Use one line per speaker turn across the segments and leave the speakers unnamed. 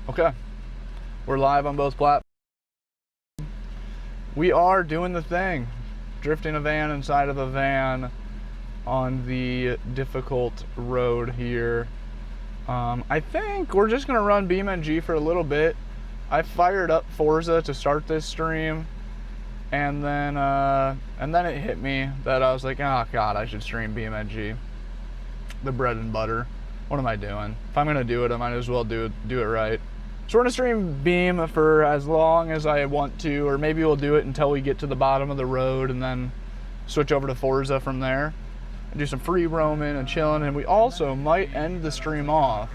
Okay, we're live on both platforms. We are doing the thing, drifting a van inside of a van on the difficult road here. I think we're just gonna run BeamNG for a little bit. I fired up Forza to start this stream, and then it hit me that I was like, oh god, I should stream BeamNG, the bread and butter. What am I doing? If I'm gonna do it, I might as well do it right. So we're gonna stream Beam for as long as I want to, or maybe we'll do it until we get to the bottom of the road and then switch over to Forza from there and do some free roaming and chilling. And we also might end the stream off.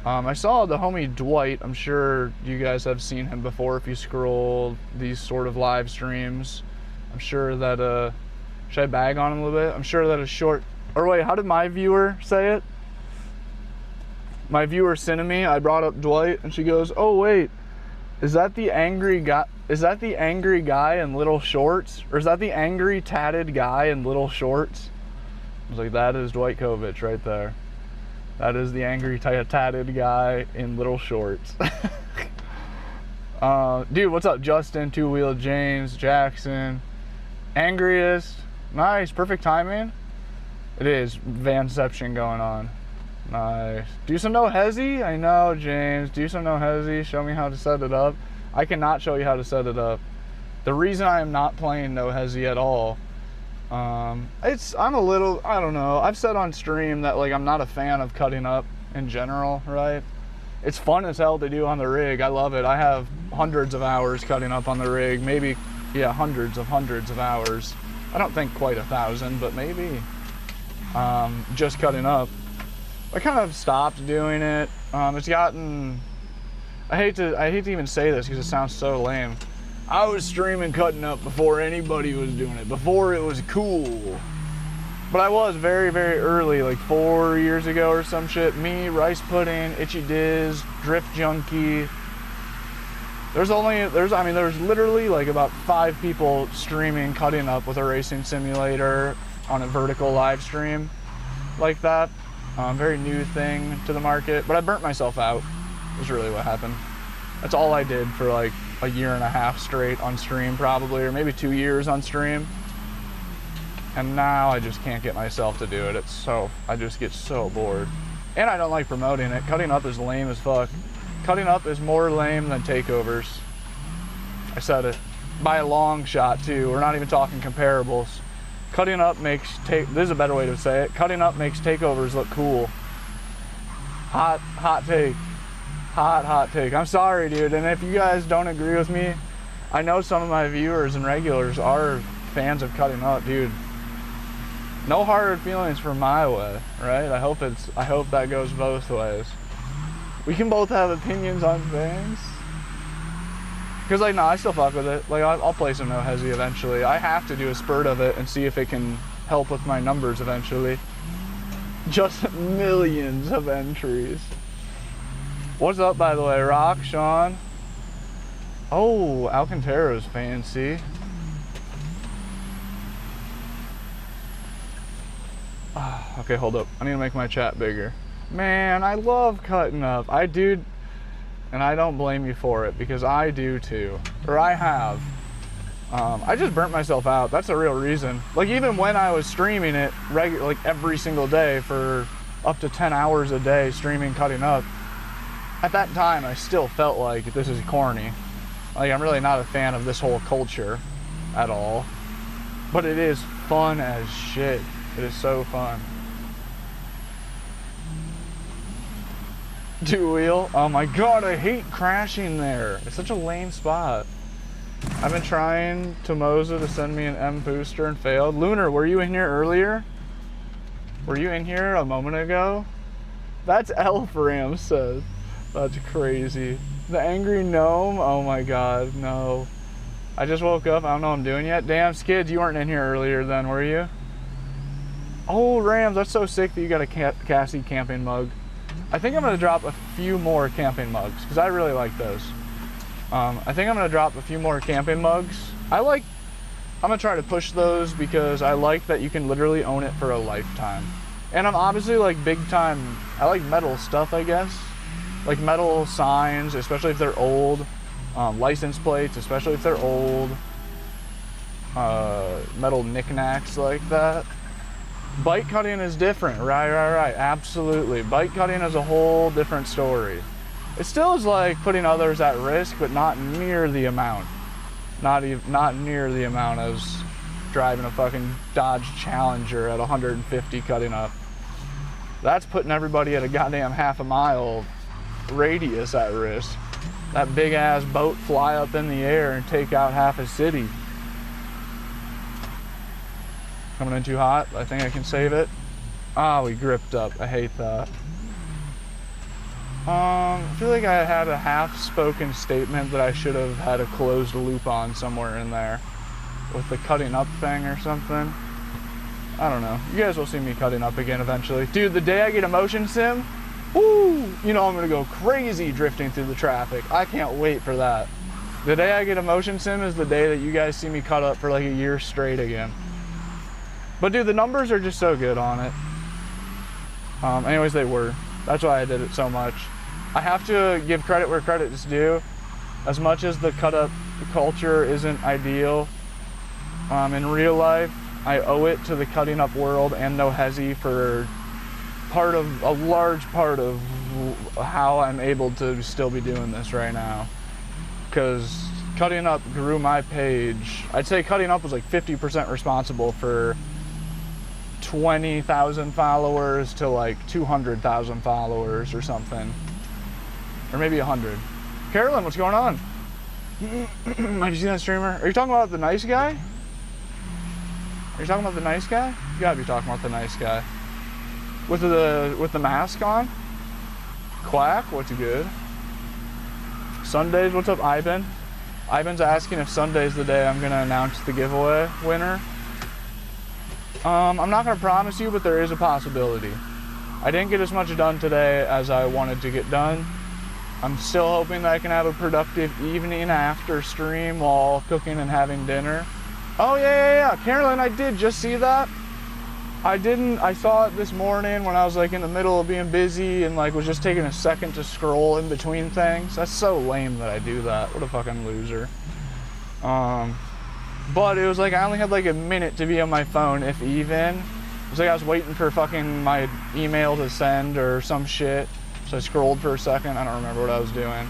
I saw the homie Dwight. I'm sure you guys have seen him before if you scroll these sort of live streams. I'm sure that, should I bag on him a little bit? I'm sure that a short, or wait, how did my viewer say it? My viewer sent me, I brought up Dwight, and she goes, oh wait, is that the angry guy? Is that the angry guy in little shorts? Or is that the angry tatted guy in little shorts? I was like, that is Dwight Kovich right there. That is the angry tatted guy in little shorts. Dude, what's up, Justin, Two Wheel, James, Jackson, Angriest, nice, perfect timing. It is vanception going on. Nice. Do some no hezzy? I know, James. Do some no hezzy. Show me how to set it up. I cannot show you how to set it up. The reason I am not playing no hezzy at all, I'm a little, I don't know. I've said on stream that like I'm not a fan of cutting up in general, right? It's fun as hell to do on the rig. I love it. I have hundreds of hours cutting up on the rig. Maybe, yeah, hundreds of hours. I don't think quite 1,000, but maybe. Just cutting up. I kind of stopped doing it. It's gotten, I hate to even say this because it sounds so lame. I was streaming cutting up before anybody was doing it, before it was cool. But I was very, very early, like 4 years ago or some shit. Me, Rice Pudding, Itchy Diz, Drift Junkie. There's literally like about 5 people streaming cutting up with a racing simulator on a vertical live stream like that. Very new thing to the market, but I burnt myself out, is really what happened. That's all I did for like a year and a half straight on stream probably, or maybe 2 years on stream. And now I just can't get myself to do it. I just get so bored. And I don't like promoting it. Cutting up is lame as fuck. Cutting up is more lame than takeovers. I said it. By a long shot too. We're not even talking comparables. Cutting up makes this is a better way to say it. Cutting up makes takeovers look cool. Hot take. Hot take. I'm sorry, dude. And if you guys don't agree with me, I know some of my viewers and regulars are fans of cutting up, dude. No hard feelings for my way, right? I hope that goes both ways. We can both have opinions on things. Because, like, no, I still fuck with it. Like, I'll play some no hezzy eventually. I have to do a spurt of it and see if it can help with my numbers eventually. Just millions of entries. What's up, by the way, Rock, Sean? Oh, Alcantara's fancy. Okay, hold up. I need to make my chat bigger. Man, I love cutting up. I do. And I don't blame you for it, because I do too, or I have. I just burnt myself out. That's the real reason. Like, even when I was streaming it like every single day for up to 10 hours a day, streaming cutting up, at that time I still felt like this is corny. Like, I'm really not a fan of this whole culture at all. But it is fun as shit. It is so fun. Two wheel. Oh my god, I hate crashing there. It's such a lame spot. I've been trying Tomoza to send me an M booster and failed. Lunar, were you in here earlier? Were you in here a moment ago? That's Elfram says. That's crazy. The angry gnome? Oh my god, no. I just woke up. I don't know what I'm doing yet. Damn, Skids, you weren't in here earlier then, were you? Oh, Rams, that's so sick that you got a Cassie camping mug. I think I'm going to drop a few more camping mugs, because I really like those. I think I'm going to drop a few more camping mugs. I'm going to try to push those because I like that you can literally own it for a lifetime. And I'm obviously like big time, I like metal stuff, I guess. like metal signs, especially if they're old, license plates, especially if they're old, metal knickknacks like that. Bike cutting is different, right, absolutely. Bike cutting is a whole different story. It still is like putting others at risk, but not near the amount. Not near the amount as driving a fucking Dodge Challenger at 150 cutting up. That's putting everybody at a goddamn half a mile radius at risk. That big ass boat fly up in the air and take out half a city. Coming in too hot. I think I can save it. Ah, we gripped up. I hate that. I feel like I had a half-spoken statement that I should have had a closed loop on somewhere in there with the cutting up thing or something. I don't know. You guys will see me cutting up again eventually. Dude, the day I get a motion sim, woo, you know I'm gonna go crazy drifting through the traffic. I can't wait for that. The day I get a motion sim is the day that you guys see me cut up for like a year straight again. But dude, the numbers are just so good on it. Anyways, they were. That's why I did it so much. I have to give credit where credit is due. As much as the cut up culture isn't ideal, in real life, I owe it to the cutting up world and No Hezi for a large part of how I'm able to still be doing this right now. Because cutting up grew my page. I'd say cutting up was like 50% responsible for 20,000 followers to like 200,000 followers or something. Or maybe 100. Carolyn, what's going on? Have you seen that streamer? Are you talking about the nice guy? Are you talking about the nice guy? You gotta be talking about the nice guy. With the mask on? Quack, what's good? Sundays, what's up, Ivan? Ivan's asking if Sunday's the day I'm gonna announce the giveaway winner. I'm not gonna promise you, but there is a possibility. I didn't get as much done today as I wanted to get done. I'm still hoping that I can have a productive evening after stream while cooking and having dinner. Oh yeah. Carolyn, I did just see that. I saw it this morning when I was like in the middle of being busy and like was just taking a second to scroll in between things. That's so lame that I do that. What a fucking loser. But it was like I only had like a minute to be on my phone, if even. It was like I was waiting for fucking my email to send or some shit. So I scrolled for a second. I don't remember what I was doing.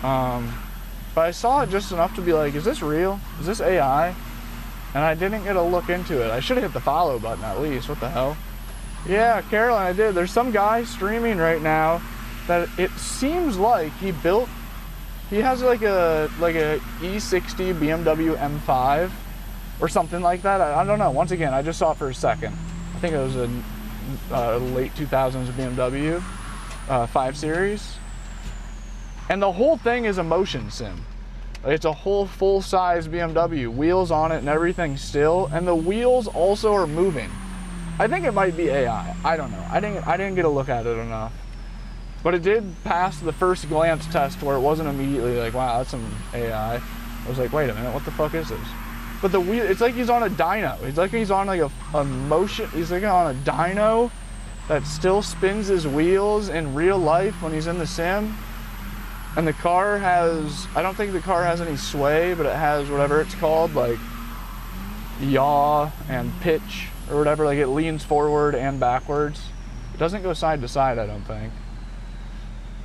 But I saw it just enough to be like, is this real? Is this AI? And I didn't get a look into it. I should have hit the follow button at least. What the hell? Yeah, Carolyn, I did. There's some guy streaming right now that it seems like he has like a E60 BMW M5 or something like that. I don't know. Once again, I just saw it for a second. I think it was a late 2000s BMW 5 Series. And the whole thing is a motion sim. It's a whole full-size BMW, wheels on it and everything still, and the wheels also are moving. I think it might be AI. I don't know. I didn't get a look at it enough. But it did pass the first glance test where it wasn't immediately like, wow, that's some AI. I was like, wait a minute, what the fuck is this? But the wheel, it's like he's on a dyno. It's like he's on like a motion, he's like on a dyno that still spins his wheels in real life when he's in the sim. And the car has, I don't think the car has any sway, but it has whatever it's called, like yaw and pitch or whatever. Like it leans forward and backwards. It doesn't go side to side, I don't think.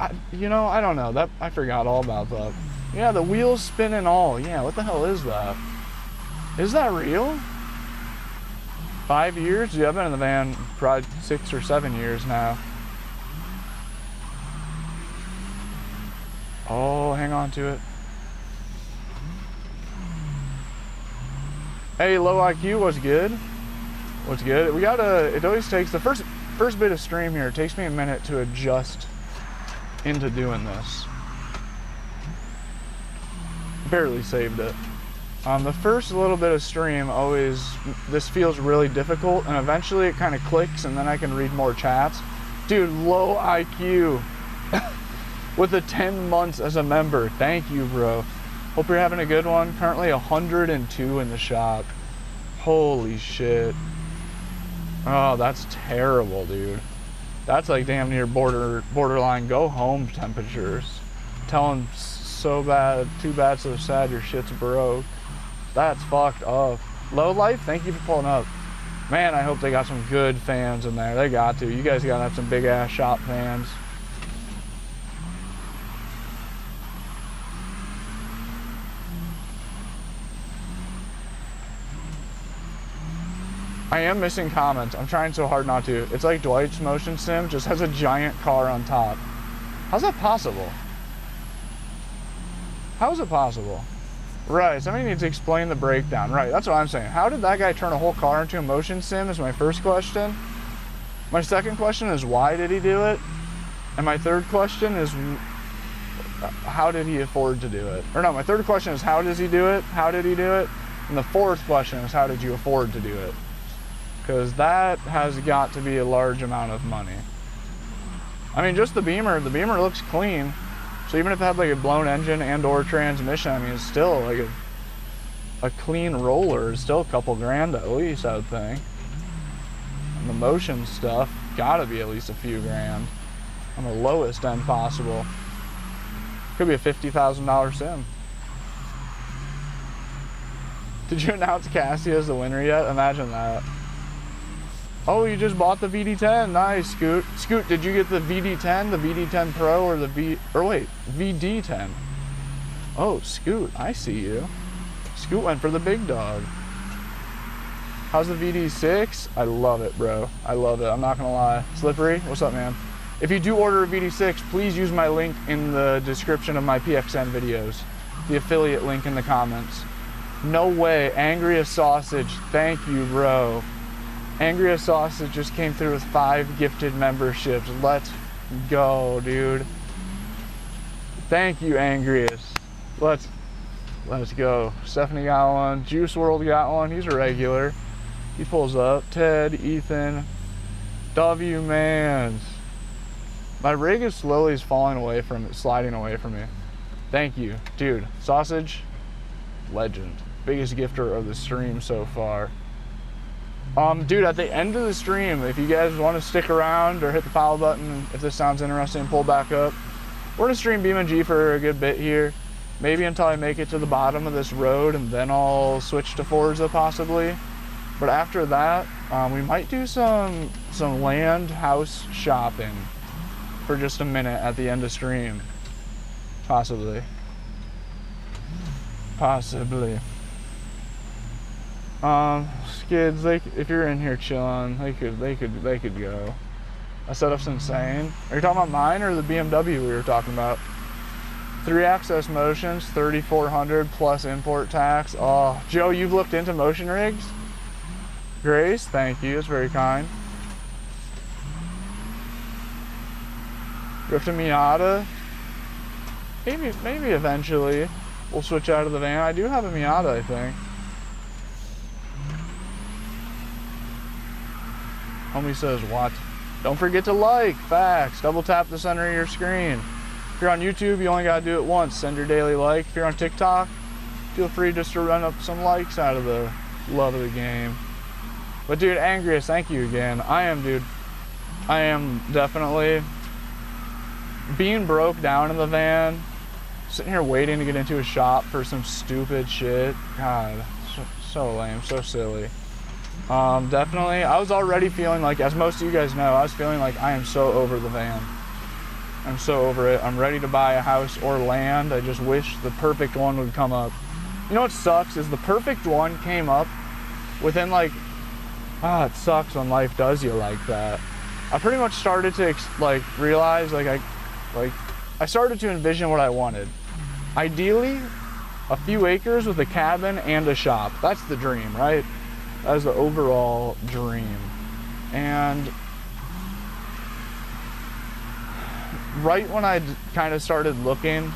I don't know. I forgot all about that. Yeah, the wheels spin and all. Yeah, what the hell is that? Is that real? 5 years? Yeah, I've been in the van probably 6 or 7 years now. Oh, hang on to it. Hey, low IQ, what's good? What's good? It always takes, the first bit of stream here, it takes me a minute to adjust into doing this. Barely saved it. The first little bit of stream this feels really difficult, and eventually it kind of clicks and then I can read more chats. Dude, low IQ. With the 10 months as a member. Thank you, bro. Hope you're having a good one. Currently 102 in the shop. Holy shit. Oh, that's terrible, dude. That's like damn near borderline go home temperatures. Telling so bad, too bad, so sad, your shit's broke. That's fucked up. Low Life, thank you for pulling up. Man, I hope they got some good fans in there. They got to. You guys gotta have some big ass shop fans. I am missing comments. I'm trying so hard not to. It's like Dwight's motion sim just has a giant car on top. How's that possible? How is it possible? Right, somebody needs to explain the breakdown. Right, that's what I'm saying. How did that guy turn a whole car into a motion sim is my first question. My second question is why did he do it? And my third question is how did he afford to do it? Or no, my third question is how does he do it? How did he do it? And the fourth question is how did you afford to do it? Because that has got to be a large amount of money. I mean, just the Beamer looks clean. So even if it had like a blown engine and or transmission, I mean, it's still like a clean roller. It's still a couple grand at least, I would think. And the motion stuff, gotta be at least a few grand on the lowest end possible. Could be a $50,000 sim. Did you announce Cassie as the winner yet? Imagine that. Oh, you just bought the VD10. Nice, Scoot. Scoot, did you get the VD10, the VD10 Pro, or the VD10? Oh, Scoot, I see you. Scoot went for the big dog. How's the VD6? I love it, bro. I love it. I'm not gonna lie. Slippery, what's up, man? If you do order a VD6, please use my link in the description of my PXN videos. The affiliate link in the comments. No way, Angriest Sausage. Thank you, bro. Angriest Sausage just came through with 5 gifted memberships. Let's go, dude. Thank you, Angriest. Let's go. Stephanie got one. Juice World got one. He's a regular. He pulls up. Ted, Ethan, W Mans. My rig is slowly falling away from it, sliding away from me. Thank you, dude. Sausage, legend. Biggest gifter of the stream so far. Dude, at the end of the stream, if you guys want to stick around or hit the follow button, if this sounds interesting, pull back up. We're gonna stream BeamNG for a good bit here. Maybe until I make it to the bottom of this road and then I'll switch to Forza possibly. But after that, we might do some land house shopping for just a minute at the end of stream. Possibly. Possibly. Skids, if you're in here chilling, they could go. That setup's insane. Are you talking about mine or the BMW we were talking about? 3-axis motions, 3,400 plus import tax. Oh, Joe, you've looked into motion rigs? Grace, thank you, it's very kind. Drift a Miata? Maybe eventually we'll switch out of the van. I do have a Miata, I think. Homie says, what? Don't forget to like, facts. Double tap the center of your screen. If you're on YouTube, you only gotta do it once. Send your daily like. If you're on TikTok, feel free just to run up some likes out of the love of the game. But dude, Angriest, thank you again. I am definitely being broke down in the van, sitting here waiting to get into a shop for some stupid shit. God, so lame, so silly. Definitely, I was already feeling like, as most of you guys know, I was feeling like I am so over the van. I'm so over it. I'm ready to buy a house or land. I just wish the perfect one would come up. You know what sucks is the perfect one came up within like, it sucks when life does you like that. I pretty much started to realize I started to envision what I wanted. Ideally, a few acres with a cabin and a shop. That's the dream, right? That is the overall dream. And right when I kind of started looking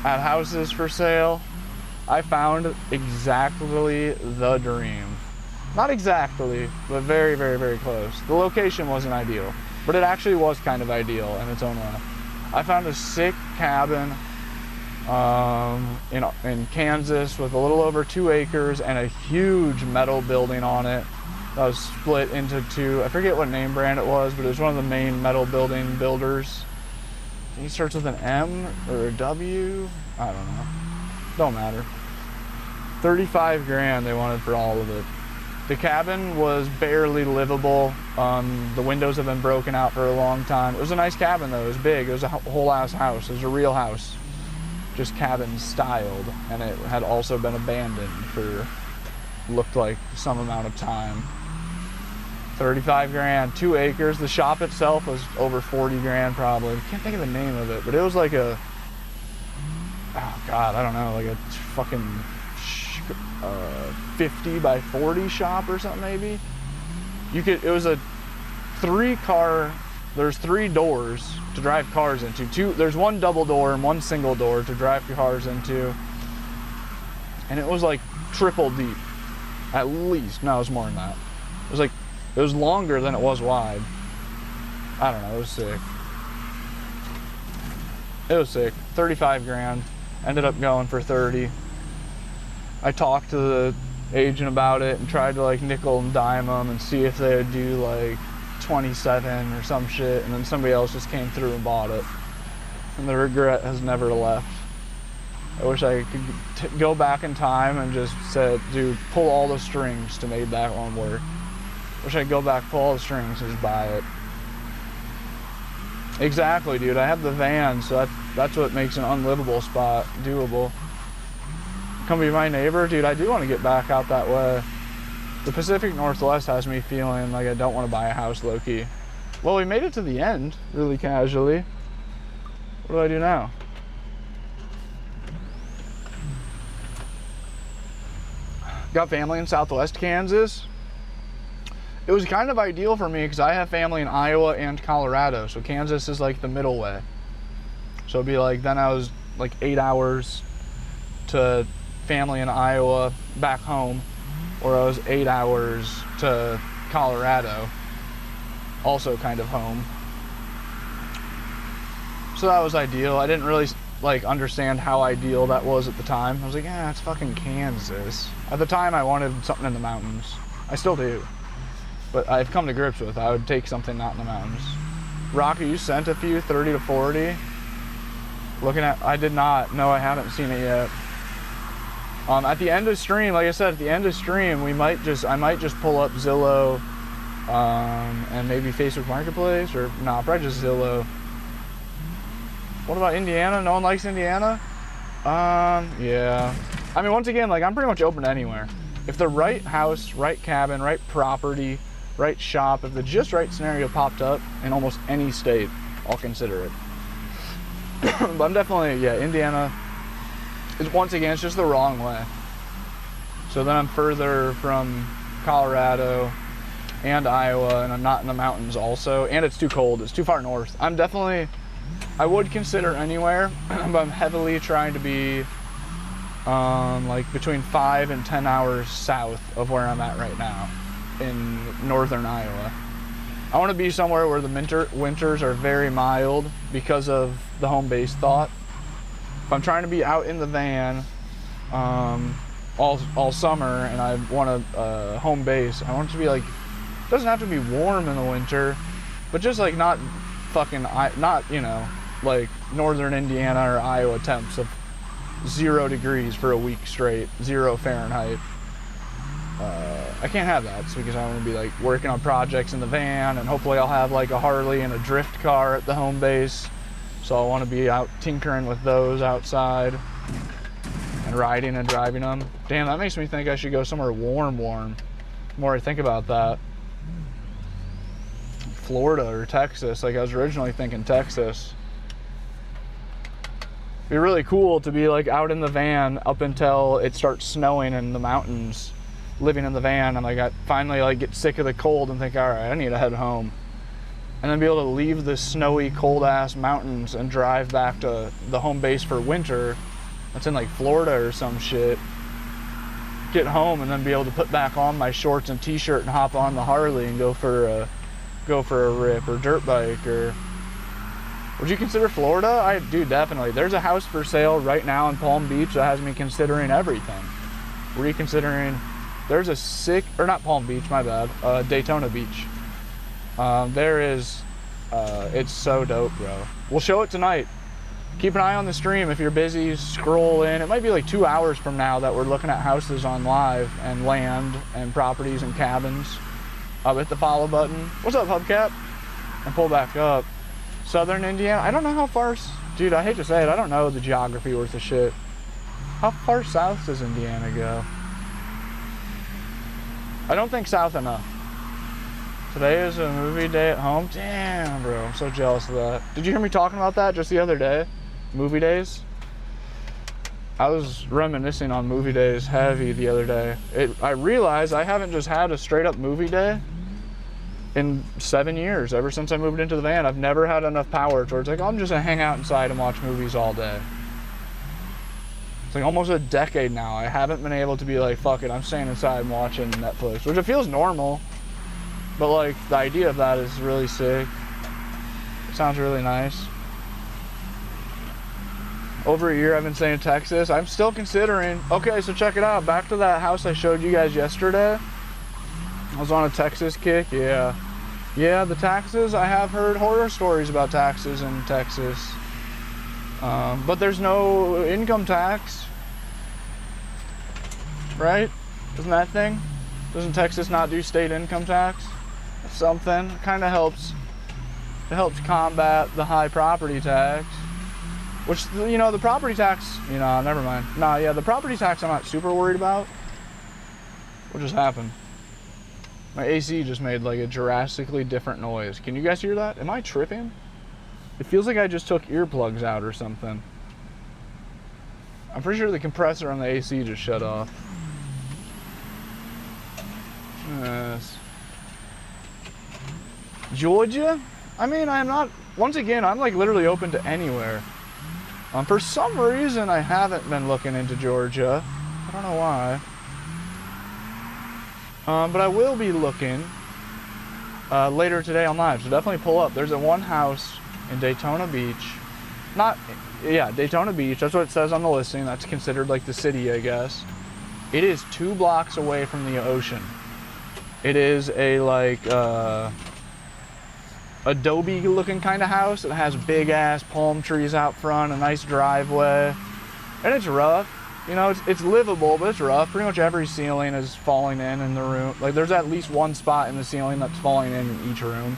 at houses for sale, I found exactly the dream. Not exactly, but very, very, very close. The location wasn't ideal, but it actually was kind of ideal in its own way. I found a sick cabin in Kansas with a little over 2 acres and a huge metal building on it that was split into two. I forget what name brand it was, but it was one of the main metal building builders. I think it starts with an M or a W. I don't know. Don't matter. 35 grand they wanted for all of it. The cabin was barely livable. The windows have been broken out for a long time. It was a nice cabin though. It was big. It was a whole ass house. It was a real house, just cabin styled, and it had also been abandoned for looked like some amount of time. 35 grand, 2 acres. The shop itself was over 40 grand probably. I can't think of the name of it, but it was like a, oh God, I don't know, like a fucking 50 by 40 shop or something maybe. It was a 3-car, there's 3 doors to drive cars into. There's 1 double door and 1 single door to drive cars into. And it was like triple deep, at least. No, it was more than that. It was longer than it was wide. I don't know, it was sick. It was sick. 35 grand. Ended up going for 30. I talked to the agent about it and tried to like nickel and dime them and see if they would do like 27 or some shit, and then somebody else just came through and bought it. And the regret has never left. I wish I could go back in time and just said, dude, pull all the strings to make that one work. Wish I could go back, pull all the strings, and just buy it. Exactly, dude. I have the van, so that's what makes an unlivable spot doable. Come be my neighbor, dude. I do want to get back out that way. The Pacific Northwest has me feeling like I don't want to buy a house low-key. Well, we made it to the end really casually. What do I do now? Got family in Southwest Kansas. It was kind of ideal for me because I have family in Iowa and Colorado, so Kansas is like the middle way. So it'd be like, then I was like 8 hours to family in Iowa back home, or I was 8 hours to Colorado, also kind of home. So that was ideal. I didn't really like understand how ideal that was at the time. I was like, yeah, it's fucking Kansas. At the time I wanted something in the mountains. I still do. But I've come to grips with I would take something not in the mountains. Rocky, you sent a few 30 to 40. Looking at, I did not. No, I haven't seen it yet. At the end of stream, like I said, at the end of stream, I might just pull up Zillow, and maybe Facebook Marketplace, or nah, probably just Zillow. What about Indiana? No one likes Indiana? Yeah. I mean, once again, like I'm pretty much open to anywhere. If the right house, right cabin, right property, right shop, if the just right scenario popped up in almost any state, I'll consider it. But I'm definitely, yeah, Indiana is, once again, it's just the wrong way. So then I'm further from Colorado and Iowa, and I'm not in the mountains also, and it's too cold, it's too far north. I would consider anywhere, but I'm heavily trying to be like between 5 and 10 hours south of where I'm at right now in northern Iowa. I want to be somewhere where the winters are very mild because of the home base thought. If I'm trying to be out in the van all summer and I want a home base, I want it to be like, it doesn't have to be warm in the winter, but just like not fucking, not, you know, like northern Indiana or Iowa temps of 0 degrees for a week straight, 0 Fahrenheit. I can't have that. It's because I want to be like working on projects in the van, and hopefully I'll have like a Harley and a drift car at the home base. So I want to be out tinkering with those outside and riding and driving them. Damn, that makes me think I should go somewhere warm. The more I think about that. Florida or Texas, like I was originally thinking Texas. It'd be really cool to be like out in the van up until it starts snowing in the mountains, living in the van, and like I finally like get sick of the cold and think, all right, I need to head home. And then be able to leave the snowy, cold ass mountains and drive back to the home base for winter. That's in like Florida or some shit. Get home and then be able to put back on my shorts and t-shirt and hop on the Harley and go for a rip or dirt bike. Or would you consider Florida? I do, definitely. There's a house for sale right now in Palm Beach that has me considering everything. Reconsidering There's a sick, or not Palm Beach, my bad, Daytona Beach. There is, it's so dope, bro. We'll show it tonight. Keep an eye on the stream if you're busy, scroll in. It might be like 2 hours from now that we're looking at houses on live and land and properties and cabins. Hit the follow button. What's up, Hubcap? And pull back up. Southern Indiana, I don't know how far, dude, I hate to say it, I don't know the geography worth of shit. How far south does Indiana go? I don't think south enough. Today is a movie day at home. Damn, bro, I'm so jealous of that. Did you hear me talking about that just the other day? Movie days? I was reminiscing on movie days heavy the other day. I realized I haven't just had a straight up movie day in 7 years. Ever since I moved into the van, I've never had enough power towards like, I'm just gonna hang out inside and watch movies all day. It's like almost a decade now. I haven't been able to be like, fuck it, I'm staying inside and watching Netflix, which it feels normal. But like the idea of that is really sick. It sounds really nice. Over a year I've been staying in Texas. I'm still considering, okay, so check it out. Back to that house I showed you guys yesterday. I was on a Texas kick, yeah. Yeah, the taxes, I have heard horror stories about taxes in Texas. But there's no income tax, right? Isn't that thing? Doesn't Texas not do state income tax? That's something, it kind of helps. It helps combat the high property tax. Which, you know, the property tax, you know, never mind. Nah, yeah, the property tax I'm not super worried about. What just happened? My AC just made like a drastically different noise. Can you guys hear that? Am I tripping? It feels like I just took earplugs out or something. I'm pretty sure the compressor on the AC just shut off. Yes. Georgia? I mean, I'm not, once again, I'm like literally open to anywhere. For some reason, I haven't been looking into Georgia. I don't know why. But I will be looking later today on live, so definitely pull up. There's a one house in Daytona Beach. Daytona Beach, that's what it says on the listing. That's considered like the city, I guess. It is 2 blocks away from the ocean. It is a like adobe looking kind of house. It has big ass palm trees out front, a nice driveway, and it's rough. You know, it's livable, but it's rough. Pretty much every ceiling is falling in the room. Like there's at least one spot in the ceiling that's falling in each room.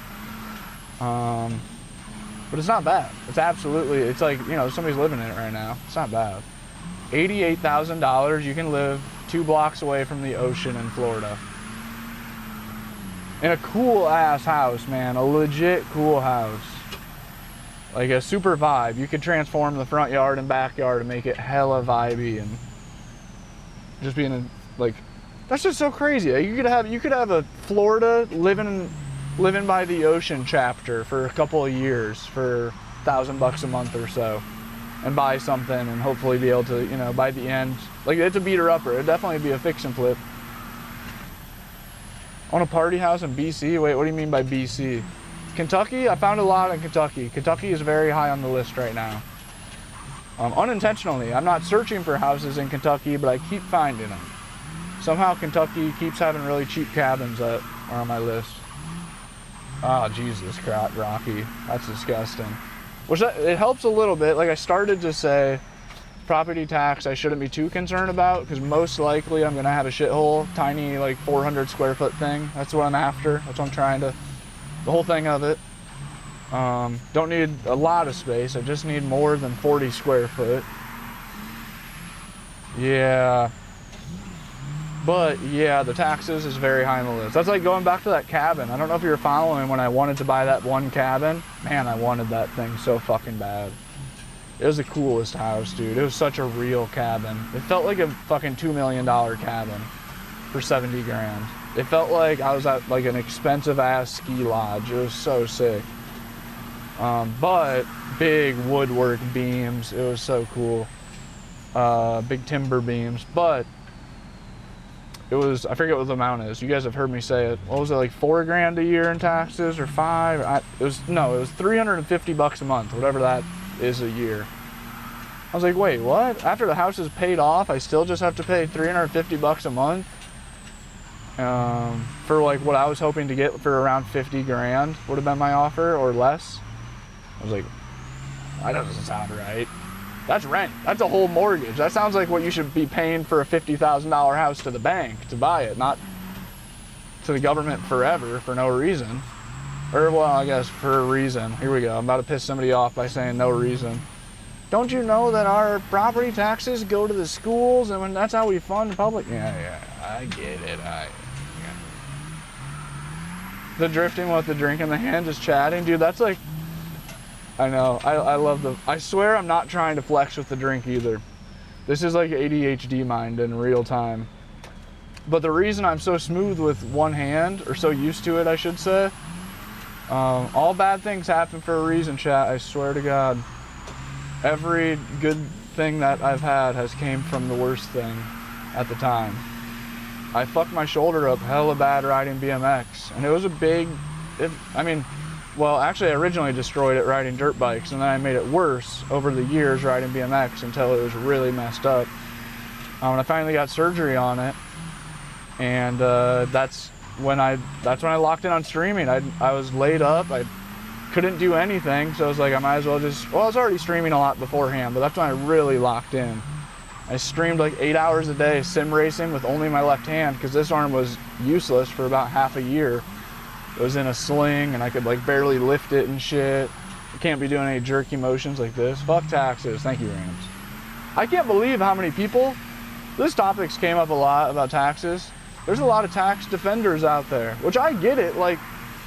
But it's not bad. It's absolutely, it's like, you know, somebody's living in it right now. It's not bad. $88,000, you can live 2 blocks away from the ocean in Florida. In a cool ass house, man, a legit cool house. Like a super vibe. You could transform the front yard and backyard and make it hella vibey and just being a, like, that's just so crazy. You could have a Florida living by the ocean chapter for a couple of years for $1,000 a month or so, and buy something and hopefully be able to, you know, by the end, like it's a beater upper. It'd definitely be a fix and flip. On a party house in BC? Wait, what do you mean by BC? Kentucky? I found a lot in Kentucky. Kentucky is very high on the list right now. Unintentionally. I'm not searching for houses in Kentucky, but I keep finding them. Somehow Kentucky keeps having really cheap cabins that are on my list. Oh, Jesus, Rocky. That's disgusting. Which it helps a little bit. Like I started to say, property tax I shouldn't be too concerned about because most likely I'm gonna have a shithole, tiny like 400 square foot thing. That's what I'm after. That's what I'm trying to, the whole thing of it. Don't need a lot of space. I just need more than 40 square foot. Yeah. But yeah, the taxes is very high on the list. That's like going back to that cabin. I don't know if you were following when I wanted to buy that one cabin. Man, I wanted that thing so fucking bad. It was the coolest house, dude. It was such a real cabin. It felt like a fucking $2 million cabin for 70 grand. It felt like I was at like an expensive ass ski lodge. It was so sick. But big woodwork beams. It was so cool. Big timber beams. But it was, I forget what the amount is. You guys have heard me say it. What was it, like 4 grand a year in taxes or 5? It was $350 a month, whatever that is a year. I was like, wait, what? After the house is paid off, I still just have to pay $350 a month? for like what I was hoping to get for around 50 grand would have been my offer or less. I was like, that doesn't sound right. That's rent. That's a whole mortgage. That sounds like what you should be paying for a $50,000 house to the bank to buy it, not to the government forever for no reason. Or, well, I guess for a reason. Here we go. I'm about to piss somebody off by saying no reason. Don't you know that our property taxes go to the schools and when that's how we fund public? Yeah, I get it. The drifting with the drink in the hand, just chatting. Dude, that's like, I know, I love I swear I'm not trying to flex with the drink either. This is like ADHD mind in real time. But the reason I'm so smooth with one hand, or so used to it, I should say, all bad things happen for a reason, chat, I swear to God. Every good thing that I've had has came from the worst thing at the time. I fucked my shoulder up hella bad riding BMX, and it was a big, well, actually I originally destroyed it riding dirt bikes, and then I made it worse over the years riding BMX until it was really messed up. And I finally got surgery on it, and that's when I locked in on streaming. I was laid up, I couldn't do anything, so I was like, I might as well well, I was already streaming a lot beforehand, but that's when I really locked in. I streamed like 8 hours a day sim racing with only my left hand because this arm was useless for about half a year. It was in a sling and I could like barely lift it and shit. I can't be doing any jerky motions like this. Fuck taxes. Thank you, Rams. I can't believe how many people, this topics came up a lot about taxes. There's a lot of tax defenders out there, which I get it. Like,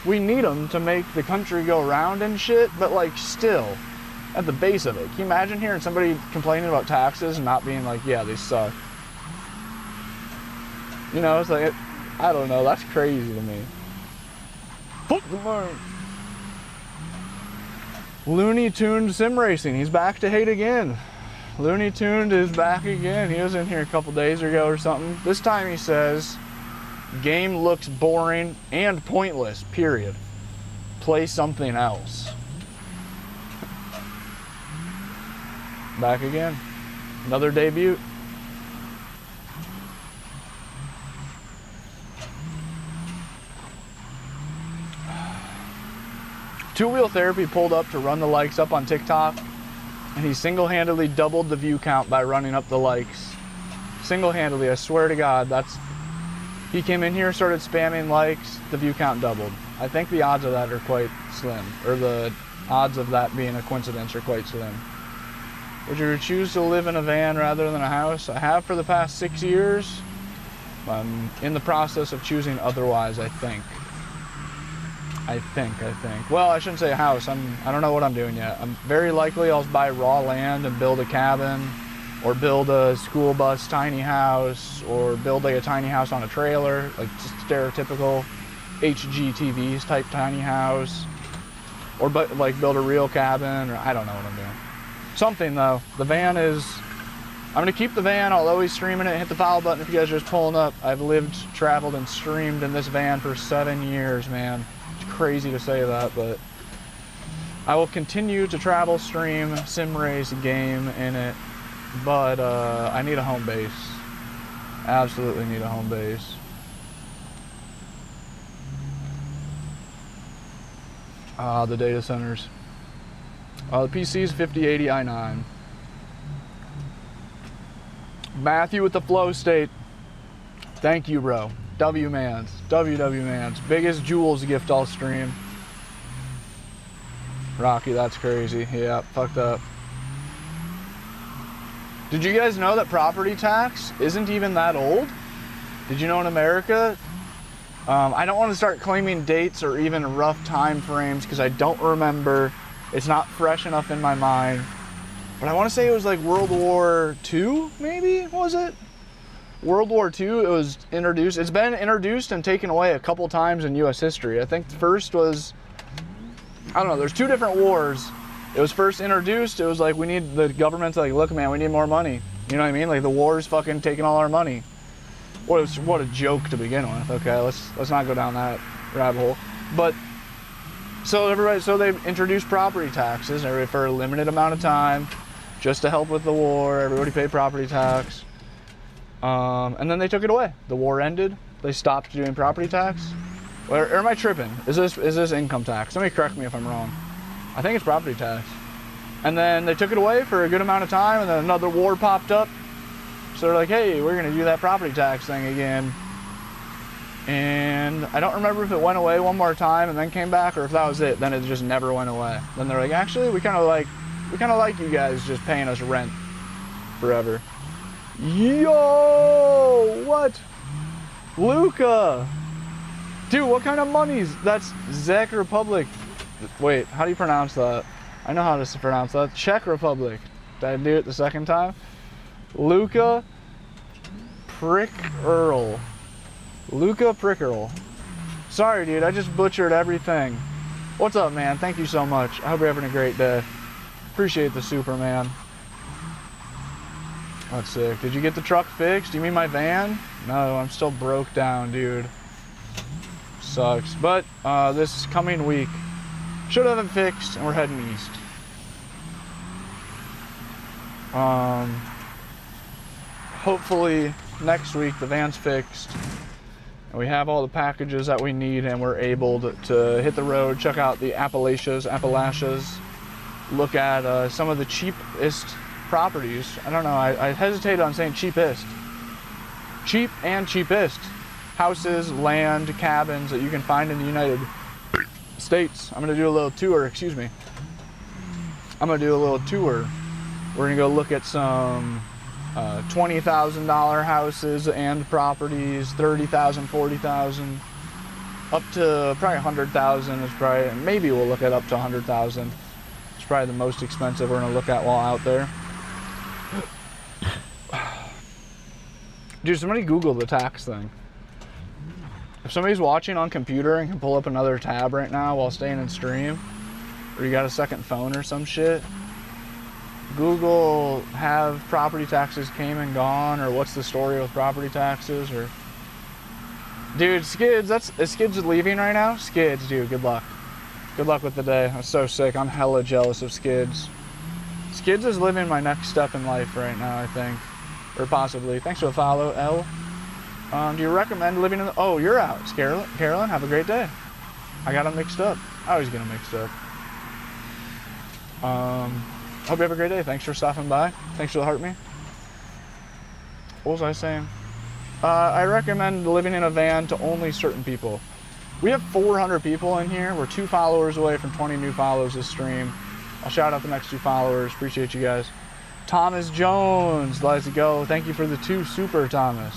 we need them to make the country go round and shit, but like still, at the base of it, can you imagine hearing somebody complaining about taxes and not being like, yeah, they suck? You know, it's like, I don't know, that's crazy to me. Fuck the money. Looney Tuned Sim Racing, he's back to hate again. Looney Tuned is back again. He was in here a couple days ago or something. This time he says, game looks boring and pointless, period. Play something else. Back again. Another debut. Two Wheel Therapy pulled up to run the likes up on TikTok, and he single-handedly doubled the view count by running up the likes. Single-handedly, I swear to God, he came in here, started spamming likes, the view count doubled. I think the odds of that are quite slim, or the odds of that being a coincidence are quite slim. Would you choose to live in a van rather than a house? I have for the past 6 years. I'm in the process of choosing otherwise, I think. Well, I shouldn't say a house. I don't know what I'm doing yet. I'm very likely I'll buy raw land and build a cabin, or build a school bus tiny house, or build like a tiny house on a trailer, like just stereotypical HGTVs type tiny house, or like build a real cabin, or I don't know what I'm doing. Something though. The van is, I'm gonna keep the van. I'll always stream in it. Hit the follow button if you guys are just pulling up. I've lived, traveled, and streamed in this van for 7 years, man. It's crazy to say that, but I will continue to travel, stream, sim race, game in it. But I need a home base. Absolutely need a home base. The data centers. The PC's 5080 i9. Matthew with the flow state. Thank you, bro. W-Mans. WW-Mans. Biggest Jules gift all stream. Rocky, that's crazy. Yeah, fucked up. Did you guys know that property tax isn't even that old? Did you know in America? I don't want to start claiming dates or even rough time frames because I don't remember. It's not fresh enough in my mind. But I want to say it was like World War II, maybe, was it? World War II, it was introduced. It's been introduced and taken away a couple times in US history. I think the first was, I don't know, there's two different wars. It was first introduced, it was like we need the government to like, look man, we need more money. You know what I mean? Like the war's fucking taking all our money. What a joke to begin with. Okay, let's not go down that rabbit hole. But so they introduced property taxes for a limited amount of time, just to help with the war. Everybody paid property tax, and then they took it away. The war ended, They stopped doing property tax? Or am I tripping? Is this income tax? Somebody correct me if I'm wrong. I think it's property tax. And then they took it away for a good amount of time, and then another war popped up. So they're like, hey, we're gonna do that property tax thing again. And I don't remember if it went away one more time and then came back, or if that was it. Then it just never went away. Then they're like, actually, we kind of like you guys just paying us rent forever. Yo, what? Luca. Dude, what kind of monies? That's Czech Republic. Wait, how do you pronounce that? I know how to pronounce that. Czech Republic. Did I do it the second time? Luca Prickerl. Luca Prickerl. Sorry, dude, I just butchered everything. What's up, man? Thank you so much. I hope you're having a great day. Appreciate the Superman. That's sick. Did you get the truck fixed? Do you mean my van? No, I'm still broke down, dude. Sucks. But this coming week, should have it fixed, and we're heading east. Hopefully next week the van's fixed and we have all the packages that we need, and we're able to hit the road, check out the Appalachias, look at some of the cheapest properties. I don't know, I hesitated on saying cheapest. Cheap and cheapest houses, land, cabins that you can find in the United States. I'm gonna do a little tour, excuse me. I'm gonna do a little tour. We're gonna go look at some $20,000 houses and properties, 30,000, 40,000, up to probably 100,000 is probably, maybe we'll look at up to 100,000. It's probably the most expensive we're gonna look at while out there. Dude, somebody Google the tax thing. If somebody's watching on computer and can pull up another tab right now while staying in stream, or you got a second phone or some shit, Google have property taxes came and gone, or what's the story with property taxes, or dude, Skids, is Skids leaving right now? Skids, dude, good luck. Good luck with the day. I'm so sick. I'm hella jealous of Skids. Skids is living my next step in life right now, I think. Or possibly. Thanks for the follow, L. Do you recommend living in the... Oh, you're out. Carolyn, have a great day. I got them mixed up. I always get them mixed up. Hope you have a great day. Thanks for stopping by. Thanks for the heart me. What was I saying? I recommend living in a van to only certain people. We have 400 people in here. We're 2 followers away from 20 new follows this stream. I'll shout out the next 2 followers. Appreciate you guys. Thomas Jones, let's go. Thank you for the 2 super Thomas.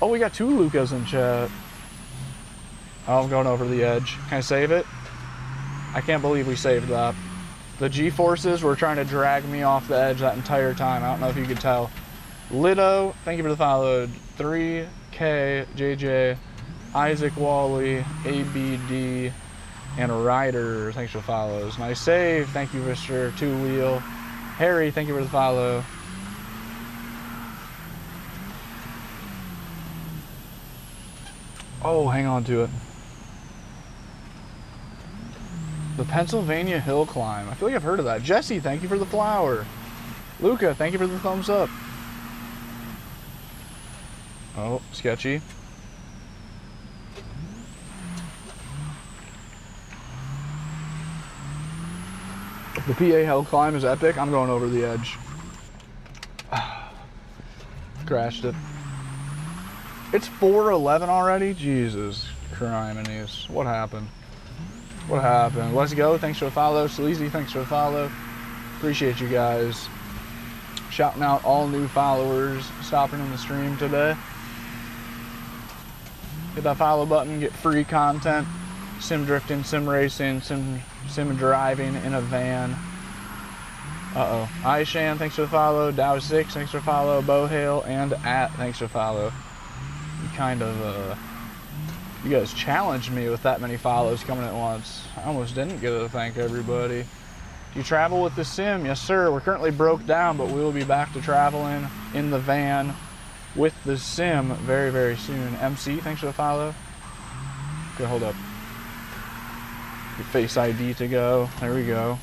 Oh, we got 2 Lucas in chat. Oh, I'm going over the edge. Can I save it? I can't believe we saved that. The G-forces were trying to drag me off the edge that entire time. I don't know if you could tell. Lido, thank you for the follow. 3K, JJ, Isaac Wally, ABD, and Ryder, thanks for the follows. Nice save, thank you, Mr. 2-Wheel. Harry, thank you for the follow. Oh, hang on to it. The Pennsylvania Hill Climb. I feel like I've heard of that. Jesse, thank you for the flower. Luca, thank you for the thumbs up. Oh, sketchy. The PA Hill Climb is epic. I'm going over the edge. Crashed it. It's 4:11 already? Jesus criminies. What happened? What happened? Let's go. Thanks for the follow. Sleazy, thanks for the follow. Appreciate you guys. Shouting out all new followers stopping in the stream today. Hit that follow button, get free content. Sim drifting, sim racing, sim driving in a van. Uh-oh. Aishan, thanks for the follow. Dow6, thanks for the follow. Bohale and thanks for the follow. You kind of, you guys challenged me with that many follows coming at once. I almost didn't get to thank everybody. Do you travel with the sim? Yes, sir. We're currently broke down, but we will be back to traveling in the van with the sim very, very soon. MC, thanks for the follow. Okay, hold up. Get Face ID to go. There we go.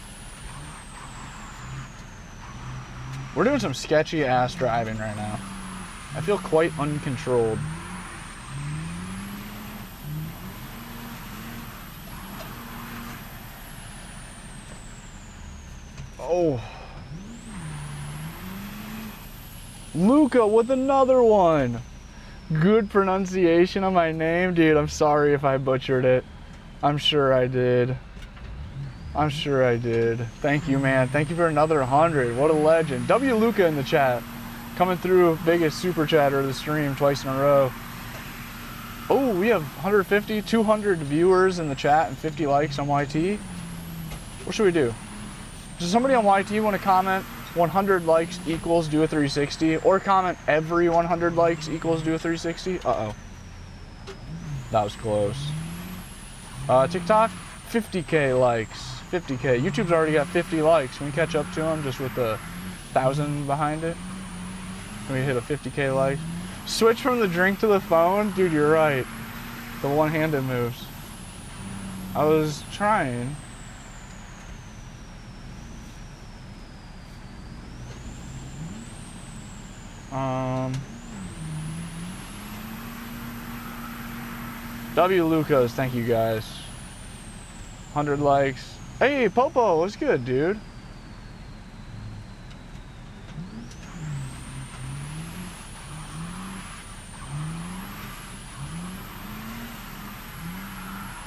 We're doing some sketchy ass driving right now. I feel quite uncontrolled. Oh. Luca with another one. Good pronunciation of my name, dude. I'm sorry if I butchered it. I'm sure I did. I'm sure I did. Thank you, man. Thank you for another 100. What a legend. W. Luca in the chat. Coming through, biggest super chatter of the stream twice in a row. Oh, we have 150, 200 viewers in the chat and 50 likes on YT. What should we do? Does somebody on YT want to comment 100 likes equals do a 360? Or comment every 100 likes equals do a 360? Uh-oh. That was close. TikTok, 50K likes. 50K. YouTube's already got 50 likes. Can we catch up to them just with the 1,000 behind it? Can we hit a 50K like? Switch from the drink to the phone? Dude, you're right. The one-handed moves. I was trying. W. Lucas, thank you guys. 100 likes. Hey, Popo, what's good, dude?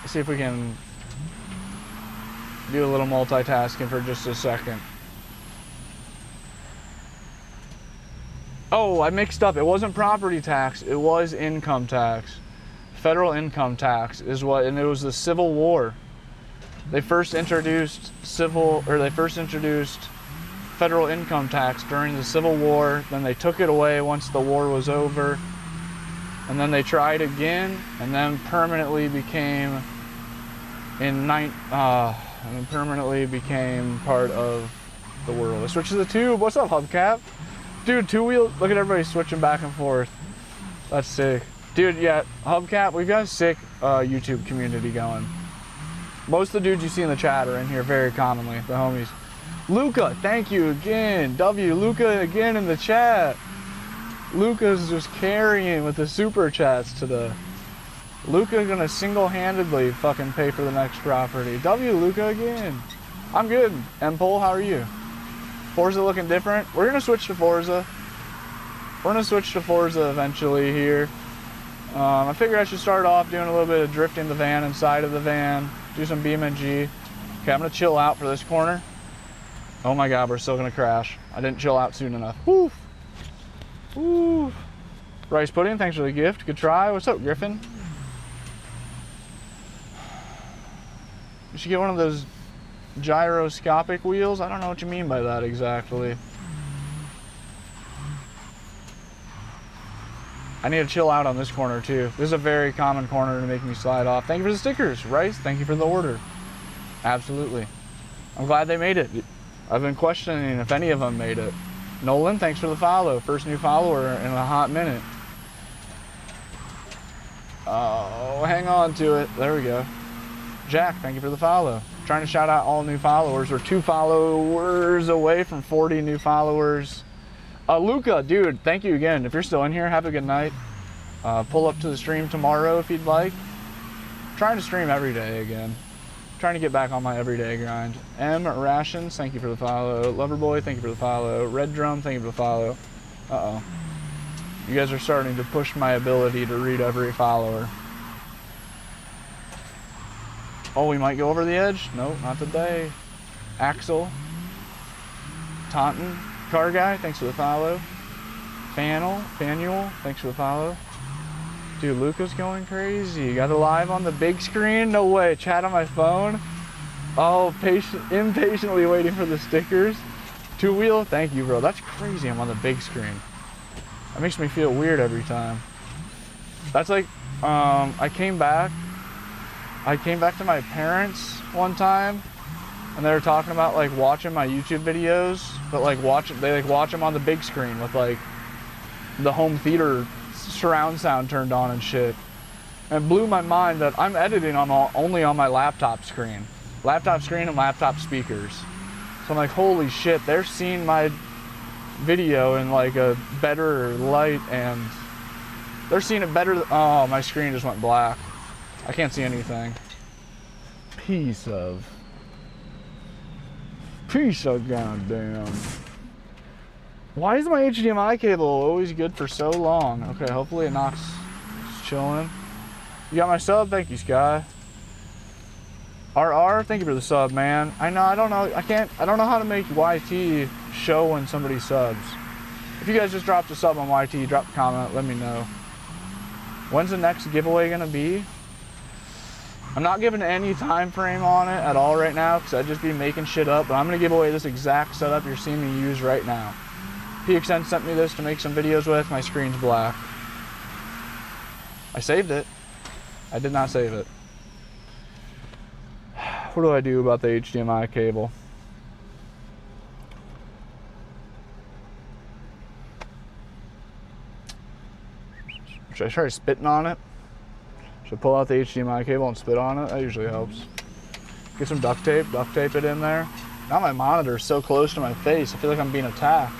Let's see if we can do a little multitasking for just a second. Oh, I mixed up. It wasn't property tax. It was income tax. Federal income tax is what, and it was the Civil War. They first introduced federal income tax during the Civil War. Then they took it away once the war was over. And then they tried again, and then permanently became part of the world. I switched to the tube. What's up, Hubcap? Dude, two-wheel, look at everybody switching back and forth. That's sick. Dude, yeah, Hubcap, we've got a sick YouTube community going. Most of the dudes you see in the chat are in here very commonly, the homies. Luca, thank you again. W, Luca again in the chat. Luca's just carrying with the super chats today. Luca gonna single-handedly fucking pay for the next property. W, Luca again. I'm good. M-Pole, how are you? Forza looking different? We're gonna switch to Forza. We're gonna switch to Forza eventually here. I figure I should start off doing a little bit of drifting the van inside of the van. Do some BeamNG. Okay, I'm gonna chill out for this corner. Oh my God, we're still gonna crash. I didn't chill out soon enough. Woo! Woo! Rice Pudding, thanks for the gift. Good try. What's up, Griffin? You should get one of those gyroscopic wheels. I don't know what you mean by that exactly. I need to chill out on this corner too. This is a very common corner to make me slide off. Thank you for the stickers, Rice. Thank you for the order. Absolutely. I'm glad they made it. I've been questioning if any of them made it. Nolan, thanks for the follow. First new follower in a hot minute. Oh, hang on to it. There we go. Jack, thank you for the follow. Trying to shout out all new followers. We're 2 followers away from 40 new followers. Luca, dude, thank you again. If you're still in here, have a good night. Pull up to the stream tomorrow if you'd like. Trying to stream every day again. Trying to get back on my everyday grind. M Rations, thank you for the follow. Loverboy, thank you for the follow. Red Drum, thank you for the follow. Uh-oh. You guys are starting to push my ability to read every follower. Oh, we might go over the edge? Nope, not today. Axel. Taunton. Car Guy, thanks for the follow. Fanuel, thanks for the follow. Dude, Luca's going crazy. Got it live on the big screen? No way. Chat on my phone? Oh, impatiently waiting for the stickers. Two wheel, thank you, bro. That's crazy. I'm on the big screen. That makes me feel weird every time. That's like, I came back to my parents one time, and they were talking about like watching my YouTube videos, but like they watch them on the big screen with like the home theater surround sound turned on and shit. And it blew my mind that I'm editing only on my laptop screen and laptop speakers. So I'm like, holy shit, they're seeing my video in like a better light, and they're seeing it better. Oh, my screen just went black. I can't see anything. Piece of Piece of goddamn. Why is my HDMI cable always good for so long? Okay, hopefully it knocks. It's chilling. You got my sub? Thank you, Sky. RR, thank you for the sub, man. I know, I don't know how to make YT show when somebody subs. If you guys just dropped a sub on YT, drop a comment, let me know. When's the next giveaway gonna be? I'm not giving any time frame on it at all right now because I'd just be making shit up, but I'm gonna give away this exact setup you're seeing me use right now. PXN sent me this to make some videos with, my screen's black. I saved it. I did not save it. What do I do about the HDMI cable? Should I try spitting on it? Should I pull out the HDMI cable and spit on it? That usually helps. Get some duct tape it in there. Now my monitor is so close to my face, I feel like I'm being attacked.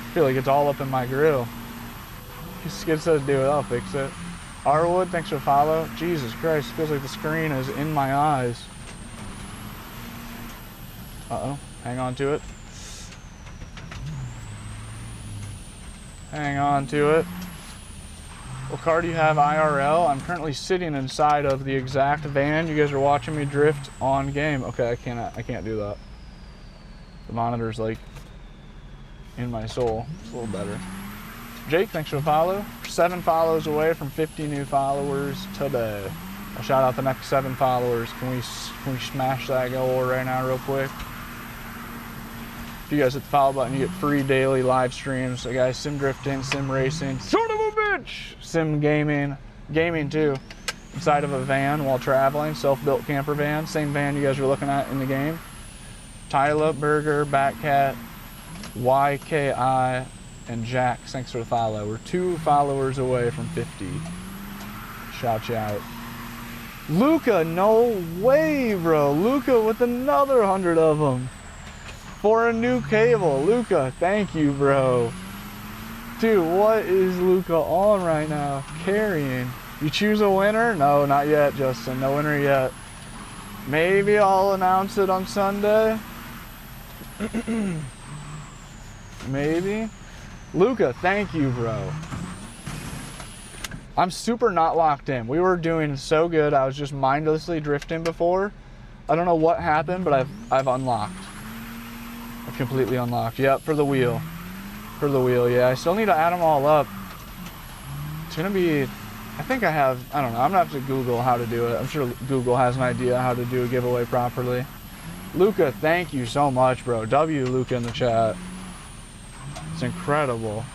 I feel like it's all up in my grill. Skid says do it, I'll fix it. Arwood, thanks for the follow. Jesus Christ, feels like the screen is in my eyes. Uh-oh, hang on to it. Hang on to it. What car do you have IRL? I'm currently sitting inside of the exact van. You guys are watching me drift on game. Okay, I can't do that. The monitor's like in my soul. It's a little better. Jake, thanks for the follow. 7 follows away from 50 new followers today. I'll shout out the next 7 followers. Can we smash that goal right now real quick? If you guys hit the follow button, you get free daily live streams. So guys, sim drifting, sim racing, son of a bitch! Sim gaming too. Inside of a van while traveling, self-built camper van. Same van you guys were looking at in the game. Tyler, Burger, Batcat, YKI, and Jack, thanks for the follow. We're 2 followers away from 50. Shout you out. Luca, no way, bro. Luca with another 100 of them. For a new cable. Luca, thank you, bro. Dude, what is Luca on right now? Carrying. You choose a winner? No, not yet, Justin. No winner yet. Maybe I'll announce it on Sunday. Maybe. Luca, thank you, bro. I'm super not locked in. We were doing so good. I was just mindlessly drifting before. I don't know what happened, but I've unlocked. I've completely unlocked. Yep, for the wheel. For the wheel, yeah. I still need to add them all up. It's gonna be, I think I don't know. I'm gonna have to Google how to do it. I'm sure Google has an idea how to do a giveaway properly. Luca, thank you so much, bro. W Luca in the chat. It's incredible.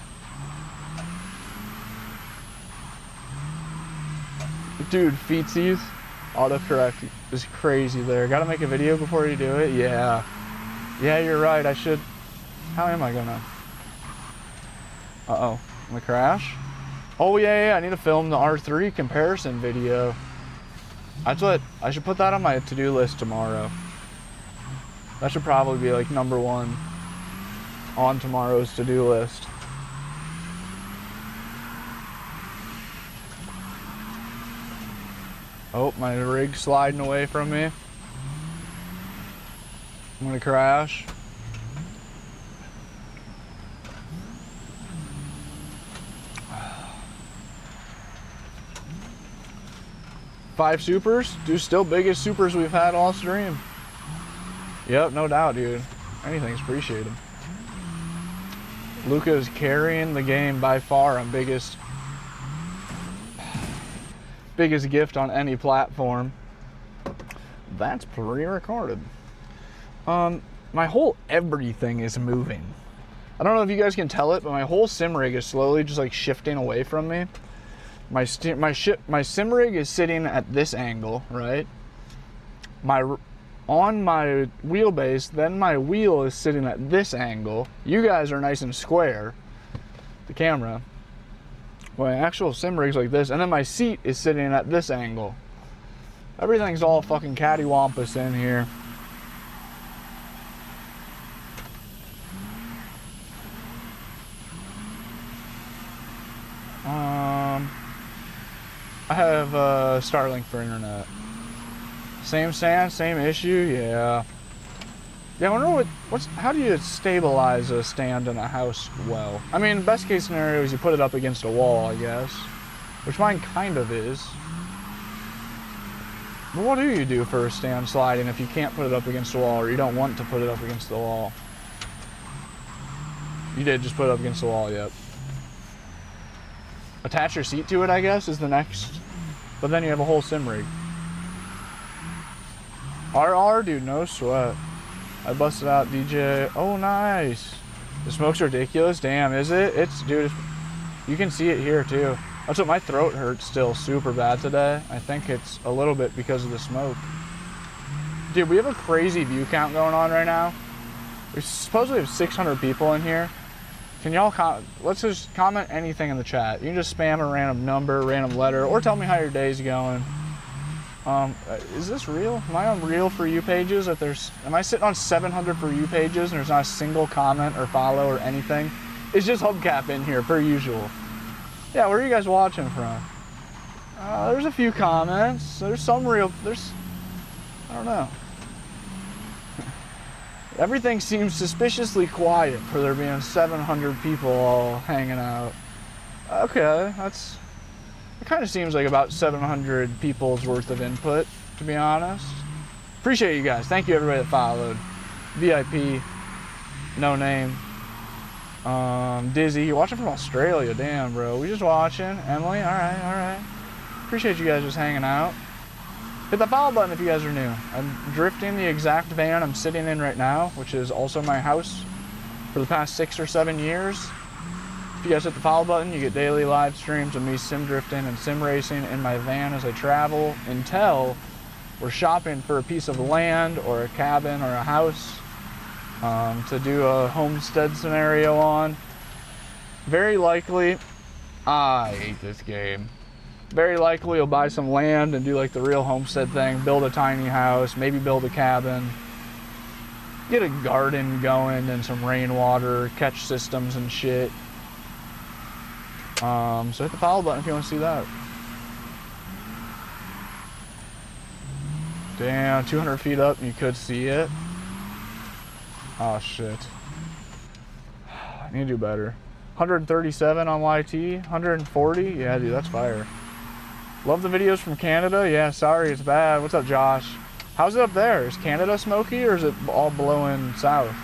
Dude, feetsies. Autocorrect is crazy there. Gotta make a video before you do it? Yeah. Yeah, you're right. I should. How am I gonna? Uh-oh. I'm gonna crash? Oh, yeah. I need to film the R3 comparison video. That's what. I should put that on my to-do list tomorrow. That should probably be like number 1 on tomorrow's to-do list. Oh, my rig's sliding away from me. I'm gonna crash. Five supers? Dude, still biggest supers we've had all stream. Yep, no doubt, dude. Anything's appreciated. Luca is carrying the game by far on biggest gift on any platform. That's pre-recorded. My whole everything is moving. I don't know if you guys can tell it, but my whole sim rig is slowly just like shifting away from me. My sim rig is sitting at this angle, right? On my wheelbase, then my wheel is sitting at this angle. You guys are nice and square, the camera. My actual sim rig's like this, and then my seat is sitting at this angle. Everything's all fucking cattywampus in here. I have Starlink for internet. Same stand, same issue, yeah. Yeah, I wonder how do you stabilize a stand in a house well? I mean, best case scenario is you put it up against a wall, I guess. Which mine kind of is. But what do you do for a stand sliding if you can't put it up against the wall or you don't want to put it up against the wall? You did just put it up against the wall, yep. Attach your seat to it, I guess, is the next. But then you have a whole sim rig. RR, dude, no sweat. I busted out DJ. Oh, nice. The smoke's ridiculous. Damn, is it? Dude, you can see it here too. That's what my throat hurts still super bad today. I think it's a little bit because of the smoke. Dude, we have a crazy view count going on right now. We supposedly have 600 people in here. Can y'all let's just comment anything in the chat. You can just spam a random number, random letter, or tell me how your day's going. Is this real? Am I on real For You pages? Am I sitting on 700 For You pages and there's not a single comment or follow or anything? It's just hubcap in here, per usual. Yeah, where are you guys watching from? There's a few comments. There's some real, I don't know. Everything seems suspiciously quiet for there being 700 people all hanging out. Okay, it kind of seems like about 700 people's worth of input, to be honest. Appreciate you guys. Thank you everybody that followed. VIP, No Name, Dizzy, you're watching from Australia. Damn, bro. We just watching. Emily, all right. Appreciate you guys just hanging out. Hit the follow button if you guys are new. I'm drifting the exact van I'm sitting in right now, which is also my house for the past 6 or 7 years. If you guys hit the follow button, you get daily live streams of me sim drifting and sim racing in my van as I travel until we're shopping for a piece of land or a cabin or a house to do a homestead scenario on. Very likely, I hate this game. Very likely you'll buy some land and do like the real homestead thing, build a tiny house, maybe build a cabin, get a garden going and some rainwater, catch systems and shit. So hit the follow button if you want to see that. Damn, 200 feet up and you could see it. Oh shit. I need to do better. 137 on YT, 140? Yeah, dude, that's fire. Love the videos from Canada. Yeah, sorry, it's bad. What's up, Josh? How's it up there? Is Canada smoky or is it all blowing south?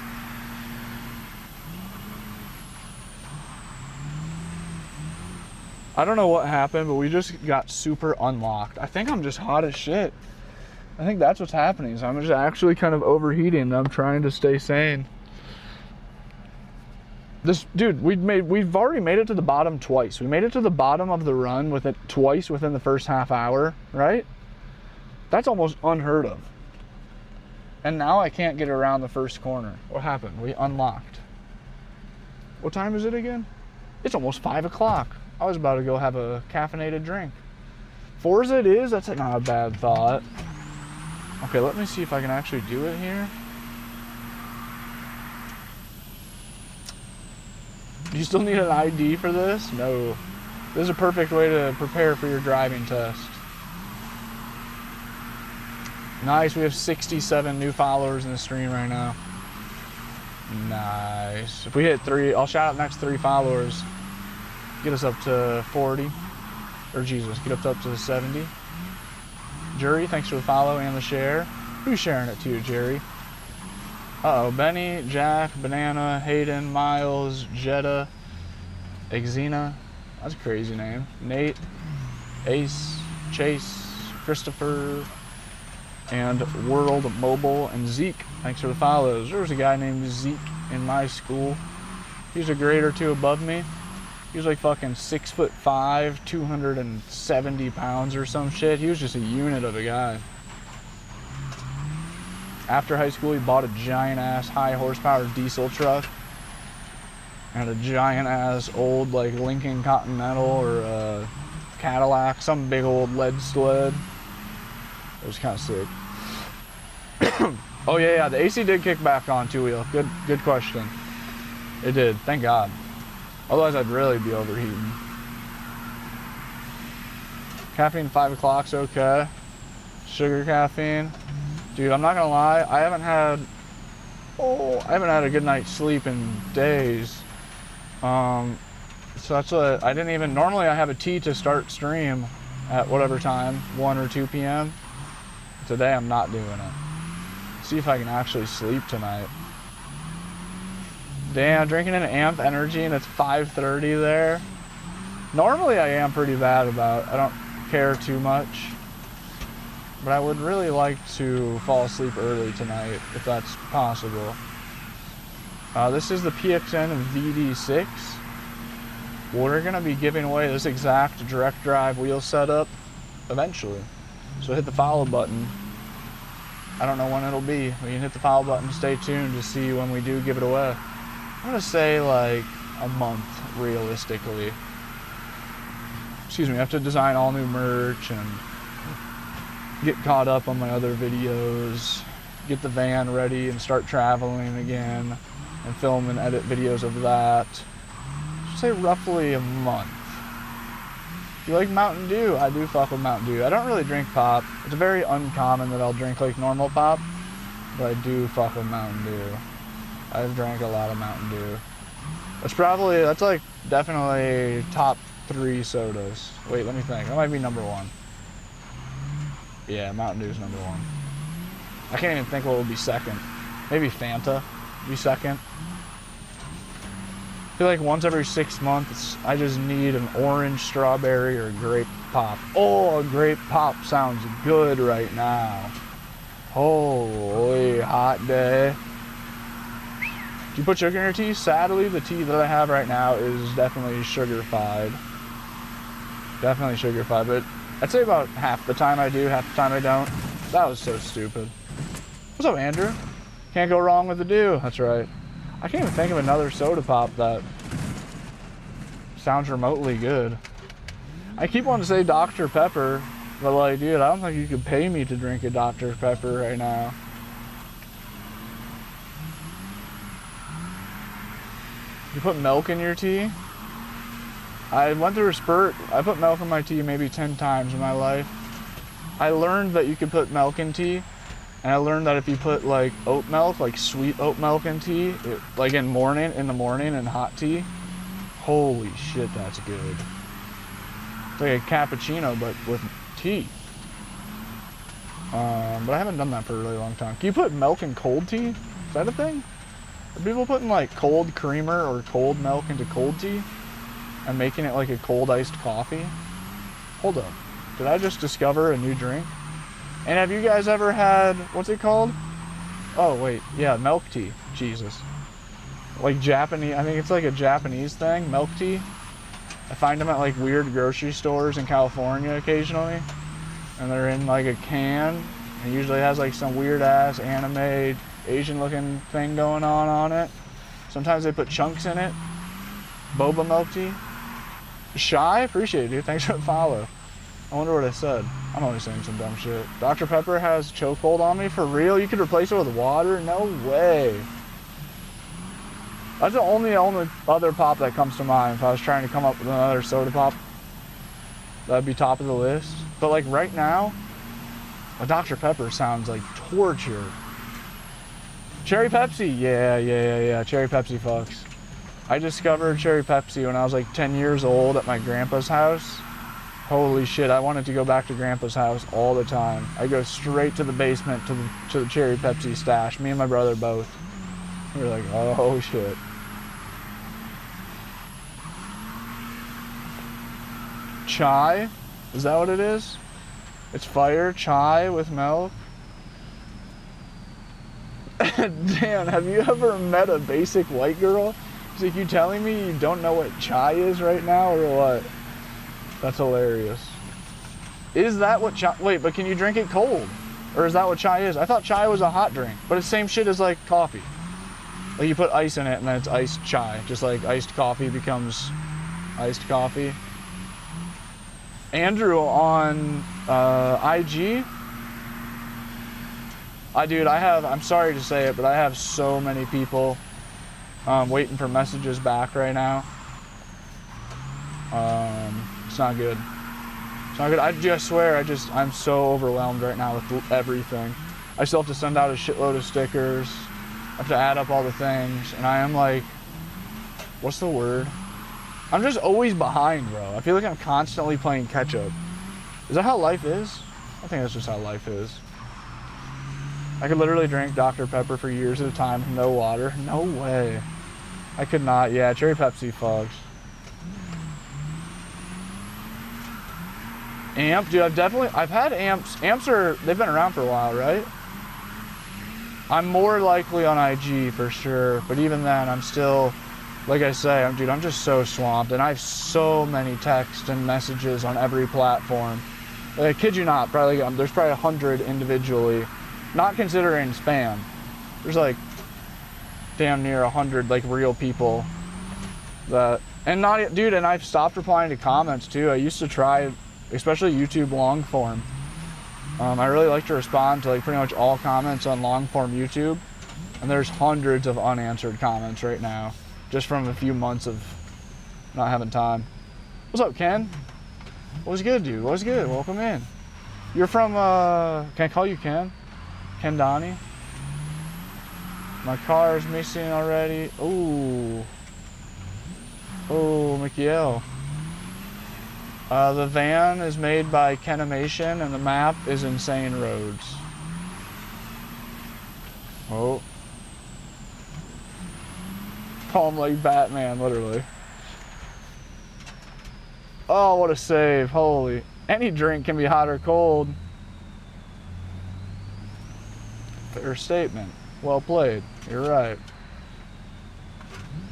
I don't know what happened, but we just got super unlocked. I think I'm just hot as shit. I think that's what's happening. So I'm just actually kind of overheating. I'm trying to stay sane. This dude, we've already made it to the bottom twice. We made it to the bottom of the run with it twice within the first half hour, right? That's almost unheard of. And now I can't get around the first corner. What happened? We unlocked. What time is it again? It's almost 5 o'clock. I was about to go have a caffeinated drink. Forza it is? That's not a bad thought. Okay, let me see if I can actually do it here. Do you still need an ID for this? No. This is a perfect way to prepare for your driving test. Nice, we have 67 new followers in the stream right now. Nice. If we hit 3, I'll shout out next 3 followers. Get us up to 40. Or Jesus, get up to 70. Jury, thanks for the follow and the share. Who's sharing it to you, Jerry? Uh-oh, Benny, Jack, Banana, Hayden, Miles, Jetta, Exena. That's a crazy name. Nate, Ace, Chase, Christopher, and World Mobile, and Zeke. Thanks for the follows. There was a guy named Zeke in my school. He's a grade or 2 above me. He was like fucking 6'5", 270 pounds or some shit. He was just a unit of a guy. After high school, he bought a giant ass high horsepower diesel truck and a giant ass old like Lincoln Continental or a Cadillac, some big old lead sled. It was kind of sick. Oh yeah, the AC did kick back on 2-wheel. Good question. It did, thank God. Otherwise, I'd really be overheating. Caffeine 5 o'clock's okay. Sugar caffeine. Dude, I'm not gonna lie, I haven't had Oh, I haven't had a good night's sleep in days. So that's what I didn't even, normally I have a tea to start stream at whatever time, 1 or 2 p.m. Today I'm not doing it. See if I can actually sleep tonight. Damn, drinking an amp energy and it's 5:30 there. Normally I am pretty bad about it. I don't care too much. But I would really like to fall asleep early tonight, if that's possible. This is the PXN VD6. We're gonna be giving away this exact direct drive wheel setup eventually. So hit the follow button. I don't know when it'll be. You can hit the follow button, stay tuned to see when we do give it away. I'm gonna say like a month, realistically. Excuse me, I have to design all new merch and get caught up on my other videos, get the van ready and start traveling again, and film and edit videos of that. I'd say roughly a month. If you like Mountain Dew, I do fuck with Mountain Dew. I don't really drink pop. It's very uncommon that I'll drink like normal pop, but I do fuck with Mountain Dew. I've drank a lot of Mountain Dew. That's like definitely top 3 sodas. Wait, let me think. That might be number 1. Yeah, Mountain Dew's number 1. I can't even think what would be second. Maybe Fanta would be second. I feel like once every 6 months, I just need an orange, strawberry, or grape pop. Oh, a grape pop sounds good right now. Holy hot day. Do you put sugar in your tea? Sadly, the tea that I have right now is definitely sugar-fied. Definitely sugar-fied, but I'd say about half the time I do, half the time I don't. That was so stupid. What's up, Andrew? Can't go wrong with the Dew. That's right. I can't even think of another soda pop that sounds remotely good. I keep wanting to say Dr. Pepper, but like, dude, I don't think you could pay me to drink a Dr. Pepper right now. You put milk in your tea? I went through a spurt. I put milk in my tea maybe 10 times in my life. I learned that you could put milk in tea, and I learned that if you put like oat milk, like sweet oat milk in tea, like in the morning in hot tea, holy shit, that's good. It's like a cappuccino, but with tea. But I haven't done that for a really long time. Can you put milk in cold tea? Is that a thing? Are people putting like cold creamer or cold milk into cold tea and making it like a cold iced coffee? Hold up. Did I just discover a new drink? And have you guys ever had, what's it called? Oh, wait. Yeah, milk tea. Jesus. Like Japanese, I think it's like a Japanese thing, milk tea. I find them at like weird grocery stores in California occasionally. And they're in like a can. And it usually has like some weird ass anime Asian looking thing going on it. Sometimes they put chunks in it. Boba milk tea. Shy? Appreciate it, dude. Thanks for the follow. I wonder what I said. I'm always saying some dumb shit. Dr. Pepper has chokehold on me? For real? You could replace it with water? No way. That's the only other pop that comes to mind if I was trying to come up with another soda pop. That'd be top of the list. But like right now, a Dr. Pepper sounds like torture. Cherry Pepsi? Yeah. Cherry Pepsi fucks. I discovered Cherry Pepsi when I was like 10 years old at my grandpa's house. Holy shit, I wanted to go back to grandpa's house all the time. I go straight to the basement to the Cherry Pepsi stash. Me and my brother both. We were like, oh shit. Chai? Is that what it is? It's fire chai with milk? Damn, have you ever met a basic white girl? It's like, you telling me you don't know what chai is right now or what? That's hilarious. Is that what chai, wait, but can you drink it cold? Or is that what chai is? I thought chai was a hot drink, but it's the same shit as like coffee. Like you put ice in it and then it's iced chai. Just like iced coffee becomes iced coffee. Andrew on IG. Dude, I'm sorry to say it, but I have so many people waiting for messages back right now. It's not good. It's not good. I just swear, I'm so overwhelmed right now with everything. I still have to send out a shitload of stickers. I have to add up all the things, and I am like, what's the word? I'm just always behind, bro. I feel like I'm constantly playing catch up. Is that how life is? I think that's just how life is. I could literally drink Dr. Pepper for years at a time with no water. No way. I could not. Yeah, cherry Pepsi fucks. Amp, dude, I've had amps. Amps they've been around for a while, right? I'm more likely on IG for sure, but even then, I'm still, like I say, dude, I'm just so swamped, and I have so many texts and messages on every platform. Like, I kid you not, there's probably 100 individually, not considering spam. There's like damn near 100 like real people that, and not, dude, and I've stopped replying to comments too. I used to try, especially YouTube long form. I really like to respond to like pretty much all comments on long form YouTube, and there's hundreds of unanswered comments right now, just from a few months of not having time. What's up, Ken? What's good, dude? What's good? Welcome in. You're from, can I call you Ken? Ken Donnie? My car is missing already. Ooh. Oh, Mikiel. The van is made by Kenimation, and the map is Insane Roads. Oh. Call him like Batman, literally. Oh, what a save. Holy. Any drink can be hot or cold. Fair statement. Well played. You're right.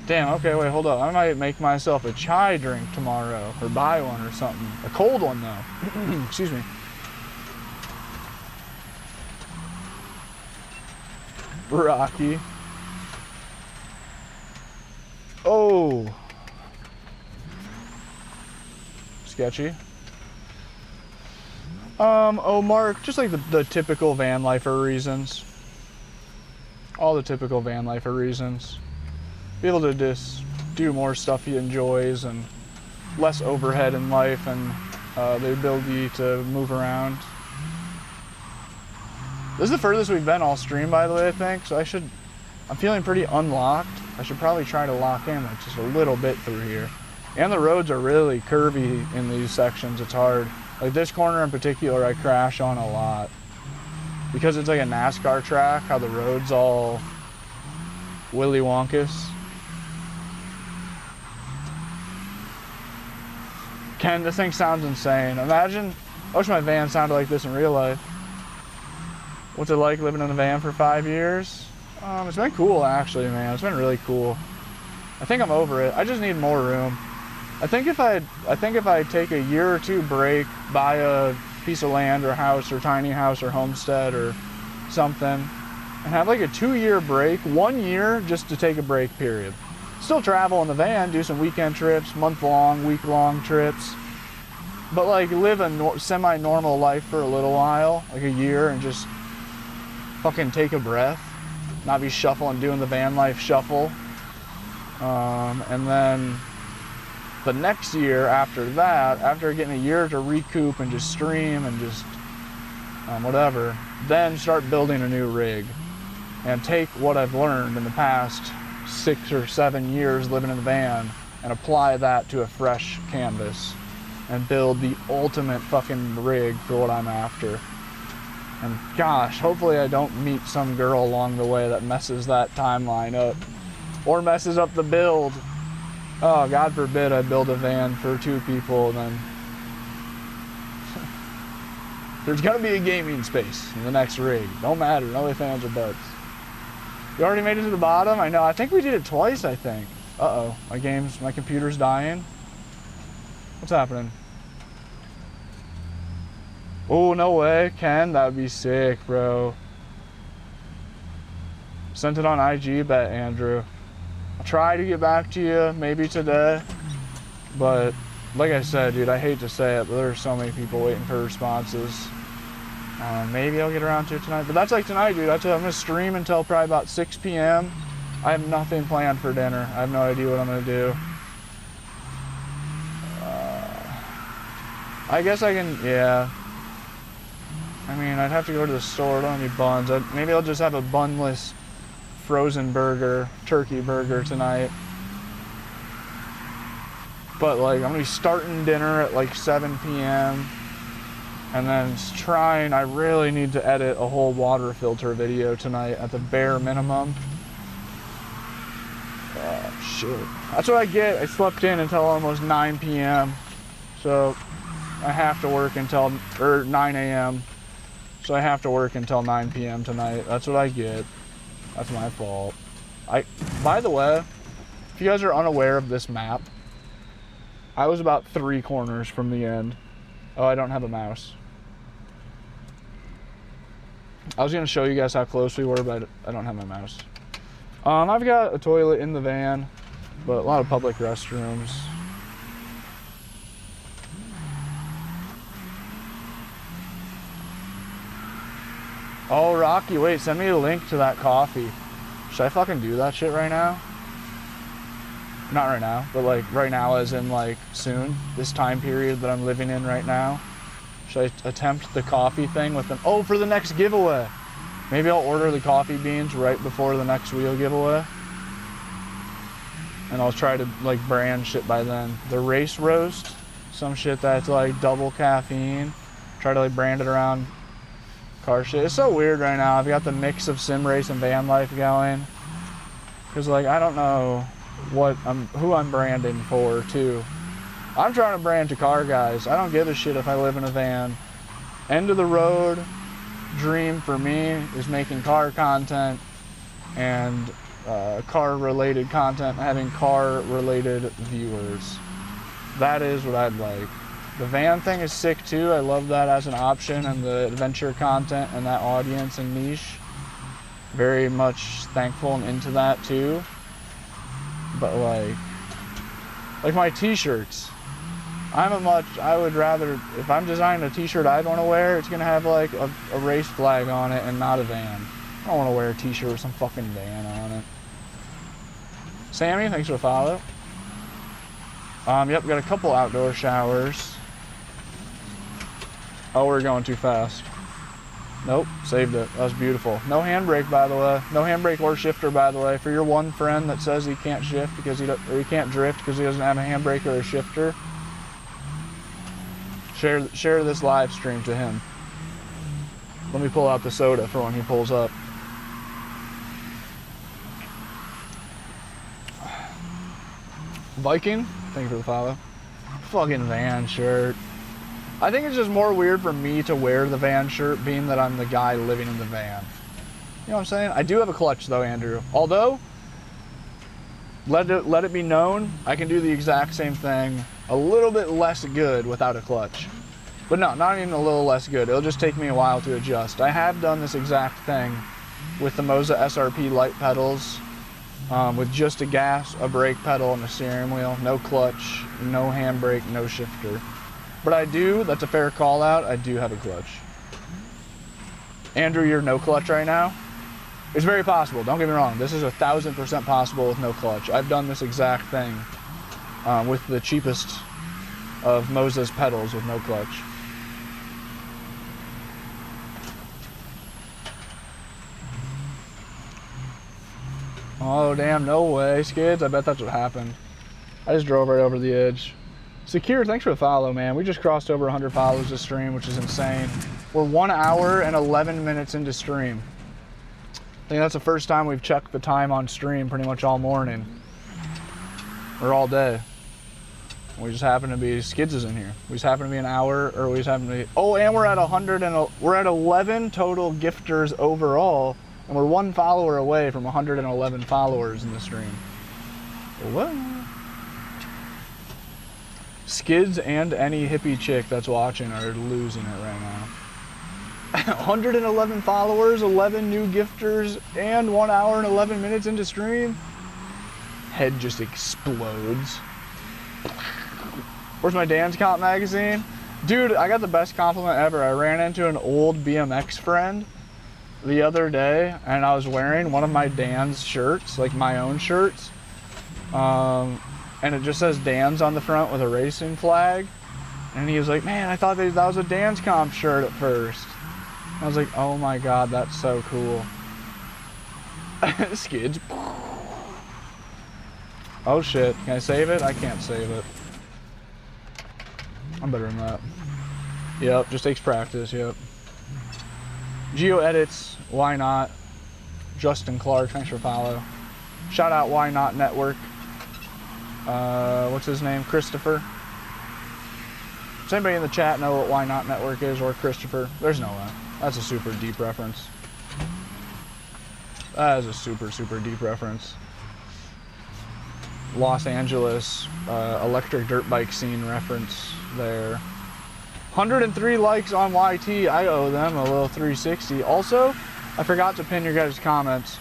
Damn, okay, wait, hold up. I might make myself a chai drink tomorrow, or buy one or something. A cold one, though. Excuse me. Rocky. Oh. Sketchy. Oh, Mark, just like the typical van lifer reasons. All the typical van lifer reasons. Be able to just do more stuff he enjoys, and less overhead in life, and the ability to move around. This is the furthest we've been all stream, by the way, I think, so I'm feeling pretty unlocked. I should probably try to lock in like just a little bit through here. And the roads are really curvy in these sections, it's hard. Like this corner in particular, I crash on a lot. Because it's like a NASCAR track, how the road's all Willy Wonkus. Ken, this thing sounds insane. Imagine, I wish my van sounded like this in real life. What's it like living in a van for 5 years? It's been cool actually, man. It's been really cool. I think I'm over it. I just need more room. I think if I take a year or two break, buy a piece of land or house or tiny house or homestead or something, and have like a 2-year break, 1 year just to take a break, period. Still travel in the van, do some weekend trips, month-long, week-long trips, but like live a semi-normal life for a little while, like a year, and just fucking take a breath, not be shuffling, doing the van life shuffle. And then the next year after that, after getting a year to recoup and just stream and just whatever, then start building a new rig and take what I've learned in the past 6 or 7 years living in the van and apply that to a fresh canvas and build the ultimate fucking rig for what I'm after. And gosh, hopefully I don't meet some girl along the way that messes that timeline up or messes up the build. Oh, God forbid I build a van for 2 people and then there's gonna be a gaming space in the next rig. Don't matter, no ifs, ands, or buts. You already made it to the bottom? I know, I think we did it twice, I think. Uh-oh, my computer's dying. What's happening? Oh, no way, Ken, that would be sick, bro. Sent it on IG, bet, Andrew. I'll try to get back to you, maybe today. But, like I said, dude, I hate to say it, but there's so many people waiting for responses. Maybe I'll get around to it tonight. But that's like tonight, dude. I'm going to stream until probably about 6 p.m. I have nothing planned for dinner. I have no idea what I'm going to do. I guess I can, yeah. I mean, I'd have to go to the store. I don't have any buns. Maybe I'll just have a bunless frozen burger, turkey burger tonight. But like, I'm gonna be starting dinner at like 7 p.m. and then trying, I really need to edit a whole water filter video tonight at the bare minimum. Oh shit. That's what I get. I slept in until almost 9 p.m. So I have to work until, or 9 a.m. So I have to work until 9 p.m. tonight. That's what I get. That's my fault. By the way, if you guys are unaware of this map, I was about 3 corners from the end. Oh, I don't have a mouse. I was gonna show you guys how close we were, but I don't have my mouse. I've got a toilet in the van, but a lot of public restrooms. Oh, Rocky, wait, send me a link to that coffee. Should I fucking do that shit right now? Not right now, but like right now as in like soon, this time period that I'm living in right now. Should I attempt the coffee thing with them? Oh, for the next giveaway. Maybe I'll order the coffee beans right before the next wheel giveaway. And I'll try to like brand shit by then. The race roast, some shit that's like double caffeine. Try to like brand it around car shit. It's so weird right now. I've got the mix of sim race and van life going. Cause like, I don't know who I'm branding for too. I'm trying to brand to car guys. I don't give a shit if I live in a van. End of the road dream for me is making car content and car related content, having car related viewers. That is what I'd like. The van thing is sick too. I love that as an option, and the adventure content and that audience and niche. Very much thankful and into that too. But like my t-shirts, I would rather, if I'm designing a t-shirt I'd want to wear, it's gonna have like a race flag on it and not a van. I don't want to wear a t-shirt with some fucking van on it. Sammy, thanks for the follow. Yep, got a couple outdoor showers. Oh, we're going too fast. Nope, saved it. That was beautiful. No handbrake, by the way. No handbrake or shifter, by the way. For your one friend that says he can't shift because he can't drift because he doesn't have a handbrake or a shifter, share this live stream to him. Let me pull out the soda for when he pulls up. Viking, thank you for the follow. Fucking van shirt. I think it's just more weird for me to wear the van shirt, being that I'm the guy living in the van. You know what I'm saying? I do have a clutch though, Andrew. Although, let it be known, I can do the exact same thing, a little bit less good without a clutch. But no, not even a little less good. It'll just take me a while to adjust. I have done this exact thing with the Moza SRP light pedals, with just a gas, a brake pedal, and a steering wheel. No clutch, no handbrake, no shifter. But I do, that's a fair call out, I do have a clutch. Andrew, you're no clutch right now? It's very possible, don't get me wrong. This is 1000% possible with no clutch. I've done this exact thing with the cheapest of Moza's pedals with no clutch. Oh damn, no way, Skids. I bet that's what happened. I just drove right over the edge. Secure, thanks for the follow, man. We just crossed over 100 follows this stream, which is insane. We're 1 hour and 11 minutes into stream. I think that's the first time we've checked the time on stream pretty much all morning. Or all day. We just happen to be, Skids is in here. We just happen to be an hour, or we just happen to be, oh, and we're at 100 and we're at 11 total gifters overall, and we're 1 follower away from 111 followers in the stream. What? Skids and any hippie chick that's watching are losing it right now. 111 followers, 11 new gifters, and 1 hour and 11 minutes into stream. Head just explodes. Where's my Dan's Comp magazine? Dude, I got the best compliment ever. I ran into an old BMX friend the other day, and I was wearing one of my Dan's shirts, like my own shirts. And it just says Dan's on the front with a racing flag. And he was like, man, I thought that was a Dan's Comp shirt at first. I was like, oh my God, that's so cool. Skids. Oh shit, can I save it? I can't save it. I'm better than that. Yep, just takes practice, yep. Geo edits, why not? Justin Clark, thanks for follow. Shout out Why Not Network. What's his name? Christopher. Does anybody in the chat know what Why Not Network is, or Christopher? There's no way. That's a super deep reference. That is a super, super deep reference. Los Angeles electric dirt bike scene reference there. 103 likes on YT. I owe them a little 360. Also, I forgot to pin your guys' comments.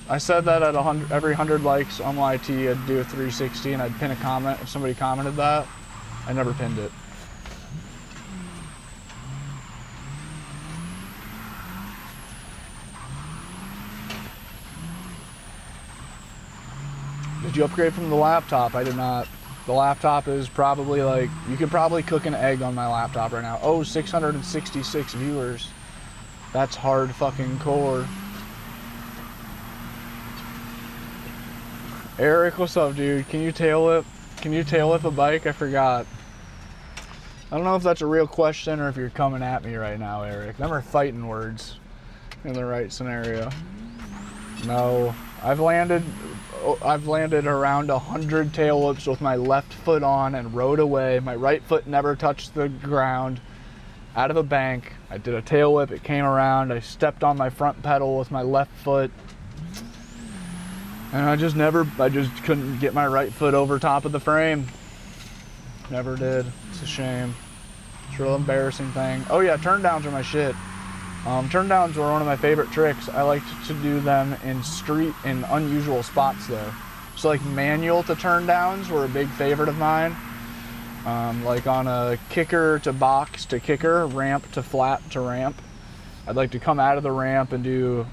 I said that at every 100 likes on YT, I'd do a 360 and I'd pin a comment if somebody commented that. I never pinned it. Did you upgrade from the laptop? I did not. The laptop is probably like, you could probably cook an egg on my laptop right now. Oh, 666 viewers. That's hard fucking core. Eric, what's up, dude? Can you tail whip? Can you tail whip a bike? I forgot. I don't know if that's a real question or if you're coming at me right now, Eric. Them are fighting words in the right scenario. No, I've landed around 100 tail whips with my left foot on and rode away. My right foot never touched the ground. Out of a bank, I did a tail whip, it came around, I stepped on my front pedal with my left foot. And I just couldn't get my right foot over top of the frame. Never did. It's a shame. It's a real embarrassing thing. Oh yeah, turn downs are my shit. Turn downs were one of my favorite tricks. I liked to do them in unusual spots though. So like manual to turn downs were a big favorite of mine. Like on a kicker to box to kicker, ramp to flat to ramp. I'd like to come out of the ramp and do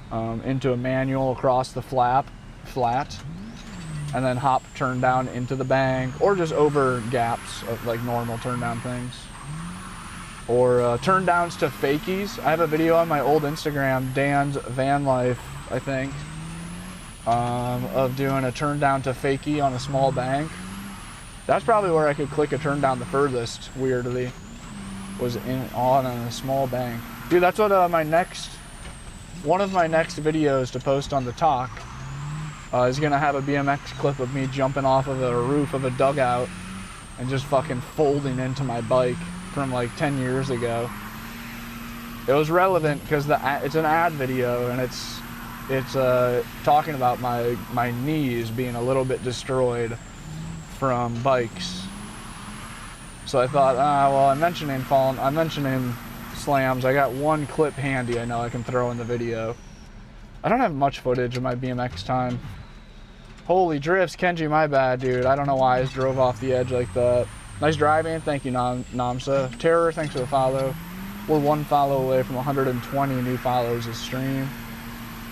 into a manual across the flat, and then hop turn down into the bank, or just over gaps of like normal turn down things. Or turn downs to fakies. I have a video on my old Instagram, Dan's Van Life, I think, of doing a turn down to fakie on a small bank. That's probably where I could click a turn down the furthest, weirdly, was on a small bank. Dude, that's what one of my next videos to post on the talk is gonna have a BMX clip of me jumping off of a roof of a dugout and just fucking folding into my bike from like 10 years ago. It was relevant because it's an ad video and it's talking about my knees being a little bit destroyed from bikes. So I thought, well, I'm mentioning slams. I got one clip handy I know I can throw in the video. I don't have much footage of my BMX time. Holy drifts, Kenji, my bad, dude. I don't know why I just drove off the edge like that. Nice driving, thank you, Namsa. Terror, thanks for the follow. We're one follow away from 120 new follows this stream.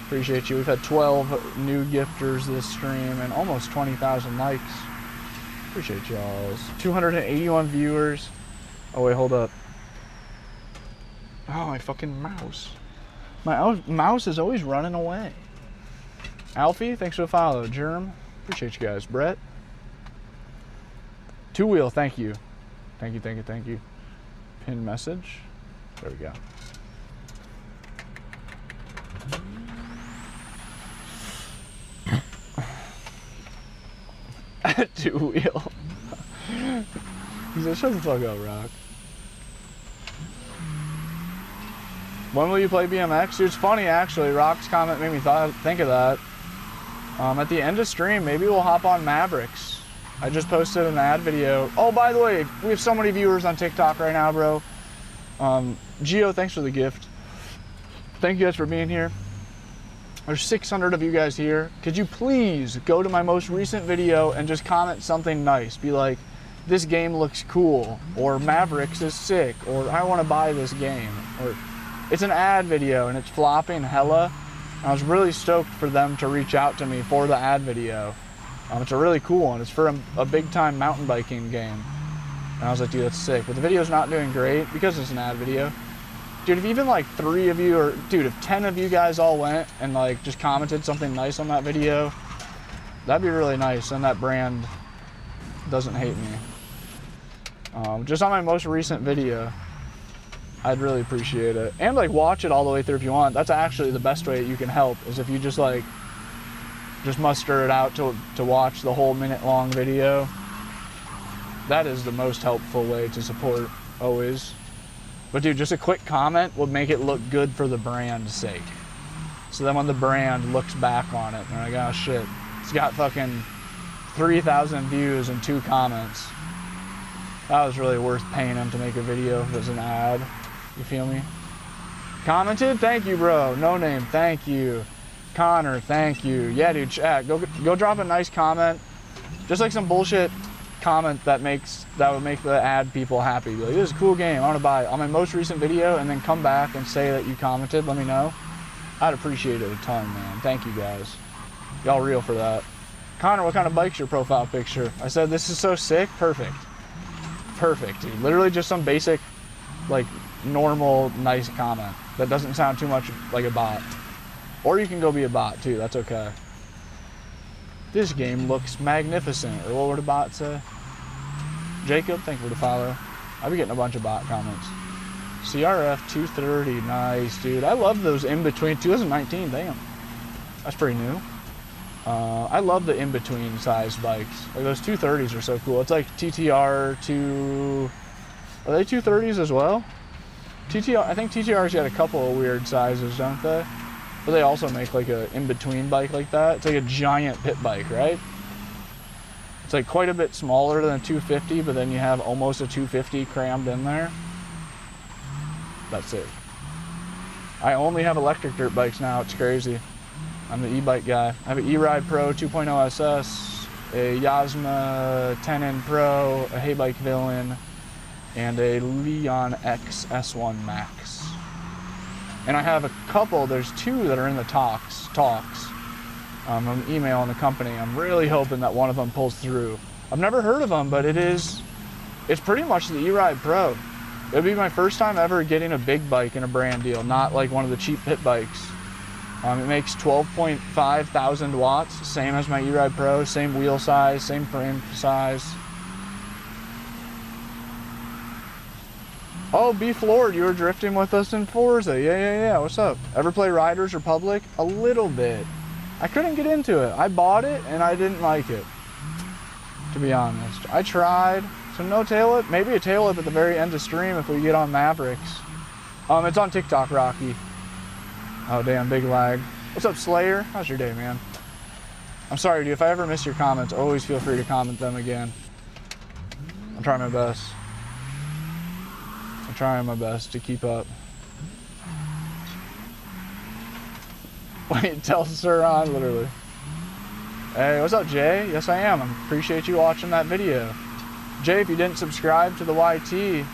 Appreciate you. We've had 12 new gifters this stream and almost 20,000 likes. Appreciate y'all. 281 viewers. Oh wait, hold up. Oh, my fucking mouse. My mouse is always running away. Alfie, thanks for the follow. Germ, appreciate you guys. Brett. Two Wheel, thank you. Thank you. Pin message. There we go. Two Wheel. He said, shut the fuck up, Rock. When will you play BMX? Dude, it's funny actually. Rock's comment made me think of that. At the end of stream, maybe we'll hop on Mavericks. I just posted an ad video. Oh, by the way, we have so many viewers on TikTok right now, bro. Gio, thanks for the gift. Thank you guys for being here. There's 600 of you guys here. Could you please go to my most recent video and just comment something nice? Be like, this game looks cool, or Mavericks is sick, or I want to buy this game, or it's an ad video and it's flopping hella. I was really stoked for them to reach out to me for the ad video. It's a really cool one. It's for a big time mountain biking game. And I was like, dude, that's sick. But the video's not doing great because it's an ad video. Dude, if even like 3 of you, or dude, if 10 of you guys all went and like just commented something nice on that video, that'd be really nice, and that brand doesn't hate me. Just on my most recent video, I'd really appreciate it. And like watch it all the way through if you want. That's actually the best way you can help, is if you just like, just muster it out to watch the whole minute-long video. That is the most helpful way to support, always. But dude, just a quick comment would make it look good for the brand's sake. So then when the brand looks back on it, they're like, oh shit, it's got fucking 3,000 views and 2 comments. That was really worth paying him to make a video if it was an ad. You feel me? Commented? Thank you, bro. No name, thank you. Connor, thank you. Yeah, dude, chat. Go drop a nice comment. Just like some bullshit comment that would make the ad people happy. Be like, this is a cool game, I want to buy it on my most recent video, and then come back and say that you commented. Let me know. I'd appreciate it a ton, man. Thank you guys. Y'all real for that. Connor, what kind of bike's your profile picture? I said, this is so sick. Perfect. Perfect, dude. Literally just some basic, like, normal, nice comment that doesn't sound too much like a bot. Or you can go be a bot too, that's okay. This game looks magnificent, or what would a bot say? Jacob, thank you for the follow. I'll be getting a bunch of bot comments. CRF 230, nice, dude. I love those in-between, 2019, damn. That's pretty new. I love the in-between size bikes. Like those 230s are so cool. It's like TTR 2, are they 230s as well? I think TTR's got a couple of weird sizes, don't they? But they also make like a in-between bike like that. It's like a giant pit bike, right? It's like quite a bit smaller than a 250, but then you have almost a 250 crammed in there. That's it. I only have electric dirt bikes now, it's crazy. I'm the e-bike guy. I have an E-Ride Pro 2.0 SS, a Yasma 10N Pro, a Hey Bike Villain, and a Leon X S1 Max. And I have a couple, there's 2 that are in the talks. I'm emailing the company. I'm really hoping that one of them pulls through. I've never heard of them, but it's pretty much the E-Ride Pro. It'll be my first time ever getting a big bike in a brand deal, not like one of the cheap pit bikes. It makes 12.5 thousand watts, same as my E-Ride Pro, same wheel size, same frame size. Oh, B Lord, you were drifting with us in Forza. Yeah. What's up? Ever play Riders Republic? A little bit. I couldn't get into it. I bought it and I didn't like it, to be honest. I tried. So no tail whip? Maybe a tail whip at the very end of stream if we get on Mavericks. It's on TikTok, Rocky. Oh, damn, big lag. What's up, Slayer? How's your day, man? I'm sorry, dude. If I ever miss your comments, always feel free to comment them again. I'm trying my best. I'm trying my best to keep up. Wait, tell Sir on, literally. Hey, what's up, Jay? Yes, I am. I appreciate you watching that video. Jay, if you didn't subscribe to the YT,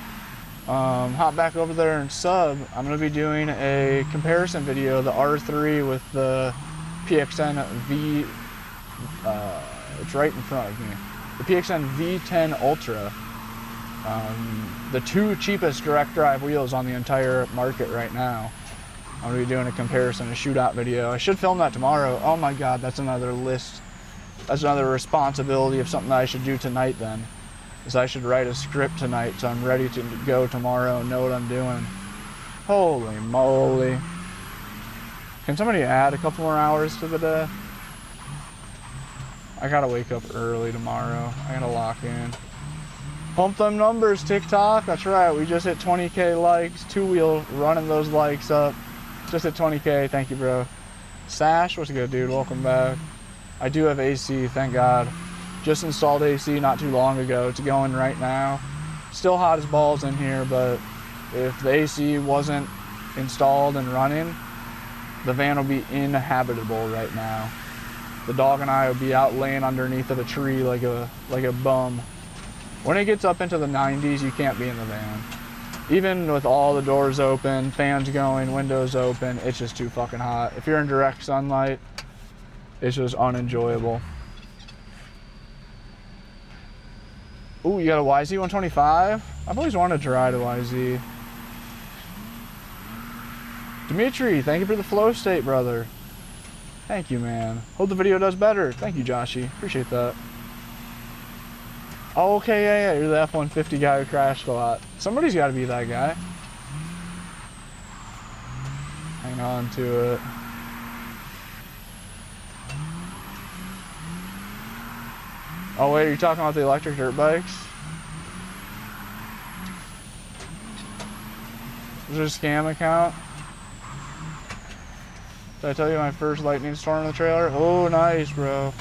hop back over there and sub. I'm going to be doing a comparison video, the R3 with the PXN V, it's right in front of me. The PXN V10 Ultra. The 2 cheapest direct drive wheels on the entire market right now. I'm going to be doing a comparison, a shootout video. I should film that tomorrow. Oh my God, that's another list. That's another responsibility of something that I should do tonight then. Is I should write a script tonight so I'm ready to go tomorrow and know what I'm doing. Holy moly. Can somebody add a couple more hours to the day? I gotta wake up early tomorrow. I gotta lock in. Pump them numbers, TikTok. That's right, we just hit 20K likes. Two Wheel running those likes up. Just hit 20K, thank you, bro. Sash, what's good, dude? Welcome back. I do have AC, thank God. Just installed AC not too long ago. It's going right now. Still hot as balls in here, but if the AC wasn't installed and running, the van will be inhabitable right now. The dog and I would be out laying underneath of a tree like a bum. When it gets up into the 90s, you can't be in the van. Even with all the doors open, fans going, windows open, it's just too fucking hot. If you're in direct sunlight, it's just unenjoyable. Ooh, you got a YZ 125? I've always wanted to ride a YZ. Dimitri, thank you for the flow state, brother. Thank you, man. Hope the video does better. Thank you, Joshy. Appreciate that. Oh, okay, yeah, you're the F-150 guy who crashed a lot. Somebody's got to be that guy. Hang on to it. Oh, wait, are you talking about the electric dirt bikes? Is there a scam account? Did I tell you my first lightning storm in the trailer? Oh, nice, bro.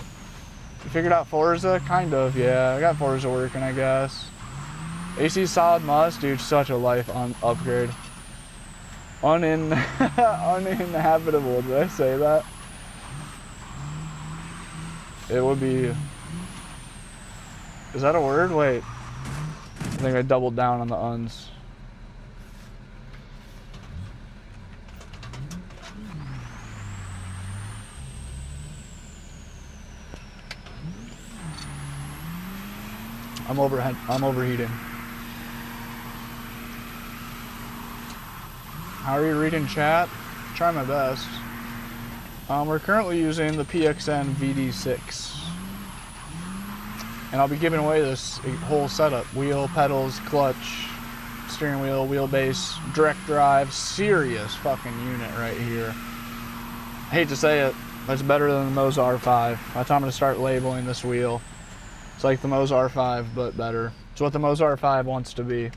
You figured out Forza? Kind of, yeah. I got Forza working, I guess. AC solid must, dude, such a life upgrade. Uninhabitable, did I say that? It would be... Is that a word? Wait. I think I doubled down on the uns. I'm overheating. How are you reading chat? Try my best. We're currently using the PXN VD6. And I'll be giving away this whole setup. Wheel, pedals, clutch, steering wheel, wheelbase, direct drive, serious fucking unit right here. I hate to say it, but it's better than the Moz R5. That's how I'm gonna start labeling this wheel. It's like the Moz R5, but better. It's what the Moz R5 wants to be.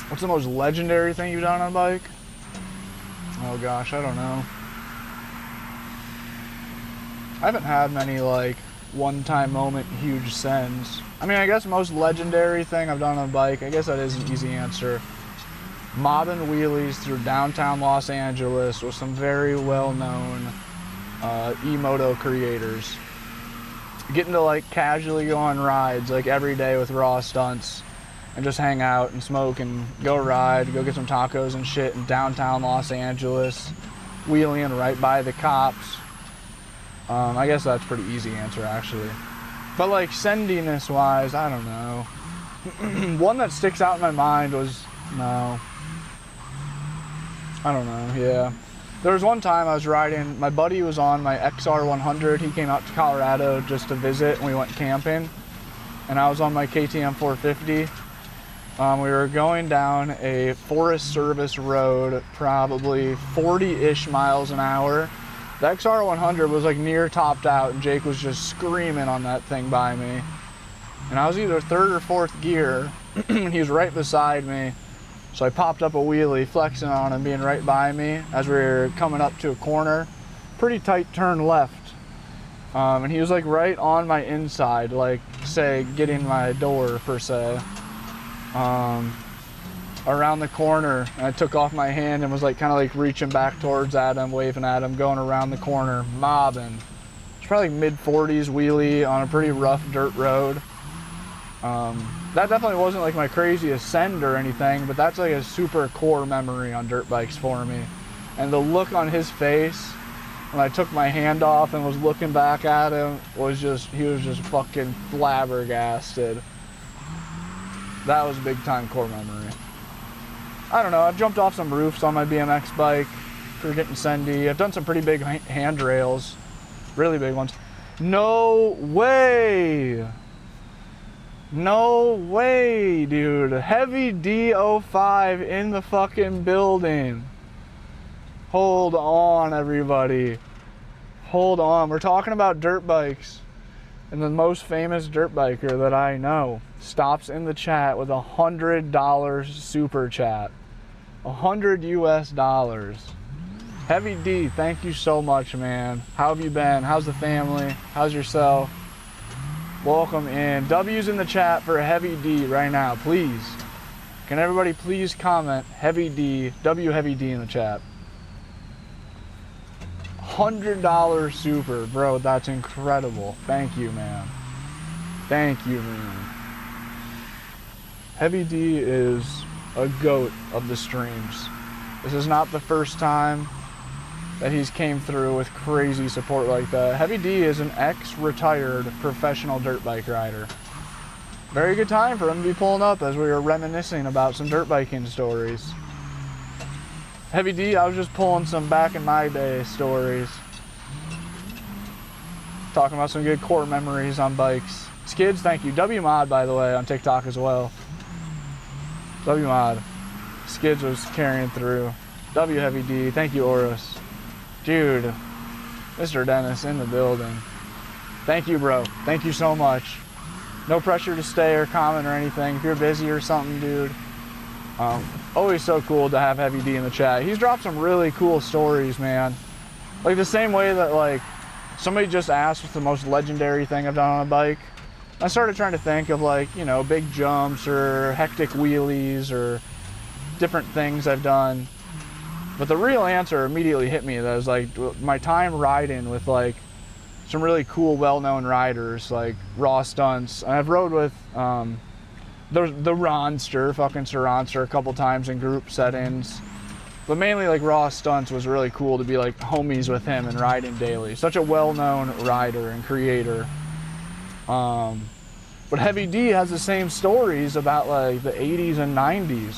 What's the most legendary thing you've done on a bike? Oh gosh, I don't know. I haven't had many like one-time moment huge sends. I mean, I guess most legendary thing I've done on a bike, I guess that is an easy answer. Mobbing wheelies through downtown Los Angeles with some very well-known e-moto creators. Getting to like casually go on rides like every day with raw stunts and just hang out and smoke and go ride, go get some tacos and shit in downtown Los Angeles, wheeling right by the cops. I guess that's a pretty easy answer actually. But like sendiness wise, I don't know. One that sticks out in my mind was, no. I don't know, yeah. There was one time I was riding, my buddy was on my XR100. He came out to Colorado just to visit and we went camping. And I was on my KTM 450. We were going down a Forest Service road, probably 40-ish miles an hour. The XR100 was like near topped out and Jake was just screaming on that thing by me. And I was either third or fourth gear and he was right beside me. So I popped up a wheelie, flexing on him, being right by me as we were coming up to a corner. Pretty tight turn left. And he was like right on my inside, like say getting my door per se. Around the corner, and I took off my hand and was like kind of like reaching back towards Adam, waving at him, going around the corner, mobbing. It's probably like mid-40s wheelie on a pretty rough dirt road. That definitely wasn't like my craziest send or anything, but that's like a super core memory on dirt bikes for me. And the look on his face when I took my hand off and was looking back at him was just, he was just fucking flabbergasted. That was a big time core memory. I don't know, I've jumped off some roofs on my BMX bike for getting sendy. I've done some pretty big handrails, really big ones. No way! No way, dude. Heavy D05 in the fucking building. Hold on, everybody. Hold on, we're talking about dirt bikes. And the most famous dirt biker that I know stops in the chat with $100 super chat. $100 US. Heavy D, thank you so much, man. How have you been? How's the family? How's yourself? Welcome in. W's in the chat for Heavy D right now, please. Can everybody please comment Heavy D, W Heavy D in the chat. $100 super, bro, that's incredible. Thank you, man. Thank you, man. Heavy D is a goat of the streams. This is not the first time that he's came through with crazy support like that. Heavy D is an ex-retired professional dirt bike rider. Very good time for him to be pulling up as we were reminiscing about some dirt biking stories. Heavy D, I was just pulling some back in my day stories. Talking about some good core memories on bikes. Skids, thank you. WMod, by the way, on TikTok as well. WMod. Skids was carrying through. W Heavy D, thank you, Oris. Dude, Mr. Dennis in the building. Thank you, bro. Thank you so much. No pressure to stay or comment or anything. If you're busy or something, dude. Always so cool to have Heavy D in the chat. He's dropped some really cool stories, man. Like the same way that like somebody just asked what's the most legendary thing I've done on a bike. I started trying to think of like, you know, big jumps or hectic wheelies or different things I've done. But the real answer immediately hit me. That was like my time riding with like some really cool, well-known riders like Raw Stunts. And I've rode with the Ronster, fucking Sir Ronster, a couple times in group settings. But mainly like Raw Stunts was really cool to be like homies with him and riding daily. Such a well-known rider and creator. But Heavy D has the same stories about like the 80s and 90s.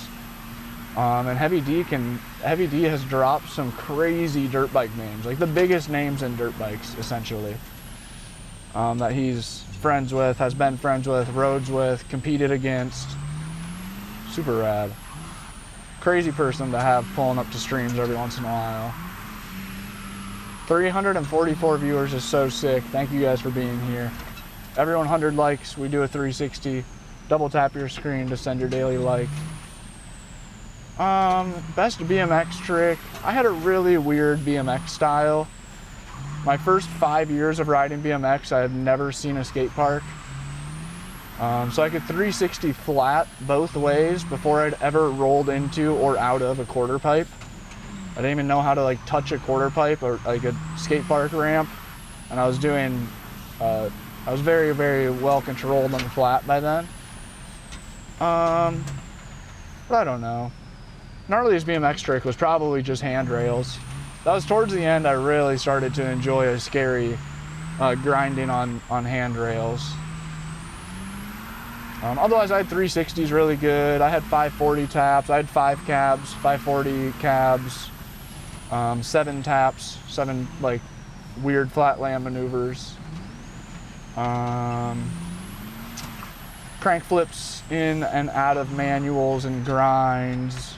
And Heavy D has dropped some crazy dirt bike names, like the biggest names in dirt bikes, essentially. That he's friends with, has been friends with, roads with, competed against. Super rad. Crazy person to have pulling up to streams every once in a while. 344 viewers is so sick. Thank you guys for being here. Every 100 likes, we do a 360. Double tap your screen to send your daily like. Best BMX trick. I had a really weird BMX style. My first 5 years of riding BMX, I had never seen a skate park. So I could 360 flat both ways before I'd ever rolled into or out of a quarter pipe. I didn't even know how to like touch a quarter pipe or like a skate park ramp. And I was doing, I was very, very well controlled on the flat by then. But I don't know. Gnarliest BMX trick was probably just handrails. That was towards the end I really started to enjoy a scary grinding on handrails. Otherwise I had 360s really good. I had 540 taps. I had 5 cabs, 540 cabs, 7 taps, 7 like weird flatland maneuvers. Crank flips in and out of manuals and grinds.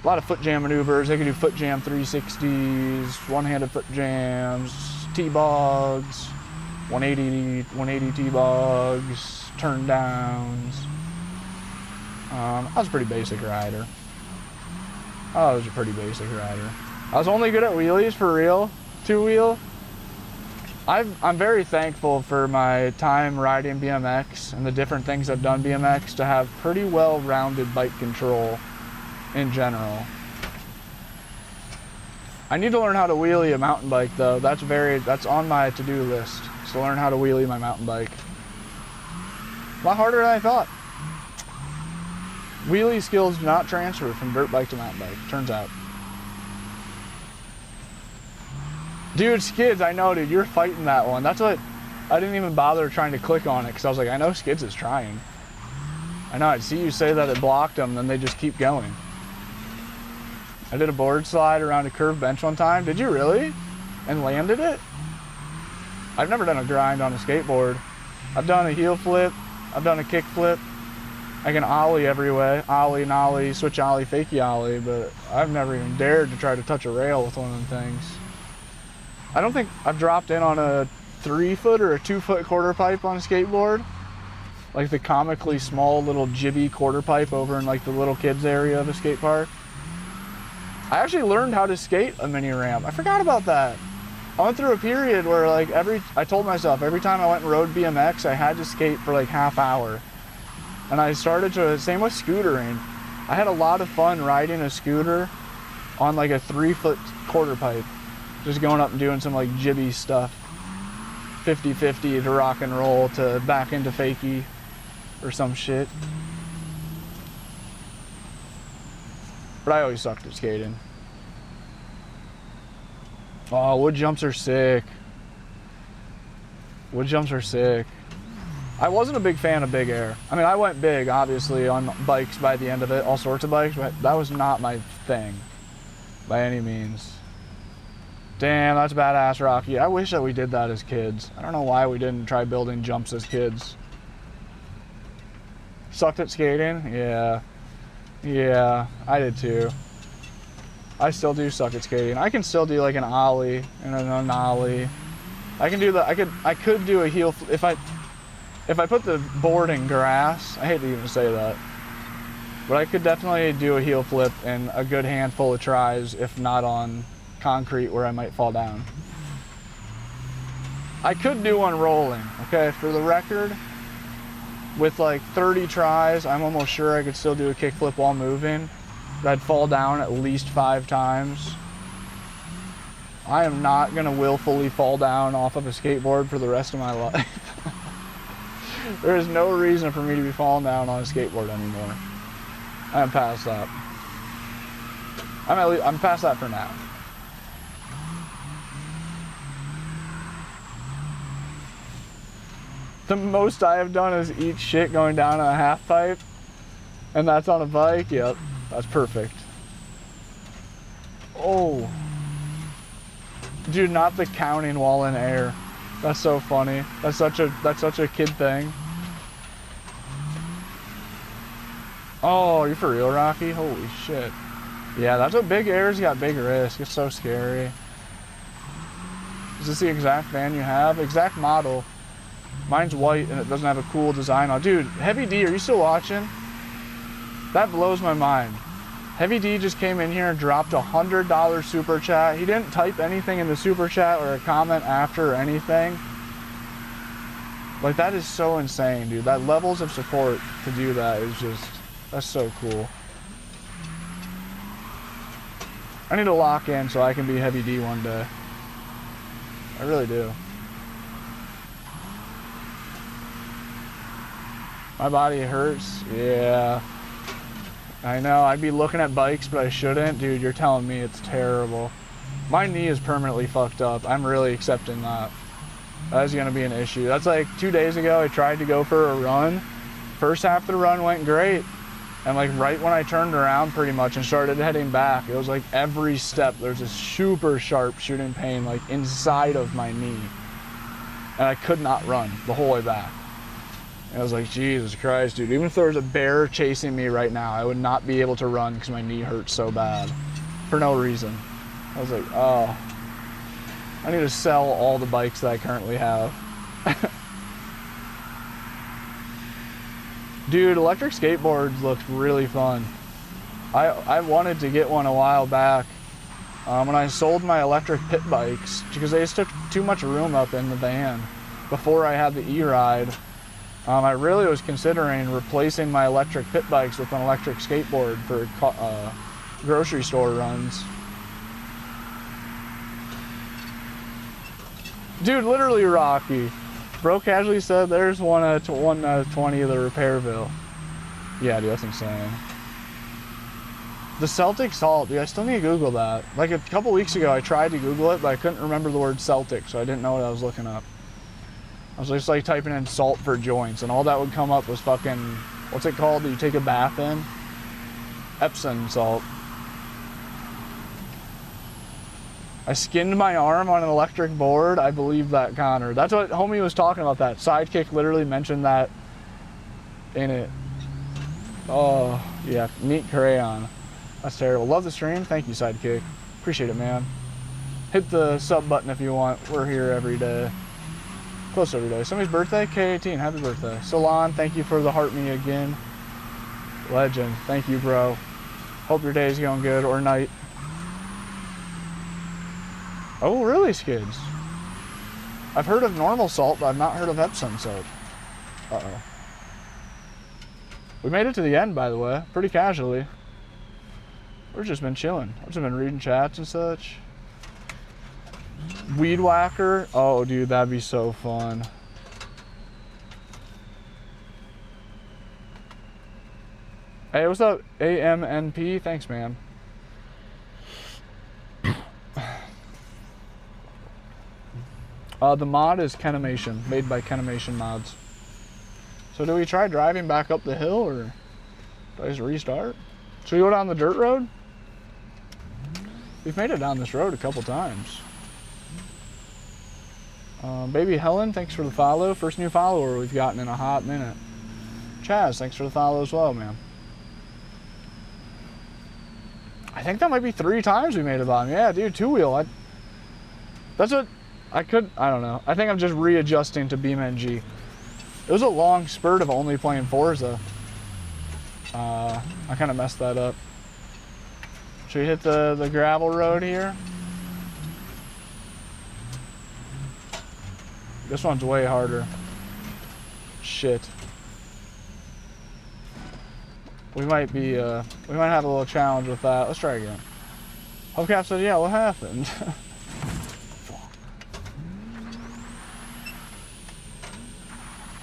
A lot of foot jam maneuvers. They can do foot jam 360s, one-handed foot jams, T-bogs, 180 T-bogs, turn downs. I was a pretty basic rider. I was a pretty basic rider. I was only good at wheelies for real, 2-wheel. I'm very thankful for my time riding BMX and the different things I've done BMX to have pretty well-rounded bike control in general. I need to learn how to wheelie a mountain bike though. That's on my to-do list, is to learn how to wheelie my mountain bike. A lot harder than I thought. Wheelie skills do not transfer from dirt bike to mountain bike, turns out. Dude, Skids, I know, dude, you're fighting that one. That's what, I didn't even bother trying to click on it because I was like, I know Skids is trying. I know, I'd see you say that it blocked them, then they just keep going. I did a board slide around a curved bench one time. Did you really? And landed it? I've never done a grind on a skateboard. I've done a heel flip. I've done a kick flip. I can ollie every way. Ollie, nollie, switch ollie, fakie ollie, but I've never even dared to try to touch a rail with one of them things. I don't think I've dropped in on a 3-foot or a 2-foot quarter pipe on a skateboard. Like the comically small little jibby quarter pipe over in like the little kids area of a skate park. I actually learned how to skate a mini ramp. I forgot about that. I went through a period where like I told myself every time I went and rode BMX, I had to skate for like half hour. And I started to, same with scootering. I had a lot of fun riding a scooter on like a 3-foot quarter pipe. Just going up and doing some like jibby stuff. 50-50 to rock and roll to back into fakie or some shit. But I always sucked at skating. Oh, wood jumps are sick. Wood jumps are sick. I wasn't a big fan of big air. I mean, I went big, obviously, on bikes by the end of it, all sorts of bikes, but that was not my thing by any means. Damn, that's badass, Rocky. I wish that we did that as kids. I don't know why we didn't try building jumps as kids. Sucked at skating? Yeah. Yeah, I did too. I still do suck at skating. I can still do like an ollie and an ollie. I can do that. I could do a heel if I put the board in grass. I hate to even say that, but I could definitely do a heel flip in a good handful of tries, if not on concrete where I might fall down. I could do one rolling, okay? For the record, with like 30 tries, I'm almost sure I could still do a kickflip while moving. But I'd fall down at least 5 times. I am not gonna willfully fall down off of a skateboard for the rest of my life. There is no reason for me to be falling down on a skateboard anymore. I'm past that. I'm past that for now. The most I have done is eat shit going down a half pipe, and that's on a bike. Yep, that's perfect. Oh, dude, not the counting while in air. That's so funny. That's such a kid thing. Oh, you for real, Rocky? Holy shit. Yeah, that's what big air's got. Big risk. It's so scary. Is this the exact van you have? Exact model. Mine's white and it doesn't have a cool design on. Dude, Heavy D, are you still watching? That blows my mind. Heavy D just came in here and dropped $100 super chat. He didn't type anything in the super chat or a comment after or anything. Like, that is so insane, dude. That levels of support to do that is just, that's so cool. I need to lock in so I can be Heavy D one day. I really do. My body hurts. Yeah. I know. I'd be looking at bikes, but I shouldn't. Dude, you're telling me it's terrible. My knee is permanently fucked up. I'm really accepting that. That's going to be an issue. That's like 2 days ago, I tried to go for a run. First half of the run went great. And like right when I turned around pretty much and started heading back, it was like every step, there's a super sharp shooting pain like inside of my knee. And I could not run the whole way back. And I was like, Jesus Christ, dude. Even if there was a bear chasing me right now, I would not be able to run because my knee hurts so bad. For no reason. I was like, oh. I need to sell all the bikes that I currently have. Dude, electric skateboards look really fun. I wanted to get one a while back. When I sold my electric pit bikes, because they just took too much room up in the van before I had the e-ride. I really was considering replacing my electric pit bikes with an electric skateboard for grocery store runs. Dude, literally Rocky. Bro casually said there's one out of 20 of the repair bill. Yeah, dude, that's insane. The Celtic salt, dude, I still need to Google that. Like a couple weeks ago, I tried to Google it, but I couldn't remember the word Celtic, so I didn't know what I was looking up. I was just like typing in salt for joints, and all that would come up was fucking, what's it called that you take a bath in? Epsom salt. I skinned my arm on an electric board. I believe that, Connor. That's what homie was talking about. That Sidekick literally mentioned that in it. Oh, yeah, neat crayon. That's terrible. Love the stream. Thank you, Sidekick. Appreciate it, man. Hit the sub button if you want. We're here every day. Close every day. Somebody's birthday? K18, happy birthday. Salon, thank you for the heart me again. Legend, thank you, bro. Hope your day's going good, or night. Oh, really, Skids? I've heard of normal salt, but I've not heard of Epsom salt. Uh-oh. We made it to the end, by the way, pretty casually. We've just been chilling. I've just been reading chats and such. Weed whacker? Oh, dude, that'd be so fun. Hey, what's up, AMNP? Thanks, man. The mod is Kenimation, made by Kenimation Mods. So do we try driving back up the hill, or do I just restart? Should we go down the dirt road? We've made it down this road a couple times. Baby Helen, thanks for the follow. First new follower we've gotten in a hot minute. Chaz, thanks for the follow as well, man. I think that might be 3 times we made it on. Yeah, dude, 2-wheel. That's what I don't know. I think I'm just readjusting to BeamNG. It was a long spurt of only playing Forza. I kind of messed that up. Should we hit the gravel road here? This one's way harder. Shit. We might have a little challenge with that. Let's try again. Hubcap said, yeah, what happened?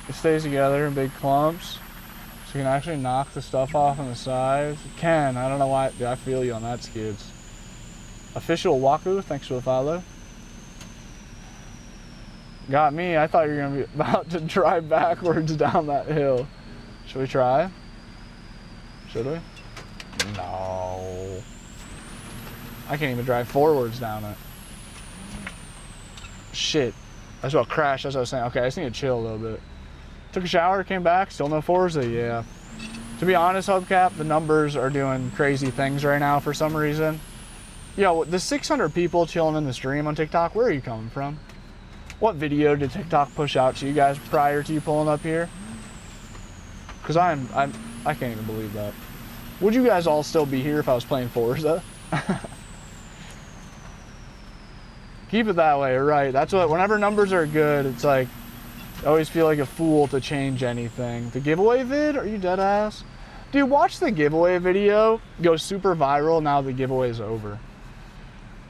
It stays together in big clumps, so you can actually knock the stuff off on the sides. You can, I don't know why, I feel you on that, Skids. Official Waku, thanks for the follow. Got me, I thought you were gonna be about to drive backwards down that hill. Should we try? Should we? No. I can't even drive forwards down it. Shit. I just about crashed, as I was saying. Okay, I just need to chill a little bit. Took a shower, came back, still no Forza, yeah. To be honest, Hubcap, the numbers are doing crazy things right now for some reason. Yo, the 600 people chilling in the stream on TikTok, where are you coming from? What video did TikTok push out to you guys prior to you pulling up here? Because I can't even believe that. Would you guys all still be here if I was playing Forza? Keep it that way, right? That's what, whenever numbers are good, it's like, I always feel like a fool to change anything. The giveaway vid? Are you dead ass? Dude, watch the giveaway video go super viral now the giveaway is over.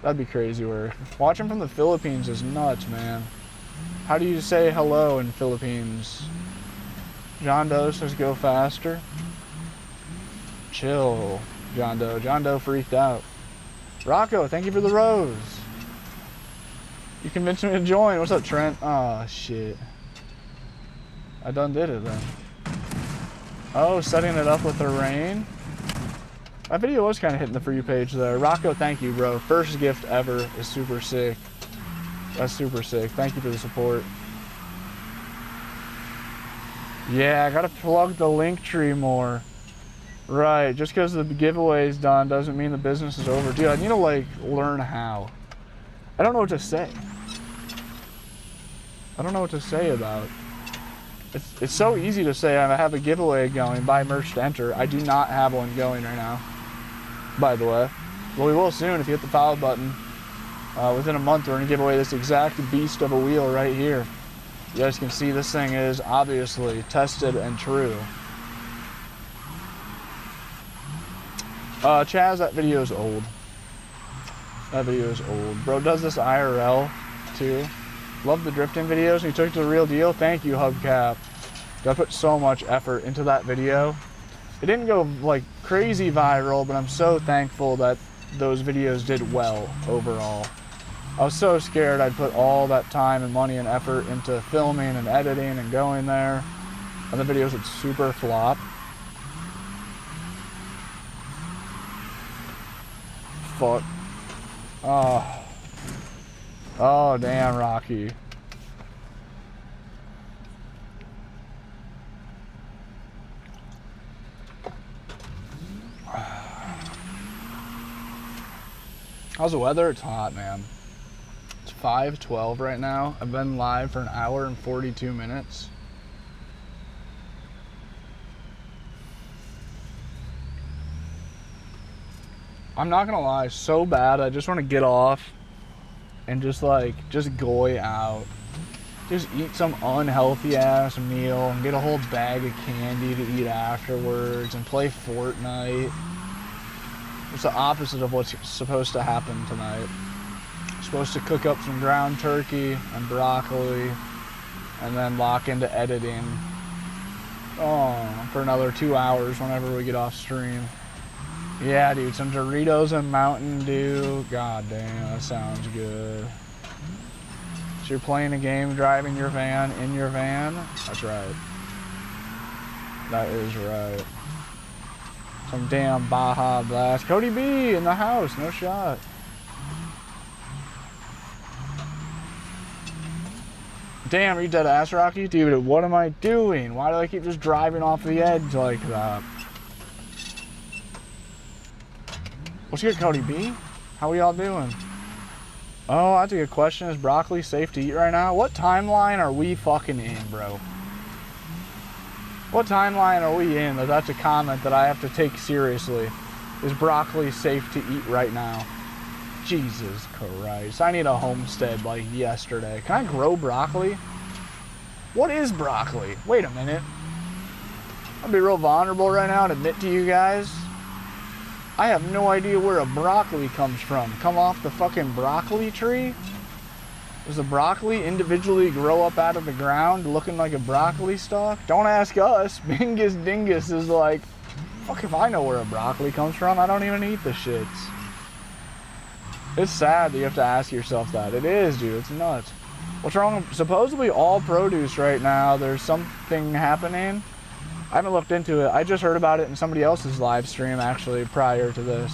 That'd be crazy work. Watching from the Philippines is nuts, man. How do you say hello in Philippines? John Doe says go faster. Chill, John Doe. John Doe freaked out. Rocco, thank you for the rose. You convinced me to join. What's up, Trent? Oh, shit. I done did it then. Oh, setting it up with the rain. That video was kind of hitting the For You page there. Rocco, thank you, bro. First gift ever is super sick. That's super sick. Thank you for the support. Yeah, I gotta plug the link tree more. Right, just because the giveaway is done doesn't mean the business is over. Dude, I need to like learn how. I don't know what to say. I don't know what to say about it. It's so easy to say I have a giveaway going, buy merch to enter. I do not have one going right now, by the way. Well, we will soon if you hit the follow button. Within a month, we're gonna give away this exact beast of a wheel right here. You guys can see this thing is obviously tested and true. Chaz, that video is old. That video is old. Bro does this IRL too. Love the drifting videos. You took it to the real deal. Thank you, Hubcap. I put so much effort into that video. It didn't go like crazy viral, but I'm so thankful that those videos did well overall. I was so scared I'd put all that time and money and effort into filming and editing and going there, and the videos would super flop. Fuck. Oh, damn, Rocky. How's the weather? It's hot, man. It's 5:12 right now. I've been live for 1 hour and 42 minutes. I'm not gonna lie, so bad. I just want to get off and just goy out. Just eat some unhealthy ass meal and get a whole bag of candy to eat afterwards and play Fortnite. It's the opposite of what's supposed to happen tonight. I'm supposed to cook up some ground turkey and broccoli and then lock into editing for another 2 hours whenever we get off stream. Yeah, dude, some Doritos and Mountain Dew. God damn, that sounds good. So you're playing a game, driving your van, in your van? That's right. That is right. Some damn Baja Blast. Cody B in the house, no shot. Damn, are you dead ass, Rocky? Dude, what am I doing? Why do I keep just driving off the edge like that? What's good, Cody B? How we all doing? Oh, that's a good question. Is broccoli safe to eat right now? What timeline are we fucking in, bro? What timeline are we in? That's a comment that I have to take seriously. Is broccoli safe to eat right now? Jesus Christ. I need a homestead like yesterday. Can I grow broccoli? What is broccoli? Wait a minute. I'll be real vulnerable right now and admit to you guys. I have no idea where a broccoli comes from. Come off the fucking broccoli tree? Does the broccoli individually grow up out of the ground looking like a broccoli stalk? Don't ask us. Bingus Dingus is like, fuck if I know where a broccoli comes from. I don't even eat the shits. It's sad that you have to ask yourself that. It is, dude. It's nuts. What's wrong? Supposedly all produce right now, there's something happening. I haven't looked into it. I just heard about it in somebody else's live stream actually prior to this.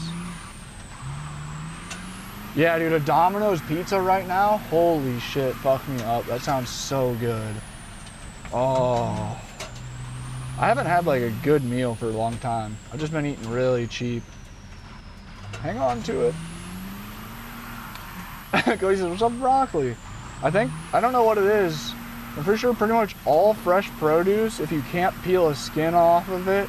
Yeah, dude, a Domino's pizza right now? Holy shit, fuck me up. That sounds so good. Oh. I haven't had like a good meal for a long time. I've just been eating really cheap. Hang on to it. Cody says, what's up, broccoli? I don't know what it is. I'm pretty sure pretty much all fresh produce, if you can't peel a skin off of it,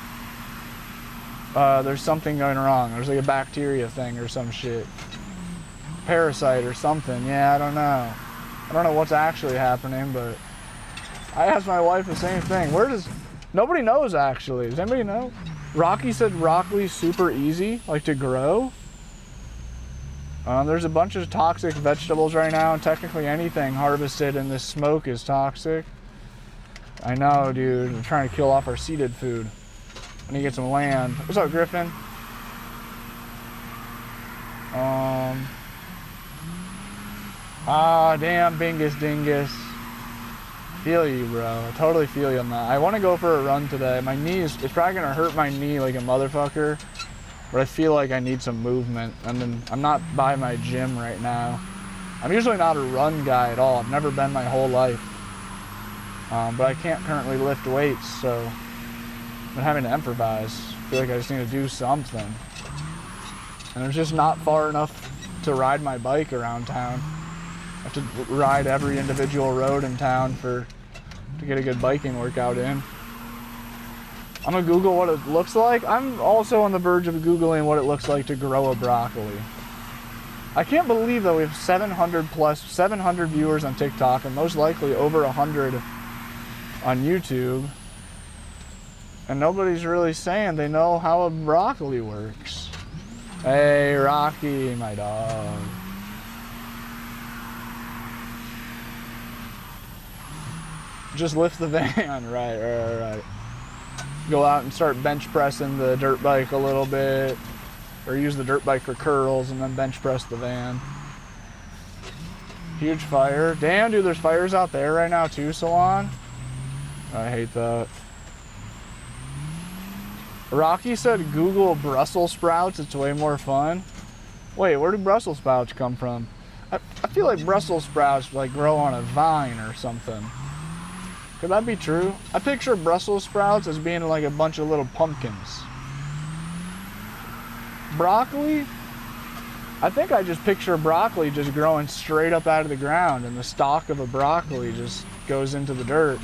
there's something going wrong. There's like a bacteria thing or some shit. Parasite or something. Yeah, I don't know. I don't know what's actually happening, but I asked my wife the same thing. Nobody knows actually. Does anybody know? Rocky said broccoli's super easy, like to grow. There's a bunch of toxic vegetables right now, and technically anything harvested in this smoke is toxic. I know, dude. I'm trying to kill off our seeded food. I need to get some land. What's up, Griffin? Damn, Bingus Dingus. Feel you, bro. I totally feel you on that. I want to go for a run today. My knee it's probably going to hurt my knee like a motherfucker. But I feel like I need some movement, and then I'm not by my gym right now. I'm usually not a run guy at all. I've never been my whole life. But I can't currently lift weights, so I'm having to improvise. I feel like I just need to do something. And it's just not far enough to ride my bike around town. I have to ride every individual road in town to get a good biking workout in. I'm gonna Google what it looks like. I'm also on the verge of Googling what it looks like to grow a broccoli. I can't believe that we have 700 viewers on TikTok and most likely over 100 on YouTube. And nobody's really saying they know how a broccoli works. Hey, Rocky, my dog. Just lift the van, right. Go out and start bench pressing the dirt bike a little bit, or use the dirt bike for curls and then bench press the van. Huge fire. Damn, dude, there's fires out there right now too, Salon. I hate that. Rocky said Google Brussels sprouts, it's way more fun. Wait, where do Brussels sprouts come from? I feel like Brussels sprouts like grow on a vine or something. Could that be true? I picture Brussels sprouts as being like a bunch of little pumpkins. Broccoli? I think I just picture broccoli just growing straight up out of the ground, and the stalk of a broccoli just goes into the dirt.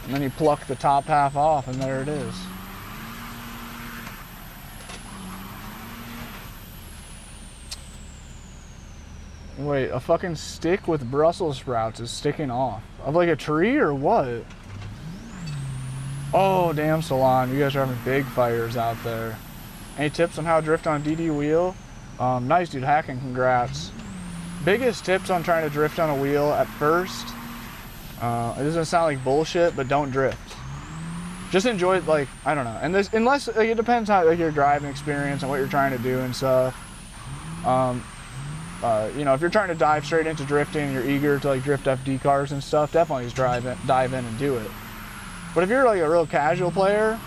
And then you pluck the top half off, and there it is. Wait, a fucking stick with Brussels sprouts is sticking off. Of like a tree or what? Oh, damn, Salon. You guys are having big fires out there. Any tips on how to drift on a DD wheel? Nice, dude. Hacking, congrats. Biggest tips on trying to drift on a wheel at first. It doesn't sound like bullshit, but don't drift. Just enjoy it, like, I don't know. And this, unless, like, it depends on like, your driving experience and what you're trying to do and stuff. you know, if you're trying to dive straight into drifting and you're eager to like drift FD cars and stuff, definitely just dive in and do it. But if you're like a real casual player,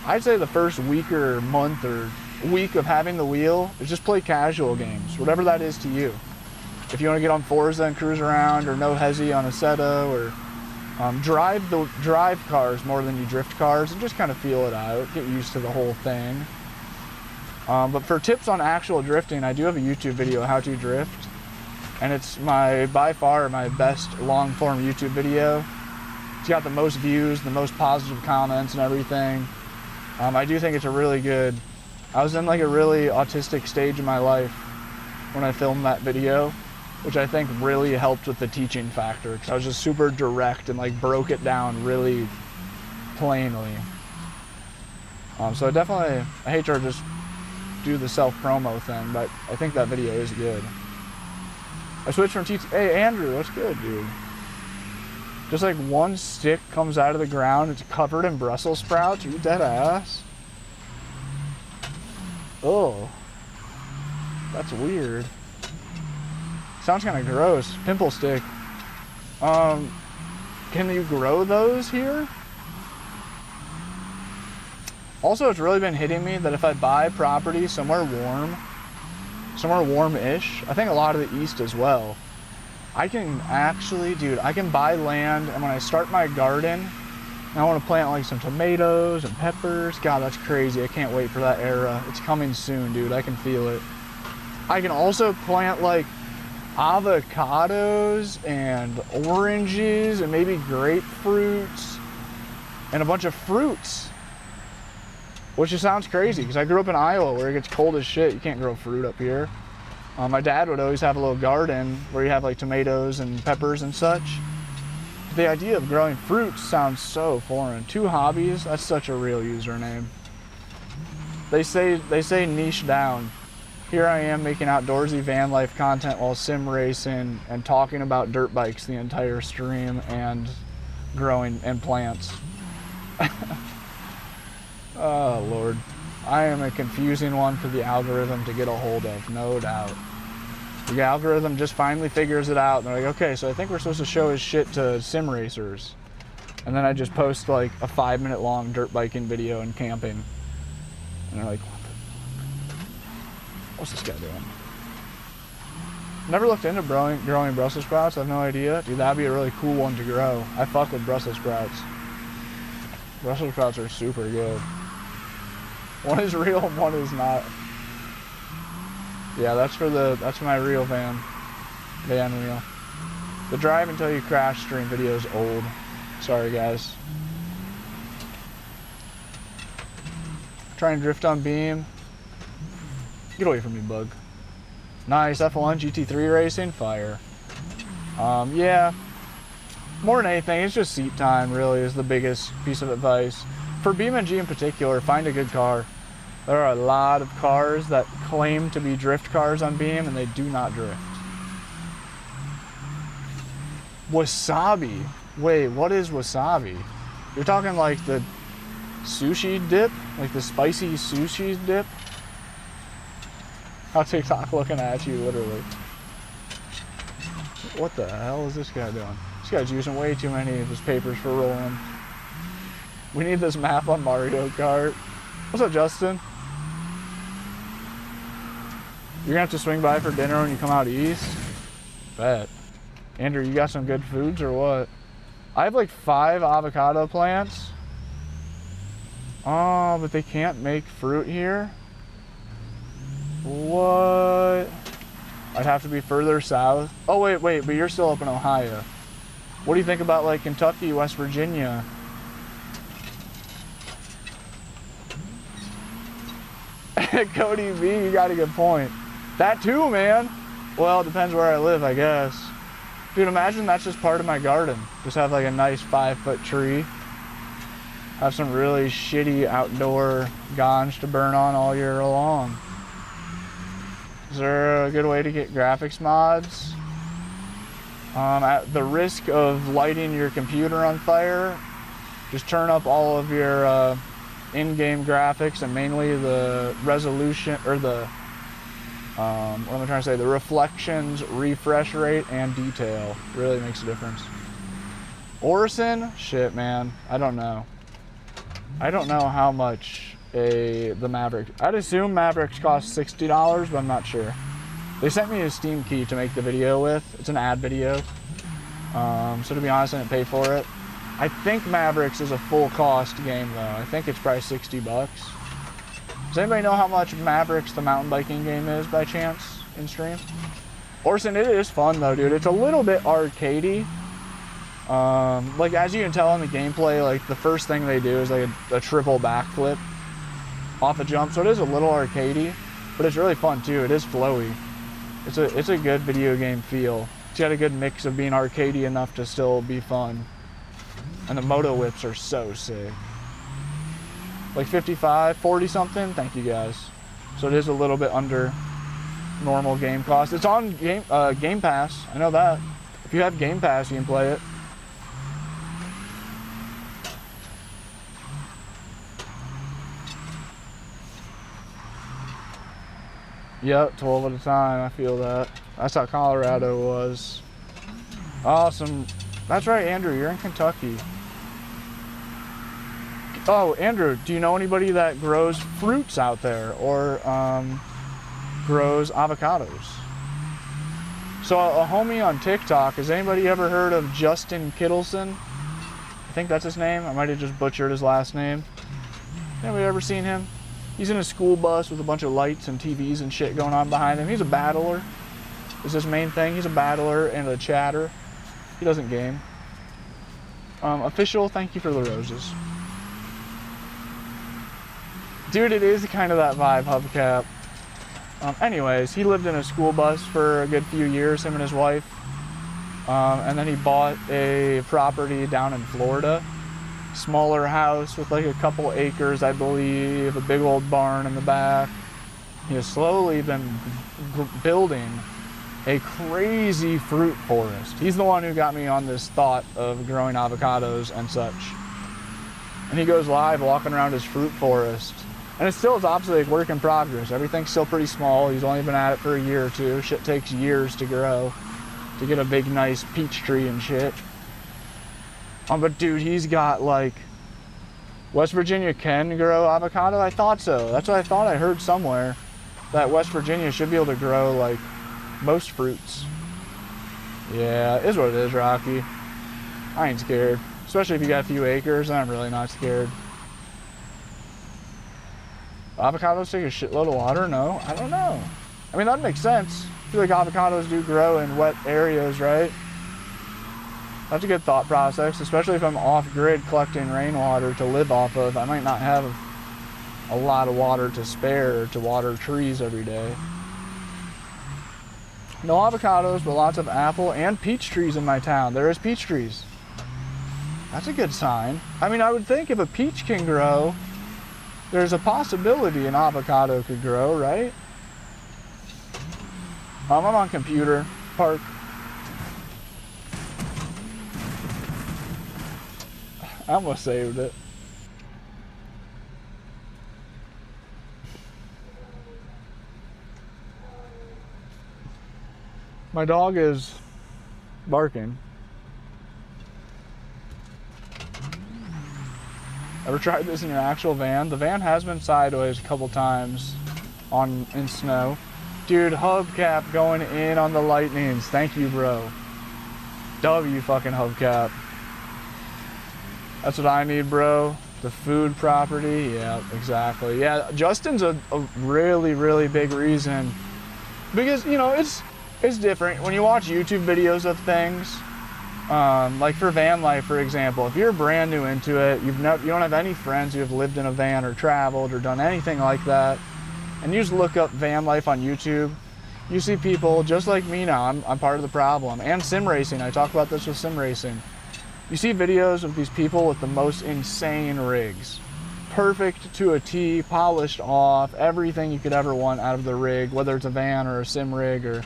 I'd say the first week or month or week of having the wheel is just play casual games, whatever that is to you. If you want to get on Forza and cruise around, or no hesi on Assetto, or drive cars more than you drift cars and just kind of feel it out, get used to the whole thing. But for tips on actual drifting, I do have a YouTube video, How to Drift, and it's by far my best long form YouTube video. It's got the most views, the most positive comments and everything. I do think it's a really good, I was in like a really autistic stage in my life when I filmed that video, which I think really helped with the teaching factor, because I was just super direct and like broke it down really plainly. So I hate to just do the self-promo thing, but I think that video is good. I switched from Hey Andrew, what's good, dude? Just like one stick comes out of the ground, it's covered in Brussels sprouts. Are you dead ass? Oh, that's weird. Sounds kind of gross. Pimple stick. Can you grow those here? Also, it's really been hitting me that if I buy property somewhere warm-ish, I think a lot of the East as well, I can actually, dude, I can buy land, and when I start my garden, and I want to plant like some tomatoes and peppers. God, that's crazy. I can't wait for that era. It's coming soon, dude. I can feel it. I can also plant like avocados and oranges and maybe grapefruits and a bunch of fruits, which just sounds crazy because I grew up in Iowa where it gets cold as shit. You can't grow fruit up here. My dad would always have a little garden where you have like tomatoes and peppers and such. The idea of growing fruits sounds so foreign. 2 hobbies, that's such a real username. They say niche down. Here I am making outdoorsy van life content while sim racing and talking about dirt bikes the entire stream and growing and plants. Oh Lord, I am a confusing one for the algorithm to get a hold of, no doubt. The algorithm just finally figures it out and they're like, okay, so I think we're supposed to show his shit to sim racers. And then I just post like a 5-minute long dirt biking video and camping. And they're like, what's this guy doing? Never looked into growing Brussels sprouts. I have no idea. Dude, that'd be a really cool one to grow. I fuck with Brussels sprouts. Brussels sprouts are super good. One is real and one is not. Yeah, that's my real van reel. The drive until you crash stream video is old. Sorry guys. Try and drift on Beam. Get away from me, bug. Nice, F1 GT3 racing, fire. Yeah, more than anything, it's just seat time really is the biggest piece of advice. For BeamNG in particular, find a good car. There are a lot of cars that claim to be drift cars on Beam and they do not drift. Wasabi. Wait, what is wasabi? You're talking like the sushi dip? Like the spicy sushi dip? How TikTok looking at you, literally. What the hell is this guy doing? This guy's using way too many of his papers for rolling. We need this map on Mario Kart. What's up, Justin? You're gonna have to swing by for dinner when you come out east? Bet. Andrew, you got some good foods or what? I have like 5 avocado plants. Oh, but they can't make fruit here? What? I'd have to be further south. Oh, wait, but you're still up in Ohio. What do you think about like Kentucky, West Virginia? Cody V, you got a good point. That too, man. Well, it depends where I live, I guess. Dude, imagine that's just part of my garden. Just have like a nice 5-foot tree. Have some really shitty outdoor ganj to burn on all year long. Is there a good way to get graphics mods? At the risk of lighting your computer on fire, just turn up all of your in-game graphics and mainly the resolution or the what am I trying to say? The reflections, refresh rate, and detail really makes a difference. Orison, shit, man, I don't know. I don't know how much the Maverick. I'd assume Mavericks cost $60, but I'm not sure. They sent me a Steam key to make the video with. It's an ad video. So to be honest, I didn't pay for it. I think Mavericks is a full cost game though. I think it's probably $60. Does anybody know how much Mavericks, the mountain biking game, is by chance in stream? Orson, it is fun though, dude. It's a little bit arcadey. Like as you can tell in the gameplay, like the first thing they do is like a triple backflip off a jump. So it is a little arcadey, but it's really fun too. It is flowy. It's a good video game feel. It's got a good mix of being arcadey enough to still be fun. And the moto whips are so sick. Like 55, 40 something, thank you guys. So it is a little bit under normal game cost. It's on Game Pass, I know that. If you have Game Pass, you can play it. Yep, 12 at a time, I feel that. That's how Colorado was. Awesome. That's right, Andrew, you're in Kentucky. Oh, Andrew, do you know anybody that grows fruits out there or grows avocados? So a homie on TikTok, has anybody ever heard of Justin Kittleson? I think that's his name. I might have just butchered his last name. Anybody ever seen him? He's in a school bus with a bunch of lights and TVs and shit going on behind him. He's a battler. Is his main thing. He's a battler and a chatter. He doesn't game. Official, thank you for the roses. Dude, it is kind of that vibe, Hubcap. Anyways, he lived in a school bus for a good few years, him and his wife. And then he bought a property down in Florida. Smaller house with like a couple acres, I believe, a big old barn in the back. He has slowly been building a crazy fruit forest. He's the one who got me on this thought of growing avocados and such. And he goes live walking around his fruit forest. And it still is obviously like work in progress. Everything's still pretty small. He's only been at it for a year or two. Shit takes years to grow, to get a big, nice peach tree and shit. But dude, he's got like, West Virginia can grow avocado? I thought so. That's what I thought I heard somewhere, that West Virginia should be able to grow like most fruits. Yeah, it is what it is, Rocky. I ain't scared. Especially if you got a few acres, I'm really not scared. Avocados take a shitload of water? No, I don't know. I mean, that makes sense. I feel like avocados do grow in wet areas, right? That's a good thought process, especially if I'm off-grid collecting rainwater to live off of. I might not have a lot of water to spare to water trees every day. No avocados, but lots of apple and peach trees in my town. There is peach trees. That's a good sign. I mean, I would think if a peach can grow, there's a possibility an avocado could grow, right? I'm on computer park. I almost saved it. My dog is barking. Ever tried this in your actual van? The van has been sideways a couple times in snow. Dude, hubcap going in on the lightnings. Thank you, bro. W fucking hubcap. That's what I need, bro. The food property, yeah, exactly. Yeah, Justin's a really, really big reason. Because, you know, it's different. When you watch YouTube videos of things, like for van life, for example, if you're brand new into it, you don't have any friends who have lived in a van or traveled or done anything like that, and you just look up van life on YouTube, you see people just like me now. I'm part of the problem. And sim racing, I talk about this with sim racing. You see videos of these people with the most insane rigs. Perfect to a T, polished off, everything you could ever want out of the rig, whether it's a van or a sim rig or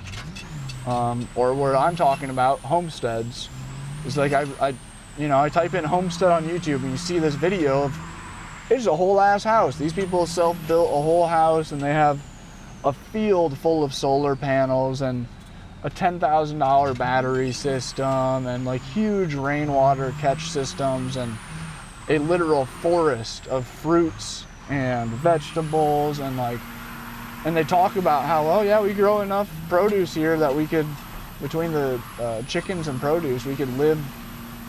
what I'm talking about, homesteads. It's like I type in homestead on YouTube and you see this video of, it's a whole ass house. These people self-built a whole house and they have a field full of solar panels and a $10,000 battery system and like huge rainwater catch systems and a literal forest of fruits and vegetables and they talk about how, oh yeah, we grow enough produce here that we could, between the chickens and produce, we could live,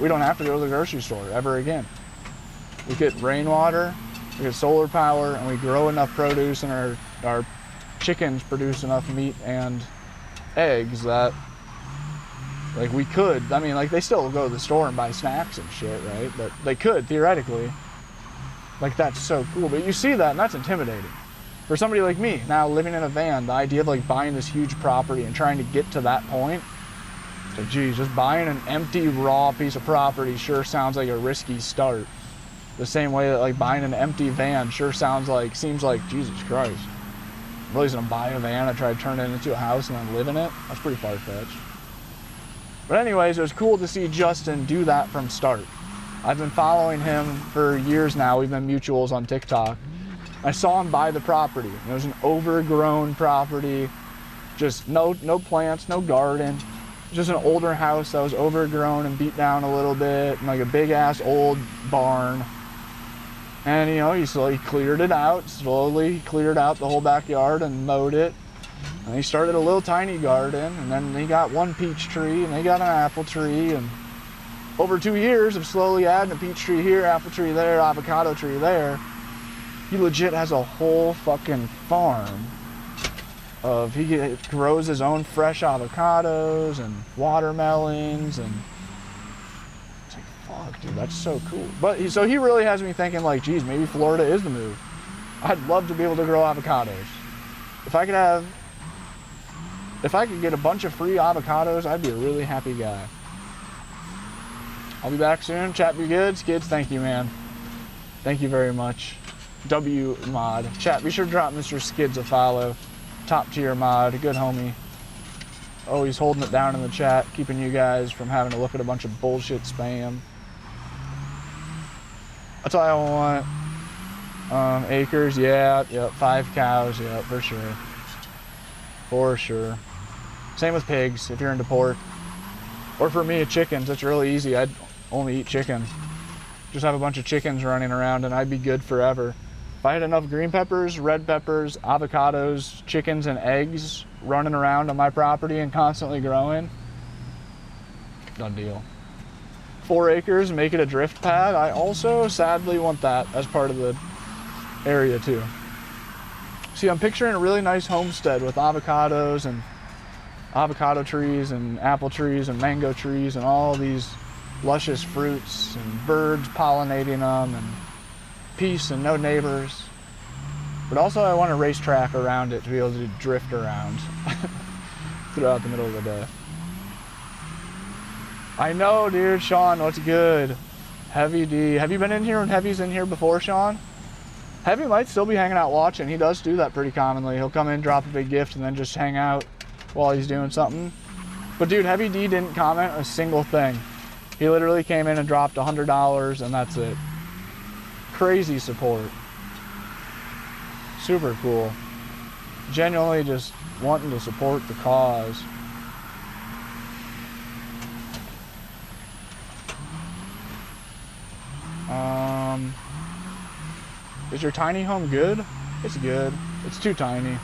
we don't have to go to the grocery store ever again. We get rainwater, we get solar power, and we grow enough produce, and our chickens produce enough meat and eggs that, like, we could, I mean, like, they still go to the store and buy snacks and shit, right? But they could, theoretically. Like, that's so cool. But you see that, and that's intimidating. For somebody like me, now living in a van, the idea of, like, buying this huge property and trying to get to that point, it's like, geez, just buying an empty, raw piece of property sure sounds like a risky start. The same way that, like, buying an empty van sure seems like, Jesus Christ. I'm really gonna buy a van and try to turn it into a house and then live in it? That's pretty far-fetched. But anyways, it was cool to see Justin do that from start. I've been following him for years now. We've been mutuals on TikTok. I saw him buy the property. It was an overgrown property, just no plants, no garden. Just an older house that was overgrown and beat down a little bit, and like a big ass old barn. And you know, he cleared it out, slowly cleared out the whole backyard and mowed it. And he started a little tiny garden, and then he got one peach tree, and they got an apple tree, and over 2 years of slowly adding a peach tree here, apple tree there, avocado tree there, he legit has a whole fucking farm of, he grows his own fresh avocados and watermelons, and it's like, fuck, dude, that's so cool. But so he really has me thinking, like, geez, maybe Florida is the move. I'd love to be able to grow avocados. If I could get a bunch of free avocados, I'd be a really happy guy. I'll be back soon. Chat be good. Skids, thank you, man. Thank you very much. W mod. Chat, be sure to drop Mr. Skids a follow. Top tier mod, good homie. Always holding it down in the chat, keeping you guys from having to look at a bunch of bullshit spam. That's all I want. Acres, yeah, yep, 5 cows, yeah, for sure. For sure. Same with pigs, if you're into pork. Or for me, chickens, it's really easy. I'd only eat chicken. Just have a bunch of chickens running around and I'd be good forever. If I had enough green peppers, red peppers, avocados, chickens, and eggs running around on my property and constantly growing, done deal. 4 acres, make it a drift pad. I also sadly want that as part of the area too. See, I'm picturing a really nice homestead with avocados and avocado trees and apple trees and mango trees and all these luscious fruits and birds pollinating them and peace and no neighbors. But also I want a racetrack around it to be able to drift around throughout the middle of the day. I know, dude. Sean, what's good? Heavy D. Have you been in here when Heavy's in here before, Sean? Heavy might still be hanging out watching. He does do that pretty commonly. He'll come in, drop a big gift, and then just hang out while he's doing something. But dude, Heavy D didn't comment a single thing. He literally came in and dropped $100 and that's it. Crazy support. Super cool. Genuinely just wanting to support the cause. Is your tiny home good? It's good. It's too tiny.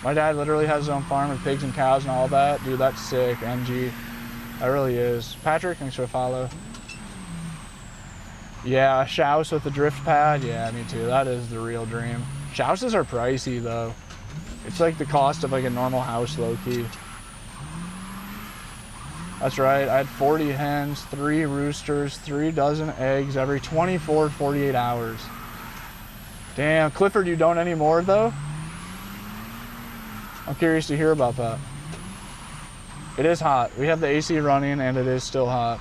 My dad literally has his own farm with pigs and cows and all that. Dude, that's sick, MG. That really is. Patrick, thanks for a follow. Yeah, a shouse with a drift pad. Yeah, me too. That is the real dream. Shouses are pricey though. It's like the cost of like a normal house, low-key. That's right. I had 40 hens, 3 roosters, 3 dozen eggs every 24, 48 hours. Damn, Clifford, you don't anymore though? I'm curious to hear about that. It is hot. We have the AC running and it is still hot.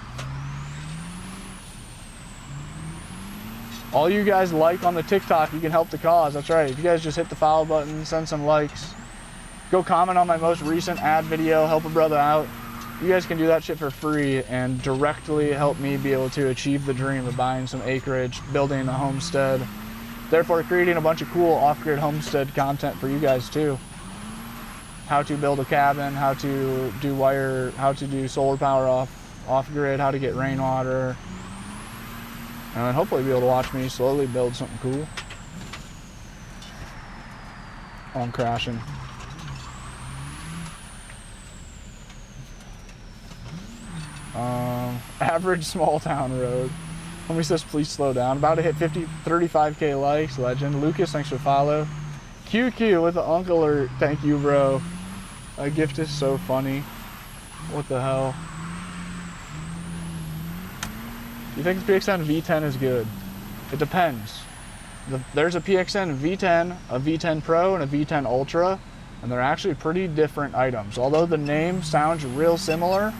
All you guys like on the TikTok, you can help the cause. That's right. If you guys just hit the follow button, send some likes, go comment on my most recent ad video, help a brother out. You guys can do that shit for free and directly help me be able to achieve the dream of buying some acreage, building a homestead, therefore creating a bunch of cool off-grid homestead content for you guys too. how to build a cabin, how to do solar power off grid, how to get rainwater, and then hopefully be able to watch me slowly build something cool. Oh, I'm crashing. Average small town road. Homie says please slow down. About to hit 35k likes. Legend. Lucas, thanks for follow. QQ with the uncle alert. Thank you, bro. A gift is so funny. What the hell? You think the PXN V10 is good? It depends. There's a PXN V10, a V10 Pro, and a V10 Ultra, and they're actually pretty different items. Although the name sounds real similar,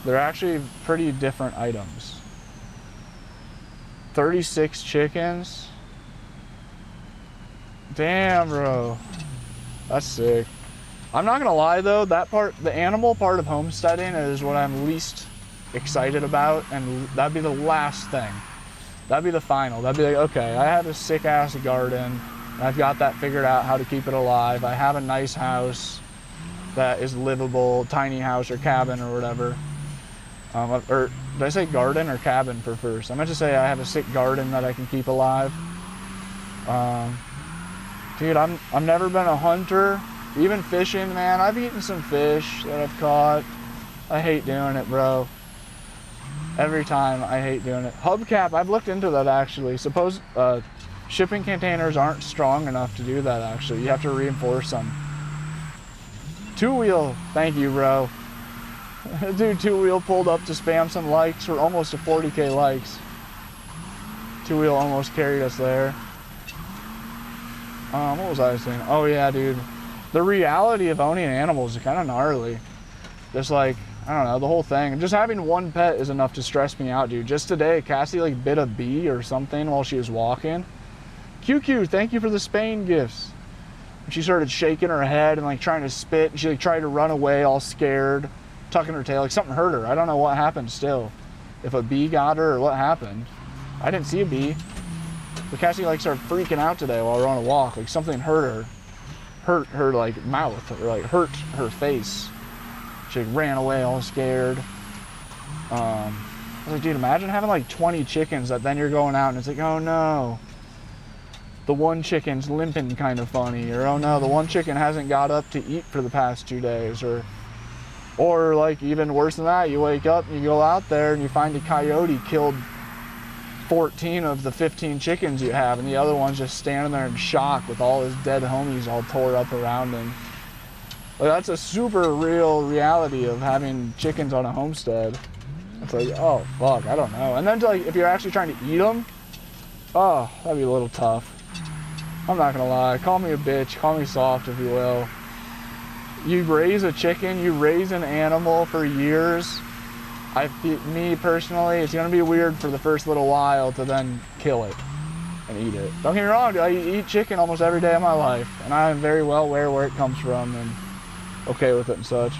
they're actually pretty different items. 36 chickens. Damn, bro. That's sick. I'm not gonna lie though, that part, the animal part of homesteading is what I'm least excited about, and that'd be the last thing. That'd be the final. That'd be like, okay, I have a sick ass garden, and I've got that figured out how to keep it alive. I have a nice house that is livable, tiny house or cabin or whatever. Or did I say garden or cabin for first? I meant to say I have a sick garden that I can keep alive. Dude, I've never been a hunter. Even fishing, man, I've eaten some fish that I've caught. I hate doing it, bro. Every time, I hate doing it. Hubcap, I've looked into that actually. Suppose shipping containers aren't strong enough to do that actually. You have to reinforce them. Two Wheel, thank you, bro. Dude, Two Wheel pulled up to spam some likes. We're almost to 40k likes. Two Wheel almost carried us there. What was I saying? Oh yeah, dude. The reality of owning animals is kind of gnarly. Just like, I don't know, the whole thing. Just having one pet is enough to stress me out, dude. Just today, Cassie like bit a bee or something while she was walking. QQ, thank you for the Spain gifts. And she started shaking her head and like trying to spit. And she like tried to run away all scared, tucking her tail. Like something hurt her. I don't know what happened still. If a bee got her or what happened. I didn't see a bee. But Cassie like started freaking out today while we were on a walk. Like something hurt her. Hurt her like mouth or like hurt her face. She like, ran away all scared. I was like, dude, imagine having like 20 chickens that then you're going out and it's like, oh no, the one chicken's limping kind of funny, or oh no, the one chicken hasn't got up to eat for the past 2 days, or like even worse than that, you wake up and you go out there and you find a coyote killed 14 of the 15 chickens you have, and the other one's just standing there in shock with all his dead homies all tore up around him. Like, that's a super real reality of having chickens on a homestead. It's like, oh fuck, I don't know. And then like, if you're actually trying to eat them, oh, that'd be a little tough. I'm not gonna lie, call me a bitch, call me soft if you will. You raise a chicken, you raise an animal for years. Me personally, it's gonna be weird for the first little while to then kill it and eat it. Don't get me wrong, dude, I eat chicken almost every day of my life, and I am very well aware where it comes from and okay with it and such.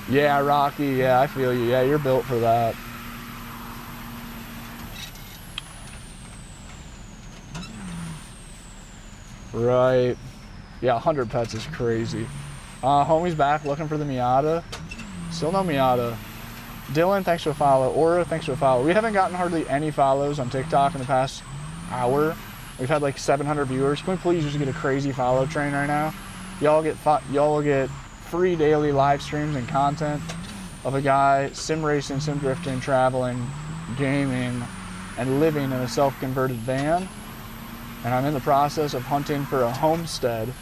Yeah, Rocky, yeah, I feel you. Yeah, you're built for that. Right. Yeah, 100 pets is crazy. Homie's back looking for the Miata. Still no Miata. Dylan, thanks for the follow. Aura, thanks for the follow. We haven't gotten hardly any follows on TikTok in the past hour. We've had like 700 viewers. Can we please just get a crazy follow train right now? Y'all will get free daily live streams and content of a guy sim racing, sim drifting, traveling, gaming, and living in a self-converted van. And I'm in the process of hunting for a homestead,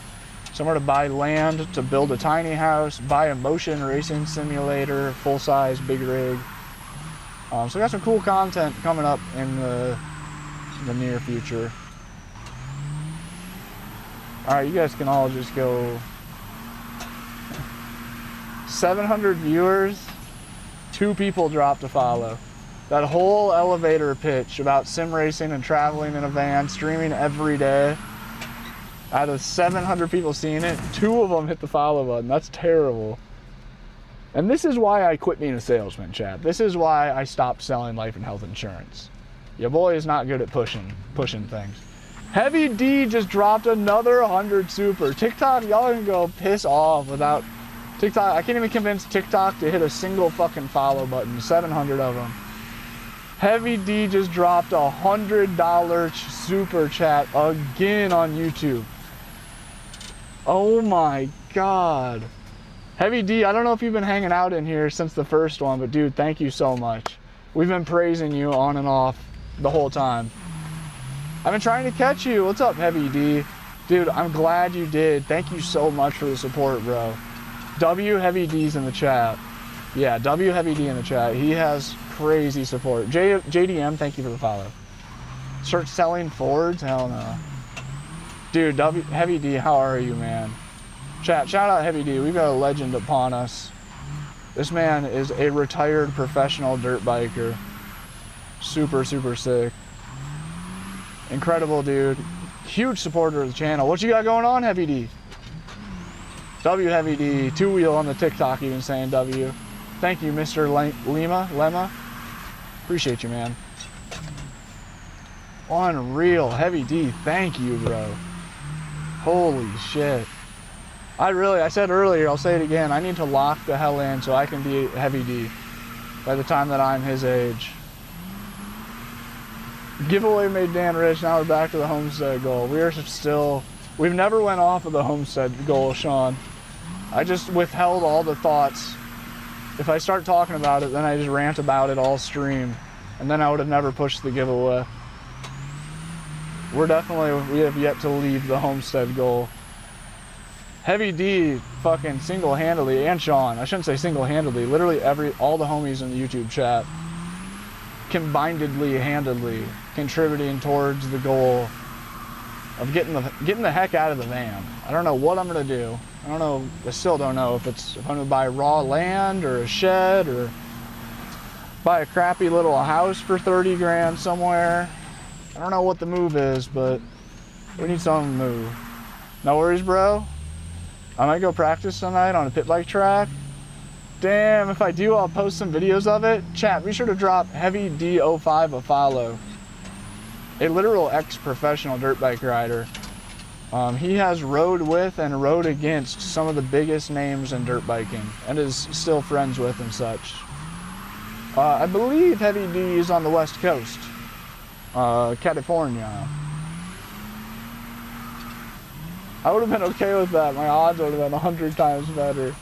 somewhere to buy land to build a tiny house, buy a motion racing simulator, full-size, big rig. So I got some cool content coming up in the near future. All right, you guys can all just go. 700 viewers, 2 people dropped a follow. That whole elevator pitch about sim racing and traveling in a van, streaming every day. Out of 700 people seeing it, 2 of them hit the follow button. That's terrible. And this is why I quit being a salesman, Chad. This is why I stopped selling life and health insurance. Your boy is not good at pushing things. Heavy D just dropped another 100 super. TikTok, y'all can go piss off without TikTok. I can't even convince TikTok to hit a single fucking follow button. 700 of them. Heavy D just dropped $100 super chat again on YouTube. Oh my God. Heavy D, I don't know if you've been hanging out in here since the first one, but dude, thank you so much. We've been praising you on and off the whole time. I've been trying to catch you. What's up, Heavy D? Dude, I'm glad you did. Thank you so much for the support, bro. W Heavy D's in the chat. Yeah, W Heavy D in the chat. He has crazy support. JDM, thank you for the follow. Start selling Fords? Hell no. Dude, Heavy D, how are you, man? Chat, shout out Heavy D. We've got a legend upon us. This man is a retired professional dirt biker. Super, super sick. Incredible, dude. Huge supporter of the channel. What you got going on, Heavy D? W Heavy D. Two wheel on the TikTok even saying W. Thank you, Mr. Lema. Appreciate you, man. Unreal. Heavy D, thank you, bro. Holy shit. I said earlier, I'll say it again, I need to lock the hell in so I can be Heavy D by the time that I'm his age. Giveaway made Dan rich, now we're back to the homestead goal. We've never went off of the homestead goal, Sean. I just withheld all the thoughts. If I start talking about it, then I just rant about it all stream. And then I would have never pushed the giveaway. We have yet to leave the homestead goal. Heavy D fucking single-handedly, and Sean, I shouldn't say single-handedly, literally all the homies in the YouTube chat, handedly contributing towards the goal of getting the heck out of the van. I don't know what I'm gonna do. I still don't know if I'm gonna buy raw land or a shed or buy a crappy little house for 30 grand somewhere. I don't know what the move is, but we need something to move. No worries, bro. I might go practice tonight on a pit bike track. Damn, if I do, I'll post some videos of it. Chat, be sure to drop Heavy D05 a follow. A literal ex-professional dirt bike rider. He has rode with and rode against some of the biggest names in dirt biking and is still friends with and such. I believe Heavy D is on the West Coast, California. I would have been okay with that. My odds would have been 100 times better.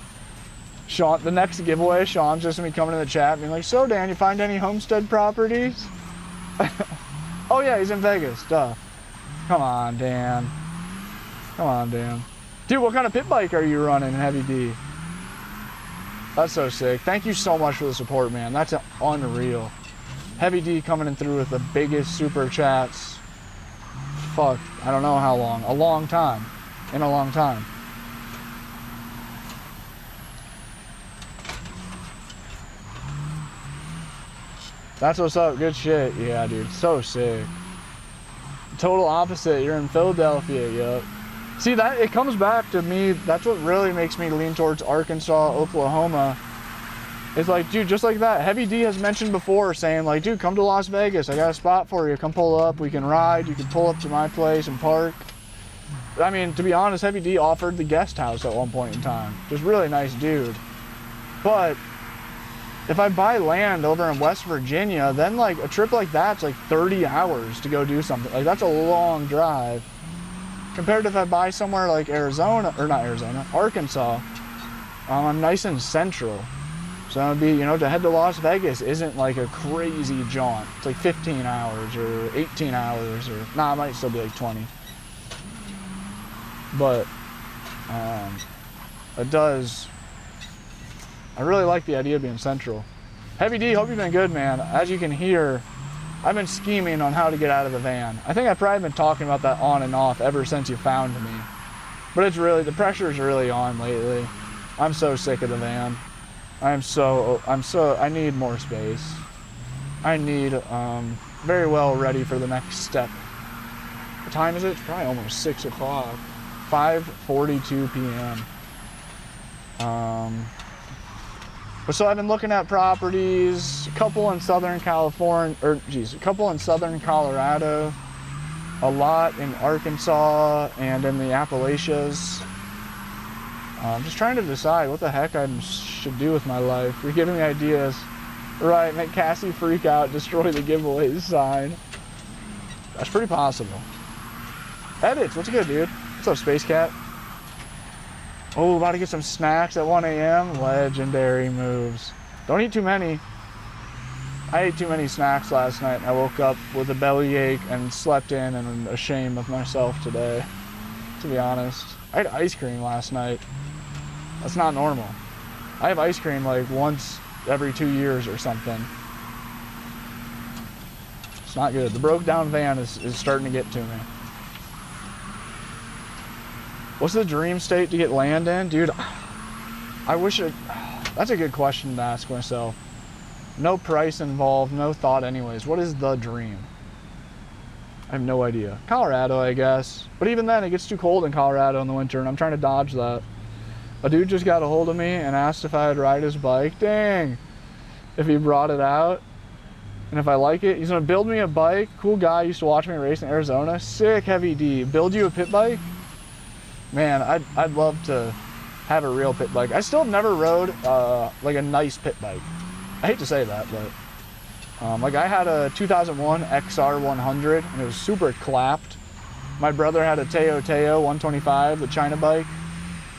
Sean, the next giveaway, Sean's just gonna be coming in the chat and being like, so Dan, you find any homestead properties? Oh yeah, he's in Vegas, duh. Come on, Dan. Come on, Dan. Dude, what kind of pit bike are you running, Heavy D? That's so sick. Thank you so much for the support, man. That's unreal. Heavy D coming in through with the biggest super chats. Fuck, I don't know how long. A long time. In a long time. That's what's up. Good shit. Yeah, dude. So sick. Total opposite. You're in Philadelphia. Yup. See, that it comes back to me. That's what really makes me lean towards Arkansas, Oklahoma. It's like, dude, just like that. Heavy D has mentioned before saying like, dude, come to Las Vegas. I got a spot for you. Come pull up. We can ride. You can pull up to my place and park. I mean, to be honest, Heavy D offered the guest house at one point in time. Just really nice dude. But if I buy land over in West Virginia, then like a trip like that's like 30 hours to go do something. Like that's a long drive. Compared to if I buy somewhere like Arizona, or not Arizona, Arkansas, I'm nice and central. So it'd be, to head to Las Vegas isn't like a crazy jaunt. It's like 15 hours or 18 hours or, it might still be like 20. But it does, I really like the idea of being central. Heavy D, hope you've been good, man. As you can hear, I've been scheming on how to get out of the van. I think I've probably been talking about that on and off ever since you found me. But it's really, the pressure is really on lately. I'm so sick of the van. I need more space. I need, very well ready for the next step. What time is it? It's probably almost 6 o'clock. 5:42 p.m. But so I've been looking at properties, a couple in Southern California, a couple in Southern Colorado. a lot in Arkansas and in the Appalachians. I'm just trying to decide what the heck I should do with my life. You're giving me ideas. Right, make Cassie freak out, destroy the giveaway sign. That's pretty possible. Edits, what's good, dude? What's up, Space Cat? Oh, about to get some snacks at 1 a.m. Legendary moves. Don't eat too many. I ate too many snacks last night. I woke up with a bellyache and slept in and ashamed of myself today, to be honest. I had ice cream last night. That's not normal. I have ice cream like once every 2 years or something. It's not good. The broke down van is starting to get to me. What's the dream state to get land in? Dude, I wish it... That's a good question to ask myself. No price involved, no thought anyways. What is the dream? I have no idea. Colorado, I guess. But even then, it gets too cold in Colorado in the winter, and I'm trying to dodge that. A dude just got a hold of me and asked if I'd ride his bike. Dang! If he brought it out. And if I like it, he's gonna build me a bike. Cool guy, used to watch me race in Arizona. Sick, Heavy D. Build you a pit bike? Man, I'd love to have a real pit bike. I still have never rode like a nice pit bike. I hate to say that, but like I had a 2001 XR 100 and it was super clapped. My brother had a Teo 125, the China bike,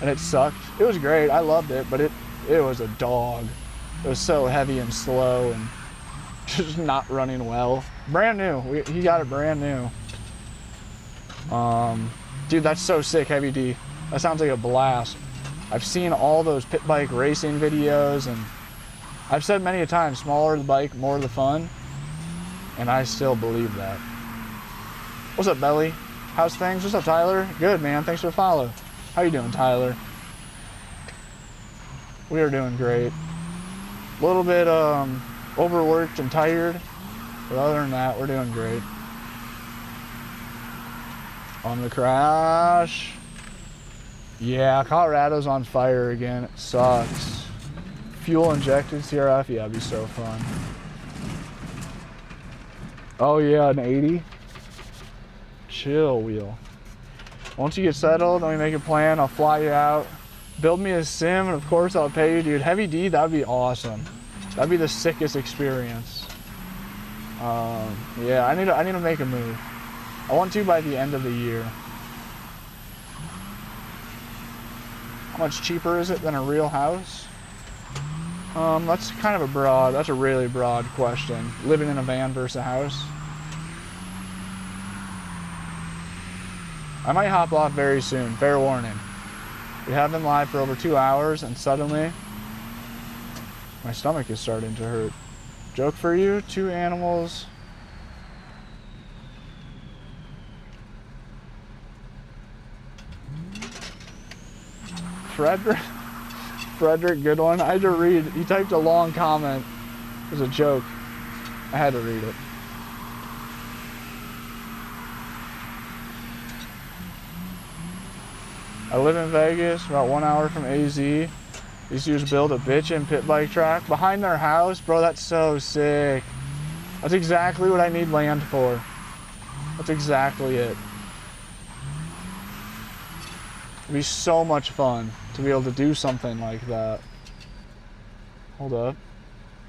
and it sucked. It was great, I loved it, but it was a dog. It was so heavy and slow and just not running well. Brand new, he got it brand new. Dude, that's so sick, Heavy D. That sounds like a blast. I've seen all those pit bike racing videos, and I've said many a time, smaller the bike, more the fun, and I still believe that. What's up, Belly? How's things? What's up, Tyler? Good, man. Thanks for the follow. How you doing, Tyler? We are doing great. A little bit overworked and tired, but other than that, we're doing great. On the crash. Yeah, Colorado's on fire again. It sucks. Fuel injected CRF. Yeah, it'd be so fun. Oh yeah, an 80. Chill wheel. Once you get settled, let me make a plan. I'll fly you out. Build me a sim, and of course I'll pay you, dude. Heavy D, that'd be awesome. That'd be the sickest experience. Yeah, I need to make a move. I want to by the end of the year. How much cheaper is it than a real house? That's kind of that's a really broad question. Living in a van versus a house. I might hop off very soon, fair warning. We have been live for over 2 hours and suddenly my stomach is starting to hurt. Joke for you, 2 animals. Frederick, good one. I had to read, he typed a long comment. It was a joke. I had to read it. I live in Vegas, about 1 hour from AZ. These dudes build a bitchin' pit bike track behind their house. Bro, that's so sick. That's exactly what I need land for. That's exactly it. It'd be so much fun to be able to do something like that. Hold up.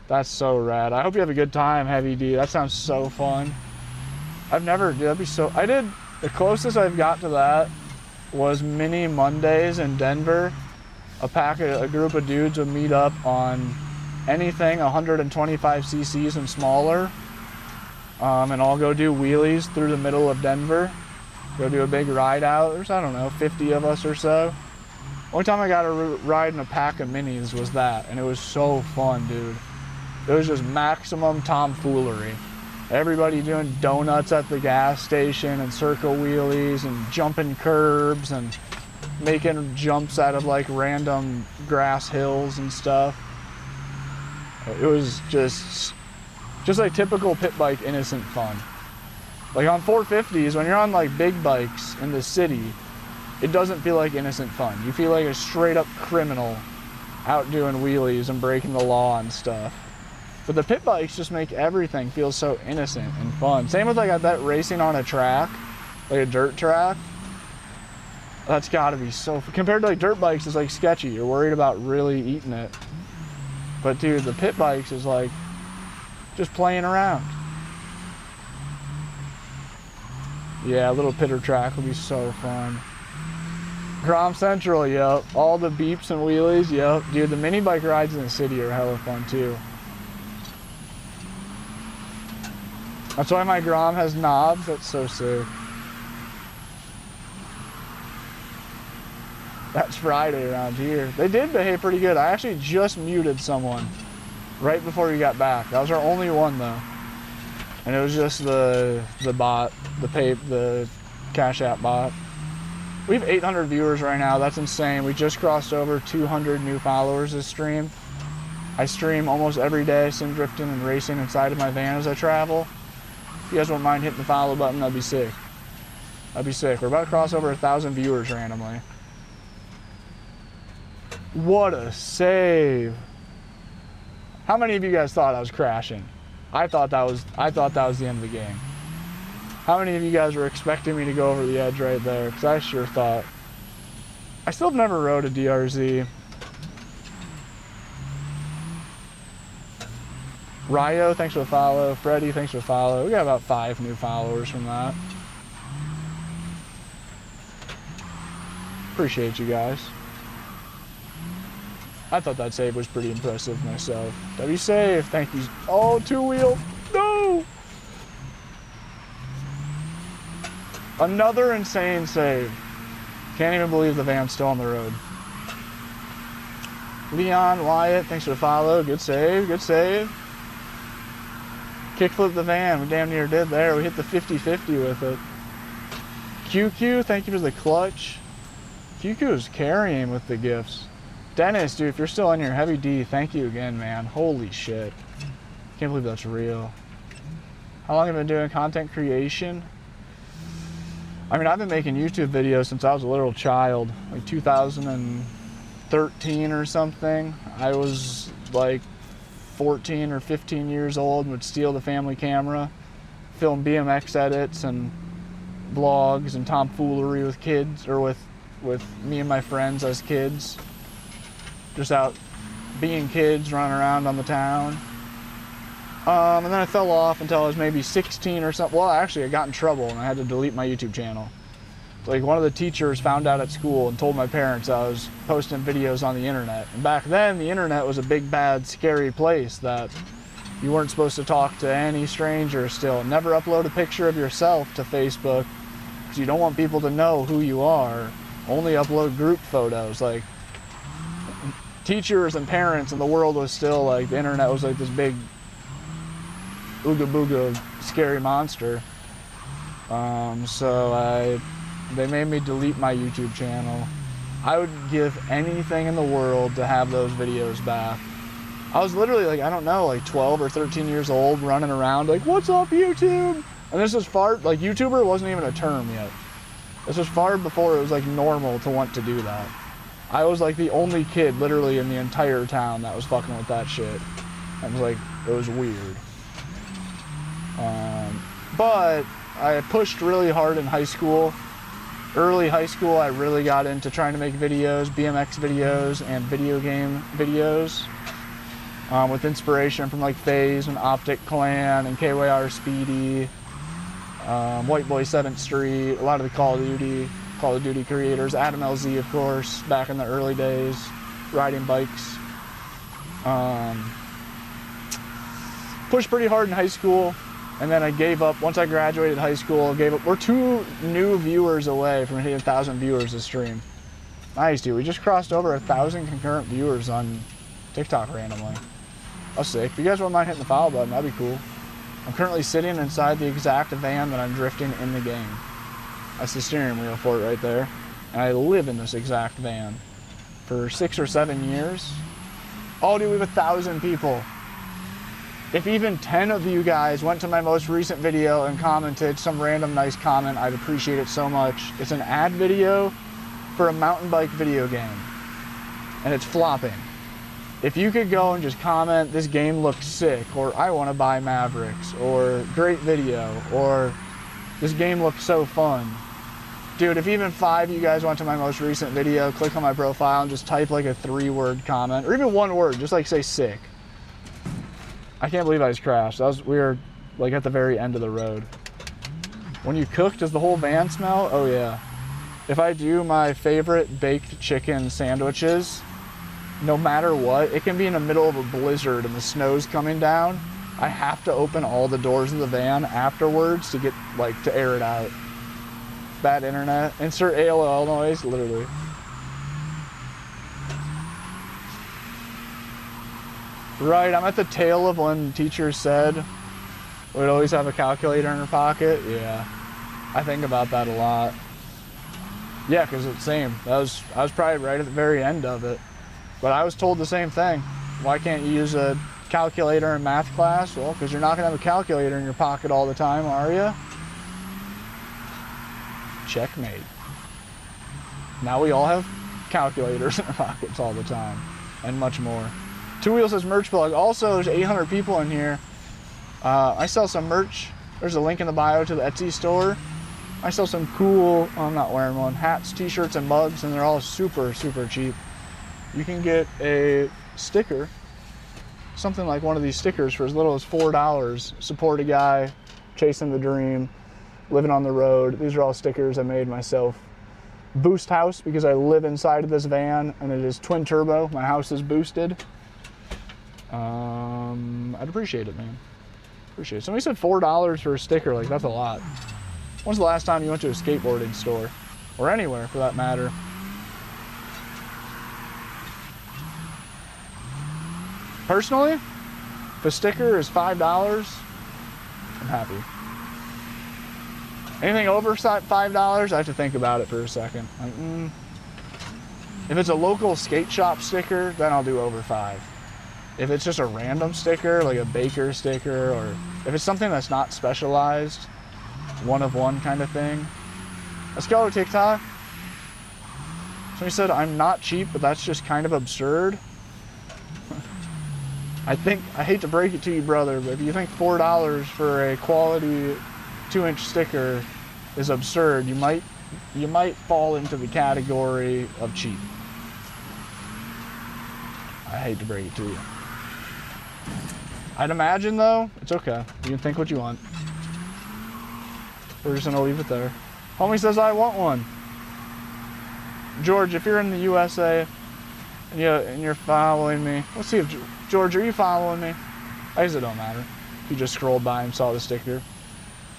That's so rad. I hope you have a good time, Heavy D. That sounds so fun. That'd be so, the closest I've got to that was Mini Mondays in Denver. A group of dudes would meet up on anything 125 cc's and smaller, and all go do wheelies through the middle of Denver. Go do a big ride out. There's, I don't know, 50 of us or so. Only time I got to ride in a pack of minis was that, and it was so fun, dude. It was just maximum tomfoolery. Everybody doing donuts at the gas station and circle wheelies and jumping curbs and making jumps out of like random grass hills and stuff. It was just like typical pit bike innocent fun. Like on 450s, when you're on like big bikes in the city, it doesn't feel like innocent fun. You feel like a straight up criminal out doing wheelies and breaking the law and stuff. But the pit bikes just make everything feel so innocent and fun. Same with like, I bet racing on a track, like a dirt track. That's gotta be so, compared to like dirt bikes, it's like sketchy. You're worried about really eating it. But dude, the pit bikes is like just playing around. Yeah, a little pitter track would be so fun. Grom Central, yep. All the beeps and wheelies, yep. Dude, the mini bike rides in the city are hella fun too. That's why my Grom has knobs. That's so sick. That's Friday around here. They did behave pretty good. I actually just muted someone right before we got back. That was our only one though. And it was just the bot, the Cash App bot. We have 800 viewers right now. That's insane. We just crossed over 200 new followers this stream. I stream almost every day, sim drifting and racing inside of my van as I travel. If you guys won't mind hitting the follow button, that'd be sick. That'd be sick. We're about to cross over 1,000 viewers randomly. What a save. How many of you guys thought I was crashing? I thought that was the end of the game. How many of you guys were expecting me to go over the edge right there? Because I sure thought. I still have never rode a DRZ. Ryo, thanks for the follow. Freddie, thanks for the follow. We got about 5 new followers from that. Appreciate you guys. I thought that save was pretty impressive myself. W save, thank you. Oh, 2-wheel, no! Another insane save. Can't even believe the van's still on the road. Leon, Wyatt, thanks for the follow. Good save, good save. Kickflip the van, we damn near did there. We hit the 50-50 with it. QQ, thank you for the clutch. QQ is carrying with the gifts. Dennis, dude, if you're still on your heavy D, thank you again, man. Holy shit. Can't believe that's real. How long have I been doing content creation? I mean, I've been making YouTube videos since I was a little child, like 2013 or something. I was like 14 or 15 years old and would steal the family camera, film BMX edits and vlogs and tomfoolery with kids, or with me and my friends as kids. Just out being kids, running around on the town. And then I fell off until I was maybe 16 or something. Well, actually, I got in trouble and I had to delete my YouTube channel. Like, one of the teachers found out at school and told my parents I was posting videos on the internet. And back then, the internet was a big, bad, scary place that you weren't supposed to talk to any stranger still. Never upload a picture of yourself to Facebook because you don't want people to know who you are. Only upload group photos. Like, teachers and parents and the world was still like, the internet was like this big ooga booga scary monster. So they made me delete my YouTube channel. I would give anything in the world to have those videos back. I was literally like, I don't know, like 12 or 13 years old, running around like, what's up, YouTube? And this was far, like, YouTuber wasn't even a term yet. This was far before it was like normal to want to do that. I was like the only kid literally in the entire town that was fucking with that shit. I was like, it was weird. But I pushed really hard in high school. Early high school, I really got into trying to make videos, BMX videos, and video game videos. With inspiration from like FaZe and Optic Clan and KYR Speedy, White Boy 7th Street, a lot of the Call of Duty creators, Adam LZ, of course, back in the early days, riding bikes. Pushed pretty hard in high school, and then I gave up. Once I graduated high school, I gave up. We're 2 new viewers away from hitting 1,000 viewers this stream. Nice, dude. We just crossed over 1,000 concurrent viewers on TikTok randomly. That's sick. If you guys wouldn't mind hitting the follow button, that'd be cool. I'm currently sitting inside the exact van that I'm drifting in the game. That's the steering wheel for it right there. And I live in this exact van for 6 or 7 years. Oh, dude, we have 1,000 people. If even 10 of you guys went to my most recent video and commented some random nice comment, I'd appreciate it so much. It's an ad video for a mountain bike video game, and it's flopping. If you could go and just comment, this game looks sick, or I want to buy Mavericks, or great video, or This game looks so fun. Dude, if even 5 of you guys went to my most recent video, click on my profile and just type like a 3-word comment, or even 1 word, just like say sick. I can't believe I just crashed. We were like at the very end of the road. When you cook, does the whole van smell? Oh yeah. If I do my favorite baked chicken sandwiches, no matter what, it can be in the middle of a blizzard and the snow's coming down, I have to open all the doors of the van afterwards to get, like, to air it out. Bad internet. Insert AOL noise, literally. Right, I'm at the tail of when teachers said we'd always have a calculator in her pocket. Yeah, I think about that a lot. Yeah, because it's the same. I was probably right at the very end of it. But I was told the same thing. Why can't you use a calculator in math class? Well, because you're not going to have a calculator in your pocket all the time, are you? Checkmate. Now we all have calculators in our pockets all the time, and much more. Two Wheel says merch plug. Also, there's 800 people in here. I sell some merch. There's a link in the bio to the Etsy store. I sell some cool, I'm not wearing one, hats, t-shirts, and mugs, and they're all super, super cheap. You can get a sticker, something like one of these stickers for as little as $4. Support a guy, chasing the dream, living on the road. These are all stickers I made myself. Boost house, because I live inside of this van, and it is twin turbo. My house is boosted. I'd appreciate it, man. Appreciate it. Somebody said $4 for a sticker, like that's a lot. When's the last time you went to a skateboarding store? Or anywhere, for that matter. Personally, if a sticker is $5, I'm happy. Anything over $5, I have to think about it for a second. Like, If it's a local skate shop sticker, then I'll do over $5. If it's just a random sticker, like a baker sticker, or if it's something that's not specialized, one of one kind of thing. Let's go to TikTok. Somebody said, I'm not cheap, but that's just kind of absurd. I hate to break it to you, brother, but if you think $4 for a quality 2-inch sticker is absurd, you might fall into the category of cheap. I hate to break it to you. I'd imagine, though, it's okay. You can think what you want. We're just gonna leave it there. Homie says I want one. George, if you're in the USA and you're following me, let's see if George, are you following me? I guess it don't matter. If you just scrolled by and saw the sticker.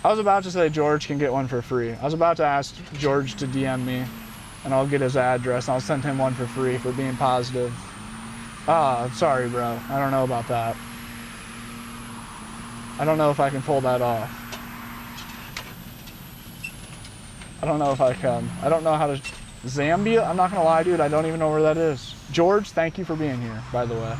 I was about to say George can get one for free. I was about to ask George to DM me, and I'll get his address and I'll send him one for free for being positive. Sorry, bro. I don't know about that. I don't know if I can pull that off. I don't know if I can. I don't know how to... Zambia? I'm not gonna lie, dude. I don't even know where that is. George, thank you for being here, by the way.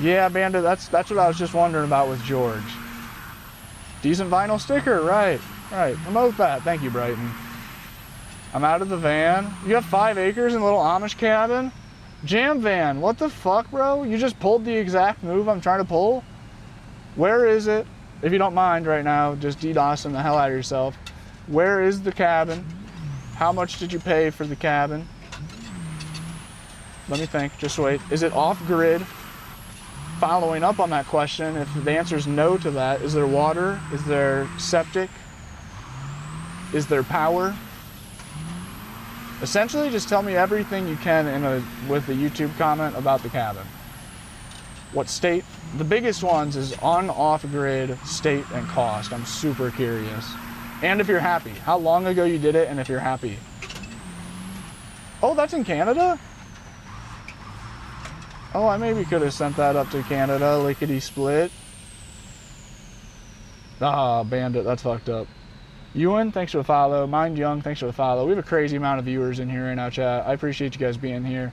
Yeah, Bandit, that's what I was just wondering about with George. Decent vinyl sticker, right. Right, remote that. Thank you, Brighton. I'm out of the van. You have 5 acres in a little Amish cabin? Jam van, what the fuck, bro? You just pulled the exact move I'm trying to pull? Where is it? If you don't mind right now, just DDoSing the hell out of yourself. Where is the cabin? How much did you pay for the cabin? Let me think, just wait. Is it off-grid? Following up on that question, if the answer is no to that, is there water? Is there septic? Is there power? Essentially, just tell me everything you can with a YouTube comment about the cabin. What state? The biggest ones is on, off-grid, state, and cost. I'm super curious. And if you're happy. How long ago you did it, and if you're happy. Oh, that's in Canada? Oh, I maybe could have sent that up to Canada, lickety-split. Ah, Bandit, that's fucked up. Ewan, thanks for the follow. Mind Young, thanks for the follow. We have a crazy amount of viewers in here right now, chat. I appreciate you guys being here.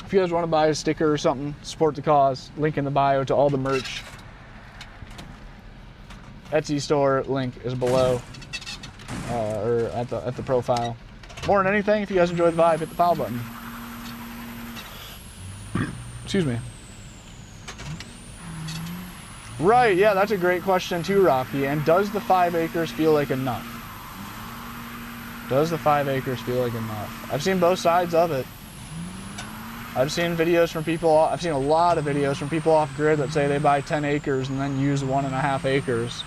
If you guys want to buy a sticker or something, support the cause, link in the bio to all the merch. Etsy store link is below, or at the profile. More than anything, if you guys enjoy the vibe, hit the follow button. Excuse me. Right, yeah, that's a great question too, Rocky. And does the 5 acres feel like enough? Does the 5 acres feel like enough? I've seen both sides of it. I've seen videos from people, I've seen a lot of videos from people off grid that say they buy 10 acres and then use 1.5 acres.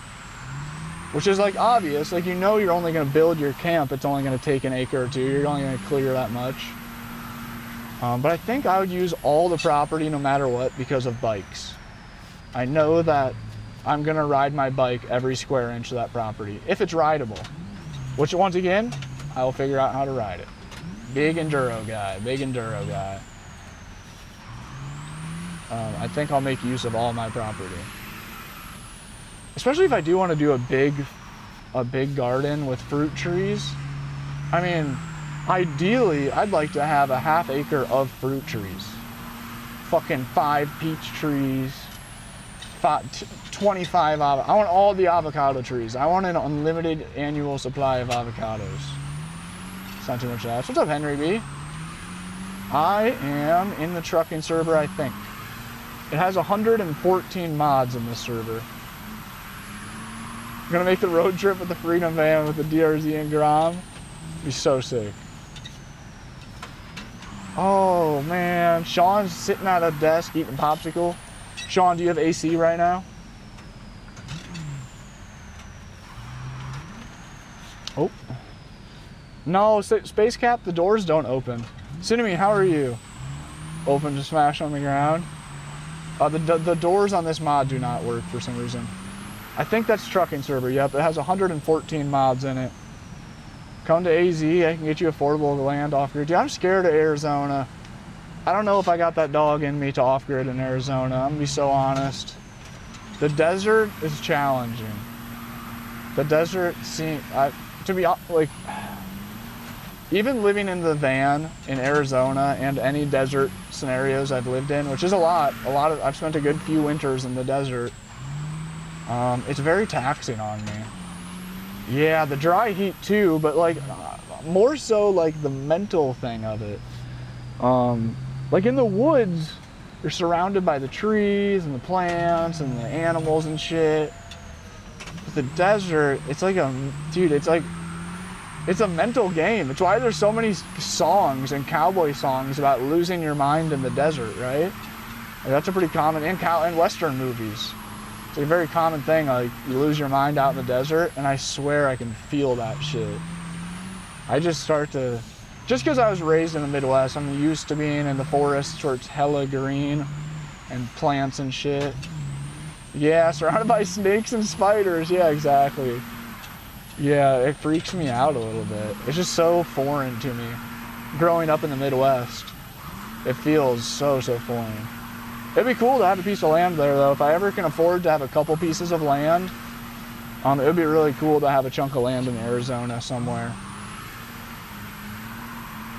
Which is like obvious, like you know you're only gonna build your camp, it's only gonna take an acre or two, you're only gonna clear that much. But I think I would use all the property no matter what because of bikes. I know that I'm gonna ride my bike every square inch of that property, if it's rideable. Which once again, I will figure out how to ride it. Big enduro guy, big enduro guy. I think I'll make use of all my property. Especially if I do want to do a big garden with fruit trees. I mean, ideally, I'd like to have a 1/2 acre of fruit trees. Fucking 5 peach trees, 25 I want all the avocado trees. I want an unlimited annual supply of avocados. It's not too much to ask. What's up, Henry B? I am in the trucking server, I think. It has 114 mods in this server. I'm gonna make the road trip with the Freedom Van with the DRZ and Grom. Be so sick. Oh man, Sean's sitting at a desk eating popsicle. Sean, do you have AC right now? Oh. No, Space Cap, the doors don't open. Cinnamon, how are you? Open to smash on the ground. The doors on this mod do not work for some reason. I think that's trucking server, yep. It has 114 mods in it. Come to AZ, I can get you affordable land off-grid. Dude, I'm scared of Arizona. I don't know if I got that dog in me to off-grid in Arizona. I'm gonna be so honest. The desert is challenging. The desert seems, to be like, even living in the van in Arizona and any desert scenarios I've lived in, which is a lot of, I've spent a good few winters in the desert. It's very taxing on me. Yeah, the dry heat too, but like more so like the mental thing of it. Like in the woods, you're surrounded by the trees and the plants and the animals and shit. But the desert, it's like it's a mental game. It's why there's so many songs and cowboy songs about losing your mind in the desert, right? Like that's a pretty common, in Western movies. It's a very common thing, like you lose your mind out in the desert, and I swear I can feel that shit. I just start to, just because I was raised in the Midwest, I'm used to being in the forest where it's hella green and plants and shit. Yeah, surrounded by snakes and spiders, yeah, exactly. Yeah, it freaks me out a little bit. It's just so foreign to me. Growing up in the Midwest, it feels so foreign. It'd be cool to have a piece of land there though. If I ever can afford to have a couple pieces of land, it would be really cool to have a chunk of land in Arizona somewhere.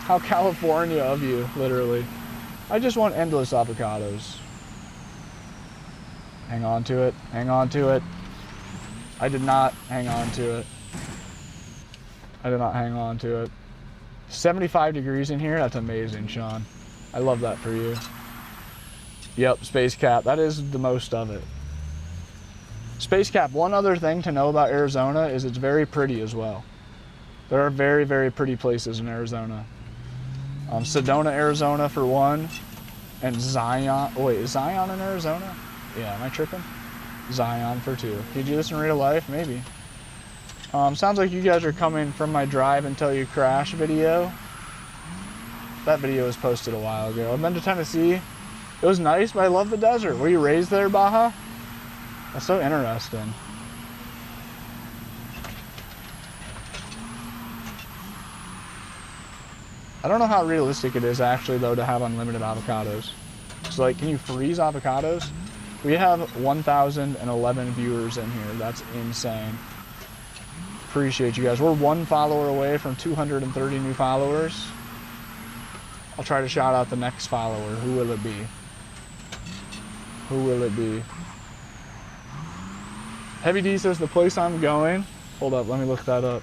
How California of you, literally. I just want endless avocados. Hang on to it, hang on to it. I did not hang on to it. I did not hang on to it. 75 degrees in here, that's amazing, Sean. I love that for you. Yep, Space Cap, that is the most of it. Space Cap, one other thing to know about Arizona is it's very pretty as well. There are very, very pretty places in Arizona. Sedona, Arizona for one, and Zion, wait, is Zion in Arizona? Yeah, am I tripping? Zion for 2. Did you do this in real life? Maybe. Sounds like you guys are coming from my drive until you crash video. That video was posted a while ago. I've been to Tennessee. It was nice, but I love the desert. Were you raised there, Baja? That's so interesting. I don't know how realistic it is actually though to have unlimited avocados. So like, can you freeze avocados? We have 1,011 viewers in here. That's insane. Appreciate you guys. We're 1 follower away from 230 new followers. I'll try to shout out the next follower. Who will it be? Who will it be? Heavy D says the place I'm going. Hold up, let me look that up.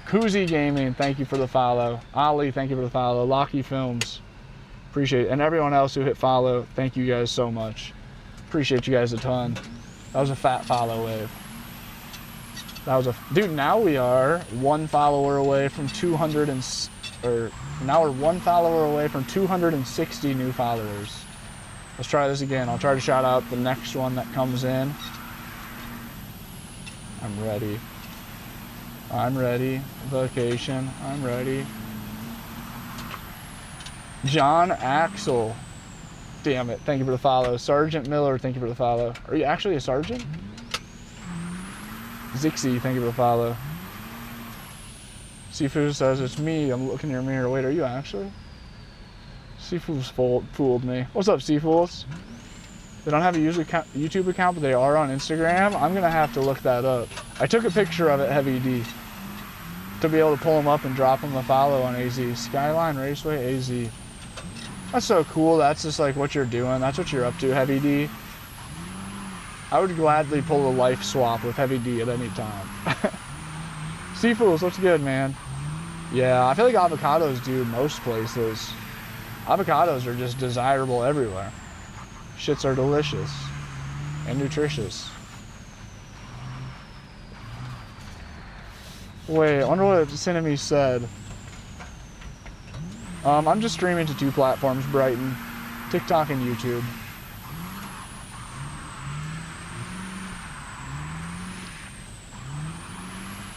Koozie Gaming, thank you for the follow. Ali, thank you for the follow. Locky Films, appreciate it. And everyone else who hit follow, thank you guys so much. Appreciate you guys a ton. That was a fat follow wave. That was a, dude, now we are one follower away from 200 and, or now we're one follower away from 260 new followers. Let's try this again. I'll try to shout out the next one that comes in. I'm ready. I'm ready. Vacation. I'm ready. John Axel. Damn it. Thank you for the follow. Sergeant Miller, thank you for the follow. Are you actually a sergeant? Zixie, thank you for the follow. Seafood says, it's me. I'm looking in your mirror. Wait, are you actually? Seafood's fooled me. What's up, Seafools? They don't have a YouTube account, but they are on Instagram. I'm going to have to look that up. I took a picture of it, Heavy D, to be able to pull them up and drop them a follow on AZ. Skyline Raceway AZ. That's so cool. That's just like what you're doing. That's what you're up to, Heavy D. I would gladly pull a life swap with Heavy D at any time. Seafools, what's good, man? Yeah, I feel like avocados do most places. Avocados are just desirable everywhere. Shits are delicious and nutritious. Wait, I wonder what Cinemy said. I'm just streaming to 2 platforms, Brighton, TikTok and YouTube.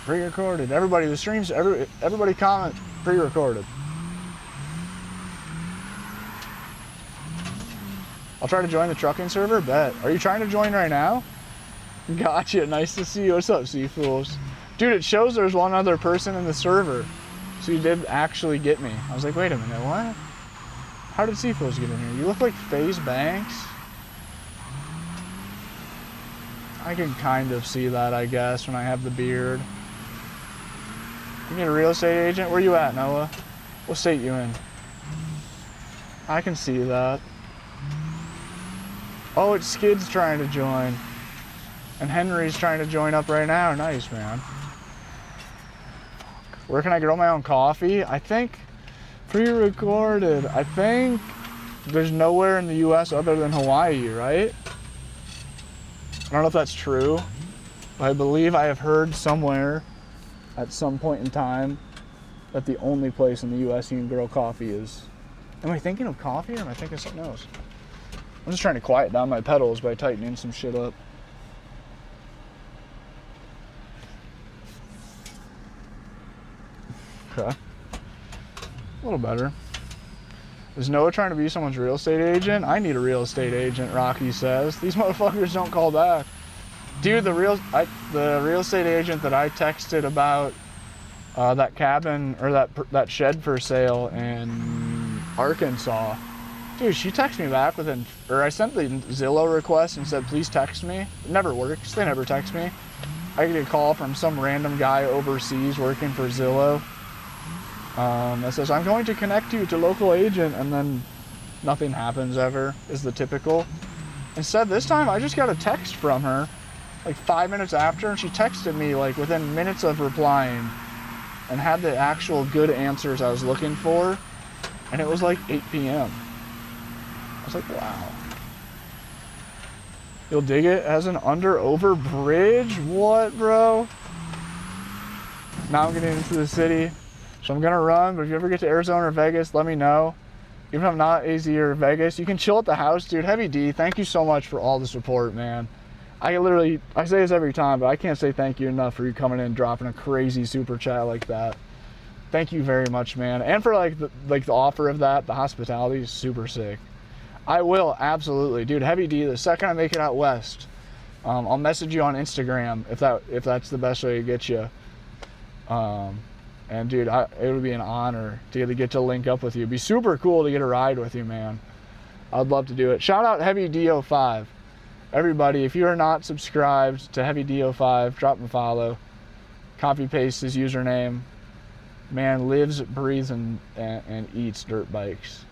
Pre-recorded. Everybody, the streams, everybody comment pre-recorded. I'll try to join the trucking server, bet. Are you trying to join right now? Gotcha, nice to see you. What's up, Seafools? Dude, it shows there's one other person in the server. So you did actually get me. I was like, wait a minute, what? How did Seafools get in here? You look like FaZe Banks. I can kind of see that, I guess, when I have the beard. You need a real estate agent? Where you at, Noah? What state you in? I can see that. Oh, it's Skid's trying to join. And Henry's trying to join up right now. Nice, man. Where can I grow my own coffee? I think pre-recorded. I think there's nowhere in the US other than Hawaii, right? I don't know if that's true, but I believe I have heard somewhere at some point in time that the only place in the US you can grow coffee is... Am I thinking of coffee or am I thinking of something else? I'm just trying to quiet down my pedals by tightening some shit up. Okay. A little better. Is Noah trying to be someone's real estate agent? I need a real estate agent, Rocky says. These motherfuckers don't call back. Dude, the real estate agent that I texted about that cabin or that shed for sale in Arkansas, dude, she texted me back within, or I sent the Zillow request and said, please text me. It never works. They never text me. I get a call from some random guy overseas working for Zillow that says, I'm going to connect you to local agent, and then nothing happens ever, is the typical. Instead, this time I just got a text from her like 5 minutes after, and she texted me like within minutes of replying and had the actual good answers I was looking for, and it was like 8 p.m. I was like, wow. You'll dig it as an under-over bridge? What, bro? Now I'm getting into the city, so I'm gonna run, but if you ever get to Arizona or Vegas, let me know. Even if I'm not AZ or Vegas, you can chill at the house, dude. Heavy D, thank you so much for all the support, man. I say this every time, but I can't say thank you enough for you coming in and dropping a crazy super chat like that. Thank you very much, man. And for like the offer of that, the hospitality is super sick. I will, absolutely. Dude, Heavy D, the second I make it out west, I'll message you on Instagram if that's the best way to get you. And dude, it would be an honor to get to link up with you. It'd be super cool to get a ride with you, man. I'd love to do it. Shout out Heavy D05. Everybody, if you are not subscribed to Heavy D05, drop him a follow. Copy paste his username. Man lives, breathes, and eats dirt bikes.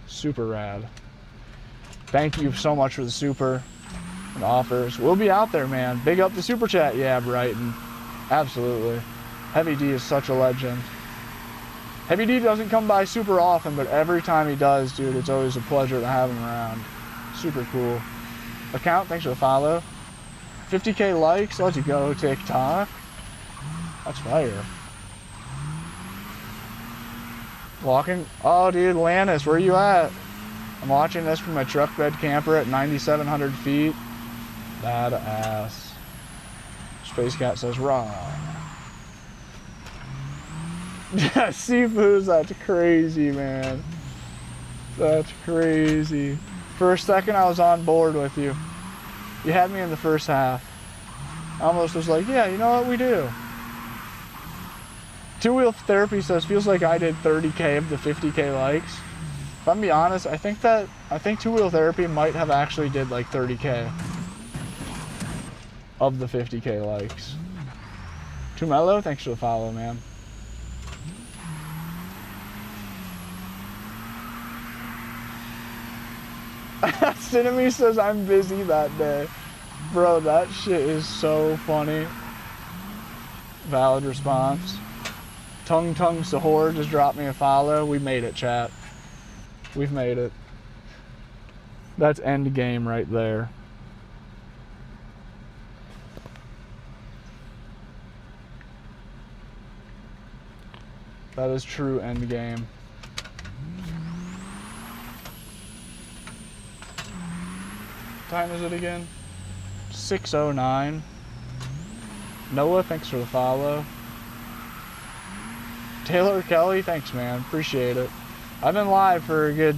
Super rad. Thank you so much for the super and offers. We'll be out there, man. Big up the super chat. Yeah, Brighton. Absolutely. Heavy D is such a legend. Heavy D doesn't come by super often, but every time he does, dude, it's always a pleasure to have him around. Super cool. Account, thanks for the follow. 50K likes. Let's go, TikTok. That's fire. Walking. Oh, dude, Lannis, where you at? I'm watching this from my truck bed camper at 9,700 feet. Badass. Space Cat says wrong. Seafoods, that's crazy, man. That's crazy. For a second, I was on board with you. You had me in the first half. I almost was like, yeah, you know what, we do. Two Wheel Therapy says, feels like I did 30K of the 50K likes. If I'm being honest, I think Two Wheel Therapy might have actually did like 30K of the 50K likes. Too Mellow, thanks for the follow, man. Cinnamon says I'm busy that day. Bro, that shit is so funny. Valid response. Tung Sahor just dropped me a follow. We made it, chat. We've made it. That's end game right there. That is true end game. What time is it again? 6:09. Noah, thanks for the follow. Taylor Kelly, thanks, man. Appreciate it. I've been live for a good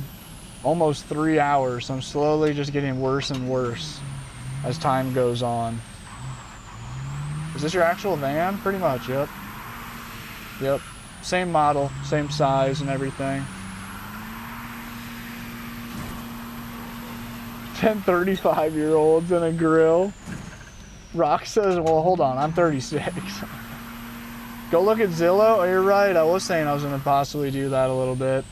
almost 3 hours, so I'm slowly just getting worse and worse as time goes on. Is this your actual van? Pretty much, yep. Yep. Same model, same size and everything. 10 35-year-olds in a grill. Rock says, well, hold on, I'm 36. Go look at Zillow. Oh, you're right. I was saying I was going to possibly do that a little bit.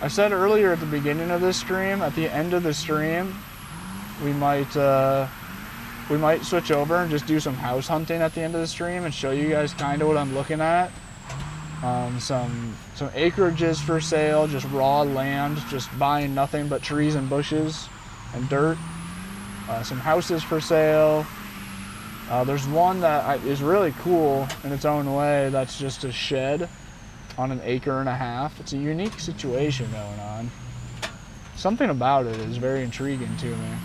I said earlier at the beginning of this stream, at the end of the stream, we might switch over and just do some house hunting at the end of the stream and show you guys kind of what I'm looking at. Some acreages for sale, just raw land, just buying nothing but trees and bushes and dirt. Some houses for sale. There's one that is really cool in its own way that's just a shed on 1.5 acres. It's a unique situation going on. Something about it is very intriguing to me.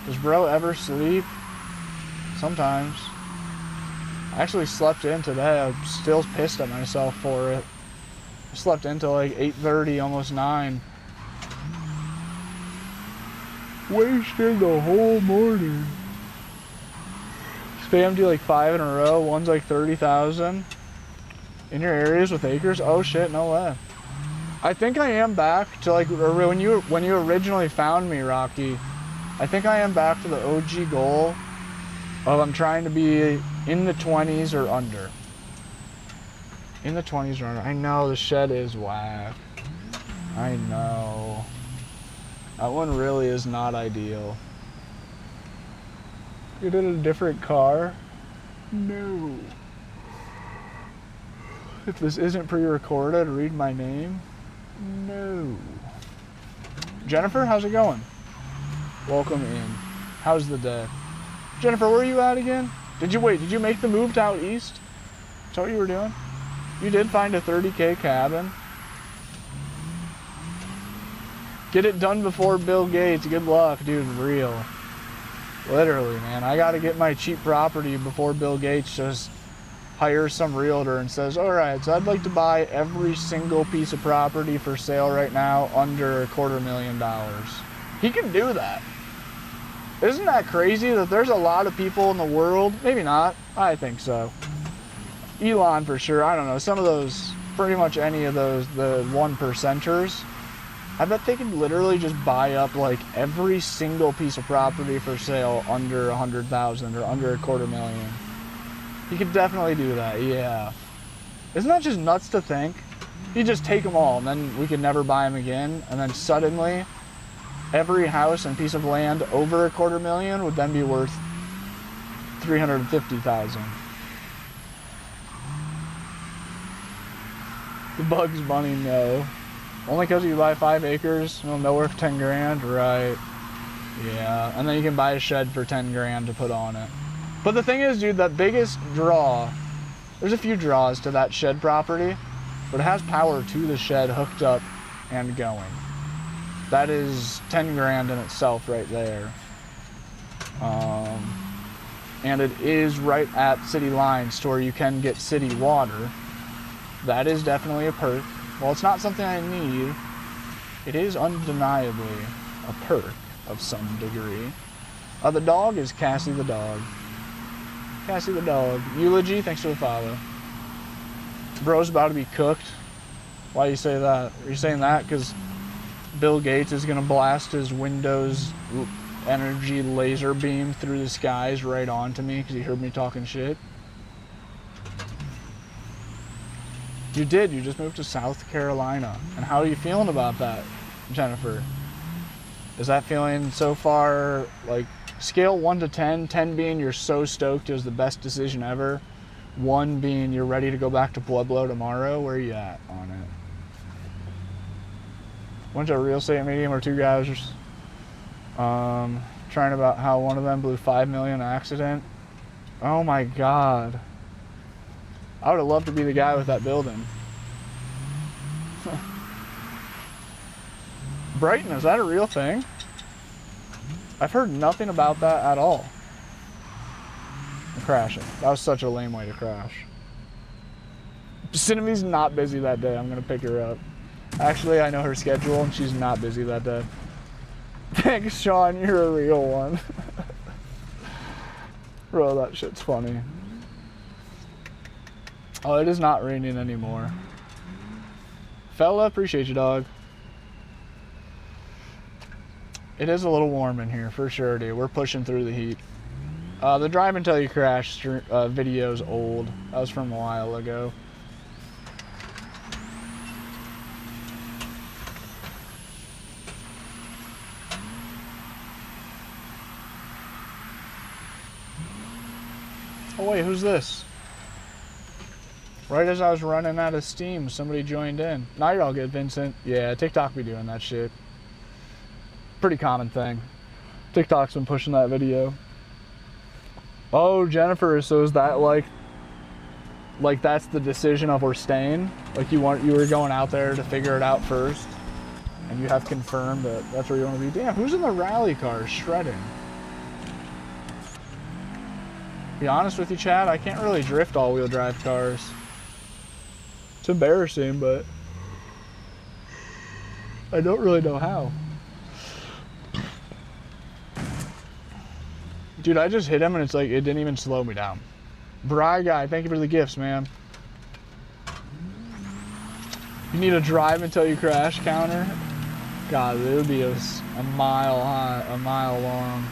Does bro ever sleep? Sometimes. I actually slept in today. I'm still pissed at myself for it. I slept in till like 8:30, almost 9. Wasted the whole morning. Spammed you like 5 in a row. One's like 30,000. In your areas with acres? Oh shit, no way. I think I am back to like when you originally found me, Rocky. I think I am back to the OG goal of I'm trying to be in the 20s or under. In the 20s or under. I know the shed is whack. I know. That one really is not ideal. You did a different car? No. If this isn't pre-recorded, read my name? No. Jennifer, how's it going? Welcome in. How's the day? Jennifer, where are you at again? Did you make the move to out east? Is that what you were doing? You did find a 30K cabin. Get it done before Bill Gates. Good luck, dude. Real. Literally, man. I got to get my cheap property before Bill Gates just hires some realtor and says, all right, so I'd like to buy every single piece of property for sale right now under $250,000. He can do that. Isn't that crazy that there's a lot of people in the world? Maybe not. I think so. Elon for sure. I don't know. Some of those, pretty much any of those, the 1%ers. I bet they could literally just buy up like every single piece of property for sale under 100,000 or under $250,000. He could definitely do that, yeah. Isn't that just nuts to think? He'd just take them all and then we could never buy them again. And then suddenly, every house and piece of land over $250,000 would then be worth $350,000. The Bugs Bunny, no. Only because you buy 5 acres, nowhere for 10 grand, right? Yeah, and then you can buy a shed for 10 grand to put on it. But the thing is, dude, that biggest draw, there's a few draws to that shed property, but it has power to the shed hooked up and going. That is 10 grand in itself right there. And it is right at city lines to where you can get city water. That is definitely a perk. While it's not something I need, it is undeniably a perk of some degree. The dog is Cassie the dog. Cassie the dog. Eulogy, thanks for the follow. Bro's about to be cooked. Why do you say that? Are you saying that because Bill Gates is going to blast his Windows energy laser beam through the skies right onto me because he heard me talking shit? You did. You just moved to South Carolina. And how are you feeling about that, Jennifer? Is that feeling so far, like, scale 1 to 10, 10 being you're so stoked it was the best decision ever, 1 being you're ready to go back to Pueblo tomorrow? Where are you at on it? Went to a real estate meeting where 2 guys were trying about how one of them blew $5 million accident. Oh my God. I would have loved to be the guy with that building. Brighton, is that a real thing? I've heard nothing about that at all. I'm crashing. That was such a lame way to crash. Cinema's not busy that day. I'm gonna pick her up. Actually, I know her schedule and she's not busy that day. Thanks, Sean. You're a real one. Bro, that shit's funny. Oh, it is not raining anymore. Fella, appreciate you, dog. It is a little warm in here, for sure, dude. We're pushing through the heat. The drive until you crash video's old. That was from a while ago. Oh wait, who's this? Right as I was running out of steam, somebody joined in. Now you're all good, Vincent. Yeah, TikTok be doing that shit. Pretty common thing. TikTok's been pushing that video. Oh, Jennifer, so is that like that's the decision of we're staying? Like you were going out there to figure it out first, and you have confirmed that that's where you want to be? Damn, who's in the rally car shredding? Be honest with you, Chad, I can't really drift all-wheel drive cars. It's embarrassing, but I don't really know how. Dude, I just hit him and it's like, it didn't even slow me down. Bry guy, thank you for the gifts, man. You need a drive until you crash counter? God, it would be a mile high, a mile long.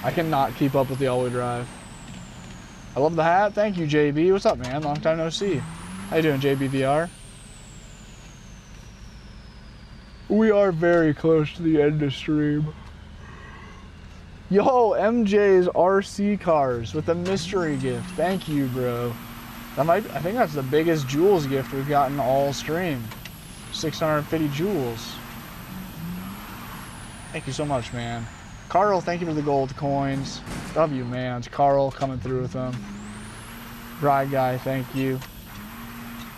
I cannot keep up with the all-wheel drive. I love the hat. Thank you, JB. What's up, man? Long time no see. How you doing, JBVR? We are very close to the end of stream. Yo, MJ's RC cars with a mystery gift. Thank you, bro. I think that's the biggest Jules gift we've gotten all stream. 650 Jules. Thank you so much, man. Carl, thank you for the gold coins. Love you, man. It's Carl coming through with them. Bride guy, thank you.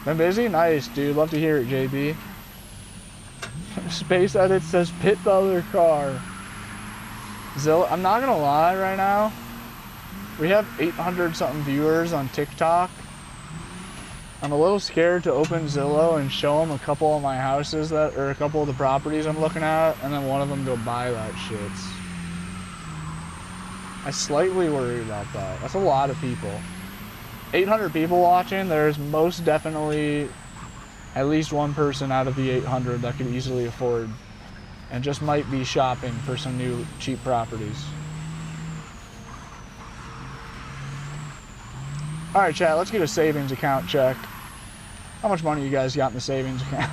Been busy? Nice, dude. Love to hear it, JB. Space Edit says pit the other car. Zilla, I'm not gonna lie right now. We have 800 something viewers on TikTok. I'm a little scared to open Zillow and show them a couple of my houses or a couple of the properties I'm looking at, and then one of them go buy that shit. I slightly worry about that. That's a lot of people. 800 people watching, there's most definitely at least one person out of the 800 that could easily afford and just might be shopping for some new cheap properties. All right, chat, let's get a savings account check. How much money you guys got in the savings account?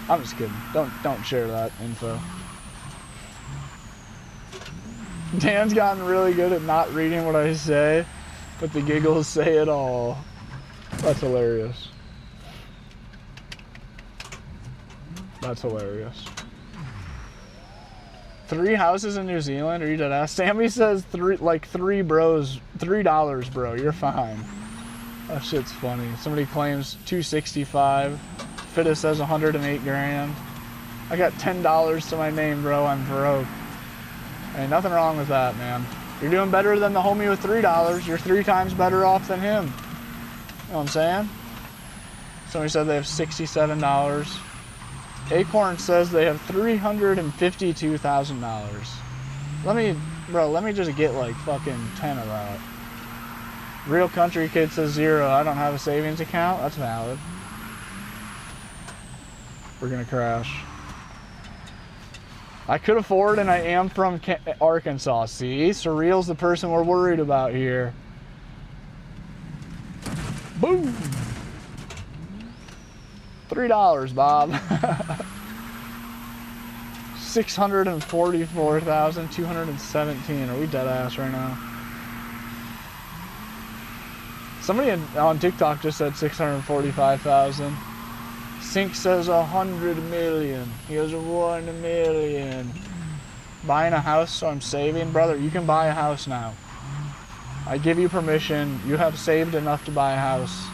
I'm just kidding. Don't share that info. Dan's gotten really good at not reading what I say, but the giggles say it all. That's hilarious. That's hilarious. 3 houses in New Zealand? Are you dead ass? Sammy says three bros, $3, bro. You're fine. That shit's funny. Somebody claims 265. Fitta says 108 grand. I got $10 to my name, bro. I'm broke. Ain't nothing wrong with that, man. You're doing better than the homie with $3. You're 3 times better off than him. You know what I'm saying? Somebody said they have $67. Acorn says they have $352,000. Let me just get like fucking 10 of that. Real Country Kid says 0. I don't have a savings account. That's valid. We're gonna crash. I could afford, and I am from Arkansas. See, Surreal's the person we're worried about here. Boom. $3, Bob. 644,217. Are we dead ass right now? Somebody on TikTok just said 645,000. Sync says 100 million. He has 1 million. Buying a house, so I'm saving. Brother, you can buy a house now. I give you permission. You have saved enough to buy a house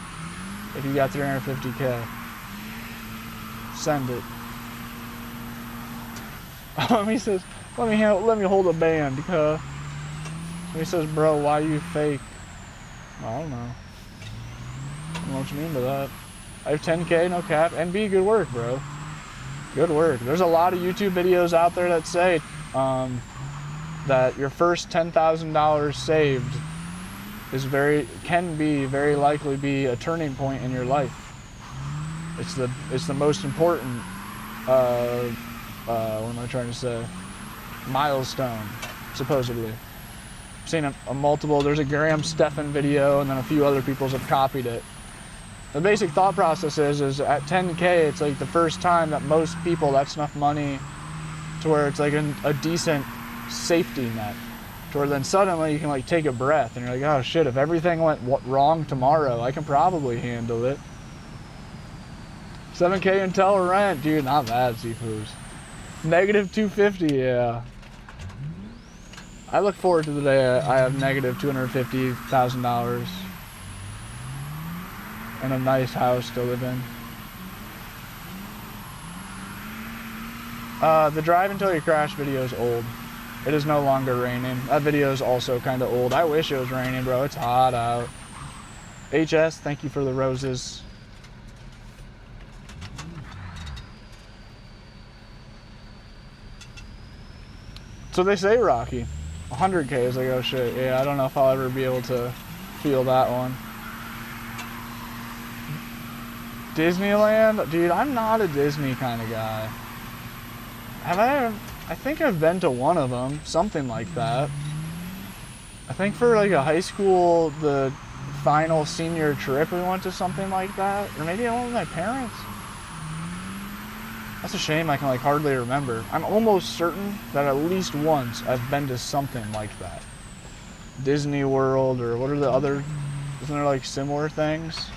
if you got 350K. Send it. He says, let me hold a band because he says, bro, why you fake? I don't know. I don't know what you mean by that. I have 10K, no cap. NB, good work, bro. Good work. There's a lot of YouTube videos out there that say that your first $10,000 saved can very likely be a turning point in your life. It's the most important what am I trying to say? Milestone, supposedly. I've seen a multiple. There's a Graham Stephan video, and then a few other people's have copied it. The basic thought process is at 10K, it's like the first time that most people, that's enough money to where it's like a decent safety net. To where then suddenly you can like take a breath and you're like, oh shit, if everything went wrong tomorrow, I can probably handle it. 7K Intel rent, dude, not bad, Seafoods. Negative 250, yeah. I look forward to the day I have negative $250,000 and a nice house to live in. The drive until you crash video is old. It is no longer raining. That video is also kind of old. I wish it was raining, bro. It's hot out. HS, thank you for the roses. So they say, Rocky. 100K is like, oh shit. Yeah, I don't know if I'll ever be able to feel that one. Disneyland? Dude, I'm not a Disney kind of guy. I think I've been to one of them. Something like that. I think for like a high school, the final senior trip, we went to something like that. Or maybe I went with my parents. That's a shame I can like hardly remember. I'm almost certain that at least once I've been to something like that. Disney World, or what are the other, isn't there like similar things?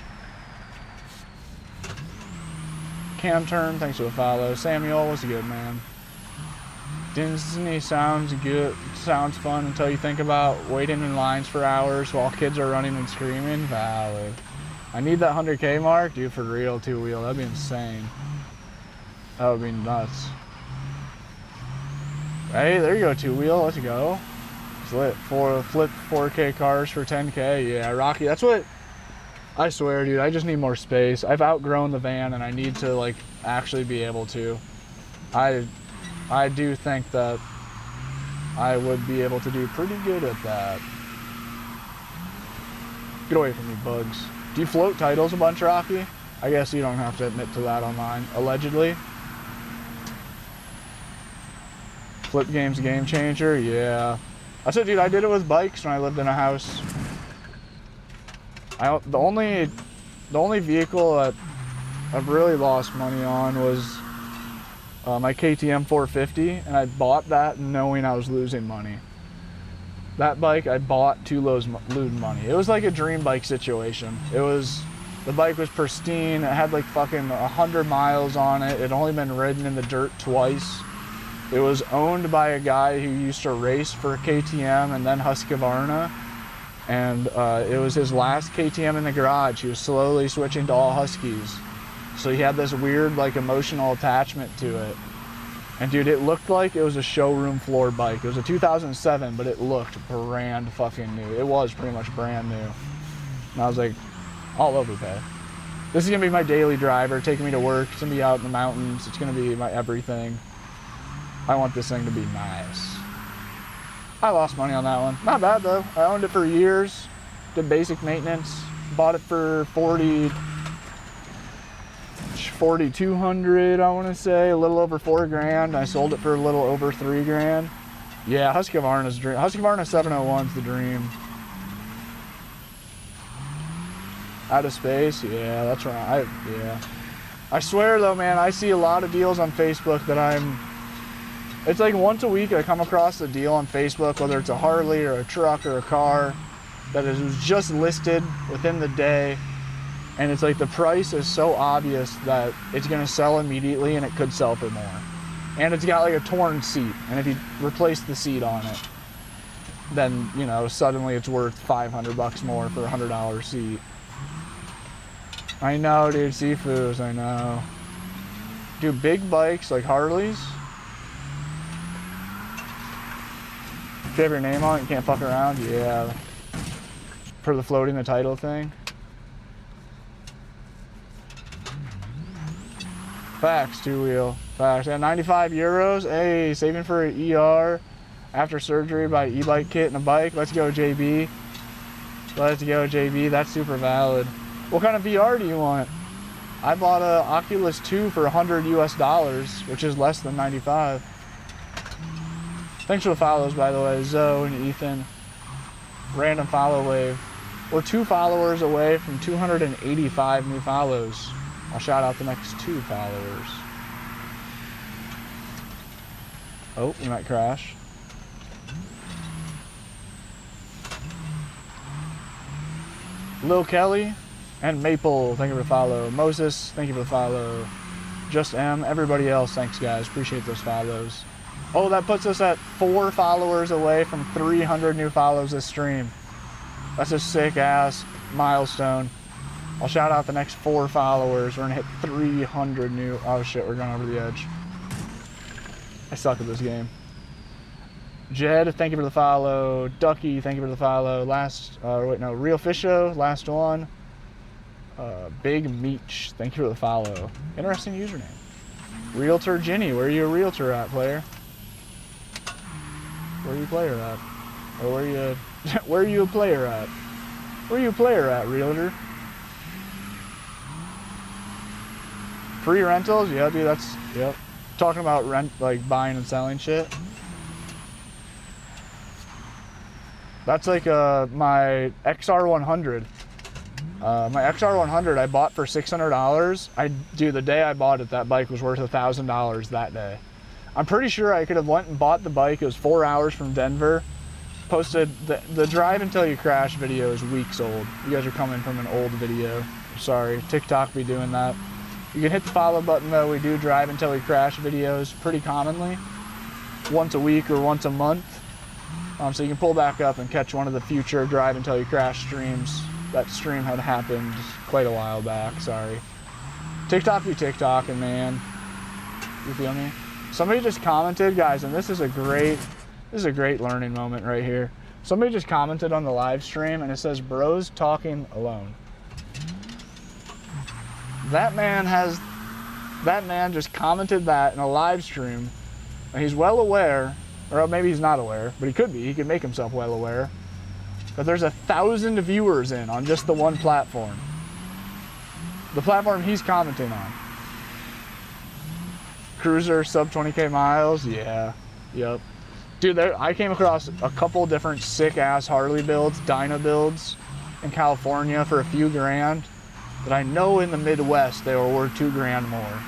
Cam Turn, thanks for the follow. Samuel, what's good, man? Disney sounds good, sounds fun until you think about waiting in lines for hours while kids are running and screaming. Valid. I need that 100K mark, dude, for real, 2-wheel. That'd be insane. That would be nuts. Hey, there you go, 2-wheel. Let's go. It's lit. Flip 4K cars for 10K. Yeah, Rocky. That's what. I swear, dude. I just need more space. I've outgrown the van, and I need to like actually be able to. I do think that I would be able to do pretty good at that. Get away from me, bugs. Do you float titles a bunch, Rocky? I guess you don't have to admit to that online. Allegedly. Flip game's game changer, yeah. I said, dude, I did it with bikes when I lived in a house. The only vehicle that I've really lost money on was my KTM 450, and I bought that knowing I was losing money. That bike I bought to lose money. It was like a dream bike situation. It was The bike was pristine. It had like fucking 100 miles on it. It had only been ridden in the dirt twice. It was owned by a guy who used to race for KTM and then Husqvarna. And it was his last KTM in the garage. He was slowly switching to all Huskies. So he had this weird like emotional attachment to it. And dude, it looked like it was a showroom floor bike. It was a 2007, but it looked brand fucking new. It was pretty much brand new. And I was like, all over pay. This is gonna be my daily driver, taking me to work. It's gonna be out in the mountains. It's gonna be my everything. I want this thing to be nice. I lost money on that one. Not bad though. I owned it for years, did basic maintenance, bought it for 4,200, I want to say, a little over 4 grand. I sold it for a little over 3 grand. Yeah, Husqvarna's dream. Husqvarna 701's the dream. Out of space, yeah, that's right. I swear though, man, I see a lot of deals on Facebook that it's like once a week I come across a deal on Facebook, whether it's a Harley or a truck or a car, that was just listed within the day. And it's like the price is so obvious that it's gonna sell immediately and it could sell for more. And it's got like a torn seat. And if you replace the seat on it, then, you know, suddenly it's worth 500 bucks more for a $100 seat. I know, dude, Sifu's, I know. Dude, big bikes like Harleys, if you have your name on it, you can't fuck around, yeah. For the floating the title thing. Facts, two-wheel. Facts. And 95 euros. Hey, saving for an ER after surgery by e-bike kit and a bike. Let's go, JB. Let's go, JB. That's super valid. What kind of VR do you want? I bought a Oculus 2 for $100 US, which is less than 95. Thanks for the follows, by the way, Zoe and Ethan. Random follow wave. We're 2 followers away from 285 new follows. I'll shout out the next 2 followers. Oh, we might crash. Lil Kelly and Maple, thank you for the follow. Moses, thank you for the follow. Just M, everybody else, thanks guys, appreciate those follows. Oh, that puts us at 4 followers away from 300 new follows this stream. That's a sick ass milestone. I'll shout out the next 4 followers. We're gonna hit 300 new, oh shit, we're going over the edge. I suck at this game. Jed, thank you for the follow. Ducky, thank you for the follow. Real Fisho, last one. Big Meech, thank you for the follow. Interesting username. Realtor Ginny, where are you a realtor at, player? Where are you a player at? Or where are you a player at? Where are you a player at, realtor? Free rentals? Yeah, dude, yep. Talking about rent, like buying and selling shit. That's like my XR100. My XR100 I bought for $600. The day I bought it, that bike was worth $1,000 that day. I'm pretty sure I could have went and bought the bike. It was 4 hours from Denver. Posted the drive until you crash video is weeks old. You guys are coming from an old video. Sorry, TikTok be doing that. You can hit the follow button though. We do drive until we crash videos pretty commonly, once a week or once a month. So you can pull back up and catch one of the future drive until you crash streams. That stream had happened quite a while back. Sorry. TikTok be TikToking, man. You feel me? Somebody just commented, guys, and this is a great learning moment right here. Somebody just commented on the live stream and it says, "Bros talking alone." That man just commented that in a live stream, and he's well aware, or maybe he's not aware, but he could be. He could make himself well aware that there's 1,000 viewers on just the one platform. The platform he's commenting on. Cruiser sub 20K miles, yeah, yep. Dude, I came across a couple different sick ass Harley builds, Dyna builds in California for a few grand that I know in the Midwest they were worth 2 grand more.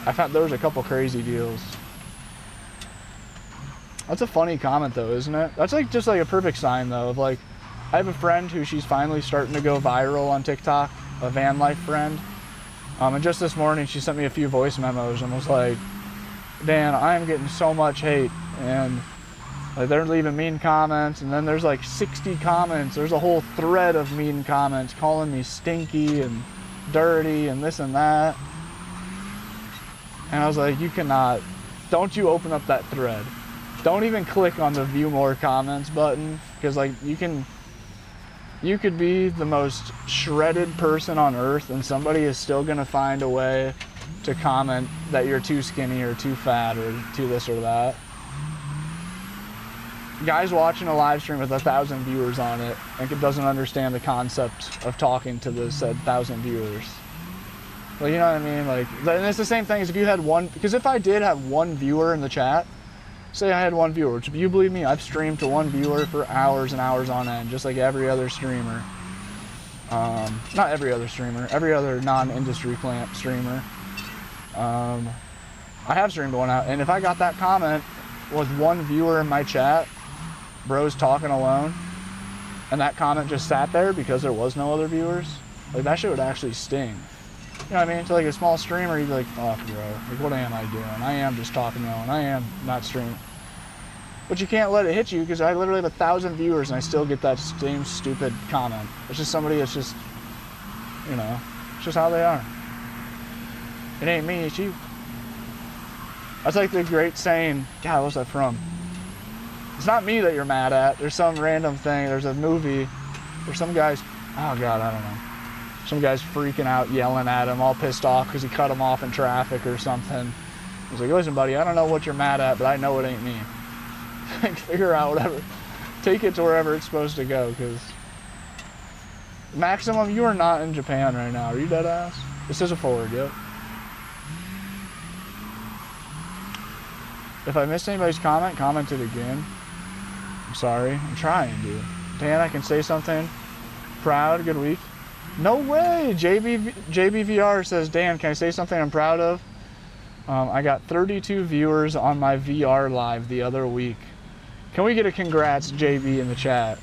I found there was a couple crazy deals. That's a funny comment though, isn't it? That's like just like a perfect sign though of like, I have a friend who she's finally starting to go viral on TikTok. a van life friend. And just this morning, she sent me a few voice memos and was like, Dan, I'm getting so much hate, and like they're leaving mean comments, and then there's like 60 comments. There's a whole thread of mean comments calling me stinky and dirty and this and that. And I was like, you cannot, don't you open up that thread. Don't even click on the view more comments button, because like you could be the most shredded person on earth and somebody is still gonna find a way to comment that you're too skinny or too fat or too this or that. Guy's watching a live stream with 1,000 viewers on it and doesn't understand the concept of talking to the said 1,000 viewers. Well, you know what I mean? Like, and it's the same thing as if you had one, because if I did have one viewer in the chat, say I had one viewer, which if you believe me, I've streamed to one viewer for hours and hours on end, just like every other streamer. Not every other streamer, every other non-industry plant streamer. I have streamed one out, and if I got that comment with one viewer in my chat, bro's talking alone, and that comment just sat there because there was no other viewers, like that shit would actually sting. You know what I mean? To like a small streamer, you'd be like, fuck bro, like what am I doing? I am just talking alone, I am not streaming. But you can't let it hit you, because I literally have 1,000 viewers and I still get that same stupid comment. It's just somebody that's just, you know, it's just how they are. It ain't me, it's you. That's like the great saying, God, what's that from? It's not me that you're mad at. There's some random thing. There's a movie. There's some guys, oh God, I don't know. Some guy's freaking out, yelling at him, all pissed off because he cut him off in traffic or something. He's like, listen, buddy, I don't know what you're mad at, but I know it ain't me. Figure out whatever. Take it to wherever it's supposed to go, because maximum, you are not in Japan right now. Are you dead ass? This is a forward, yep. If I missed anybody's comment, comment it again. I'm sorry. I'm trying, dude. Dan, I can say something. Proud, good week. No way! JBVR says, Dan, can I say something I'm proud of? I got 32 viewers on my VR live the other week. Can we get a congrats, JB, in the chat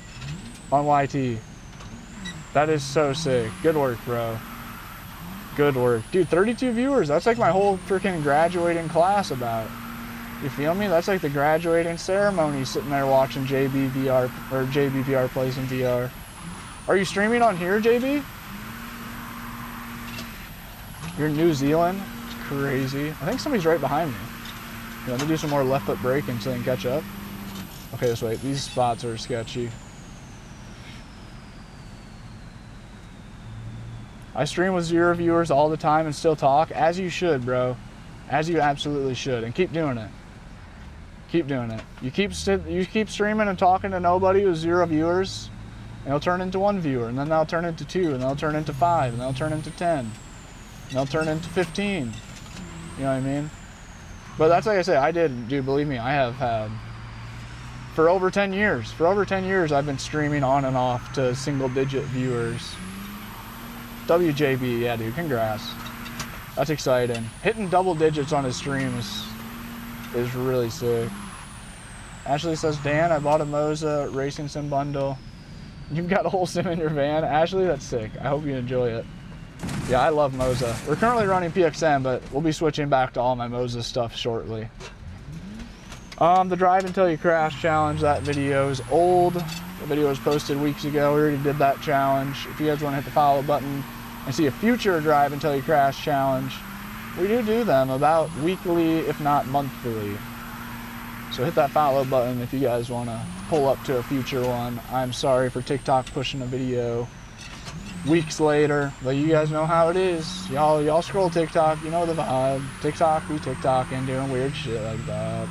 on YT? That is so sick. Good work, bro. Good work. Dude, 32 viewers. That's like my whole freaking graduating class about. You feel me? That's like the graduating ceremony, sitting there watching JBVR or JBVR plays in VR. Are you streaming on here, JB? You're in New Zealand? It's crazy. I think somebody's right behind me. You let me do some more left foot braking so they can catch up. Okay, this way. These spots are sketchy. I stream with 0 viewers all the time and still talk, as you should, bro. As you absolutely should, and keep doing it. Keep doing it. You keep streaming and talking to nobody with 0 viewers, and it'll turn into 1 viewer, and then they'll turn into 2, and they'll turn into 5, and they'll turn into 10, and they'll turn into 15. You know what I mean? But that's like I say, I did, dude, believe me, I have had, for over 10 years, I've been streaming on and off to single-digit viewers. WJB, yeah, dude, congrats. That's exciting. Hitting double digits on his streams is really sick. Ashley says, Dan, I bought a Moza Racing Sim bundle. You've got a whole sim in your van. Ashley, that's sick. I hope you enjoy it. Yeah, I love Moza. We're currently running PXM, but we'll be switching back to all my Moza stuff shortly. The Drive Until You Crash challenge, that video is old. The video was posted weeks ago. We already did that challenge. If you guys want to hit the follow button and see a future Drive Until You Crash challenge, we do them about weekly, if not monthly. So hit that follow button if you guys want to pull up to a future one. I'm sorry for TikTok pushing a video weeks later, but you guys know how it is. Y'all scroll TikTok, you know the vibe. TikTok be TikToking, doing weird shit like that.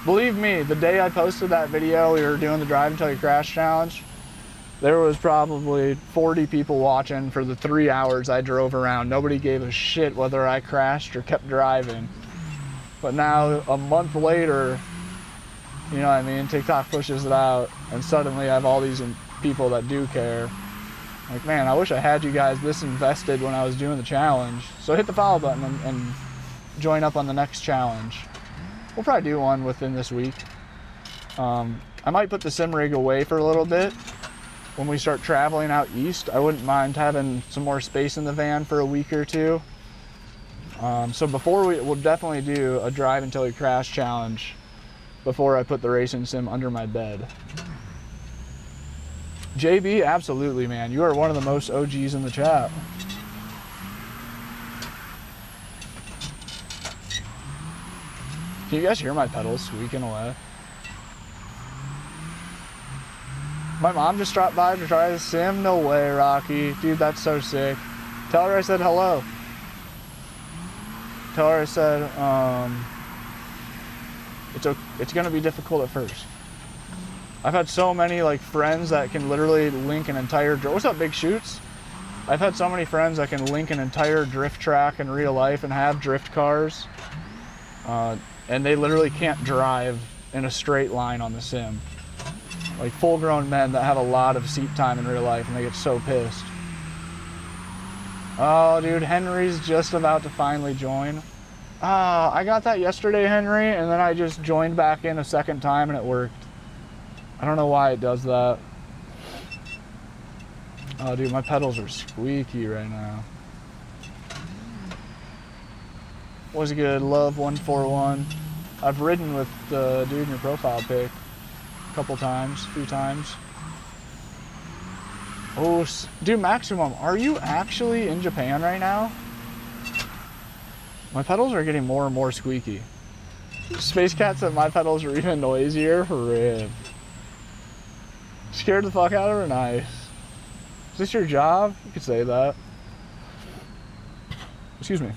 Believe me, the day I posted that video, we were doing the Drive Until You Crash challenge, there was probably 40 people watching for the 3 hours I drove around. Nobody gave a shit whether I crashed or kept driving. But now, a month later, you know what I mean, TikTok pushes it out, and suddenly I have all these people that do care. Like, man, I wish I had you guys this invested when I was doing the challenge. So hit the follow button and join up on the next challenge. We'll probably do one within this week. I might put the sim rig away for a little bit, when we start traveling out east, I wouldn't mind having some more space in the van for a week or two. So before we'll definitely do a drive until we crash challenge before I put the racing sim under my bed. JB, absolutely, man. You are one of the most OGs in the chat. Can you guys hear my pedals squeaking away? My mom just dropped by to try the sim? No way, Rocky. Dude, that's so sick. Tell her I said hello. Tell her I said, it's gonna be difficult at first. I've had so many like friends that can literally link an entire, what's up, Big Shoots? I've had so many friends that can link an entire drift track in real life and have drift cars. And they literally can't drive in a straight line on the sim. Like full-grown men that have a lot of seat time in real life, and they get so pissed. Oh, dude, Henry's just about to finally join. I got that yesterday, Henry, and then I just joined back in a second time and it worked. I don't know why it does that. Oh, dude, my pedals are squeaky right now. Was good, Love 141. I've ridden with the dude in your profile pic a couple times, a few times. Oh, dude, Maximum, are you actually in Japan right now? My pedals are getting more and more squeaky. Space Cat said my pedals are even noisier. Rip. Scared the fuck out of her? Nice. Is this your job? You could say that. Excuse me.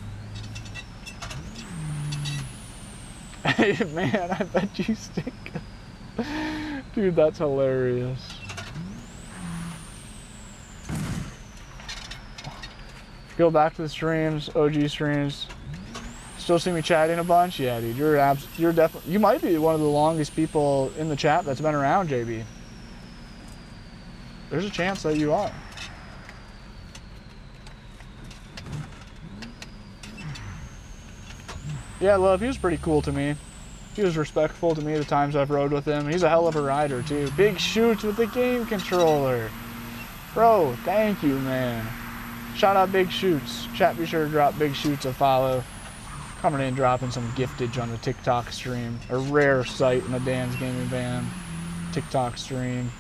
Hey, man, I bet you stink. Dude, that's hilarious. Go back to the streams, OG streams. Still see me chatting a bunch? Yeah, dude, you're definitely, you might be one of the longest people in the chat that's been around, JB. There's a chance that you are. Yeah, Love, he was pretty cool to me. He was respectful to me the times I've rode with him. He's a hell of a rider, too. Big Shoots with the game controller. Bro, thank you, man. Shout out Big Shoots. Chat, be sure to drop Big Shoots a follow. Coming in, dropping some giftage on the TikTok stream. A rare sight in a Dan's Gaming Van TikTok stream.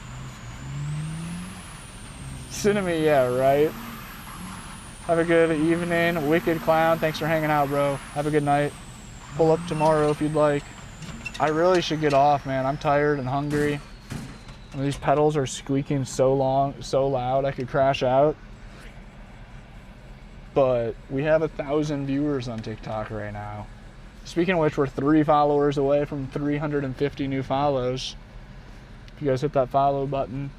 Cinemy, yeah, right? Have a good evening. Wicked Clown, thanks for hanging out, bro. Have a good night. Pull up tomorrow if you'd like. I really should get off, man. I'm tired and hungry. And these pedals are squeaking so loud I could crash out. But we have 1,000 viewers on TikTok right now. Speaking of which, we're 3 followers away from 350 new follows. If you guys hit that follow button,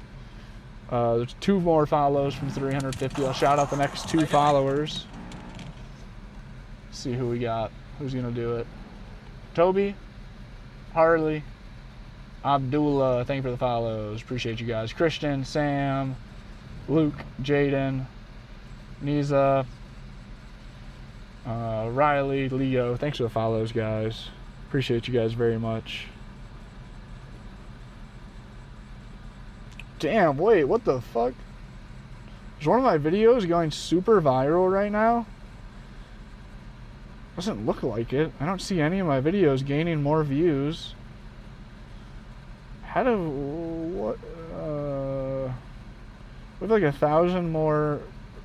there's 2 more follows from 350. I'll shout out the next 2 followers. See who we got. Who's gonna do it? Toby, Harley, Abdullah, thank you for the follows. Appreciate you guys. Christian, Sam, Luke, Jaden, Niza, Riley, Leo, thanks for the follows, guys. Appreciate you guys very much. Damn, wait, what the fuck? Is one of my videos going super viral right now? Doesn't look like it. I don't see any of my videos gaining more views. How do, what, we have like 1,000 more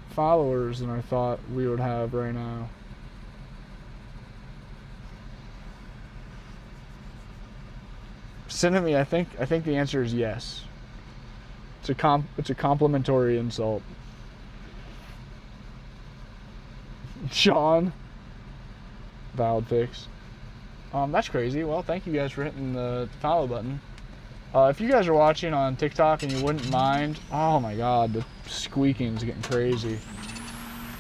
followers than I thought we would have right now. Cinemy, I think the answer is yes. It's a complimentary insult. Sean, valid fix. That's crazy. Well, thank you guys for hitting the follow button. If you guys are watching on TikTok and you wouldn't mind, oh my god, the squeaking is getting crazy.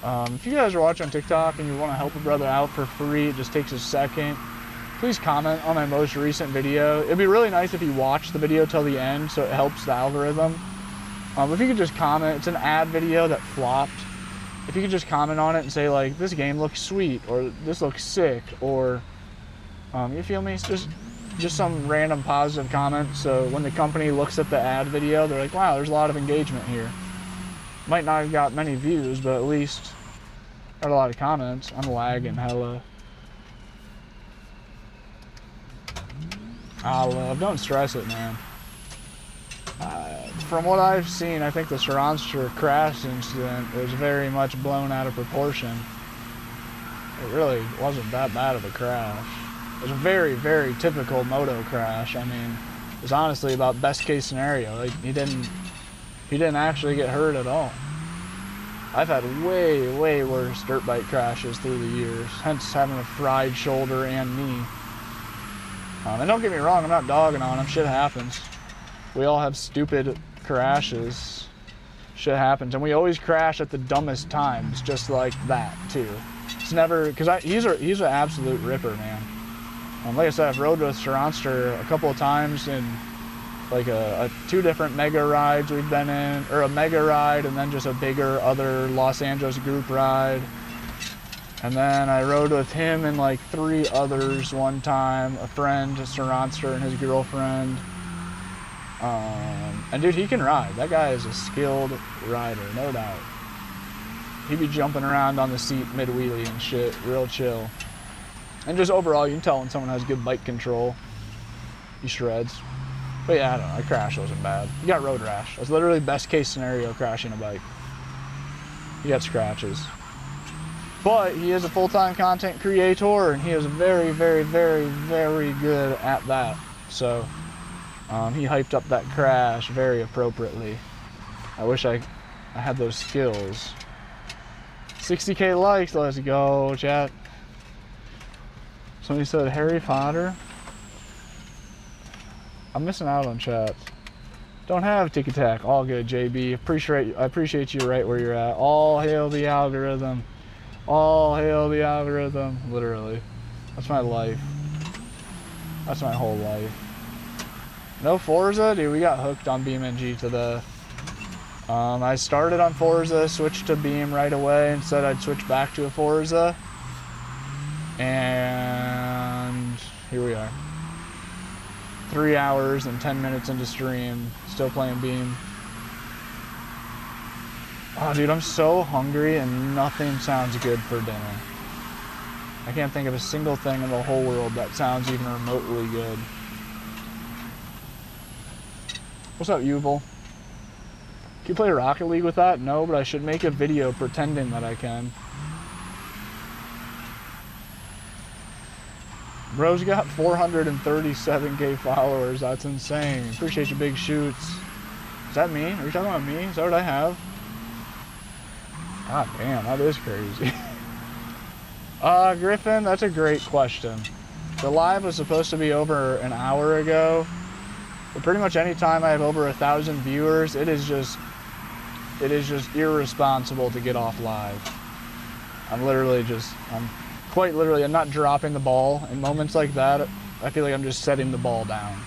If you guys are watching on TikTok and you want to help a brother out for free, it just takes a second. Please comment on my most recent video. It'd be really nice if you watch the video till the end so it helps the algorithm. If you could just comment, it's an ad video that flopped. If you could just comment on it and say like, this game looks sweet, or this looks sick, or, you feel me? It's just just some random positive comment. So when the company looks at the ad video, they're like, wow, there's a lot of engagement here. Might not have got many views, but at least got a lot of comments. I'm lagging hella. Don't stress it, man. From what I've seen, I think the Saranster crash incident was very much blown out of proportion. It really wasn't that bad of a crash. It was a very, very typical moto crash. I mean, it was honestly about best case scenario. Like, he didn't actually get hurt at all. I've had way, way worse dirt bike crashes through the years, hence having a fried shoulder and knee. And don't get me wrong, I'm not dogging on him. Shit happens. We all have stupid crashes. Shit happens, and we always crash at the dumbest times, just like that too. It's never, because he's an absolute ripper, man. Like I said, I've rode with Saranster a couple of times in like two different mega rides we've been in, or a mega ride and then just a bigger other Los Angeles group ride. And then I rode with him and like 3 others one time, a friend, Saranster, and his girlfriend. And dude, he can ride. That guy is a skilled rider, no doubt. He'd be jumping around on the seat mid-wheelie and shit, real chill. And just overall, you can tell when someone has good bike control. He shreds. But yeah, I don't know, that crash wasn't bad. He got road rash. That's literally best case scenario crashing a bike. He got scratches. But he is a full-time content creator, and he is very, very, very, very good at that. So he hyped up that crash very appropriately. I wish I had those skills. 60K likes, let's go, chat. Somebody said Harry Potter. I'm missing out on chat. Don't have Tic Tac. All good, JB. I appreciate you right where you're at. All hail the algorithm. All hail the algorithm. Literally. That's my life. That's my whole life. No Forza? Dude, we got hooked on BeamNG to the... I started on Forza, switched to Beam right away, and said I'd switch back to a Forza. And here we are. 3 hours and 10 minutes into stream, still playing Beam. Oh, dude, I'm so hungry and nothing sounds good for dinner. I can't think of a single thing in the whole world that sounds even remotely good. What's up, Yuval? Can you play Rocket League with that? No, but I should make a video pretending that I can. Bro's got 437K followers. That's insane. Appreciate you, Big Shoots. Is that me? Are you talking about me? Is that what I have? God damn, that is crazy. Griffin, that's a great question. The live was supposed to be over an hour ago. But pretty much any time I have over 1,000 viewers, it is just irresponsible to get off live. I'm quite literally, I'm not dropping the ball. In moments like that, I feel like I'm just setting the ball down.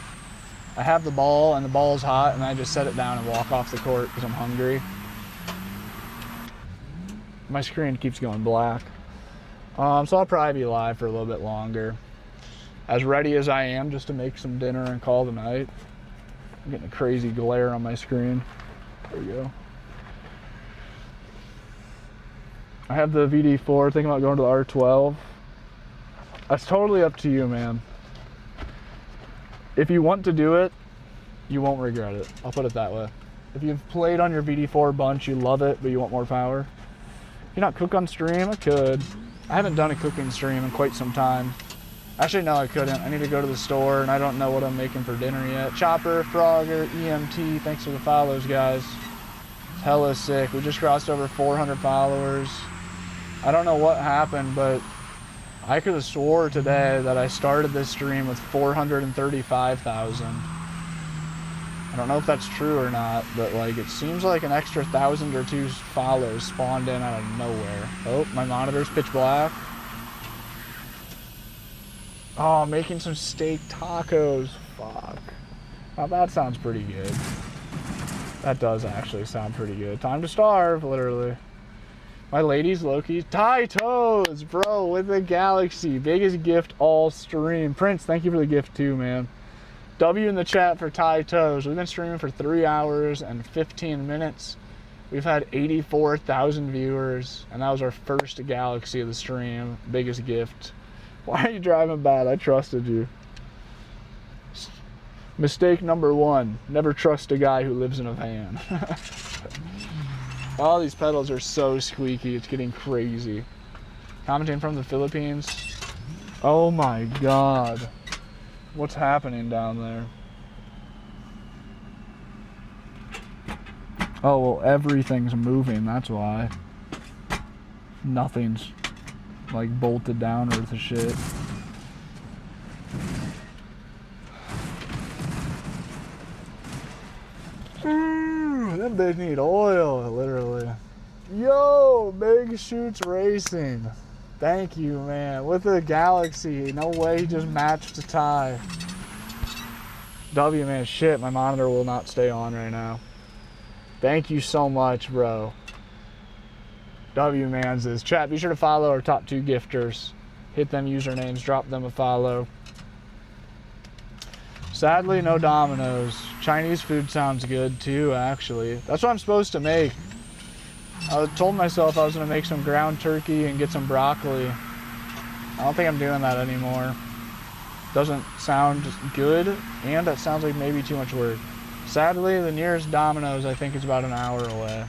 I have the ball and the ball's hot and I just set it down and walk off the court because I'm hungry. My screen keeps going black. So I'll probably be live for a little bit longer. As ready as I am just to make some dinner and call the night. I'm getting a crazy glare on my screen. There we go. I have the VD4, thinking about going to the R12. That's totally up to you, man. If you want to do it, you won't regret it. I'll put it that way. If you've played on your VD4 a bunch, you love it, but you want more power. Can you not cook on stream? I could. I haven't done a cooking stream in quite some time. Actually, no, I couldn't. I need to go to the store, and I don't know what I'm making for dinner yet. Chopper, Frogger, EMT, thanks for the follows, guys. It's hella sick. We just crossed over 400 followers. I don't know what happened, but I could have swore today that I started this stream with 435,000. I don't know if that's true or not, but like it seems like an extra 1,000 or 2 follows spawned in out of nowhere. Oh, my monitor's pitch black. Oh, making some steak tacos. Fuck. Now that sounds pretty good. That does actually sound pretty good. Time to starve, literally. My ladies, Loki. Ty Toes, bro, with the Galaxy. Biggest gift all stream. Prince, thank you for the gift too, man. W in the chat for Ty Toes. We've been streaming for 3 hours and 15 minutes. We've had 84,000 viewers, and that was our first Galaxy of the stream. Biggest gift. Why are you driving bad? I trusted you. Mistake number 1. Never trust a guy who lives in a van. All these pedals are so squeaky, it's getting crazy. Commenting from the Philippines. Oh my god. What's happening down there? Oh, well, everything's moving, that's why. Nothing's, like, bolted down worth of shit. Them bitches need oil, literally. Yo, Big Shoots Racing. Thank you, man. With the Galaxy. No way he just matched a tie. W, man, shit, my monitor will not stay on right now. Thank you so much, bro. W, man, says, chat, be sure to follow our top 2 gifters. Hit them usernames, drop them a follow. Sadly, no Domino's. Chinese food sounds good too, actually. That's what I'm supposed to make. I told myself I was gonna make some ground turkey and get some broccoli. I don't think I'm doing that anymore. Doesn't sound good, and that sounds like maybe too much work. Sadly, the nearest Domino's I think is about an hour away.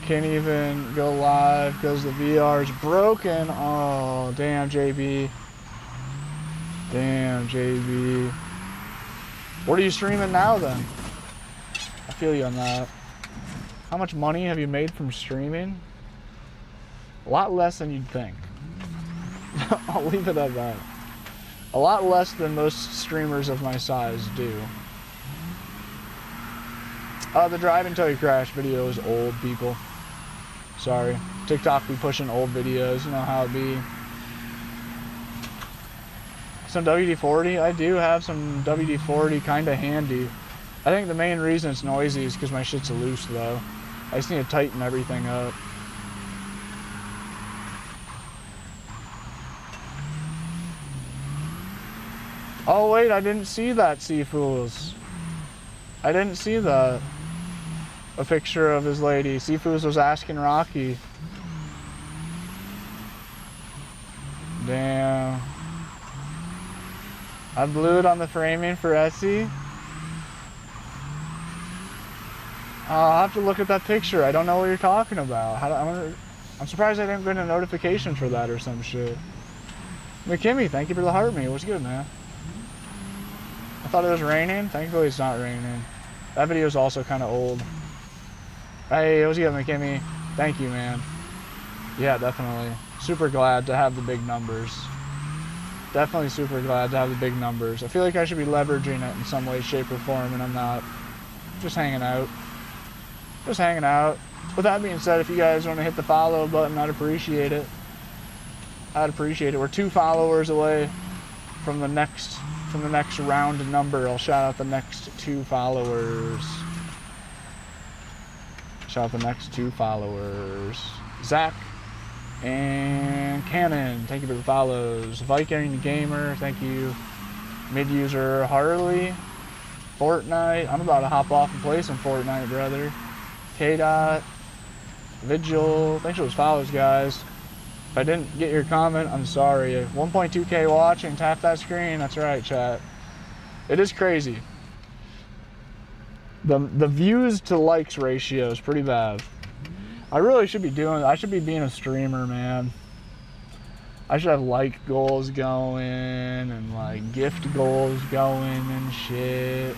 Can't even go live because the VR is broken. Oh, damn, JB. Damn, JB. What are you streaming now, then? I feel you on that. How much money have you made from streaming? A lot less than you'd think. I'll leave it at that. A lot less than most streamers of my size do. The drive until you crash video is old, people. Sorry. TikTok be pushing old videos, you know how it be. Some WD-40? I do have some WD-40 kind of handy. I think the main reason it's noisy is because my shit's loose, though. I just need to tighten everything up. Oh, wait, I didn't see that, Seafools. I didn't see that. A picture of his lady. Seafools was asking Rocky. Damn. I blew it on the framing for Essie. I'll have to look at that picture. I don't know what you're talking about. I'm surprised I didn't get a notification for that or some shit. McKimmy, thank you for the heart me. What's good, man? I thought it was raining. Thankfully, it's not raining. That video is also kind of old. Hey, what's good, McKimmy? Thank you, man. Yeah, definitely. Super glad to have the big numbers. Definitely super glad to have the big numbers. I feel like I should be leveraging it in some way, shape, or form, and I'm not. Just hanging out. Just hanging out. With that being said, if you guys want to hit the follow button, I'd appreciate it. I'd appreciate it. We're 2 followers away from the next round number. I'll shout out the next 2 followers. Shout out the next 2 followers. Zach and Cannon, thank you for the follows. Viking Gamer, thank you. Mid-user Harley. Fortnite, I'm about to hop off and play some Fortnite, brother. K-Dot. Vigil, thanks for those follows, guys. If I didn't get your comment, I'm sorry. 1.2K watching, tap that screen, that's right, chat. It is crazy. The views to likes ratio is pretty bad. I really should be I should be being a streamer, man. I should have like goals going and like gift goals going and shit.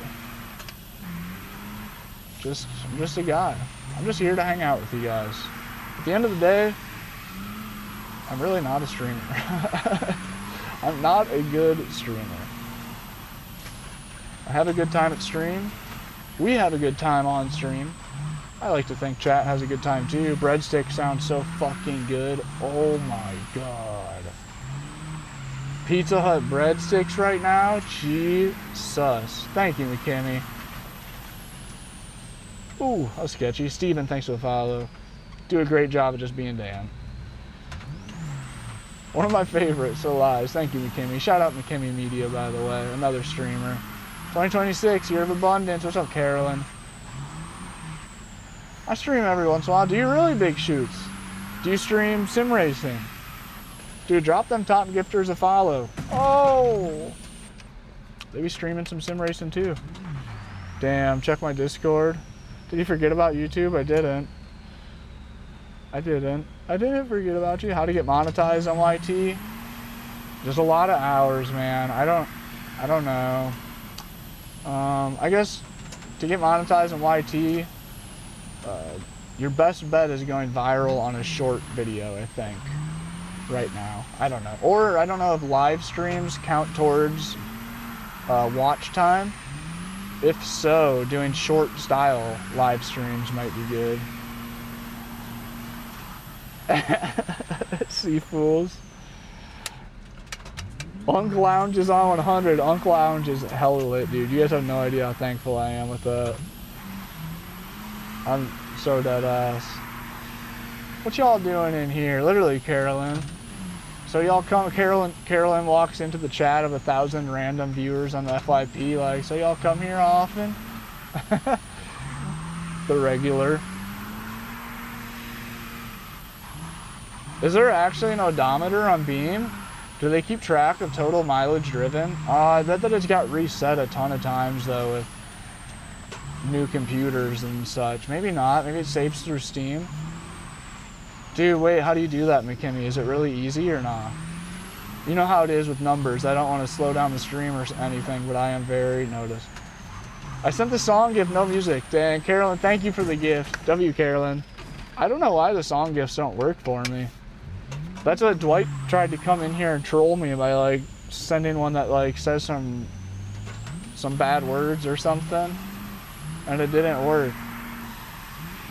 I'm just a guy. I'm just here to hang out with you guys. At the end of the day, I'm really not a streamer. I'm not a good streamer. I have a good time at stream. We have a good time on stream. I like to think chat has a good time too. Breadstick sounds so fucking good. Oh my god. Pizza Hut breadsticks right now? Jesus. Thank you, McKinney. Ooh, that was sketchy. Steven, thanks for the follow. Do a great job of just being Dan. One of my favorites, so lies. Thank you, McKimmy. Shout out McKimmy Media, by the way. Another streamer. 2026, year of abundance. What's up, Carolyn? I stream every once in a while. Do you really, Big Shoots? Do you stream sim racing? Dude, drop them top gifters a follow. Oh! They be streaming some sim racing too. Damn, check my Discord. Did you forget about YouTube? I didn't. I didn't forget about you. How to get monetized on YT? Just a lot of hours, man. I don't know. I guess to get monetized on YT, your best bet is going viral on a short video, I think, right now. I don't know. Or I don't know if live streams count towards watch time. If so, doing short style live streams might be good. See fools. Unk Lounge is on 100. Unk Lounge is hella lit, dude. You guys have no idea how thankful I am with that. I'm so dead ass. What y'all doing in here? Literally, Carolyn. So y'all come, Carolyn walks into the chat of 1,000 random viewers on the FYP, like, so y'all come here often? The regular. Is there actually an odometer on Beam? Do they keep track of total mileage driven? I bet that it's got reset a ton of times though with new computers and such. Maybe not, maybe it saves through Steam. Dude, wait, how do you do that, McKinney? Is it really easy or not? You know how it is with numbers. I don't want to slow down the stream or anything, but I am very noticed. I sent the song gift, no music. Dang, Carolyn, thank you for the gift. W, Carolyn. I don't know why the song gifts don't work for me. That's what Dwight tried to come in here and troll me by like sending one that like says some bad words or something, and it didn't work.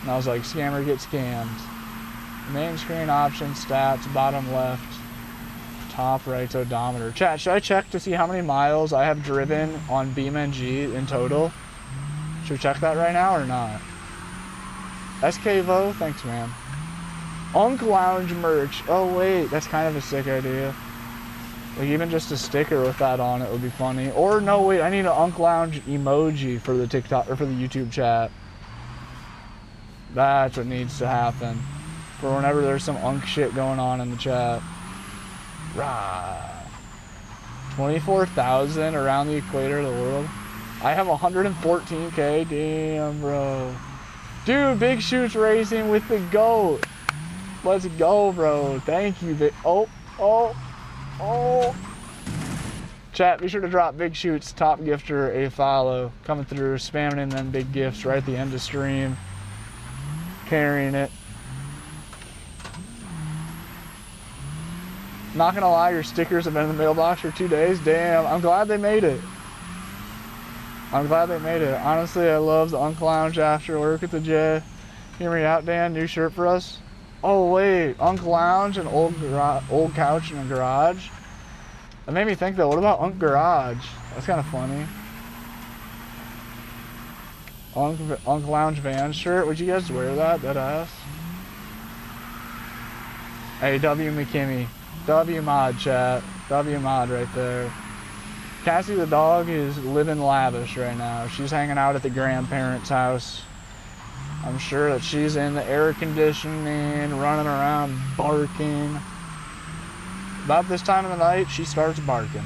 And I was like, scammer get scammed. Main screen options, stats, bottom left, top right's odometer. Chat, should I check to see how many miles I have driven on BeamNG in total? Should we check that right now or not? SKVO, thanks man. Unk Lounge merch. Oh wait, that's kind of a sick idea. Like even just a sticker with that on it would be funny. Or no, wait, I need an Unk Lounge emoji for the TikTok or for the YouTube chat. That's what needs to happen for whenever there's some Unk shit going on in the chat. Rah. 24,000 around the equator of the world. I have 114K. Damn, bro. Dude, Big Shoots racing with the GOAT. Let's go, bro. Thank you. Oh. Chat, be sure to drop Big Shoots top gifter a follow. Coming through, spamming in them big gifts right at the end of stream. Carrying it. Not gonna lie, your stickers have been in the mailbox for 2 days. Damn, I'm glad they made it. Honestly, I love the Unk Lounge after work at the J. Hear me out, Dan. New shirt for us. Oh wait, Unk Lounge and old couch in a garage. That made me think though. What about Unk Garage? That's kind of funny. Unk Lounge van shirt. Would you guys wear that? That ass. Hey, W McKinney. W mod chat. W mod right there. Cassie the dog is living lavish right now. She's hanging out at the grandparents' house. I'm sure that she's in the air conditioning, running around barking. About this time of the night, she starts barking.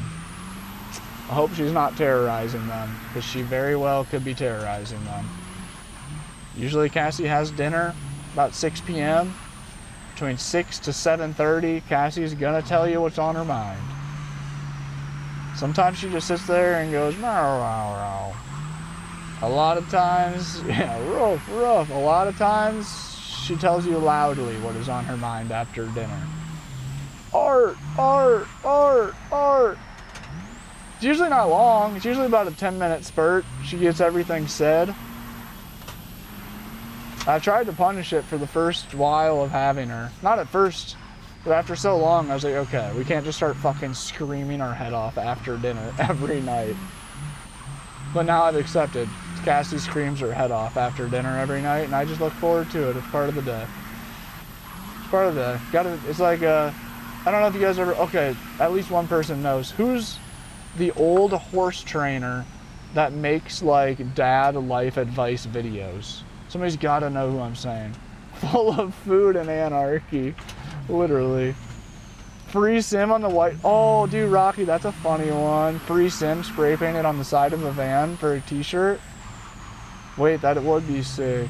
I hope she's not terrorizing them, because she very well could be terrorizing them. Usually Cassie has dinner about 6 p.m. Between 6 to 7:30, Cassie's gonna tell you what's on her mind. Sometimes she just sits there and goes, meow, meow, meow. A lot of times, yeah, rough. A lot of times, she tells you loudly what is on her mind after dinner. Art. It's usually not long. It's usually about a 10-minute spurt. She gets everything said. I tried to punish it for the first while of having her. Not at first, but after so long, I was like, okay, we can't just start fucking screaming our head off after dinner every night. But now I've accepted. It's Cassie screams her head off after dinner every night, and I just look forward to it. It's part of the day. It's part of the day. It's like, I don't know if you guys ever, okay, at least one person knows. Who's the old horse trainer that makes like dad life advice videos? Somebody's gotta know who I'm saying. Full of food and anarchy, literally. Free sim on the white, oh dude, Rocky, that's a funny one. Free sim spray painted on the side of a van for a t-shirt. Wait, that would be sick.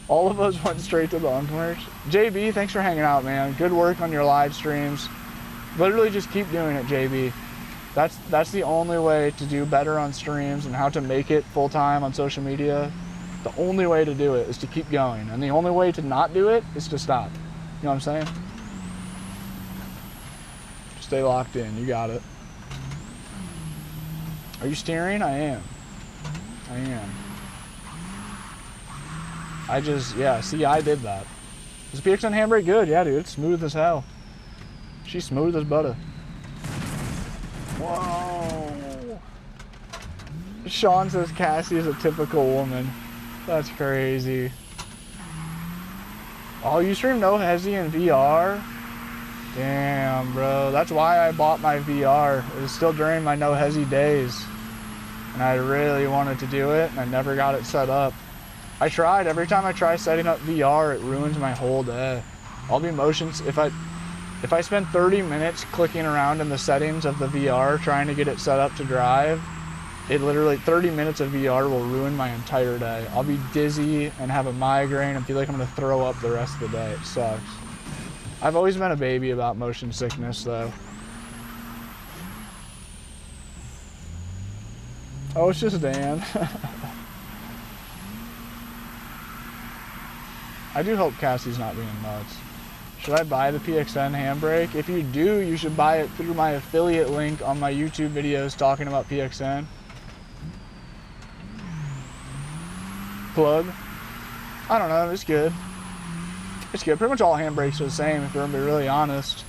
All of us went straight to the unmerch. JB, thanks for hanging out, man. Good work on your live streams. Literally just keep doing it, JB. That's the only way to do better on streams and how to make it full time on social media. The only way to do it is to keep going. And the only way to not do it is to stop. You know what I'm saying? Stay locked in, you got it. Are you steering? I am. I am. I just, yeah, see, I did that. Is the PXN handbrake good? Yeah, dude, it's smooth as hell. She's smooth as butter. Whoa. Sean says Cassie is a typical woman. That's crazy. Oh, you stream no hezzy in VR? Damn, bro. That's why I bought my VR. It was still during my no hezzy days. And I really wanted to do it, and I never got it set up. I tried. Every time I try setting up VR, it ruins my whole day. I'll be motions. If I spend 30 minutes clicking around in the settings of the VR trying to get it set up to drive, it literally, 30 minutes of VR will ruin my entire day. I'll be dizzy and have a migraine and feel like I'm gonna throw up the rest of the day. It sucks. I've always been a baby about motion sickness though. Oh, it's just Dan. I do hope Cassie's not being nuts. Should I buy the PXN handbrake? If you do, you should buy it through my affiliate link on my YouTube videos talking about PXN. Plug. I don't know, it's good. It's good. Pretty much all handbrakes are the same if you're gonna be really honest.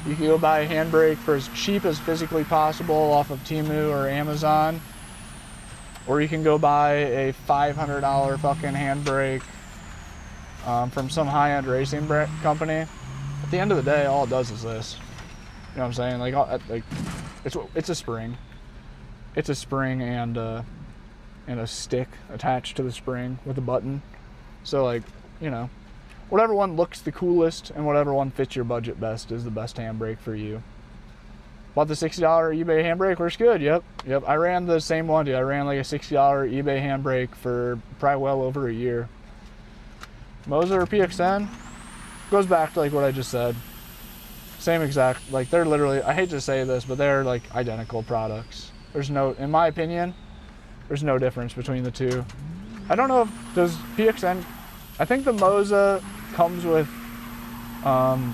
You can go buy a handbrake for as cheap as physically possible off of Temu or Amazon. Or you can go buy a $500 fucking handbrake from some high-end racing company. At the end of the day, all it does is this. You know what I'm saying? Like it's a spring. It's a spring and a stick attached to the spring with a button. So like, you know, whatever one looks the coolest and whatever one fits your budget best is the best handbrake for you. Bought the $60 eBay handbrake, works good. Yep. I ran the same one, dude. I ran like a $60 eBay handbrake for probably well over a year. Moza or PXN goes back to like what I just said. Same exact, like they're literally, I hate to say this, but they're like identical products. There's no, in my opinion, there's no difference between the two. I don't know if, does PXN, I think the Moza comes with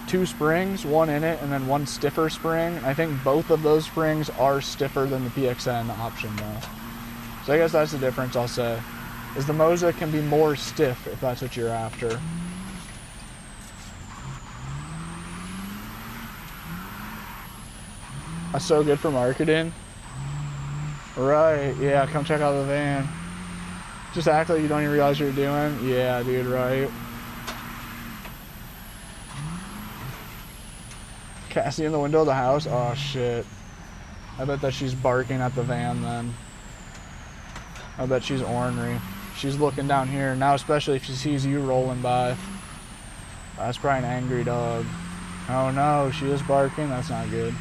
2 springs, one in it and then one stiffer spring. I think both of those springs are stiffer than the PXN option though. So I guess that's the difference I'll say. Is the Moza can be more stiff if that's what you're after. That's so good for marketing. Right, yeah, come check out the van. Just act like you don't even realize what you're doing. Yeah, dude, right. Cassie in the window of the house? Oh, shit. I bet that she's barking at the van then. I bet she's ornery. She's looking down here now, especially if she sees you rolling by. That's probably an angry dog. Oh no, she is barking. That's not good.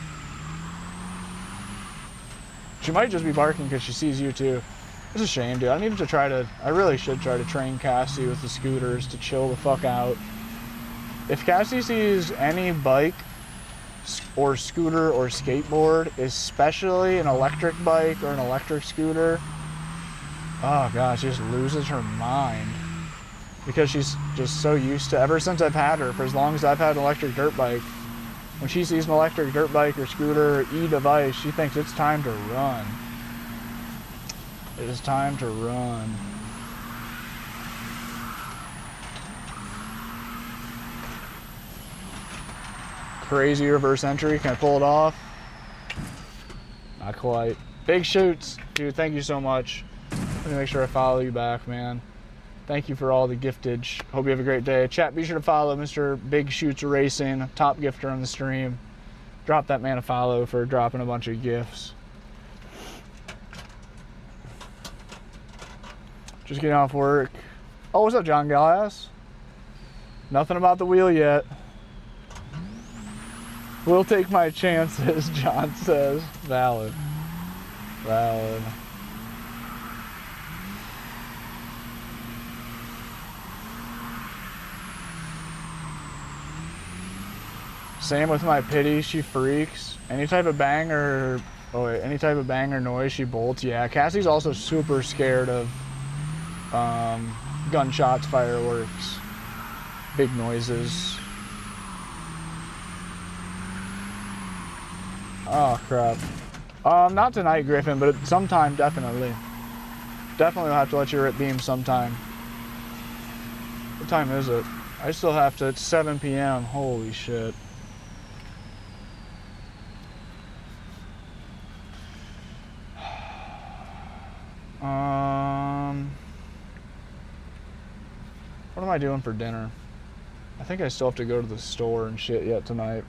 She might just be barking because she sees you too. It's a shame, dude. I really should try to train Cassie with the scooters to chill the fuck out. If Cassie sees any bike or scooter or skateboard, especially an electric bike or an electric scooter, oh gosh, she just loses her mind. Because she's just so used to, ever since I've had her, for as long as I've had an electric dirt bike, when she sees an electric dirt bike or scooter or e-device, she thinks it's time to run. It is time to run. Crazy reverse entry, can I pull it off? Not quite. Big shoots, dude, thank you so much. Let me make sure I follow you back, man. Thank you for all the giftage. Hope you have a great day. Chat, be sure to follow Mr. Big Shoots Racing, top gifter on the stream. Drop that man a follow for dropping a bunch of gifts. Just getting off work. Oh, what's up, John Glass? Nothing about the wheel yet. We'll take my chances, John says. Valid. Valid. Same with my pity, she freaks. Any type of bang or any type of bang or noise, she bolts. Yeah, Cassie's also super scared of gunshots, fireworks, big noises. Oh crap. Not tonight, Griffin, but sometime definitely. Definitely will have to let you rip beam sometime. What time is it? I still have to, it's 7 p.m. Holy shit. What am I doing for dinner? I think I still have to go to the store and shit yet tonight.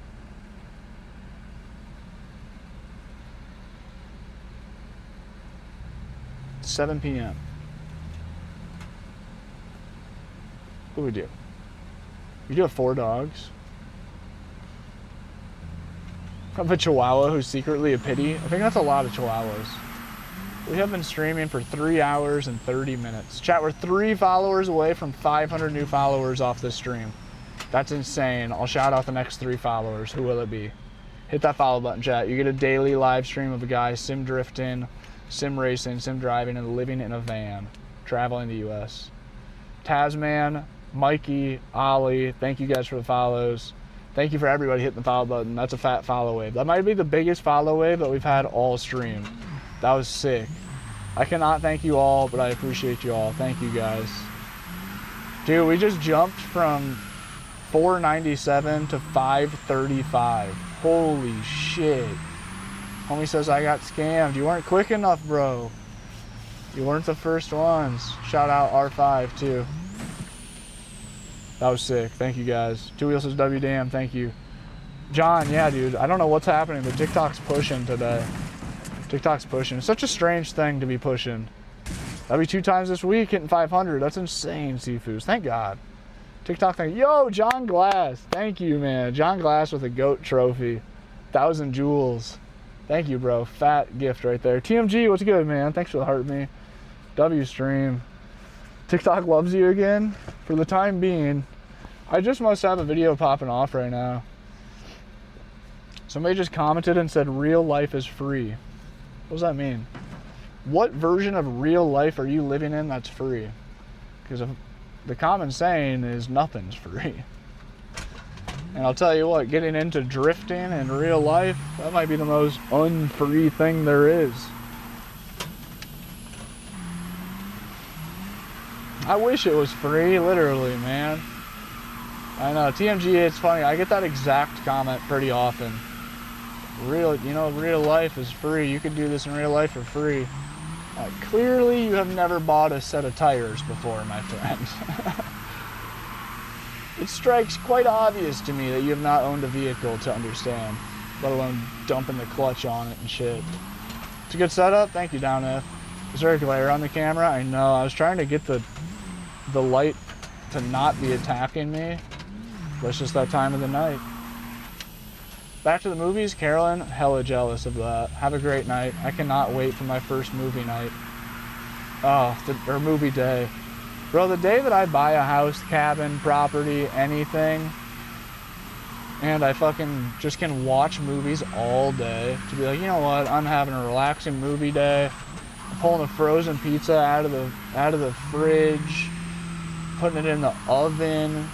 It's 7 p.m. What do we do? You do have 4 dogs? I have a Chihuahua who's secretly a pity. I think that's a lot of Chihuahuas. We have been streaming for 3 hours and 30 minutes. Chat, we're 3 followers away from 500 new followers off this stream. That's insane. I'll shout out the next 3 followers. Who will it be? Hit that follow button, chat. You get a daily live stream of a guy sim drifting, sim racing, sim driving, and living in a van, traveling the U.S. Tasman, Mikey, Ollie, thank you guys for the follows. Thank you for everybody hitting the follow button. That's a fat follow wave. That might be the biggest follow wave that we've had all stream. That was sick. I cannot thank you all, but I appreciate you all. Thank you guys. Dude, we just jumped from 497 to 535. Holy shit. Homie says I got scammed. You weren't quick enough, bro. You weren't the first ones. Shout out R5 too. That was sick. Thank you guys. Two Wheels says WDM. Thank you. John, yeah, dude. I don't know what's happening, but TikTok's pushing today. TikTok's pushing. It's such a strange thing to be pushing. That'll be 2 times this week hitting 500. That's insane, Seafoods. Thank God. TikTok, thank you. Yo, John Glass. Thank you, man. John Glass with a GOAT trophy. 1,000 jewels. Thank you, bro. Fat gift right there. TMG, what's good, man? Thanks for the heart me. W stream. TikTok loves you again. For the time being, I just must have a video popping off right now. Somebody just commented and said real life is free. What does that mean? What version of real life are you living in that's free? Because the common saying is nothing's free. And I'll tell you what, getting into drifting in real life, that might be the most unfree thing there is. I wish it was free, literally, man. I know, TMG, it's funny, I get that exact comment pretty often. Real life is free. You can do this in real life for free. Clearly, you have never bought a set of tires before, my friend. It strikes quite obvious to me that you have not owned a vehicle to understand, let alone dumping the clutch on it and shit. It's a good setup. Thank you, Down F. Is there a glare on the camera? I know. I was trying to get the light to not be attacking me, but it's just that time of the night. Back to the movies, Carolyn, hella jealous of that. Have a great night. I cannot wait for my first movie night. Or movie day. Bro, the day that I buy a house, cabin, property, anything, and I fucking just can watch movies all day, to be like, you know what, I'm having a relaxing movie day, I'm pulling a frozen pizza out of the fridge, putting it in the oven,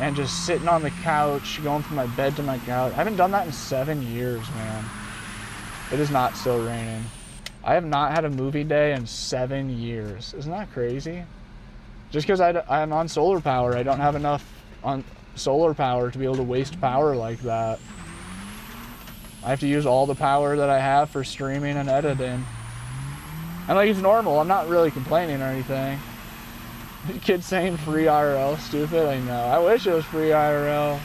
and just sitting on the couch, going from my bed to my couch. I haven't done that in 7 years, man. It is not still raining. I have not had a movie day in 7 years. Isn't that crazy? Just because I'm on solar power, I don't have enough on solar power to be able to waste power like that. I have to use all the power that I have for streaming and editing. And like, it's normal. I'm not really complaining or anything. Kids saying free IRL, stupid. I know. I wish it was free IRL.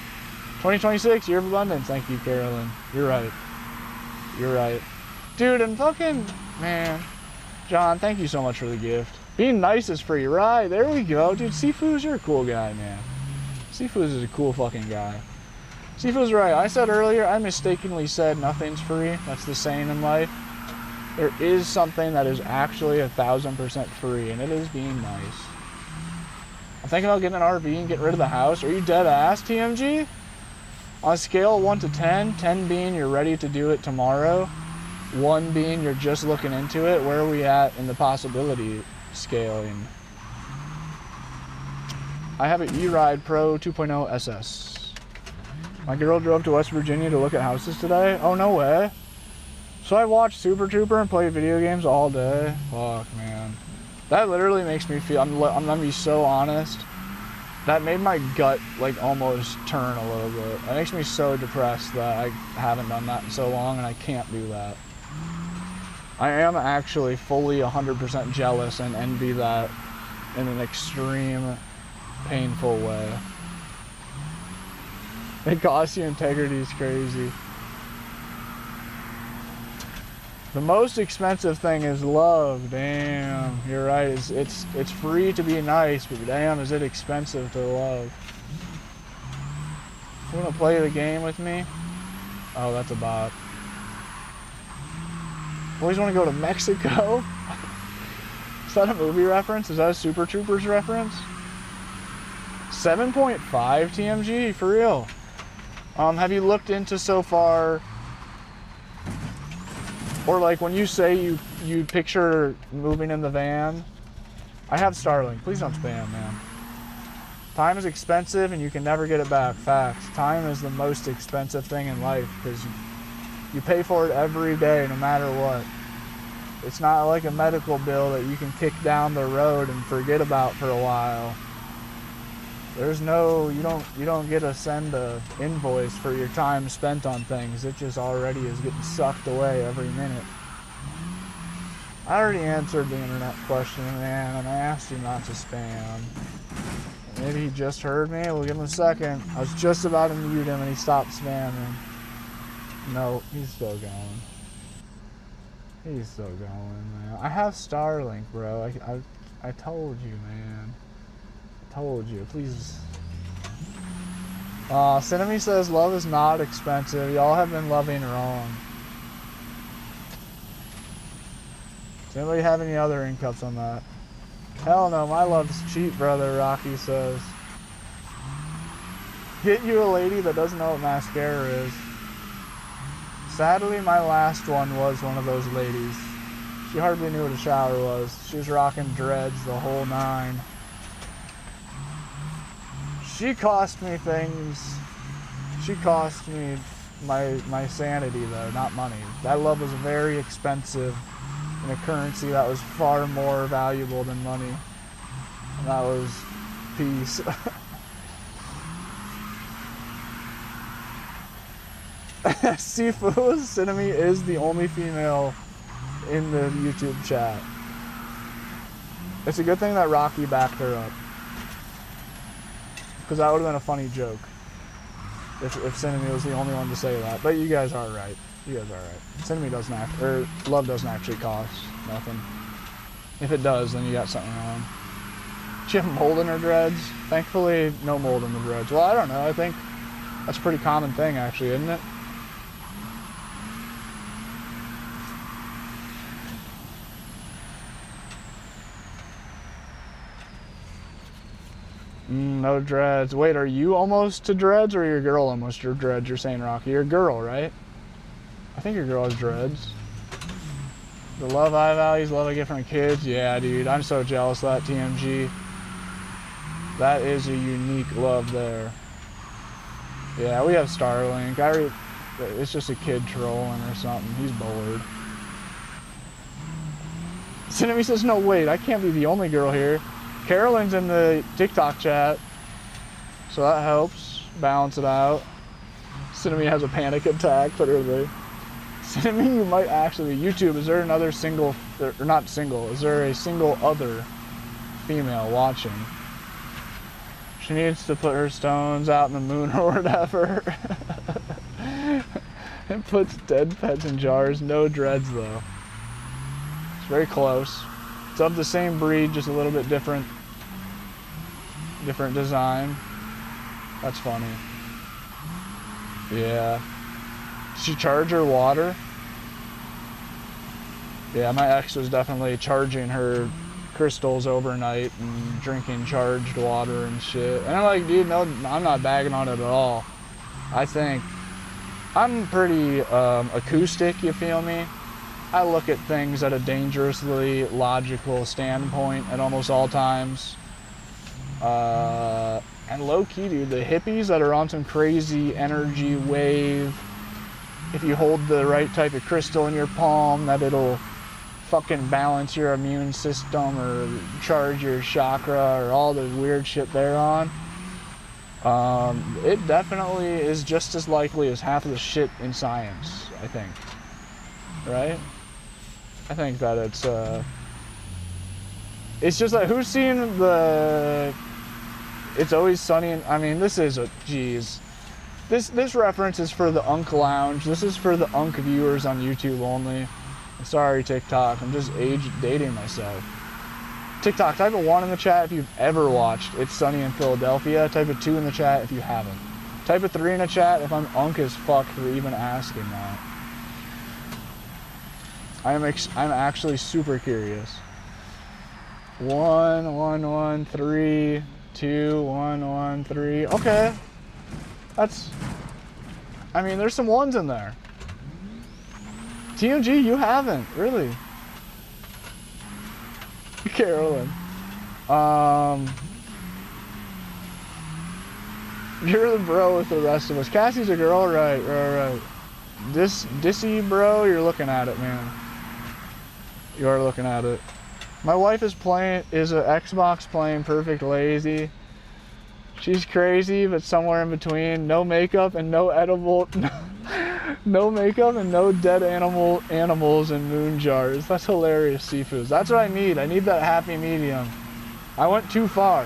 2026, year of abundance. Thank you, Carolyn. You're right. You're right. Dude, and fucking, man. John, thank you so much for the gift. Being nice is free, right? There we go. Dude, Sifu's, you're a cool guy, man. Sifu's is a cool fucking guy. Sifu's right. I said earlier, I mistakenly said nothing's free. That's the saying in life. There is something that is actually 1000% free, and it is being nice. I'm thinking about getting an RV and getting rid of the house. Are you dead ass, TMG? On a scale of 1 to 10, 10 being you're ready to do it tomorrow, 1 being you're just looking into it, where are we at in the possibility scaling? I have an E-Ride Pro 2.0 SS. My girl drove to West Virginia to look at houses today. Oh, no way. So I watched Super Trooper and play video games all day. Fuck, man. That literally makes me feel, I'm gonna be so honest, that made my gut like almost turn a little bit. That makes me so depressed that I haven't done that in so long and I can't do that. I am actually fully 100% jealous and envy that in an extreme, painful way. It costs you integrity is crazy. The most expensive thing is love. Damn, you're right. It's free to be nice, but damn, is it expensive to love. You wanna play the game with me? Oh, that's a bot. Always wanna go to Mexico? Is that a movie reference? Is that a Super Troopers reference? 7.5 TMG, for real. Have you looked into so far, or like when you say you picture moving in the van? I have Starlink. Please don't spam, man. Time is expensive and you can never get it back. Facts. Time is the most expensive thing in life because you pay for it every day no matter what. It's not like a medical bill that you can kick down the road and forget about for a while. There's no, you don't get to send a invoice for your time spent on things. It just already is getting sucked away every minute. I already answered the internet question, man, and I asked you not to spam. Maybe he just heard me. We'll give him a second. I was just about to mute him and he stopped spamming. No, he's still going. He's still going, man. I have Starlink, bro. I told you, man. Told you, please. Cinemy says love is not expensive. Y'all have been loving wrong. Does anybody have any other incups on that? Hell no, my love's cheap, brother, Rocky says. Get you a lady that doesn't know what mascara is. Sadly, my last one was one of those ladies. She hardly knew what a shower was. She was rocking dreads the whole 9. She cost me things. She cost me my sanity though, not money. That love was very expensive in a currency that was far more valuable than money. And that was peace. Sifu Cinemy is the only female in the YouTube chat. It's a good thing that Rocky backed her up. Because that would have been a funny joke if Cinemy was the only one to say that. But you guys are right. You guys are right. Cinemy doesn't love doesn't actually cost nothing. If it does, then you got something wrong. She have mold in her dreads? Thankfully, no mold in the dreads. Well, I don't know. I think that's a pretty common thing, actually, isn't it? No dreads. Wait, are you almost to dreads or your girl almost to dreads? You're saying, Rocky. You're a girl, right? I think your girl has dreads. The love I value is love I get from kids. Yeah, dude. I'm so jealous of that, TMG. That is a unique love there. Yeah, we have Starlink. It's just a kid trolling or something. He's bored. Cinemy says, no, wait. I can't be the only girl here. Carolyn's in the TikTok chat, so that helps balance it out. Cinemy has a panic attack, put her there. Cinnamon, you might actually, YouTube, is there another single, or not single, is there a single other female watching? She needs to put her stones out in the moon or whatever. It puts dead pets in jars, no dreads though. It's very close. It's of the same breed, just a little bit different design. That's funny. Yeah. Did she charge her water? Yeah, my ex was definitely charging her crystals overnight and drinking charged water and shit. And I'm like, dude, no, I'm not bagging on it at all. I think I'm pretty acoustic, you feel me? I look at things at a dangerously logical standpoint at almost all times. And low-key, dude, the hippies that are on some crazy energy wave, if you hold the right type of crystal in your palm, that it'll fucking balance your immune system or charge your chakra or all the weird shit they're on. It definitely is just as likely as half of the shit in science, I think. Right? I think that it's just like, who's seen the It's Always Sunny in, I mean, this is a, geez. This reference is for the Unk Lounge. This is for the Unk viewers on YouTube only. I'm sorry, TikTok. I'm just dating myself. TikTok, type a 1 in the chat if you've ever watched It's Sunny in Philadelphia. Type a 2 in the chat if you haven't. Type a 3 in the chat if I'm unk as fuck for even asking that. I'm actually super curious. 1 1 1 3 2 1 1 3. Okay. That's, I mean, there's some 1s in there. TMG, you haven't, really. Carolyn. You're the bro with the rest of us. Cassie's a girl, right. Dissy bro, you're looking at it, man. You are looking at it. My wife is an Xbox playing Perfect Lazy. She's crazy, but somewhere in between. No makeup and no edible. No makeup and no dead animals in moon jars. That's hilarious, Seafoods. That's what I need. I need that happy medium. I went too far.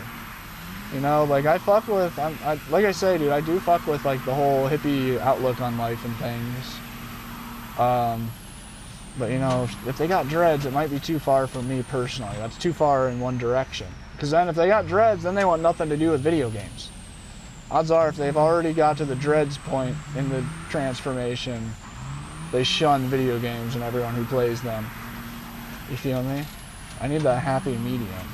You know, like I fuck with, like I say, dude, I do fuck with like the whole hippie outlook on life and things. But you know, if they got dreads, it might be too far for me personally. That's too far in one direction. Because then if they got dreads, then they want nothing to do with video games. Odds are, if they've already got to the dreads point in the transformation, they shun video games and everyone who plays them. You feel me? I need that happy medium.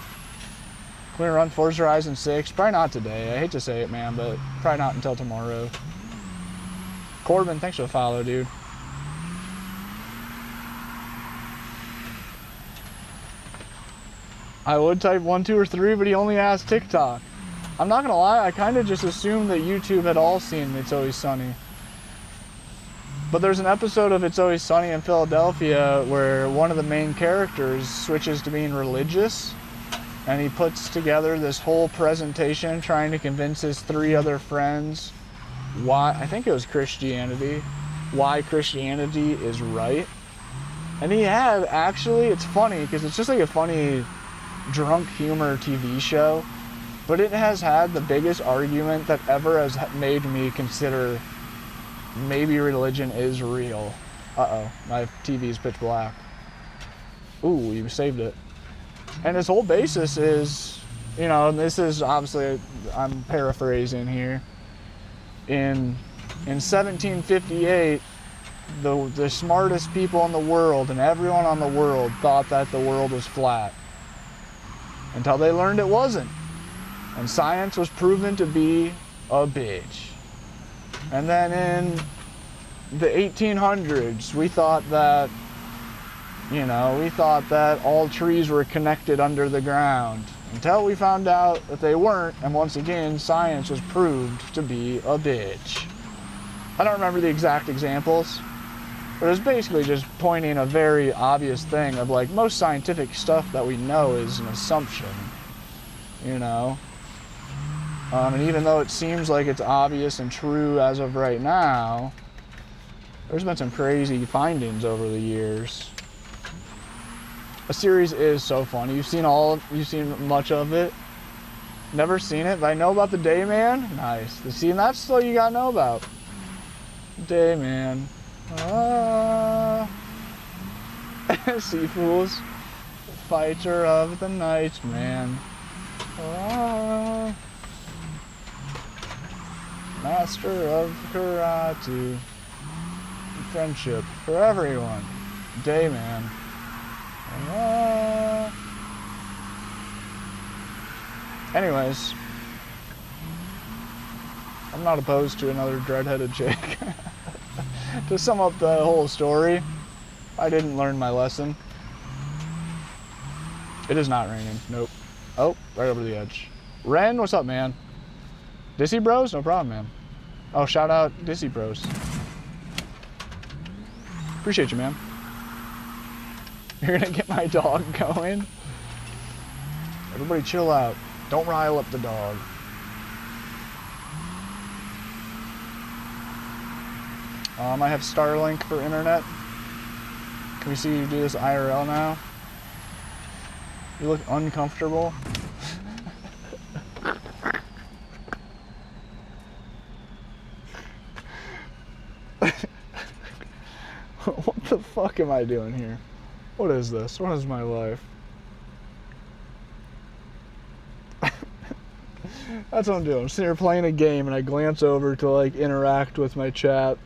Can we run Forza Horizon 6? Probably not today. I hate to say it, man, but probably not until tomorrow. Corbin, thanks for the follow, dude. I would type 1, 2, or 3, but he only asked TikTok. I'm not gonna lie, I kind of just assumed that YouTube had all seen It's Always Sunny. But there's an episode of It's Always Sunny in Philadelphia where one of the main characters switches to being religious, and he puts together this whole presentation trying to convince his 3 other friends why, I think it was Christianity, why Christianity is right. And he had, actually, it's funny, because it's just like a funny drunk humor TV show, but it has had the biggest argument that ever has made me consider maybe religion is real. Uh-oh, my TV's pitch black. Ooh, you saved it. And his whole basis is, you know, and this is obviously, I'm paraphrasing here, in 1758, the smartest people in the world and everyone on the world thought that the world was flat. Until they learned it wasn't. And science was proven to be a bitch. And then in the 1800s, we thought that, you know, we thought that all trees were connected under the ground. Until we found out that they weren't, and once again, science was proved to be a bitch. I don't remember the exact examples, but it was basically just pointing a very obvious thing of like, most scientific stuff that we know is an assumption, you know? And even though it seems like it's obvious and true as of right now, There's been some crazy findings over the years. A series is so funny. You've seen much of it. Never seen it, but I know about the Day Man. Nice. See, and that's all you gotta know about. Day Man. Sea Fools. Fighter of the night, man. Master of karate. Friendship for everyone. Day Man. Anyways, I'm not opposed to another dread-headed chick. To sum up the whole story, I didn't learn my lesson. It is not raining. Nope. Oh, right over the edge. Ren, what's up, man? Dissy Bros? No problem, man. Oh, shout out Dissy Bros. Appreciate you, man. You're gonna get my dog going? Everybody chill out. Don't rile up the dog. I have Starlink for internet. Can we see you do this IRL now? You look uncomfortable. What the fuck am I doing here? What is this? What is my life? That's what I'm doing. I'm sitting here playing a game and I glance over to like interact with my chat.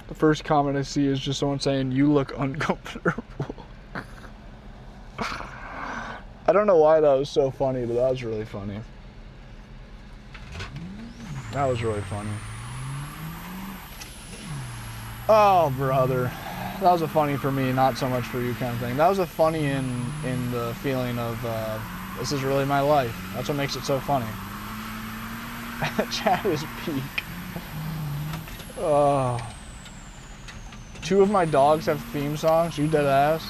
The first comment I see is just someone saying, "You look uncomfortable." I don't know why that was so funny, but that was really funny. That was really funny. Oh, brother. That was a funny for me, not so much for you kind of thing. That was a funny in the feeling of, this is really my life. That's what makes it so funny. Chat is peak. Oh. 2 of my dogs have theme songs. You dead ass.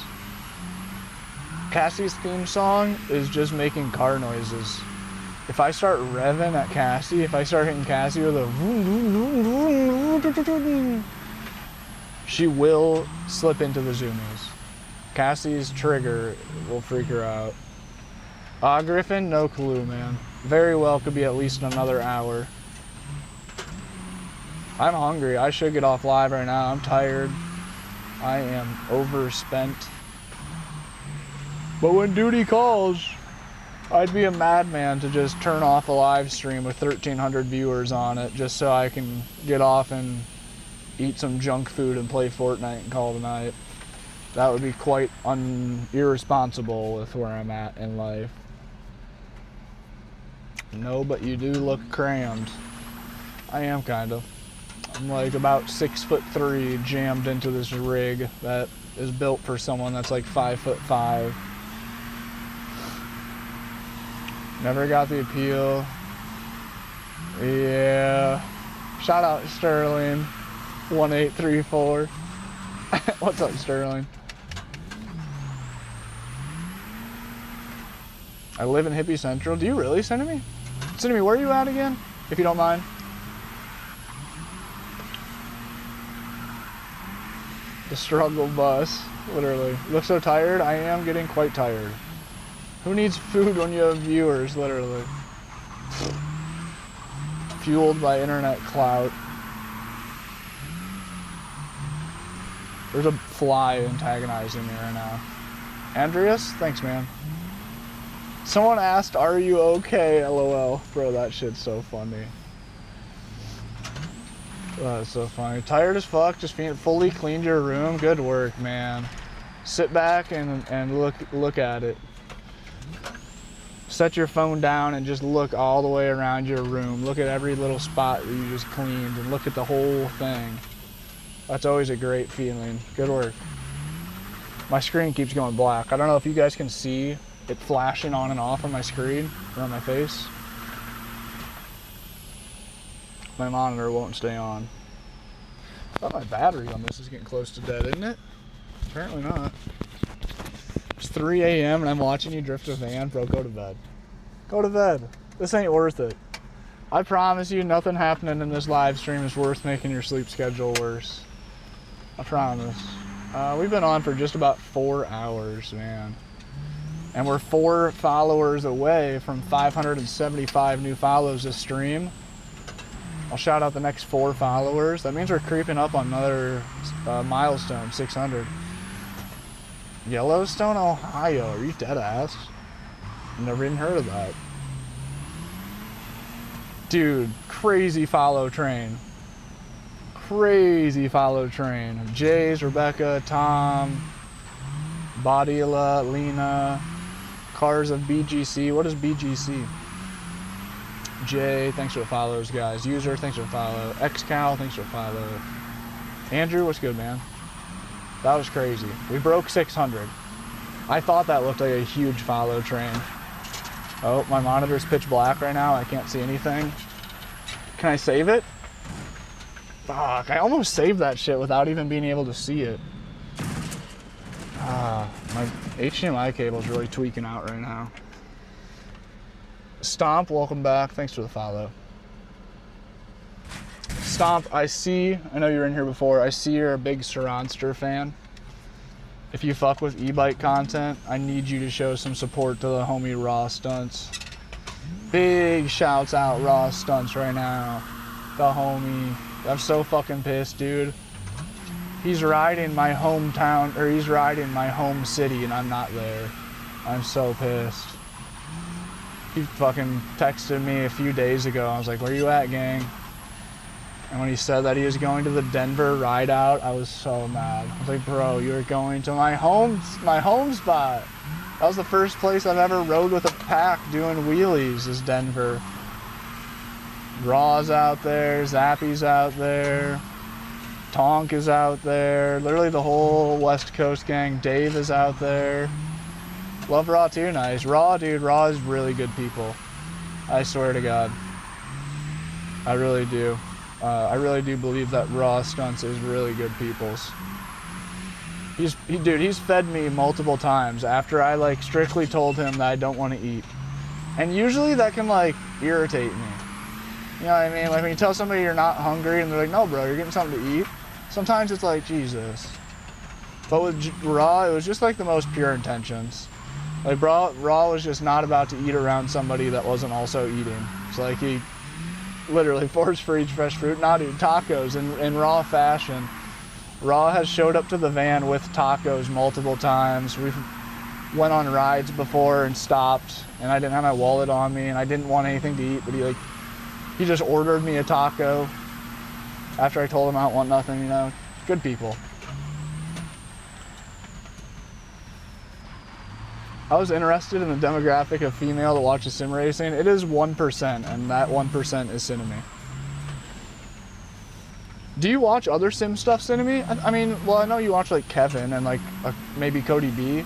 Cassie's theme song is just making car noises. If I start revving at Cassie, if I start hitting Cassie with a she will slip into the zoomies. Cassie's trigger will freak her out. Griffin, no clue, man. Very well could be at least another hour. I'm hungry. I should get off live right now. I'm tired. I am overspent. But when duty calls, I'd be a madman to just turn off a live stream with 1,300 viewers on it just so I can get off and eat some junk food and play Fortnite and call it a night. That would be quite irresponsible with where I'm at in life. No, but you do look crammed. I am kind of. I'm like about 6'3" jammed into this rig that is built for someone that's like 5'5". Never got the appeal. Yeah. Shout out Sterling. 1834. What's up, Sterling? I live in Hippie Central. Do you really, Cinnamon? Cinnamon, where are you at again? If you don't mind. The struggle bus, literally. You look so tired. I am getting quite tired. Who needs food when you have viewers, literally? Fueled by internet clout. There's a fly antagonizing me right now. Andreas, thanks, man. Someone asked, "Are you okay?" LOL. Bro, that shit's so funny. That's so funny. Tired as fuck, just being fully cleaned your room. Good work, man. Sit back and look at it. Set your phone down and just look all the way around your room. Look at every little spot that you just cleaned and look at the whole thing. That's always a great feeling. Good work. My screen keeps going black. I don't know if you guys can see it flashing on and off on my screen or on my face. My monitor won't stay on. I thought my battery on this is getting close to dead, isn't it? Apparently not. It's 3 a.m. and I'm watching you drift a van. Bro, go to bed. Go to bed. This ain't worth it. I promise you nothing happening in this live stream is worth making your sleep schedule worse. I promise. We've been on for just about 4 hours, man. And we're 4 followers away from 575 new follows this stream. I'll shout out the next 4 followers. That means we're creeping up on another milestone, 600. Yellowstone, Ohio. Are you dead ass? Never even heard of that. Dude, crazy follow train. Crazy follow train. Jays, Rebecca, Tom, Badila, Lena, Cars of BGC. What is BGC? Jay, thanks for the follows, guys. User, thanks for the follow. XCal, thanks for the follow. Andrew, what's good, man? That was crazy. We broke 600. I thought that looked like a huge follow train. Oh, my monitor's pitch black right now. I can't see anything. Can I save it? Fuck, I almost saved that shit without even being able to see it. My HDMI cable's really tweaking out right now. Stomp, welcome back. Thanks for the follow. Stomp, I know you were in here before. I see you're a big Saronster fan. If you fuck with e-bike content, I need you to show some support to the homie Raw Stunts. Big shouts out Raw Stunts right now. The homie. I'm so fucking pissed, dude. He's riding my hometown, or he's riding my home city and I'm not there. I'm so pissed. He fucking texted me a few days ago. I was like, where you at, gang? And when he said that he was going to the Denver ride out, I was so mad. I was like, bro, you're going to my home spot. That was the first place I've ever rode with a pack doing wheelies is Denver. Raw's out there, Zappy's out there, Tonk is out there, literally the whole West Coast gang. Dave is out there. Love Raw too, nice. Raw, dude, Raw is really good people. I swear to God. I really do. I really do believe that Raw Stunts is really good peoples. Dude, he's fed me multiple times after I like strictly told him that I don't want to eat. And usually that can like irritate me. You know what I mean? Like when you tell somebody you're not hungry and they're like, no bro, you're getting something to eat. Sometimes it's like, Jesus. But with Raw, it was just like the most pure intentions. Like Raw was just not about to eat around somebody that wasn't also eating. It's like he literally force for each fresh fruit. Nah, dude, tacos in Raw fashion. Raw has showed up to the van with tacos multiple times. We've went on rides before and stopped, and I didn't have my wallet on me, and I didn't want anything to eat, but he just ordered me a taco after I told him I don't want nothing, you know. Good people. I was interested in the demographic of female that watches sim racing. It is 1%, and that 1% is Cinemy. Do you watch other sim stuff, Cinemy? I mean, well, I know you watch like Kevin and like maybe Cody B,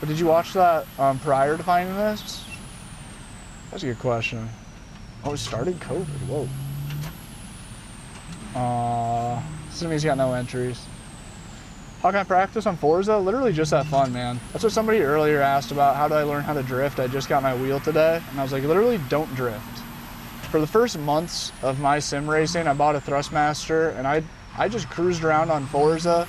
but did you watch that prior to finding this? That's a good question. Oh, it started COVID, whoa. Cinemy's got no entries. How can I practice on Forza? Literally just have fun, man. That's what somebody earlier asked about. How do I learn how to drift? I just got my wheel today, and I was like, literally don't drift. For the first months of my sim racing, I bought a Thrustmaster, and I just cruised around on Forza.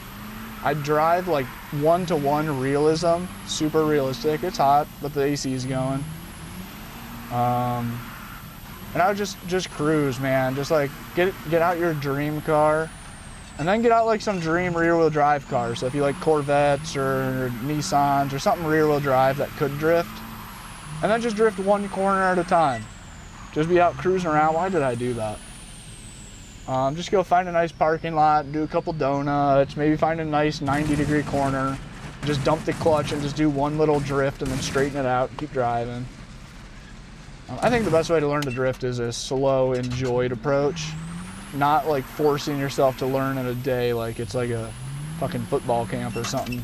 I drive like 1-to-1 realism, super realistic. It's hot, but the AC is going. And I would just cruise, man. Just like get out your dream car. And then get out like some dream rear-wheel drive car. So if you like Corvettes or Nissans or something rear-wheel drive that could drift, and then just drift one corner at a time. Just be out cruising around. Why did I do that? Just go find a nice parking lot, do a couple donuts, maybe find a nice 90-degree corner, just dump the clutch and just do one little drift and then straighten it out and keep driving. I think the best way to learn to drift is a slow, enjoyed approach. Not like forcing yourself to learn in a day like it's like a fucking football camp or something.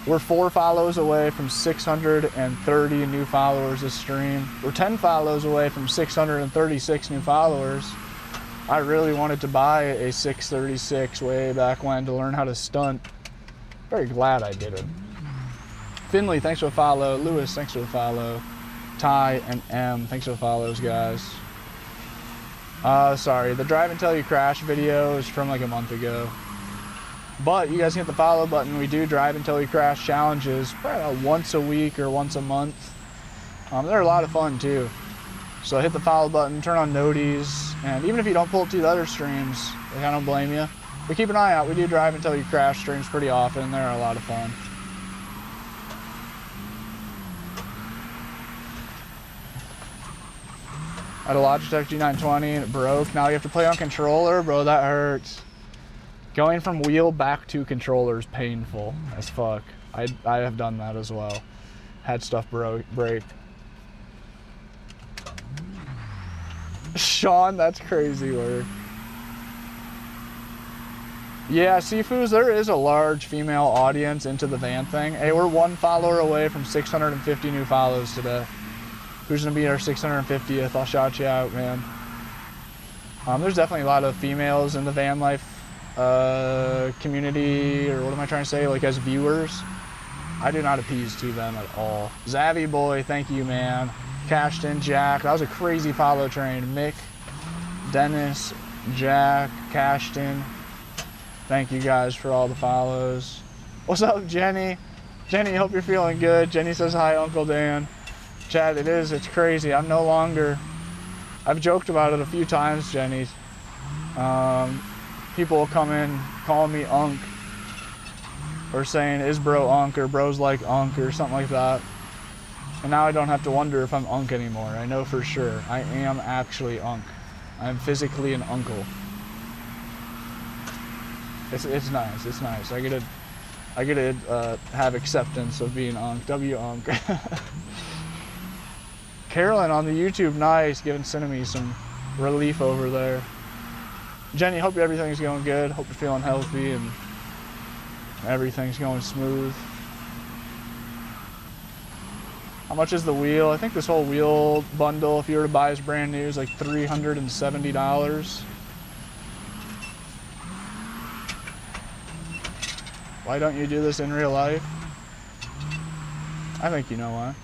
We're 4 follows away from 630 new followers this stream. We're 10 follows away from 636 new followers. I really wanted to buy a 636 way back when to learn how to stunt. Very glad I did it. Finley, thanks for the follow. Lewis, thanks for the follow. Ty and M, thanks for the follows, guys. Sorry, the drive until you crash video is from like a month ago. But you guys can hit the follow button. We do drive until you crash challenges probably once a week or once a month. They're a lot of fun too. So hit the follow button, turn on noties, and even if you don't pull up to the other streams, like, I don't blame you. But keep an eye out. We do drive until you crash streams pretty often. They're a lot of fun. I had a Logitech G920 and it broke. Now you have to play on controller, bro. That hurts. Going from wheel back to controller is painful as fuck. I have done that as well. Had stuff break. Sean, that's crazy work. Yeah, Sifus, there is a large female audience into the van thing. Hey, we're 1 follower away from 650 new follows today. Who's gonna be our 650th? I'll shout you out, man. There's definitely a lot of females in the van life community, or what am I trying to say, like as viewers. I do not appease to them at all. Zavvy boy, thank you, man. Cashton, Jack, that was a crazy follow train. Mick, Dennis, Jack, Cashton. Thank you guys for all the follows. What's up, Jenny? Jenny, hope you're feeling good. Jenny says hi, Uncle Dan. Chad, it's crazy. I'm no longer, I've joked about it a few times, Jenny. People will come in calling me Unk, or saying, is bro Unk, or bro's like Unk, or something like that. And now I don't have to wonder if I'm Unk anymore. I know for sure. I am actually Unk. I'm physically an uncle. It's nice. It's nice. I get to have acceptance of being Unk. W-Unk. Carolyn on the YouTube, nice, giving Cinemy some relief over there. Jenny, hope everything's going good. Hope you're feeling healthy and everything's going smooth. How much is the wheel? I think this whole wheel bundle, if you were to buy, is brand new, is like $370. Why don't you do this in real life? I think you know why.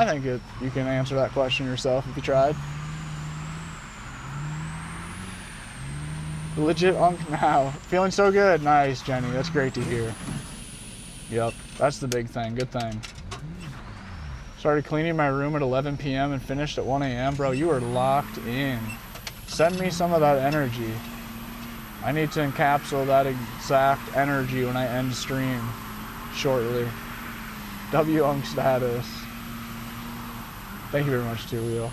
I think you can answer that question yourself if you tried. Legit Unk now. Feeling so good. Nice, Jenny. That's great to hear. Yep, that's the big thing. Good thing. Started cleaning my room at 11 p.m. and finished at 1 a.m. Bro, you are locked in. Send me some of that energy. I need to encapsulate that exact energy when I end stream shortly. W-Unk status. Thank you very much, Two Wheel.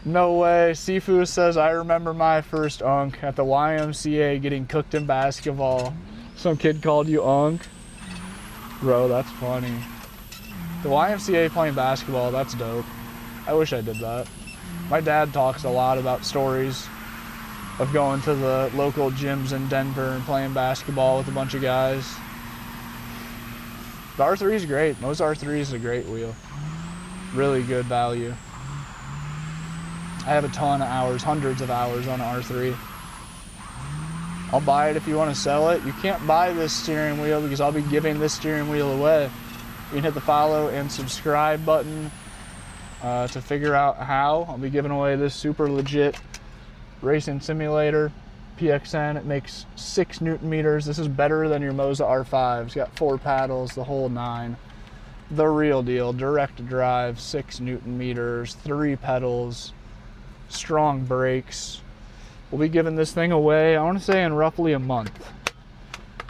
No way. Sifu says, I remember my first Unk at the YMCA getting cooked in basketball. Some kid called you Unk. Bro, that's funny. The YMCA playing basketball, that's dope. I wish I did that. My dad talks a lot about stories of going to the local gyms in Denver and playing basketball with a bunch of guys. The R3 is great. Most R3 is a great wheel. Really good value. I have a ton of hours, hundreds of hours on R3. I'll buy it if you want to sell it. You can't buy this steering wheel because I'll be giving this steering wheel away. You can hit the follow and subscribe button to figure out how. I'll be giving away this super legit racing simulator, PXN. It makes 6 Newton meters. This is better than your Moza R5. It's got 4 paddles, the whole 9. The real deal, direct drive, 6 Newton meters, 3 pedals, strong brakes. We'll be giving this thing away, I want to say in roughly a month.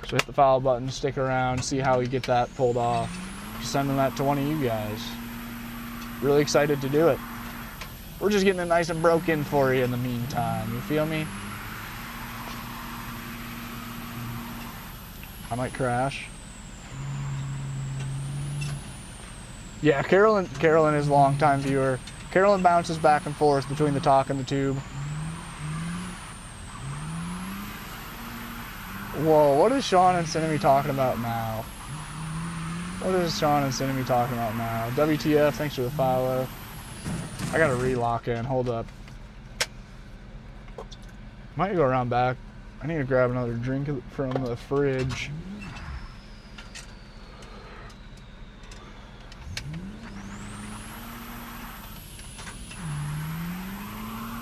So hit the follow button, stick around, see how we get that pulled off. Sending that to one of you guys. Really excited to do it. We're just getting it nice and broken for you in the meantime. You feel me? I might crash. Yeah, Carolyn is a long-time viewer. Carolyn bounces back and forth between the talk and the tube. Whoa, what is Sean and Cinemy talking about now? What is Sean and Cinemy talking about now? WTF, thanks for the follow. I gotta re-lock in, hold up. Might go around back. I need to grab another drink from the fridge.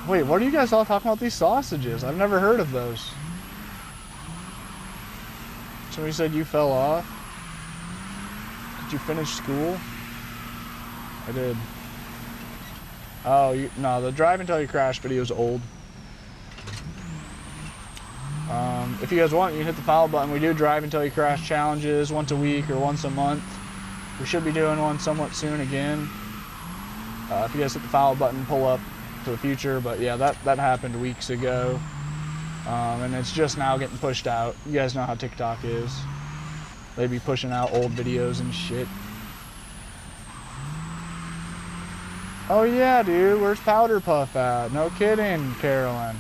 Wait, what are you guys all talking about these sausages? I've never heard of those. Somebody said you fell off. Did you finish school? I did. Oh, no, the drive until you crash video is old. If you guys want, you can hit the follow button. We do drive until you crash challenges once a week or once a month. We should be doing one somewhat soon again. If you guys hit the follow button, pull up to the future. But yeah, that happened weeks ago. And it's just now getting pushed out. You guys know how TikTok is. They be pushing out old videos and shit. Oh yeah, dude, where's Powder Puff at? No kidding, Carolyn.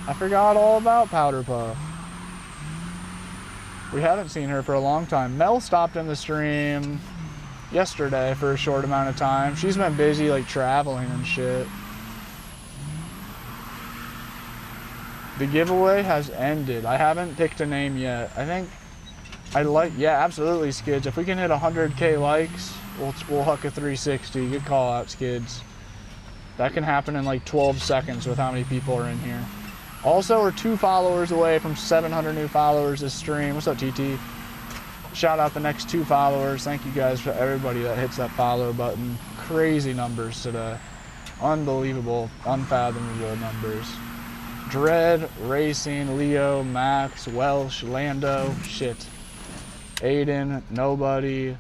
I forgot all about Powder Puff. We haven't seen her for a long time. Mel stopped in the stream yesterday for a short amount of time. She's been busy like traveling and shit. The giveaway has ended. I haven't picked a name yet. I think yeah, absolutely, Skids. If we can hit 100K likes, we'll huck a 360. Good call out, Skids. That can happen in like 12 seconds with how many people are in here. Also, we're 2 followers away from 700 new followers this stream. What's up, TT? Shout out the next 2 followers. Thank you guys for everybody that hits that follow button. Crazy numbers today. Unbelievable, unfathomable numbers. Dread, Racing, Leo, Max, Welsh, Lando, shit. Aiden, Nobody,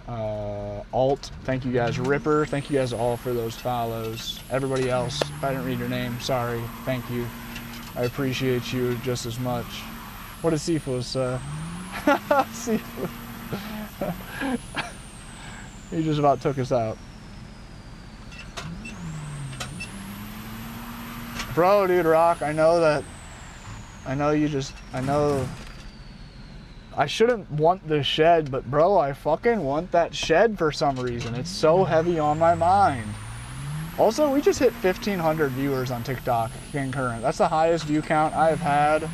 Alt, thank you guys. Ripper, thank you guys all for those follows. Everybody else, if I didn't read your name, sorry, thank you. I appreciate you just as much. What did Sifu say? Sifu. He just about took us out. Bro, dude, Rock, I know I shouldn't want the shed, but bro, I fucking want that shed for some reason. It's so heavy on my mind. Also, we just hit 1,500 viewers on TikTok concurrent. That's the highest view count I've had.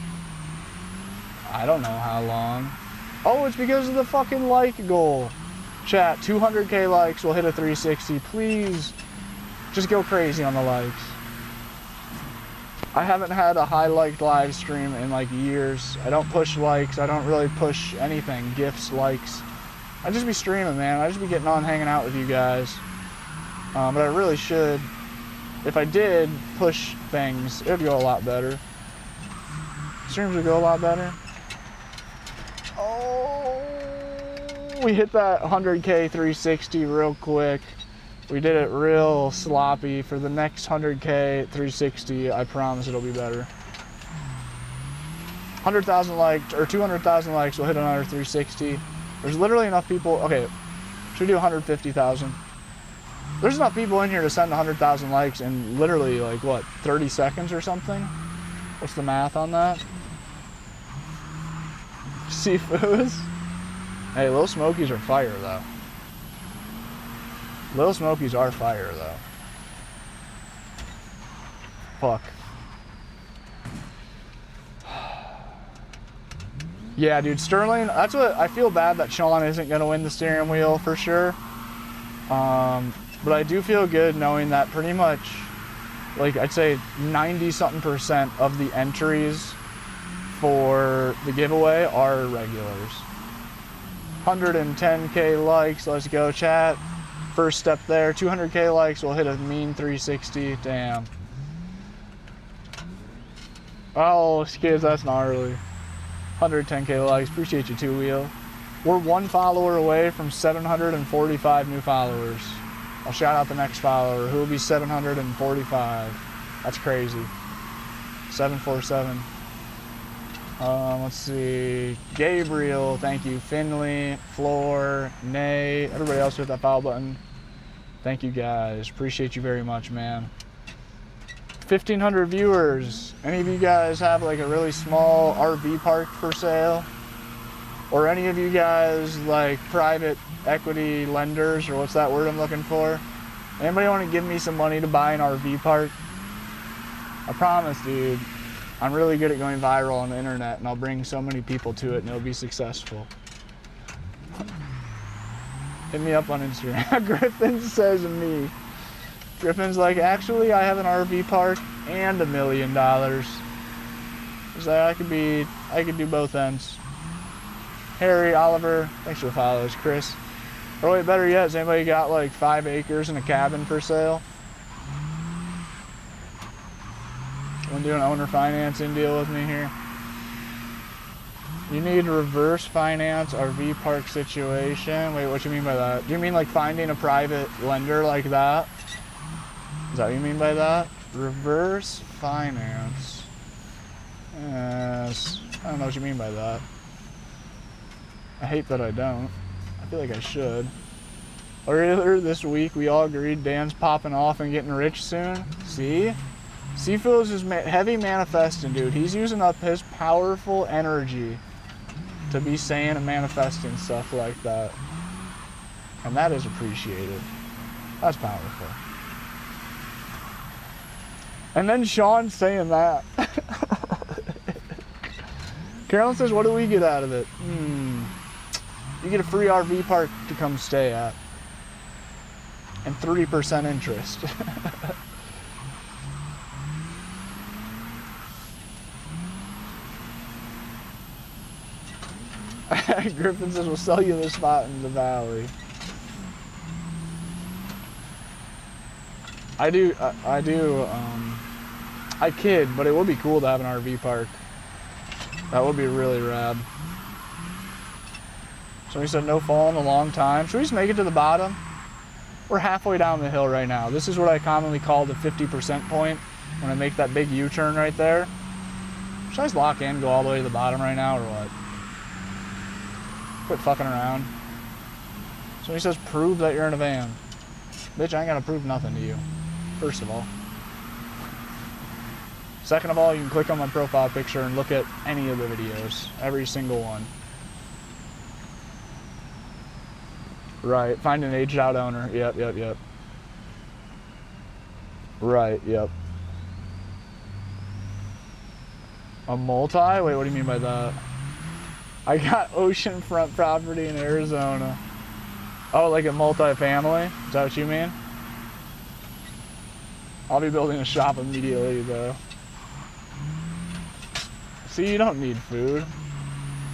I don't know how long. Oh, it's because of the fucking like goal. Chat, 200K likes, we'll hit a 360. Please, just go crazy on the likes. I haven't had a high liked live stream in like years. I don't push likes. I don't really push anything. Gifts, likes. I just be streaming, man. I just be getting on, hanging out with you guys. But I really should. If I did push things, it would go a lot better. Streams would go a lot better. Oh, we hit that 100K 360 real quick. We did it real sloppy. For the next 100K 360, I promise it'll be better. 100,000 likes, or 200,000 likes, we'll hit another 360. There's literally enough people. Okay, should we do 150,000? There's enough people in here to send 100,000 likes in literally like what, 30 seconds or something? What's the math on that? Seafoods? Hey, Little Smokies are fire though. Little Smokies are fire though. Fuck. Yeah, dude, Sterling, that's what I feel bad that Sean isn't gonna win the steering wheel for sure. But I do feel good knowing that pretty much, like I'd say 90-something% of the entries for the giveaway are regulars. 110K likes, let's go chat. First step there, 200K likes, we'll hit a mean 360, damn. Oh, Skids, that's gnarly. 110K likes, appreciate you too, Wheel. We're 1 follower away from 745 new followers. I'll shout out the next follower, who will be 745. That's crazy. 747. Let's see. Gabriel, thank you. Finley, Floor, Nay, everybody else hit that follow button. Thank you guys. Appreciate you very much, man. 1,500 viewers. Any of you guys have like a really small RV park for sale? Or any of you guys like private equity lenders, or what's that word I'm looking for? Anybody want to give me some money to buy an RV park? I promise, dude, I'm really good at going viral on the internet, and I'll bring so many people to it and it'll be successful. Hit me up on Instagram. Griffin says me. Griffin's like, actually, I have an RV park and $1 million. He's like, I could do both ends. Harry, Oliver, thanks for the follows. Chris. Or wait, better yet, has anybody got like 5 acres and a cabin for sale? Want to do an owner financing deal with me here? You need reverse finance RV park situation. Wait, what do you mean by that? Do you mean like finding a private lender like that? Is that what you mean by that? Reverse finance. Yes. I don't know what you mean by that. I hate that I don't. I feel like I should. Earlier this week, we all agreed Dan's popping off and getting rich soon. See? Seafood's is heavy manifesting, dude. He's using up his powerful energy to be saying and manifesting stuff like that. And that is appreciated. That's powerful. And then Sean saying that. Carolyn says, what do we get out of it? You get a free RV park to come stay at. And 3% interest. Griffin says, we'll sell you the spot in the valley. I kid, but it would be cool to have an RV park. That would be really rad. Somebody said no fall in a long time. Should we just make it to the bottom? We're halfway down the hill right now. This is what I commonly call the 50% point when I make that big U-turn right there. Should I just lock in, go all the way to the bottom right now, or what? Quit fucking around. Somebody says, prove that you're in a van. Bitch, I ain't gotta prove nothing to you. First of all. Second of all, you can click on my profile picture and look at any of the videos. Every single one. Right, find an aged out owner. Yep. Right, yep. A multi? Wait, what do you mean by that? I got oceanfront property in Arizona. Oh, like a multi-family? Is that what you mean? I'll be building a shop immediately, though. See, you don't need food.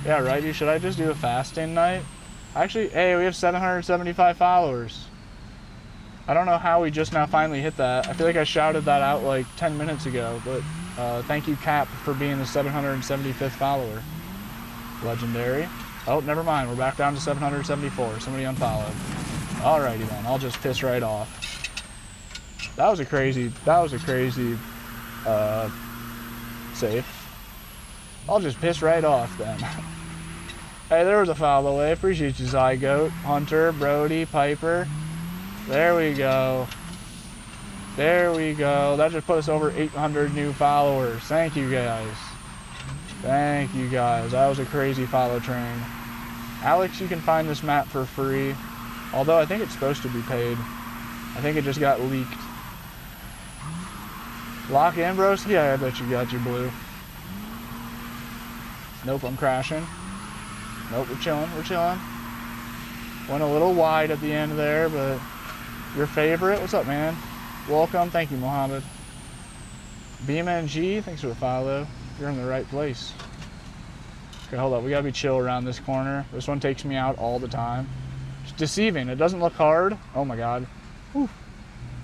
Yeah, right, should I just do a fasting night? Actually, hey, we have 775 followers. I don't know how we just now finally hit that. I feel like I shouted that out like 10 minutes ago, but thank you, Cap, for being the 775th follower. Legendary. Oh, never mind. We're back down to 774. Somebody unfollowed. Alrighty then. I'll just piss right off. That was a crazy safe. I'll just piss right off then. Hey, there was a follow away. Appreciate you, Zygote, Hunter, Brody, Piper. There we go. There we go. That just put us over 800 new followers. Thank you guys. Thank you guys. That was a crazy follow train. Alex, you can find this map for free. Although I think it's supposed to be paid. I think it just got leaked. Lock in, bros? Yeah, I bet you got your blue. Nope, I'm crashing. Nope, we're chilling. Went a little wide at the end there, but your favorite? What's up, man? Welcome. Thank you, Mohammed. BeamNG, thanks for the follow. You're in the right place. Okay, hold up. We gotta be chill around this corner. This one takes me out all the time. It's deceiving. It doesn't look hard. Oh my god. Whew.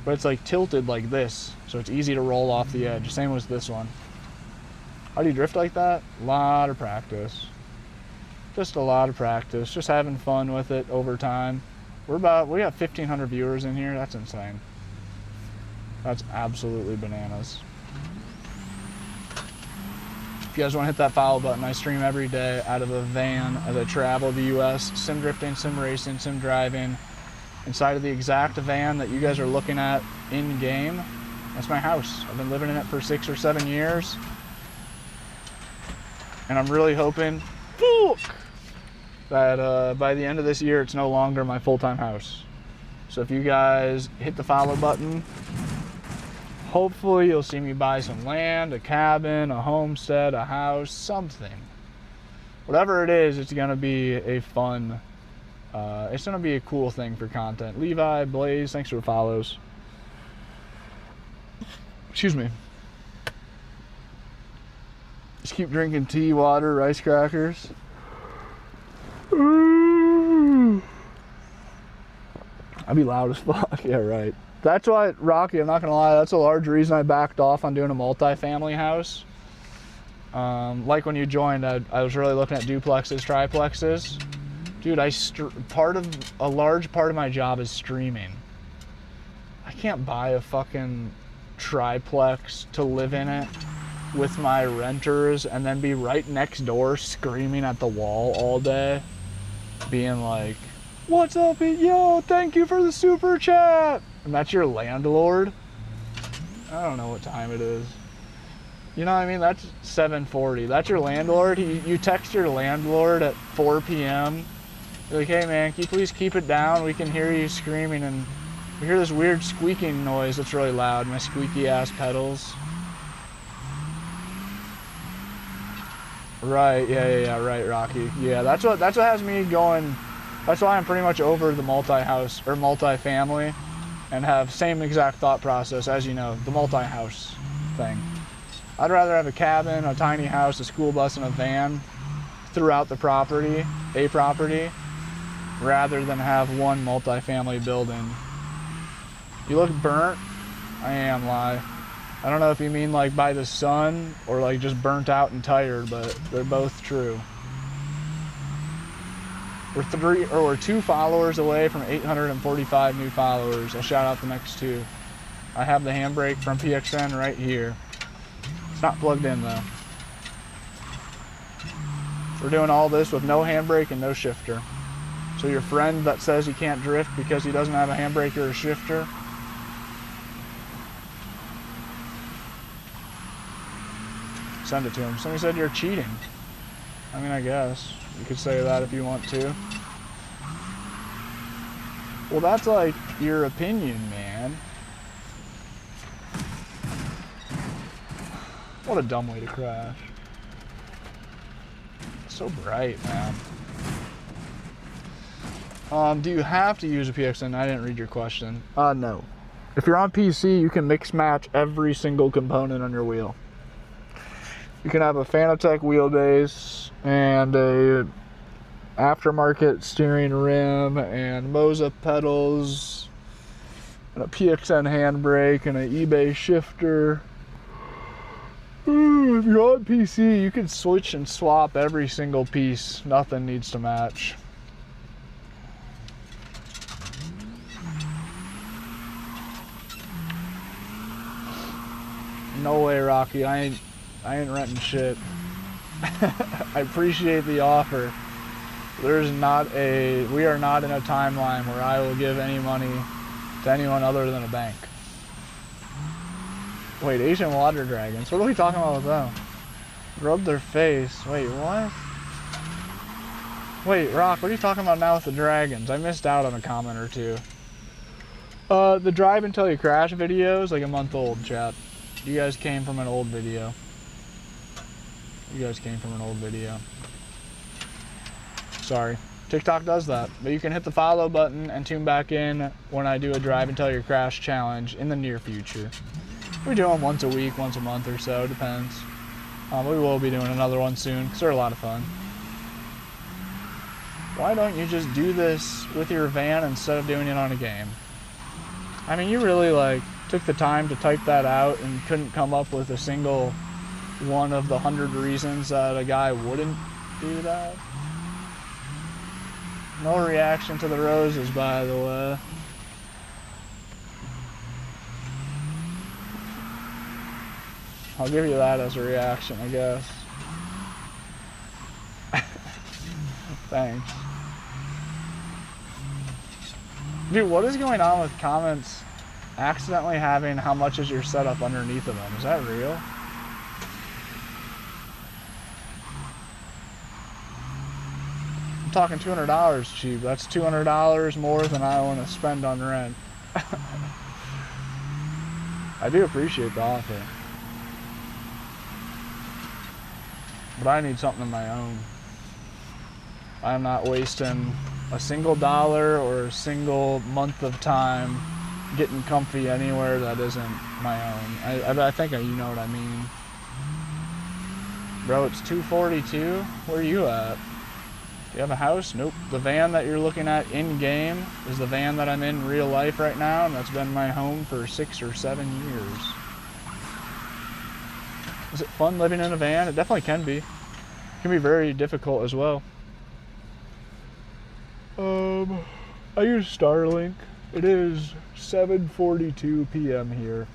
But it's like tilted like this, so it's easy to roll off the edge. Same with this one. How do you drift like that? A lot of practice. Just a lot of practice. Just having fun with it over time. We got 1,500 viewers in here. That's insane. That's absolutely bananas. If you guys want to hit that follow button, I stream every day out of a van as I travel the US, sim drifting, sim racing, sim driving, inside of the exact van that you guys are looking at in game. That's my house. I've been living in it for 6 or 7 years. And I'm really hoping that by the end of this year, it's no longer my full-time house. So if you guys hit the follow button, hopefully you'll see me buy some land, a cabin, a homestead, a house, something. Whatever it is, it's gonna be a fun, it's gonna be a cool thing for content. Levi, Blaze, thanks for the follows. Excuse me. Just keep drinking tea, water, rice crackers. I'd be loud as fuck. Yeah, right. That's why, Rocky, I'm not gonna lie, that's a large reason I backed off on doing a multi-family house. Like when you joined, I was really looking at duplexes, triplexes. Dude, a large part of my job is streaming. I can't buy a fucking triplex to live in it with my renters and then be right next door screaming at the wall all day, being like, "What's up, yo, thank you for the super chat." And that's your landlord? I don't know what time it is. You know what I mean? That's 7:40. That's your landlord? You text your landlord at 4 p.m. You're like, "Hey man, can you please keep it down? We can hear you screaming and we hear this weird squeaking noise that's really loud, my squeaky ass pedals." Right, yeah, right, Rocky. Yeah, that's what has me going. That's why I'm pretty much over the multi-house or multi-family and have same exact thought process as, you know, the multi-house thing. I'd rather have a cabin, a tiny house, a school bus, and a van throughout the property, rather than have one multi-family building. You look burnt? I am, lie. I don't know if you mean like by the sun or like just burnt out and tired, but they're both true. We're 2 followers away from 845 new followers. I'll shout out the next 2. I have the handbrake from PXN right here. It's not plugged in though. We're doing all this with no handbrake and no shifter. So your friend that says he can't drift because he doesn't have a handbrake or a shifter, send it to him. Somebody said you're cheating. I mean, I guess you could say that if you want to. Well, that's like your opinion, man. What a dumb way to crash. So bright, man. Do you have to use a PXN? I didn't read your question. No. If you're on PC, you can mix match every single component on your wheel. You can have a Fanatec wheelbase and a aftermarket steering rim and Moza pedals and a PXN handbrake and an eBay shifter. If you're on PC, you can switch and swap every single piece. Nothing needs to match. No way, Rocky. I ain't renting shit. I appreciate the offer. We are not in a timeline where I will give any money to anyone other than a bank. Wait, Asian water dragons. What are we talking about with them? Rub their face. Wait, what? Wait, Rock, what are you talking about now with the dragons? I missed out on a comment or two. The drive until you crash video is like a month old, chat. You guys came from an old video. Sorry. TikTok does that. But you can hit the follow button and tune back in when I do a drive until you crash challenge in the near future. We do them once a week, once a month or so, depends. We will be doing another one soon because they're a lot of fun. Why don't you just do this with your van instead of doing it on a game? I mean, you really like took the time to type that out and couldn't come up with a single one of the 100 reasons that a guy wouldn't do that. No reaction to the roses, by the way. I'll give you that as a reaction, I guess. Thanks. Dude, what is going on with comments accidentally having how much is your setup underneath of them? Is that real? I'm talking $200 cheap. That's $200 more than I want to spend on rent. I do appreciate the offer. But I need something of my own. I'm not wasting a single dollar or a single month of time getting comfy anywhere that isn't my own. I think you know what I mean. Bro, it's 2:42. Where are you at? You have a house? Nope. The van that you're looking at in-game is the van that I'm in real life right now, and that's been my home for 6 or 7 years. Is it fun living in a van? It definitely can be. It can be very difficult as well. I use Starlink. It is 7:42 p.m. here.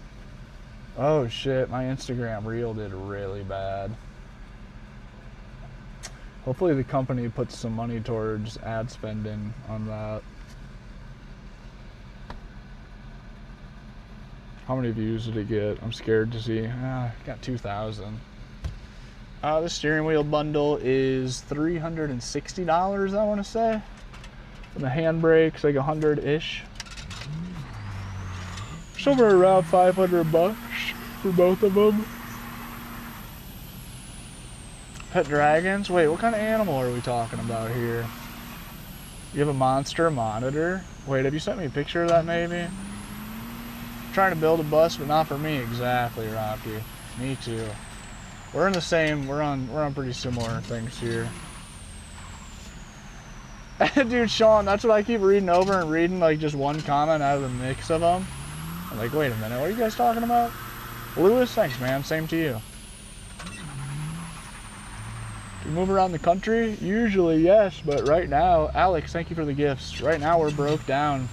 Oh shit, my Instagram reel did really bad. Hopefully the company puts some money towards ad spending on that. How many views did it get? I'm scared to see. Got 2,000. The steering wheel bundle is $360, I want to say. And the handbrake's like 100-ish. Somewhere around $500 for both of them. Pet dragons? Wait, what kind of animal are we talking about here? You have a monster monitor? Wait, have you sent me a picture of that maybe? I'm trying to build a bus, but not for me exactly, Rocky. Me too. We're in the same, we're on pretty similar things here. Dude, Sean, that's what I keep reading over and reading, like just one comment out of the mix of them. I'm like, wait a minute, what are you guys talking about? Lewis, thanks man, same to you. Do you move around the country? Usually, yes, but right now, Alex, thank you for the gifts. Right now, we're broke down.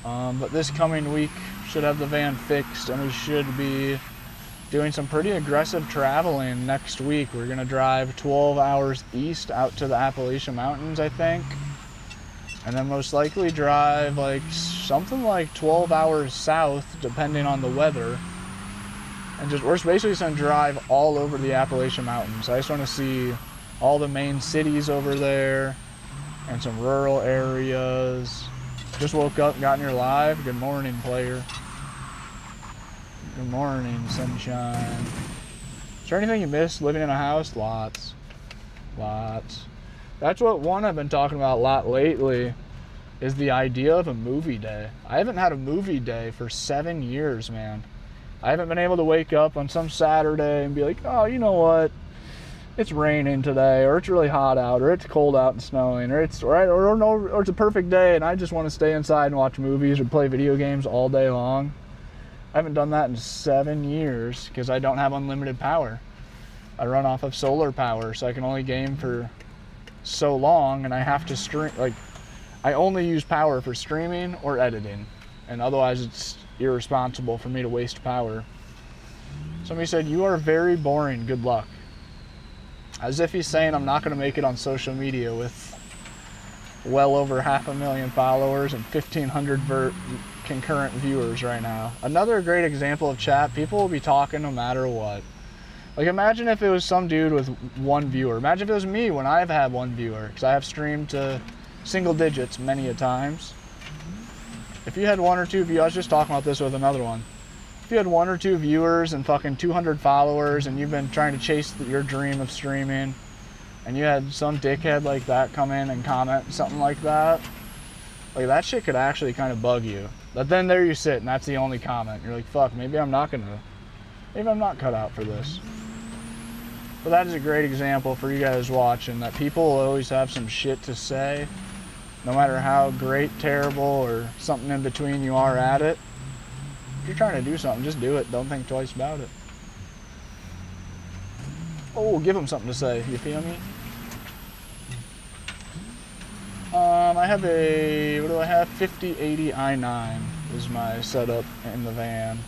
But this coming week, should have the van fixed, and we should be doing some pretty aggressive traveling next week. We're gonna drive 12 hours east out to the Appalachian Mountains, I think. And then most likely drive like something like 12 hours south, depending on the weather. And we're basically just gonna drive all over the Appalachian Mountains. I just wanna see all the main cities over there and some rural areas. Just woke up and got in here live. Good morning, player. Good morning, sunshine. Is there anything you missed living in a house? Lots. Lots. That's what one I've been talking about a lot lately, is the idea of a movie day. I haven't had a movie day for 7 years, man. I haven't been able to wake up on some Saturday and be like, oh, you know what? It's raining today, or it's really hot out, or it's cold out and snowing, or it's or it's a perfect day and I just want to stay inside and watch movies or play video games all day long. I haven't done that in 7 years because I don't have unlimited power. I run off of solar power, so I can only game for so long, and I have to stream. Like, I only use power for streaming or editing, and otherwise it's irresponsible for me to waste power. Somebody said, you are very boring, good luck. As if he's saying I'm not going to make it on social media with well over 500,000 followers and 1,500 concurrent viewers right now. Another great example of chat, people will be talking no matter what. Like, imagine if it was some dude with 1 viewer. Imagine if it was me when I've had 1 viewer, because I have streamed to single digits many a times. If you had 1 or 2 viewers, I was just talking about this with another one. If you had 1 or 2 viewers and fucking 200 followers and you've been trying to chase your dream of streaming, and you had some dickhead like that come in and comment something like that, like, that shit could actually kind of bug you. But then there you sit and that's the only comment. You're like, fuck, maybe I'm not cut out for this. But that is a great example for you guys watching, that people will always have some shit to say, no matter how great, terrible, or something in between you are at it. If you're trying to do something, just do it. Don't think twice about it. Oh, give them something to say, you feel me? I have a, what do I have? 5080 i9 is my setup in the van.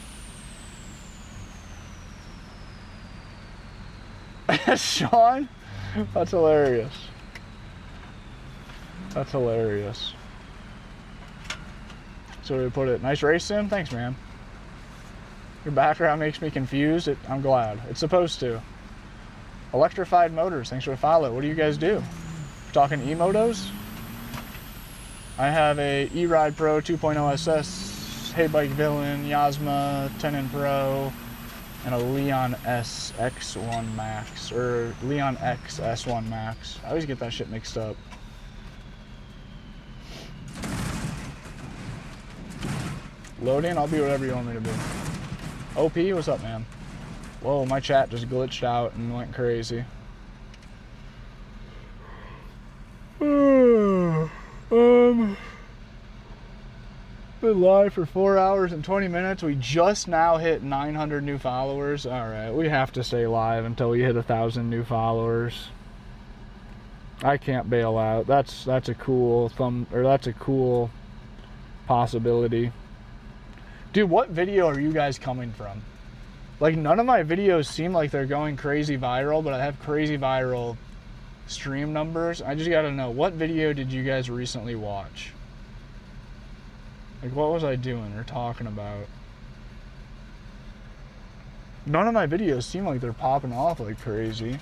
Sean? That's hilarious. That's hilarious. So we put it, nice race sim? Thanks, man. Your background makes me confused. I'm glad. It's supposed to. Electrified Motors, thanks for the follow. What do you guys do? We're talking e-motos? I have a E-Ride Pro 2.0 SS, Hey Bike Villain, Yasma 10N Pro, and a Leon S X1 Max, or Leon X S1 Max. I always get that shit mixed up. Loading? I'll be whatever you want me to be. OP, what's up, man? Whoa, my chat just glitched out and went crazy. Been live for 4 hours and 20 minutes. We just now hit 900 new followers. All right, we have to stay live until we hit 1,000 new followers. I can't bail out. That's a cool that's a cool possibility. Dude, what video are you guys coming from? Like, none of my videos seem like they're going crazy viral, but I have crazy viral stream numbers. I just gotta know, what video did you guys recently watch? Like, what was I doing or talking about? None of my videos seem like they're popping off like crazy.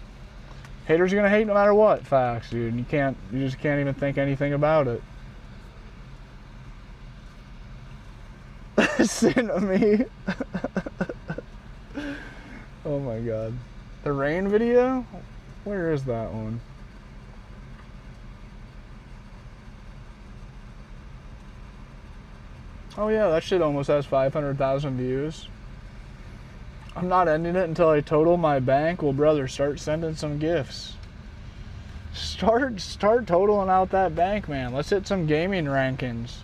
Haters are gonna hate no matter what. Facts, dude. You just can't even think anything about it. Sin to me. Oh my god. The rain video? Where is that one? Oh yeah, that shit almost has 500,000 views. I'm not ending it until I total my bank. Well, brother, start sending some gifts. Start totaling out that bank, man. Let's hit some gaming rankings.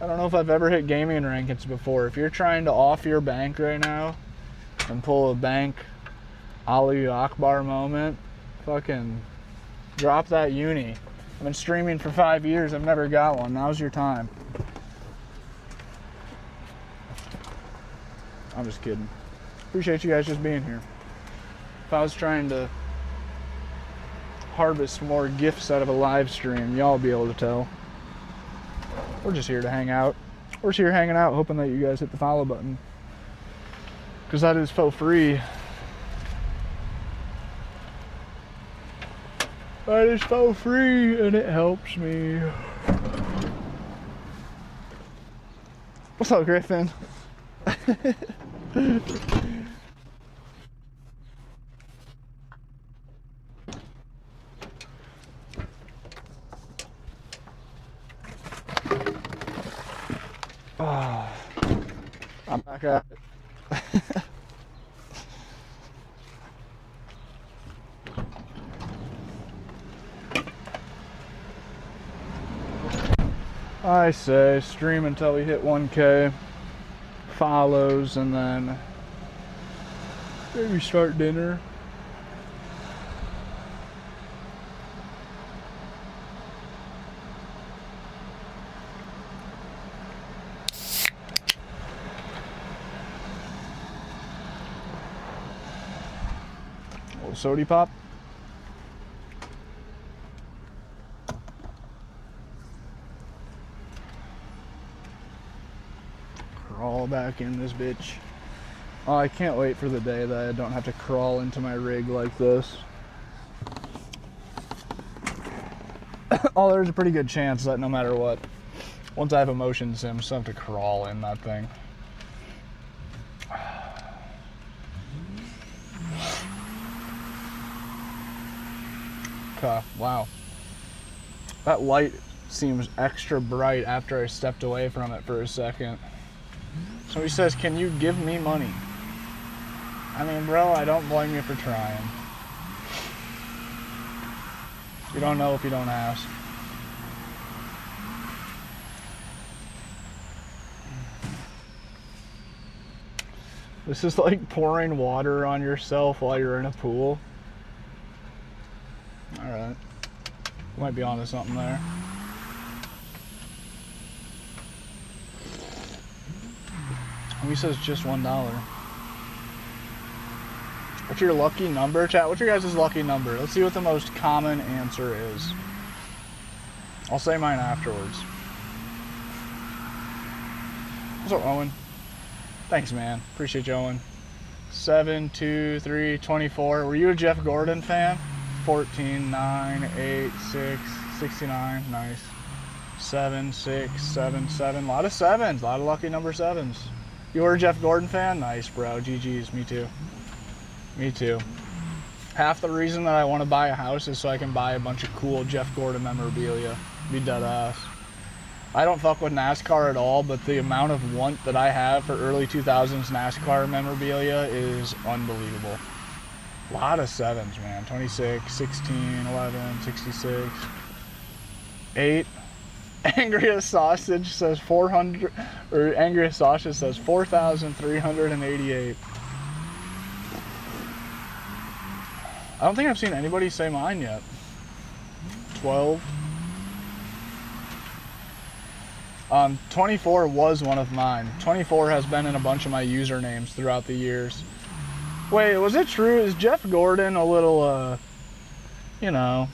I don't know if I've ever hit gaming rankings before. If you're trying to off your bank right now and pull a bank Ali Akbar moment, fucking drop that uni. I've been streaming for 5 years. I've never got one. Now's your time. I'm just kidding. Appreciate you guys just being here. If I was trying to harvest more gifts out of a live stream, y'all be able to tell. We're just here to hang out. We're just here hanging out, hoping that you guys hit the follow button, because that is for free. That is for free, and it helps me. What's up, Griffin? Oh, I'm back at it. I say stream until we hit 1K follows, and then maybe start dinner. Little sody pop. Crawl back in this bitch. Oh, I can't wait for the day that I don't have to crawl into my rig like this. Oh, there's a pretty good chance that no matter what, once I have a motion sim, I still have to crawl in that thing. Okay, wow. That light seems extra bright after I stepped away from it for a second. So he says, can you give me money? I mean, bro, I don't blame you for trying. You don't know if you don't ask. This is like pouring water on yourself while you're in a pool. Alright. Might be onto something there. He says just $1. What's your lucky number, chat? What's your guys' lucky number? Let's see what the most common answer is. I'll say mine afterwards. What's up, Owen? Thanks, man. Appreciate you, Owen. 7, 2, 3, 24. Were you a Jeff Gordon fan? 14, 9, 8, 6, 69. Nice. 7, 6, 7, 7. A lot of sevens. A lot of lucky number sevens. You were a Jeff Gordon fan? Nice, bro. GG's. Me too. Me too. Half the reason that I want to buy a house is so I can buy a bunch of cool Jeff Gordon memorabilia. Be dead ass. I don't fuck with NASCAR at all, but the amount of want that I have for early 2000s NASCAR memorabilia is unbelievable. A lot of 7s, man. 26, 16, 11, 66, 8. Angriest Sausage says 400, or Angriest Sausage says 4,388. I don't think I've seen anybody say mine yet. 12. 24 was one of mine. 24 has been in a bunch of my usernames throughout the years. Wait, was it true? Is Jeff Gordon a little, you know,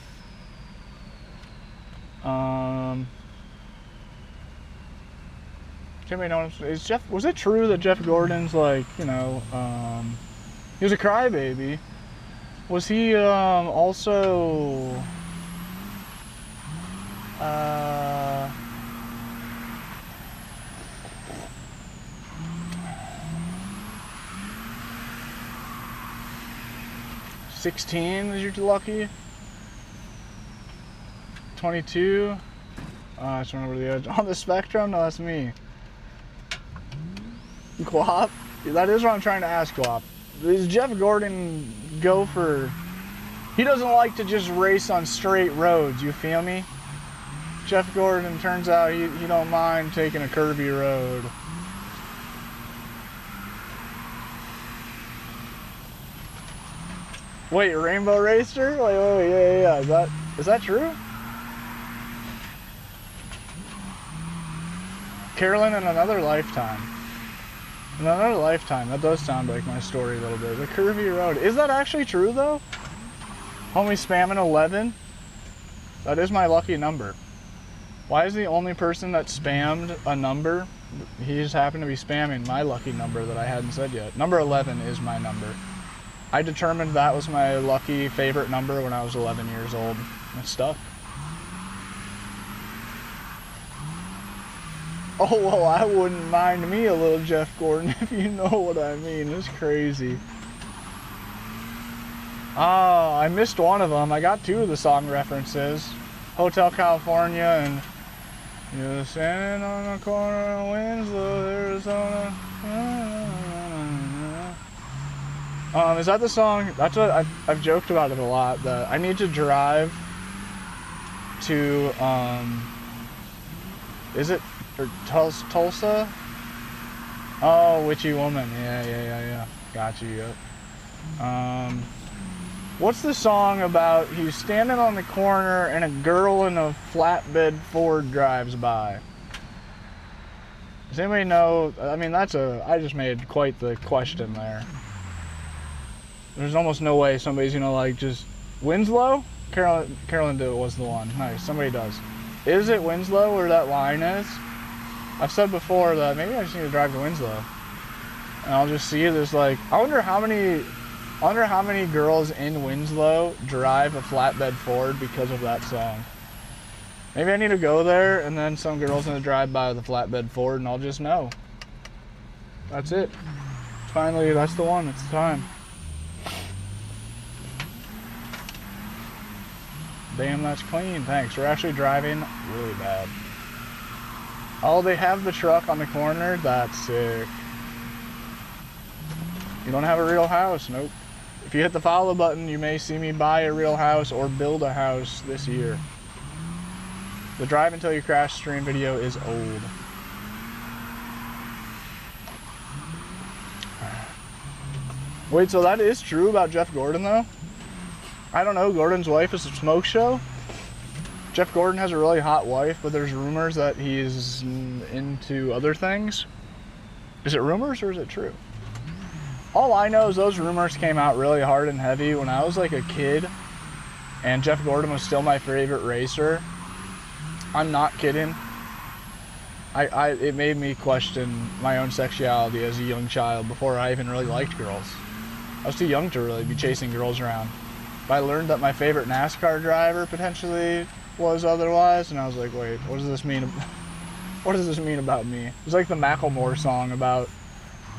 was it true that Jeff Gordon's like, you know, he was a crybaby? Was he, also, 16 is your lucky? 22? I just went over the edge. On the spectrum? No, that's me. Guap? That is what I'm trying to ask, Guap. Does Jeff Gordon go for... He doesn't like to just race on straight roads, you feel me? Jeff Gordon, turns out he don't mind taking a curvy road. Wait, Rainbow Racer? Wait, yeah. Is that true? Carolyn in Another Lifetime. In Another Lifetime, that does sound like my story a little bit. The curvy road. Is that actually true though? Homie spamming 11? That is my lucky number. Why is the only person that spammed a number? He just happened to be spamming my lucky number that I hadn't said yet. Number 11 is my number. I determined that was my lucky favorite number when I was 11 years old. It stuck. Oh, well, I wouldn't mind me a little Jeff Gordon, if you know what I mean. It's crazy. Oh, I missed one of them. I got 2 of the song references. Hotel California and you're standing on the corner of Winslow, Arizona. Is that the song? That's what I've joked about it a lot. That I need to drive to, is it Tulsa? Oh, Witchy Woman. Yeah. Got you. Yep. What's the song about he's standing on the corner and a girl in a flatbed Ford drives by? Does anybody know? I mean, I just made quite the question there. There's almost no way somebody's gonna like just Winslow? Carolyn was the one. Nice, somebody does. Is it Winslow where that line is? I've said before that maybe I just need to drive to Winslow. And I'll just see this like, I wonder how many girls in Winslow drive a flatbed Ford because of that song. Maybe I need to go there and then some girl's gonna drive by with a flatbed Ford and I'll just know. That's it. Finally, that's the one, it's time. Damn, that's clean, thanks. We're actually driving really bad. Oh, they have the truck on the corner? That's sick. You don't have a real house? Nope. If you hit the follow button, you may see me buy a real house or build a house this year. The drive until you crash stream video is old. Wait, so that is true about Jeff Gordon though? I don't know, Gordon's wife is a smoke show? Jeff Gordon has a really hot wife, but there's rumors that he's into other things. Is it rumors or is it true? All I know is those rumors came out really hard and heavy when I was like a kid and Jeff Gordon was still my favorite racer. I'm not kidding. It made me question my own sexuality as a young child before I even really liked girls. I was too young to really be chasing girls around. But I learned that my favorite NASCAR driver potentially was otherwise, and I was like, wait, what does this mean? What does this mean about me? It's like the Macklemore song about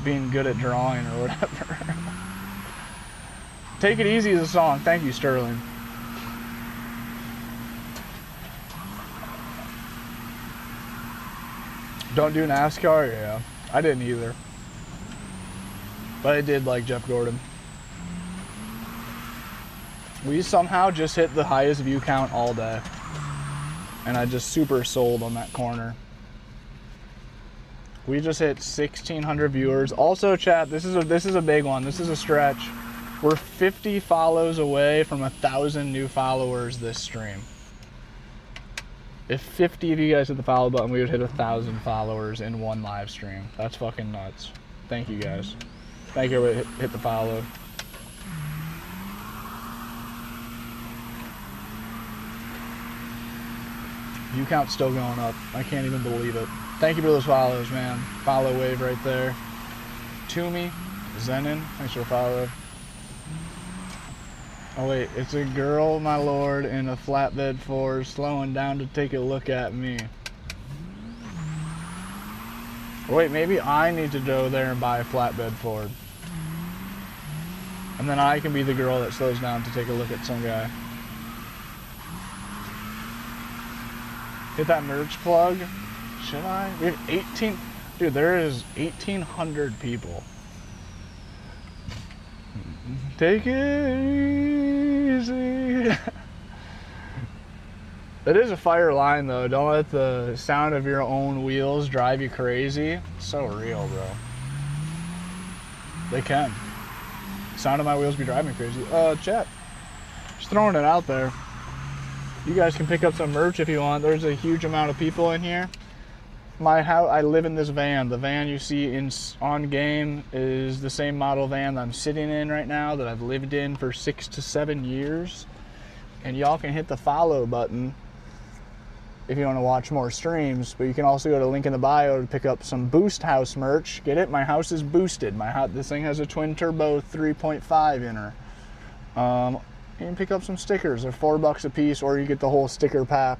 being good at drawing or whatever. Take It Easy is a song. Thank you, Sterling. Don't do NASCAR? Yeah. I didn't either. But I did like Jeff Gordon. We somehow just hit the highest view count all day. And I just super sold on that corner. We just hit 1,600 viewers. Also, chat, this is a big one. This is a stretch. We're 50 follows away from 1,000 new followers this stream. If 50 of you guys hit the follow button, we would hit 1,000 followers in one live stream. That's fucking nuts. Thank you guys. Thank you, everybody. Hit the follow. View count's still going up. I can't even believe it. Thank you for those follows, man. Follow wave right there. Toomey, Zenon, thanks for the follow. Oh wait, it's a girl, my lord, in a flatbed Ford, slowing down to take a look at me. Wait, maybe I need to go there and buy a flatbed Ford. And then I can be the girl that slows down to take a look at some guy. Hit that merch plug. Should I? We have 18. Dude, there is 1,800 people. Take it easy. It is a fire line though. Don't let the sound of your own wheels drive you crazy. It's so real, bro. They can. Sound of my wheels be driving me crazy. Chat. Just throwing it out there. You guys can pick up some merch if you want. There's a huge amount of people in here. My house, I live in this van. The van you see on game is the same model van that I'm sitting in right now that I've lived in for 6 to 7 years. And y'all can hit the follow button if you want to watch more streams, but you can also go to link in the bio to pick up some Boost House merch. Get it? My house is boosted. This thing has a twin turbo 3.5 in her. You can pick up some stickers. They're $4 a piece, or you get the whole sticker pack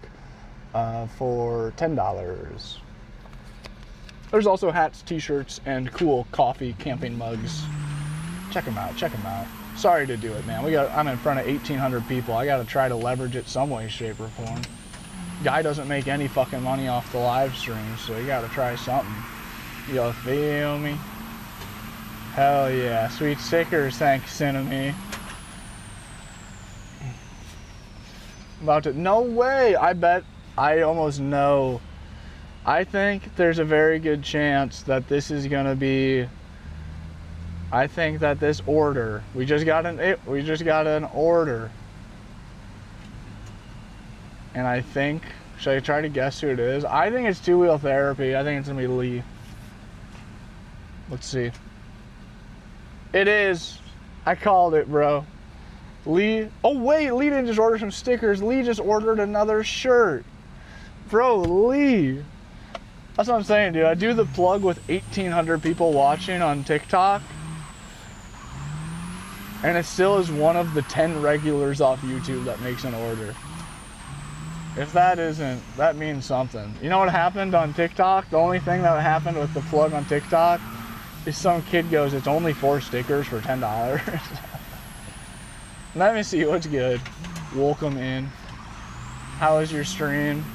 for $10. There's also hats, t-shirts, and cool coffee camping mugs. Check them out, check them out. Sorry to do it, man. I'm in front of 1,800 people. I gotta try to leverage it some way, shape, or form. Guy doesn't make any fucking money off the live stream, so you gotta try something. You feel me? Hell yeah. Sweet stickers, thanks, Cinnamon. About to, no way. I bet, I almost know. I think there's a very good chance that this is gonna be, I think that this order, we just got an order. And I think, should I try to guess who it is? I think it's Two Wheel Therapy. I think it's gonna be Lee. Let's see. It is. I called it, bro. Lee. Oh wait, Lee didn't just order some stickers. Lee just ordered another shirt. Bro, Lee. That's what I'm saying, dude. I do the plug with 1,800 people watching on TikTok. And it still is one of the 10 regulars off YouTube that makes an order. If that isn't, that means something. You know what happened on TikTok? The only thing that happened with the plug on TikTok is some kid goes, it's only 4 stickers for $10. Let me see what's good. Welcome in. How was your stream?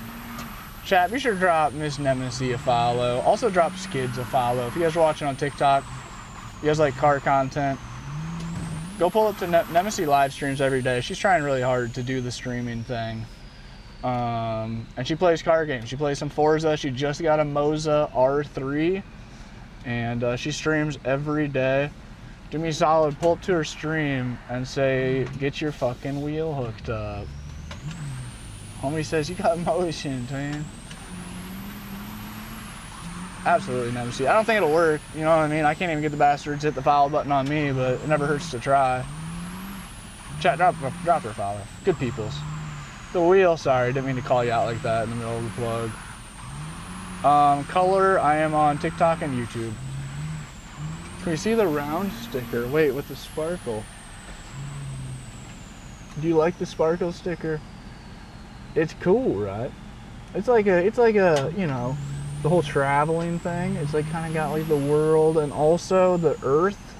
Chat, be sure to drop Miss Nemesis a follow. Also drop Skids a follow. If you guys are watching on TikTok, you guys like car content, go pull up to Nemesis live streams every day. She's trying really hard to do the streaming thing. And she plays car games. She plays some Forza. She just got a Moza R3. And she streams every day. Do me a solid, pull up to her stream and say, get your fucking wheel hooked up. Homie says, you got motion, man. Absolutely never see. I don't think it'll work, you know what I mean? I can't even get the bastards to hit the follow button on me, but it never hurts to try. Chat, drop her follow. Good peoples. The wheel, sorry, didn't mean to call you out like that in the middle of the plug. Color, I am on TikTok and YouTube. Can you see the round sticker? Wait, with the sparkle. Do you like the sparkle sticker? It's cool, right? It's like a, you know, the whole traveling thing. It's like kind of got like the world and also the earth.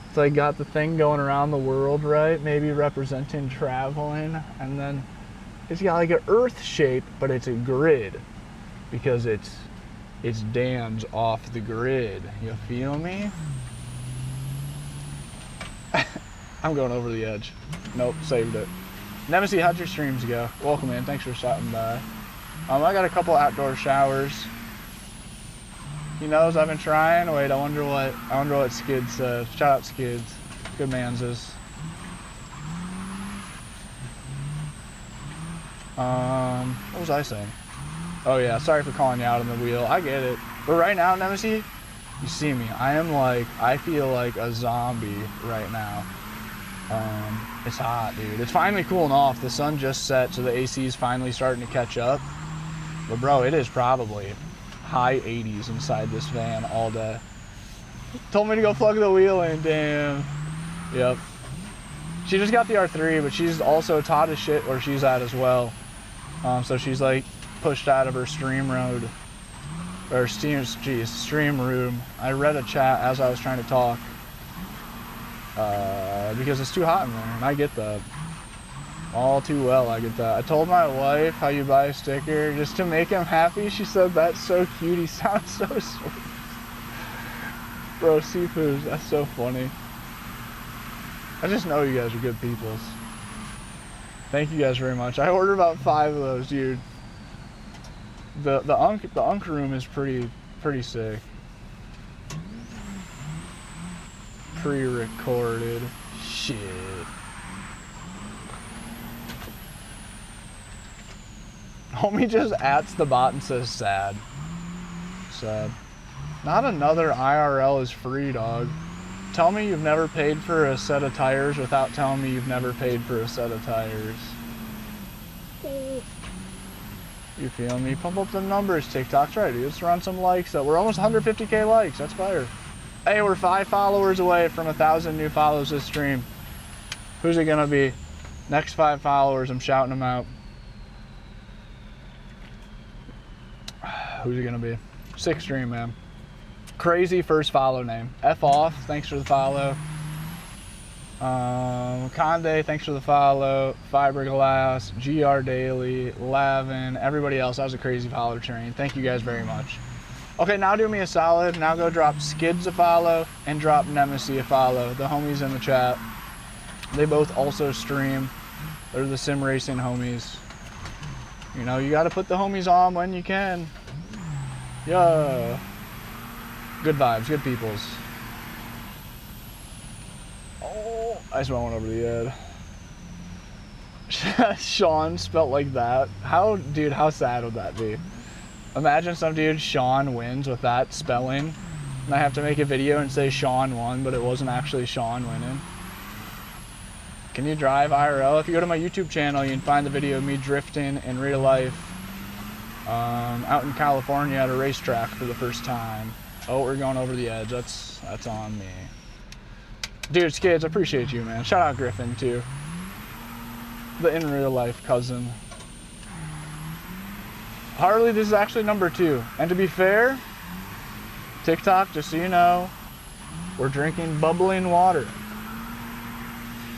It's like got the thing going around the world, right? Maybe representing traveling. And then it's got like an earth shape, but it's a grid because it's It's dams off the grid. You feel me? I'm going over the edge. Nope, saved it. Nemesis, how'd your streams go? Welcome in, thanks for stopping by. I got a couple outdoor showers. He knows I've been trying. Wait, I wonder what Skid said. Shout out Skids. Good manses. What was I saying? Oh yeah, sorry for calling you out on the wheel. I get it. But right now, Nemesis, you see me. I feel like a zombie right now. It's hot, dude. It's finally cooling off. The sun just set, so the AC is finally starting to catch up. But bro, it is probably high 80s inside this van all day. Told me to go plug the wheel in, damn. Yep. She just got the R3, but she's also taught as shit where she's at as well. So she's like pushed out of her stream room. I read a chat as I was trying to talk. Because it's too hot in there, and I get that. All too well, I get that. I told my wife how you buy a sticker just to make him happy. She said, that's so cute, he sounds so sweet. Bro, Seafood, that's so funny. I just know you guys are good peoples. Thank you guys very much. I ordered about 5 of those, dude. The Unk room is pretty sick. Pre-recorded. Shit. Homie just adds the bot and says sad. Sad. Not another IRL is free, dog. Tell me you've never paid for a set of tires without telling me you've never paid for a set of tires. You feel me? Pump up the numbers, TikTok's right, dude. Let's run some likes up. We're almost 150K likes. That's fire. Hey, we're 5 followers away from 1,000 new follows this stream. Who's it gonna be? Next 5 followers, I'm shouting them out. Who's it gonna be? Sick stream, man. Crazy first follow name. F off, thanks for the follow. Conde, thanks for the follow. Fiberglass, GR Daily, Lavin, everybody else. That was a crazy follow train. Thank you guys very much. Okay, now do me a solid. Now go drop Skids a follow and drop Nemesis a follow. The homies in the chat. They both also stream. They're the sim racing homies. You know, you gotta put the homies on when you can. Yeah. Good vibes, good peoples. Oh, I just went over the head. Sean spelt like that. Dude, how sad would that be? Imagine some dude, Sean, wins with that spelling, and I have to make a video and say Sean won, but it wasn't actually Sean winning. Can you drive IRL? If you go to my YouTube channel, you can find the video of me drifting in real life out in California at a racetrack for the first time. Oh, we're going over the edge. That's on me. Dude, Skids, I appreciate you, man. Shout out Griffin, too. The in real life cousin. Harley, this is actually number 2. And to be fair, TikTok, just so you know, we're drinking bubbling water.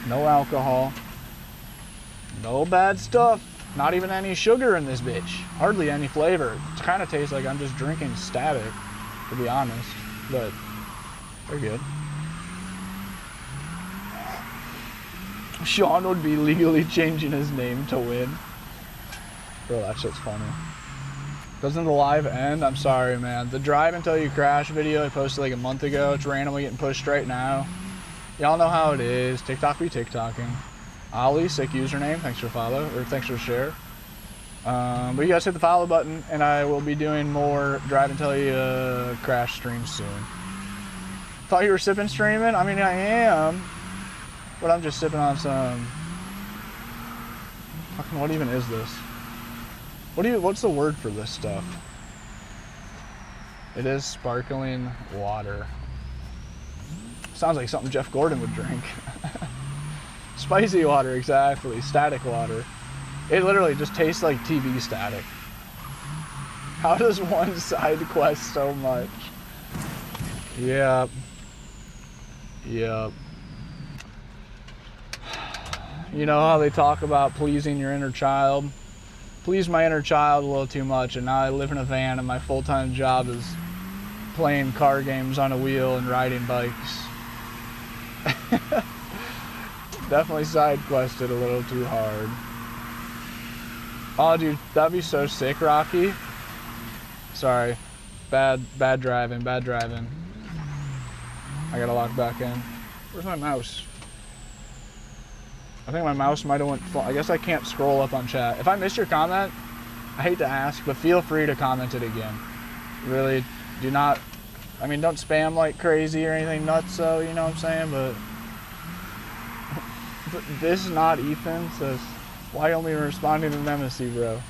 No alcohol. No bad stuff. Not even any sugar in this bitch. Hardly any flavor. It kind of tastes like I'm just drinking static, to be honest. But they're good. Sean would be legally changing his name to win. Bro, that shit's funny. Doesn't the live end? I'm sorry, man. The drive until you crash video I posted like a month ago. It's randomly getting pushed right now. Y'all know how it is. TikTok be TikToking. Ollie, sick username. Thanks for follow, or thanks for share. But you guys hit the follow button, and I will be doing more drive until you crash streams soon. Thought you were sipping streaming? I mean, I am, but I'm just sipping on some. Fucking, what even is this? What's the word for this stuff? It is sparkling water. Sounds like something Jeff Gordon would drink. Spicy water, exactly. Static water. It literally just tastes like TV static. How does one side quest so much? Yep. Yep. You know how they talk about pleasing your inner child? pleased my inner child a little too much, and now I live in a van and my full-time job is playing car games on a wheel and riding bikes. Definitely side quested a little too hard. Oh, dude, that'd be so sick, Rocky. Sorry, bad driving. I gotta lock back in. Where's my mouse? I think my mouse might have went. I guess I can't scroll up on chat. If I missed your comment, I hate to ask, but feel free to comment it again. Really, do not. I mean, don't spam like crazy or anything nuts, so you know what I'm saying. But this is not Ethan says, why only responding to Nemesis, bro?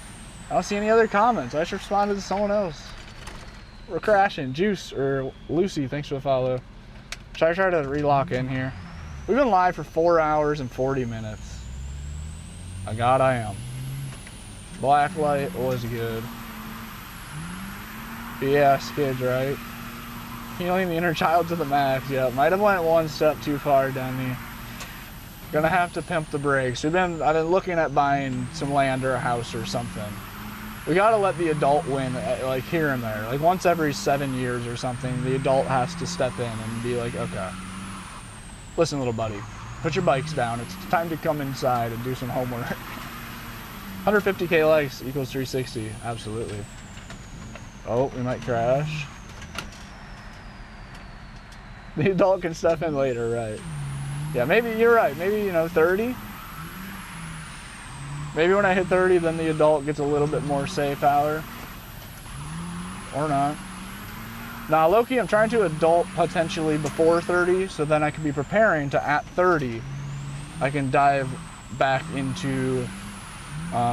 I don't see any other comments. I should respond to someone else. We're crashing. Juice or Lucy, thanks for the follow. Should I try to relock in here? We've been live for 4 hours and 40 minutes. Oh God, I am. Blacklight was good. Yeah, skids, right? Healing the inner child to the max. Yeah, might have went one step too far, Demi. Gonna have to pimp the brakes. I've been looking at buying some land or a house or something. We gotta let the adult win, like here and there. Like once every 7 years or something, the adult has to step in and be like, okay, listen, little buddy, put your bikes down. It's time to come inside and do some homework. 150K likes equals 360, absolutely. Oh, we might crash. The adult can step in later, right? Yeah, maybe you're right. Maybe, 30. Maybe when I hit 30, then the adult gets a little bit more say power. Or not. Nah, low-key, I'm trying to adult potentially before 30, so then I can be preparing to, at 30, I can dive back into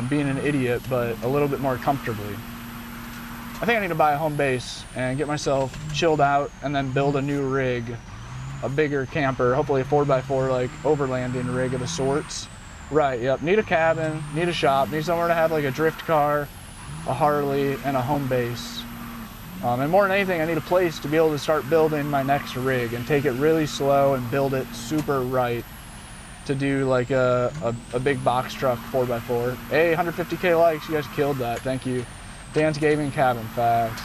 being an idiot, but a little bit more comfortably. I think I need to buy a home base and get myself chilled out and then build a new rig, a bigger camper, hopefully a 4x4 like overlanding rig of the sorts. Right, yep, need a cabin, need a shop, need somewhere to have like a drift car, a Harley, and a home base. And more than anything, I need a place to be able to start building my next rig and take it really slow and build it super right to do like a big box truck 4x4. Hey, 150K likes, you guys killed that, thank you. Dan's Gaming Cabin, facts.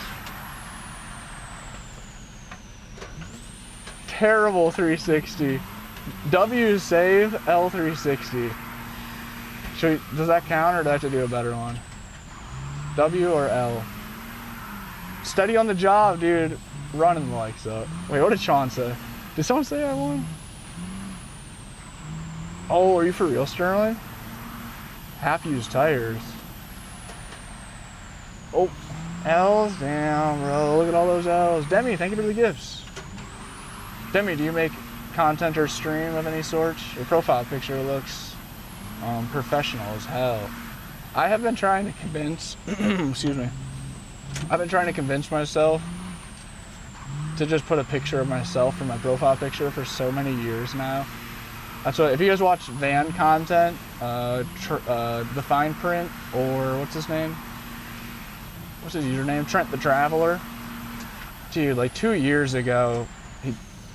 Terrible 360. W save, L 360. Does that count or do I have to do a better one? W or L? Steady on the job, dude. Running the likes up. Wait, what did Sean say? Did someone say I won? Oh, are you for real, Sterling? Half-used tires. Oh, L's down, bro. Look at all those L's. Demi, thank you for the gifts. Demi, do you make content or stream of any sort? Your profile picture looks professional as hell. I have been trying to convince, excuse me. I've been trying to convince myself to just put a picture of myself for my profile picture for so many years now. That's what, if you guys watch van content, the Fine Print, or what's his name? What's his username? Trent the Traveler. Dude, like 2 years ago, he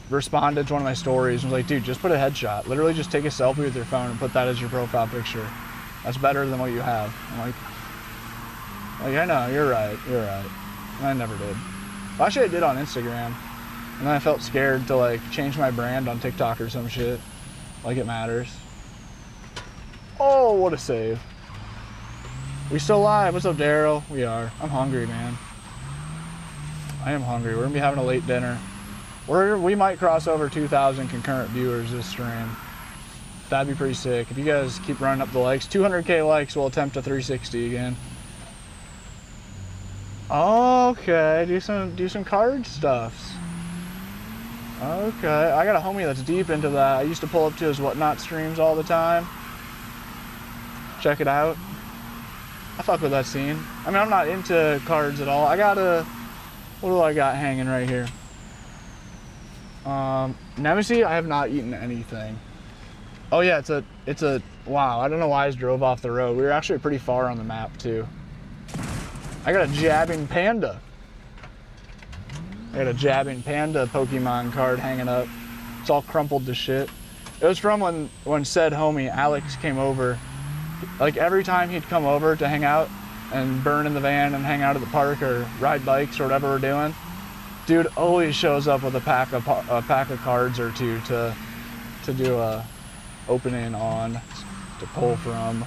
responded to one of my stories and was like, dude, just put a headshot. Literally just take a selfie with your phone and put that as your profile picture. That's better than what you have. I'm like, I know, you're right. And I never did. Well, actually, I did on Instagram. And then I felt scared to like change my brand on TikTok or some shit. Like it matters. Oh, what a save. We still live. What's up, Daryl? We are. I'm hungry, man. I am hungry. We're gonna be having a late dinner. We might cross over 2,000 concurrent viewers this stream. That'd be pretty sick. If you guys keep running up the likes, 200K likes, we'll attempt a 360 again. Okay, do some card stuffs. Okay, I got a homie that's deep into that. I used to pull up to his Whatnot streams all the time. Check it out. I fuck with that scene. I mean, I'm not into cards at all. What do I got hanging right here? Nemesis, I have not eaten anything. Oh yeah, it's a, wow, I don't know why I just drove off the road. We were actually pretty far on the map too. I got a jabbing panda. I got a jabbing panda Pokemon card hanging up. It's all crumpled to shit. It was from when said homie Alex came over Like every time he'd come over to hang out and burn in the van and hang out at the park or ride bikes or whatever we're doing, dude always shows up with a pack of cards or two to do a opening on, to pull from.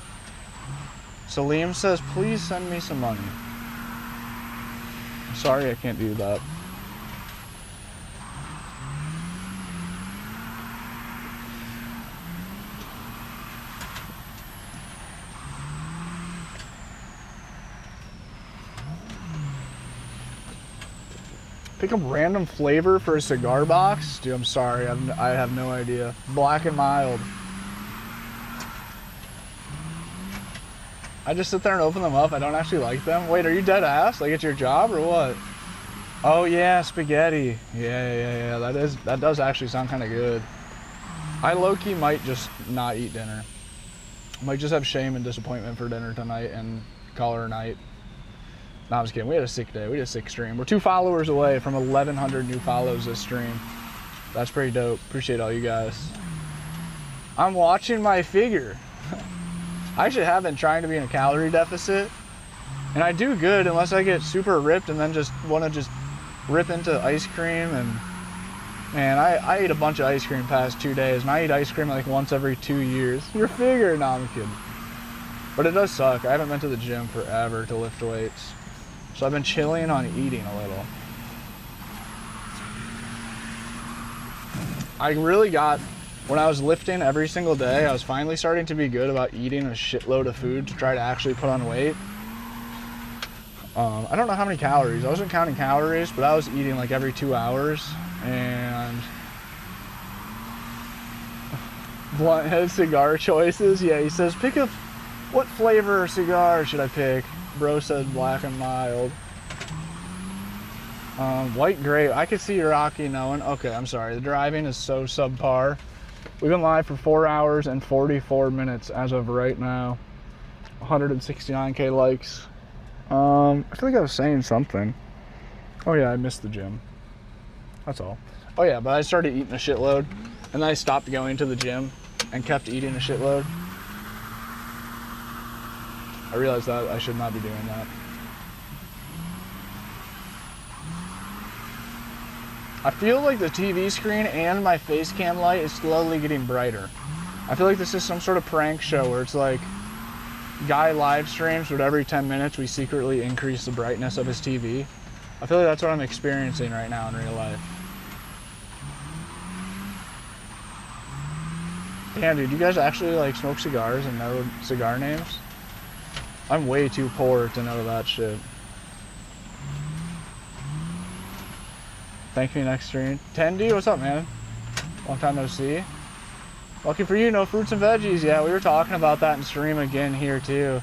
Salim says, please send me some money. Sorry, I can't do that. Pick up random flavor for a cigar box? Dude, I'm sorry, I have no idea. Black and mild. I just sit there and open them up. I don't actually like them. Wait, are you dead ass? Like it's your job or what? Oh yeah, spaghetti. Yeah. That does actually sound kind of good. I low-key might just not eat dinner. I might just have shame and disappointment for dinner tonight and call her a night. No, I'm just kidding. We had a sick day. We had a sick stream. We're 2 followers away from 1,100 new follows this stream. That's pretty dope. Appreciate all you guys. I'm watching my figure. I actually have been trying to be in a calorie deficit, and I do good unless I get super ripped and then just want to just rip into ice cream. And man, I ate a bunch of ice cream past 2 days, and I eat ice cream like once every 2 years. Your figure? No, I'm kidding. But it does suck. I haven't been to the gym forever to lift weights. So I've been chilling on eating a little. I really got, when I was lifting every single day, I was finally starting to be good about eating a shitload of food to try to actually put on weight. I don't know how many calories. I wasn't counting calories, but I was eating like every 2 hours. And blunt head cigar choices. Yeah, he says, pick up, what flavor cigar should I pick? Bro said black and mild. White grape. I could see Rocky knowing. Okay, I'm sorry. The driving is so subpar. We've been live for 4 hours and 44 minutes as of right now. 169K likes. I feel like I was saying something. Oh yeah, I missed the gym. That's all. Oh yeah, but I started eating a shitload, and then I stopped going to the gym and kept eating a shitload. I realized that I should not be doing that. I feel like the TV screen and my face cam light is slowly getting brighter. I feel like this is some sort of prank show where it's like guy live streams, but every 10 minutes we secretly increase the brightness of his TV. I feel like that's what I'm experiencing right now in real life. Damn, dude, you guys actually like smoke cigars and know cigar names? I'm way too poor to know that shit. Thank you next stream. Tendy, what's up, man? Long time no see. Lucky for you, no fruits and veggies. Yeah, we were talking about that in stream again here too.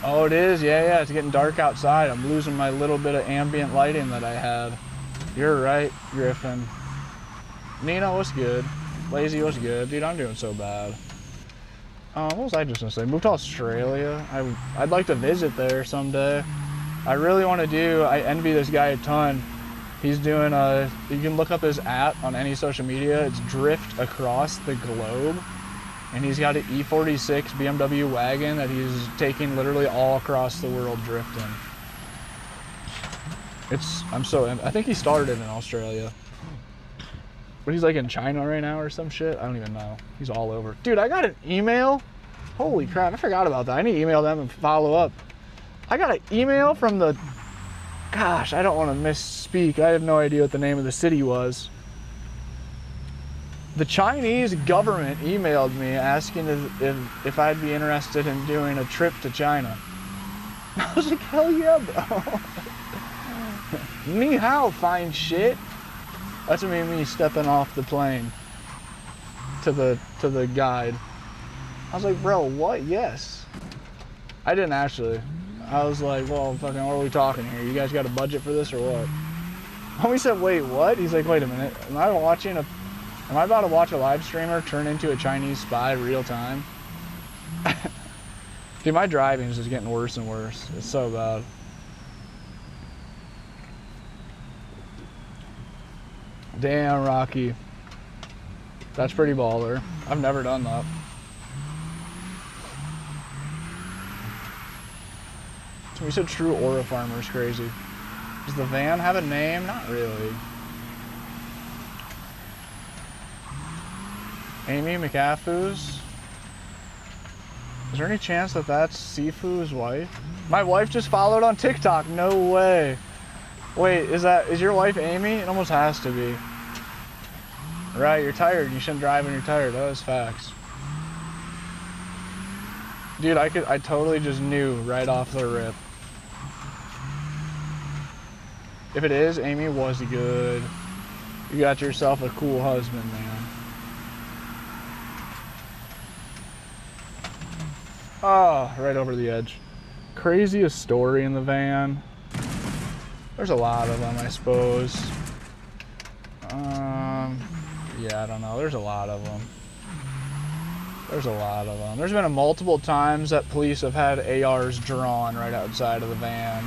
Oh, it is? Yeah, it's getting dark outside. I'm losing my little bit of ambient lighting that I had. You're right, Griffin. Nina, what's good? Lazy, what's good? Dude, I'm doing so bad. What was I just gonna say? Moved to Australia. I'd like to visit there someday. I really want to do, I envy this guy a ton. He's doing you can look up his @ on any social media. It's Drift Across the Globe. And he's got an E46 BMW wagon that he's taking literally all across the world drifting. I think he started in Australia. But he's like in China right now or some shit. I don't even know. He's all over. Dude, I got an email. Holy crap, I forgot about that. I need to email them and follow up. I got an email from the, gosh, I don't want to misspeak. I have no idea what the name of the city was. The Chinese government emailed me asking if I'd be interested in doing a trip to China. I was like, hell yeah, bro. Ni hao, fine shit. That's what made me stepping off the plane to the guide. I was like, bro, what? Yes. I didn't actually. I was like, well, fucking, what are we talking here? You guys got a budget for this or what? Homie said, wait, what? He's like, wait a minute. Am I about to watch a live streamer turn into a Chinese spy real time? Dude, my driving is just getting worse and worse. It's so bad. Damn, Rocky. That's pretty baller. I've never done that. So we said true aura farmer is crazy. Does the van have a name? Not really. Amy McAfoo's? Is there any chance that that's Sifu's wife? My wife just followed on TikTok. No way. Wait, is your wife Amy? It almost has to be. Right, you're tired. You shouldn't drive when you're tired. That is facts. Dude, I totally just knew right off the rip. If it is, Amy was good. You got yourself a cool husband, man. Oh, right over the edge. Craziest story in the van. There's a lot of them, I suppose. Yeah, I don't know. There's a lot of them. There's been multiple times that police have had ARs drawn right outside of the van.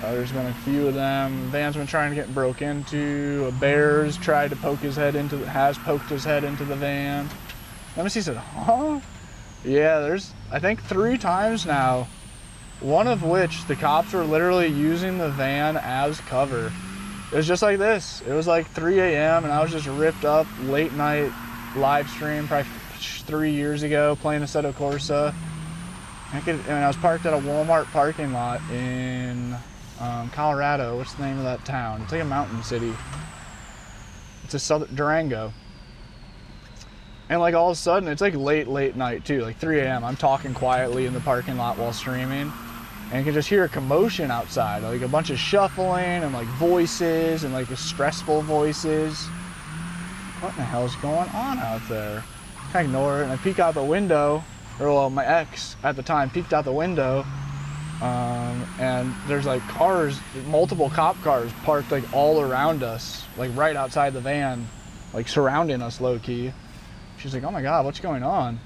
There's been a few of them. The van's been trying to get broke into. A bear's tried to poked his head into the van. Let me see, said, huh? Yeah, there's, I think 3 times now. One of which the cops were literally using the van as cover. It was just like this. It was like 3 a.m. and I was just ripped up late night live stream probably 3 years ago playing Assetto Corsa. And I was parked at a Walmart parking lot in Colorado. What's the name of that town? It's like a mountain city. It's a southern Durango. And like all of a sudden, it's like late night too, like 3 a.m. I'm talking quietly in the parking lot while streaming. And you can just hear a commotion outside, like a bunch of shuffling and like voices and like stressful voices. What in the hell's going on out there? I ignore it and I peek out the window, or well, my ex at the time peeked out the window. And there's like cars, multiple cop cars parked like all around us, like right outside the van, like surrounding us low key. She's like, oh my God, what's going on?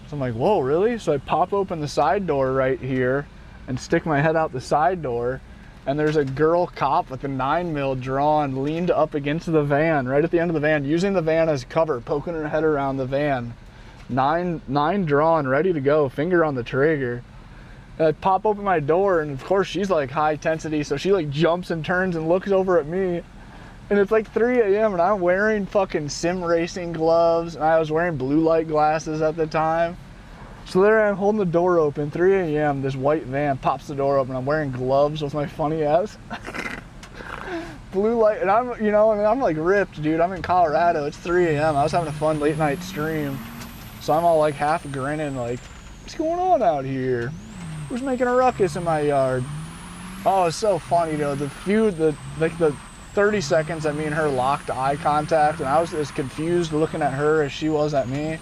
So I'm like, whoa, really? So I pop open the side door right here and stick my head out the side door. And there's a girl cop with a 9mm drawn, leaned up against the van, right at the end of the van, using the van as cover, poking her head around the van. Nine drawn, ready to go, finger on the trigger. And I pop open my door, and of course she's like high intensity, so she like jumps and turns and looks over at me. And it's like 3 a.m. and I'm wearing fucking sim racing gloves, and I was wearing blue light glasses at the time. So there I am holding the door open, 3 a.m. This white van pops the door open. I'm wearing gloves with my funny ass blue light, and I'm, you know, I mean, I'm like ripped, dude. I'm in Colorado. It's 3 a.m. I was having a fun late night stream, so I'm all like half grinning, like, what's going on out here? Who's making a ruckus in my yard? Oh, it's so funny, though. The 30 seconds that me and her locked eye contact, and I was as confused looking at her as she was at me.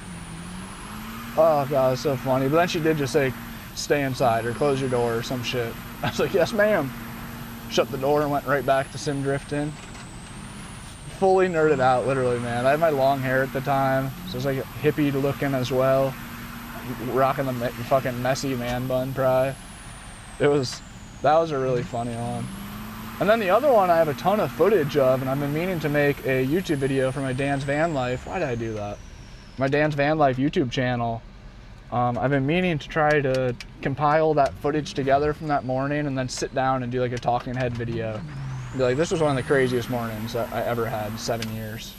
Oh God, it's so funny. But then she did just say, stay inside or close your door or some shit. I was like, yes ma'am. Shut the door and went right back to sim drifting. Fully nerded out, literally, man. I had my long hair at the time, so it was like hippie looking as well. Rocking the fucking messy man bun probably. That was a really funny one. And then the other one I have a ton of footage of, and I've been meaning to make a YouTube video for my Dan's Van Life. Why did I do that? My Dan's Van Life YouTube channel. I've been meaning to try to compile that footage together from that morning and then sit down and do like a talking head video. Be like, this was one of the craziest mornings that I ever had in 7 years.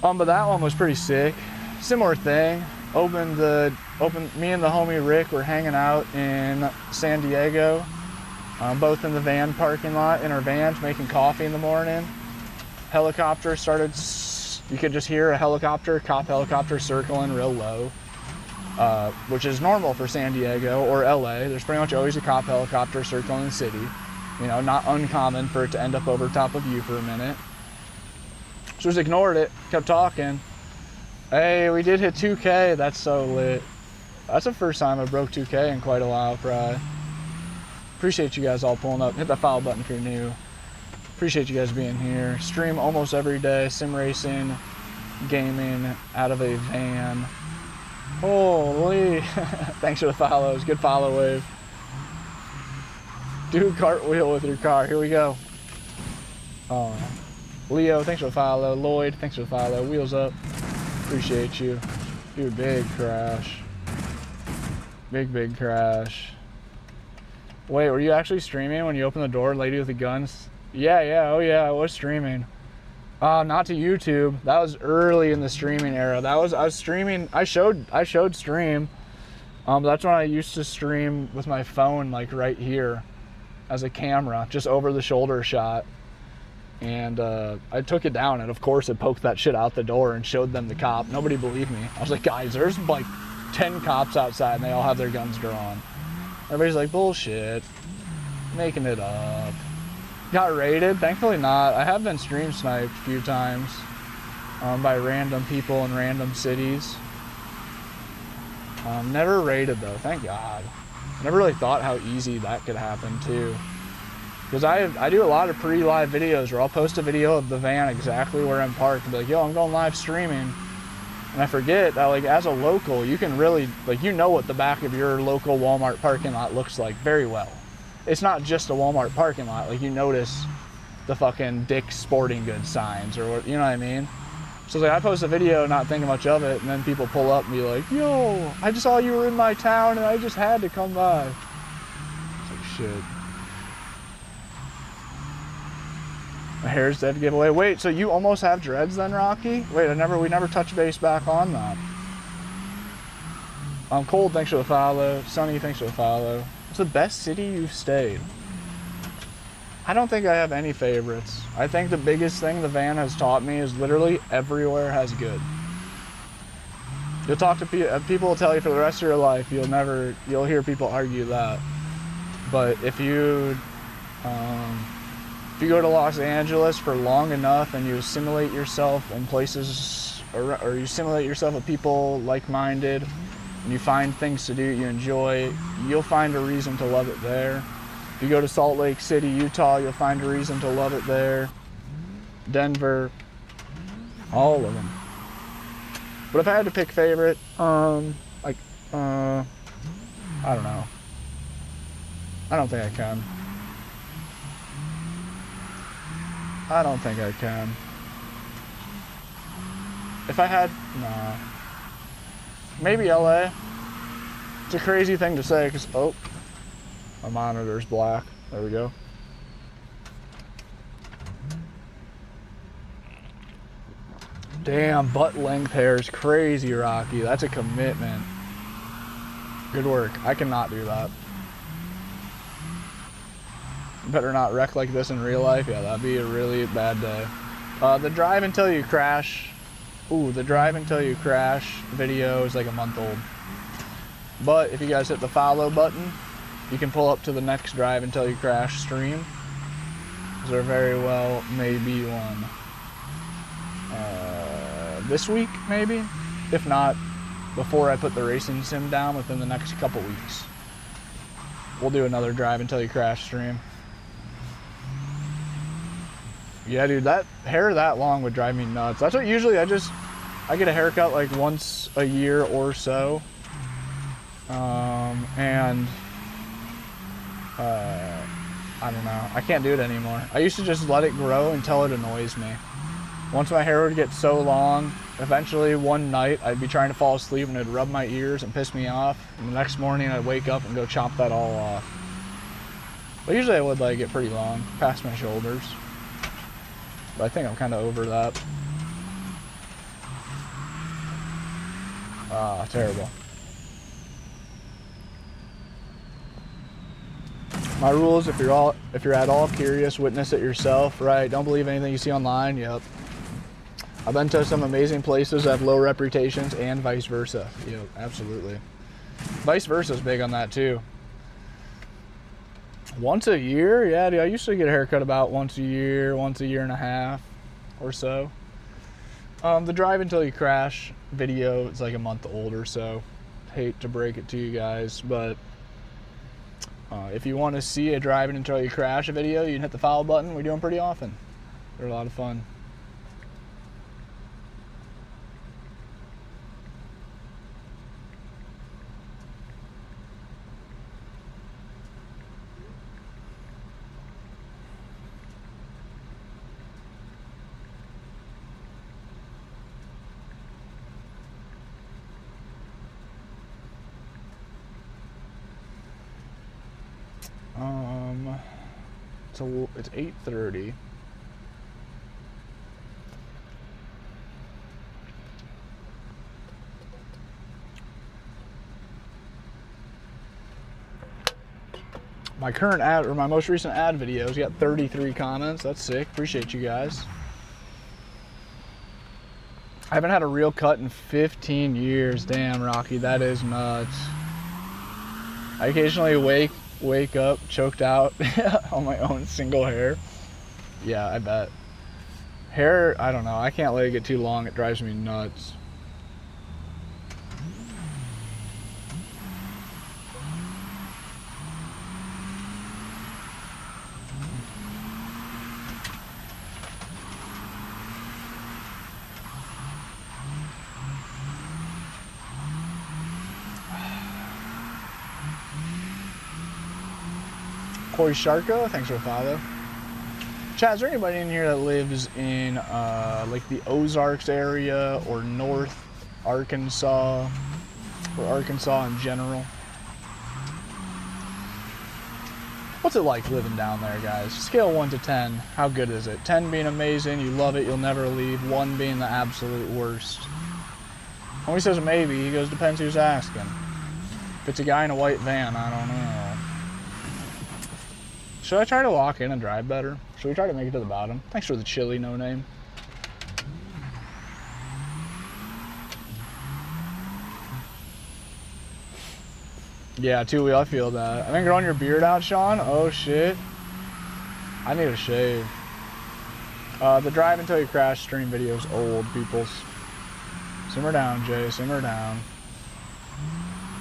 But that one was pretty sick. Similar thing. Me and the homie Rick were hanging out in San Diego. Both in the van parking lot, in our vans, making coffee in the morning. Helicopter started, you could just hear a cop helicopter circling real low, which is normal for San Diego or LA. There's pretty much always a cop helicopter circling the city. You know, not uncommon for it to end up over top of you for a minute. So just ignored it, kept talking. Hey, we did hit 2K, that's so lit. That's the first time I broke 2K in quite a while, probably. Appreciate you guys all pulling up. Hit that follow button if you're new. Appreciate you guys being here. Stream almost every day. Sim racing, gaming, out of a van. Holy. Thanks for the follows. Good follow wave. Do a cartwheel with your car. Here we go. Oh, Leo, thanks for the follow. Lloyd, thanks for the follow. Wheels up. Appreciate you. Do a big crash. Big crash. Wait, were you actually streaming when you opened the door, lady with the guns? Yeah, oh yeah, I was streaming. Not to YouTube. That was early in the streaming era. I was streaming. I showed stream. That's when I used to stream with my phone, like right here, as a camera, just over the shoulder shot. And I took it down, and of course it poked that shit out the door and showed them the cop. Nobody believed me. I was like, guys, there's like 10 cops outside, and they all have their guns drawn. Everybody's like, bullshit, making it up. Got raided? Thankfully not. I have been stream sniped a few times by random people in random cities. Never raided though, thank God. Never really thought how easy that could happen too. Because I do a lot of pre-live videos where I'll post a video of the van exactly where I'm parked and be like, yo, I'm going live streaming. And I forget that, like, as a local, you can really, like, you know what the back of your local Walmart parking lot looks like very well. It's not just a Walmart parking lot. Like, you notice the fucking Dick's Sporting Goods signs or what, you know what I mean? So like, I post a video not thinking much of it, and then people pull up and be like, yo, I just saw you were in my town and I just had to come by. It's like, shit. My hair's dead giveaway. Wait, so you almost have dreads then, Rocky? Wait, we never touched base back on that. Cold, thanks for the follow. Sunny, thanks for the follow. What's the best city you've stayed? I don't think I have any favorites. I think the biggest thing the van has taught me is literally everywhere has good. You'll talk to people will tell you for the rest of your life, you'll hear people argue that. But if you go to Los Angeles for long enough and you assimilate yourself in places, or you assimilate yourself with people like-minded, and you find things to do you enjoy, you'll find a reason to love it there. If you go to Salt Lake City, Utah, you'll find a reason to love it there. Denver, all of them. But if I had to pick favorite, I don't know. I don't think I can. I don't think I can. If I had, no. Maybe LA. It's a crazy thing to say because, oh, my monitor's black. There we go. Damn, butt length hair is crazy, Rocky. That's a commitment. Good work. I cannot do that. Better not wreck like this in real life. Yeah, that'd be a really bad day. The drive until you crash. Ooh, the drive until you crash video is like a month old. But if you guys hit the follow button, you can pull up to the next drive until you crash stream. There very well may be one this week, maybe. If not, before I put the racing sim down within the next couple weeks. We'll do another drive until you crash stream. Yeah, dude, that hair that long would drive me nuts. That's what usually I get a haircut like once a year or so. I don't know. I can't do it anymore. I used to just let it grow until it annoys me. Once my hair would get so long, eventually one night I'd be trying to fall asleep and it'd rub my ears and piss me off. And the next morning I'd wake up and go chop that all off. But usually I would let it get pretty long, past my shoulders. But I think I'm kind of over that. Ah, terrible. My rules, if you're at all curious, witness it yourself, right? Don't believe anything you see online. Yep. I've been to some amazing places that have low reputations and vice versa. Yep, absolutely. Vice versa is big on that too. Once a year? Yeah, dude, I used to get a haircut about once a year and a half or so. The drive until you crash video is like a month old or so. Hate to break it to you guys, but if you want to see a driving until you crash video, you can hit the follow button. We do them pretty often. They're a lot of fun. It's 8:30. My current ad, or my most recent ad videos, got 33 comments. That's sick. Appreciate you guys. I haven't had a real cut in 15 years. Damn, Rocky, that is nuts. I occasionally wake up choked out on my own single hair. Yeah, I bet. Hair, I don't know. I can't let it get too long. It drives me nuts. Corey Sharko, thanks for the follow. Chat, is there anybody in here that lives in like the Ozarks area or North Arkansas or Arkansas in general? What's it like living down there, guys? Scale 1 to 10, how good is it? 10 being amazing, you love it, you'll never leave. 1 being the absolute worst. When he says maybe, he goes, depends who's asking. If it's a guy in a white van, I don't know. Should I try to lock in and drive better? Should we try to make it to the bottom? Thanks for the chili, no name. Yeah, two-wheel, I feel that. I think growing your beard out, Sean? Oh, shit. I need a shave. The drive until you crash stream video's old, peoples. Simmer down, Jay, simmer down.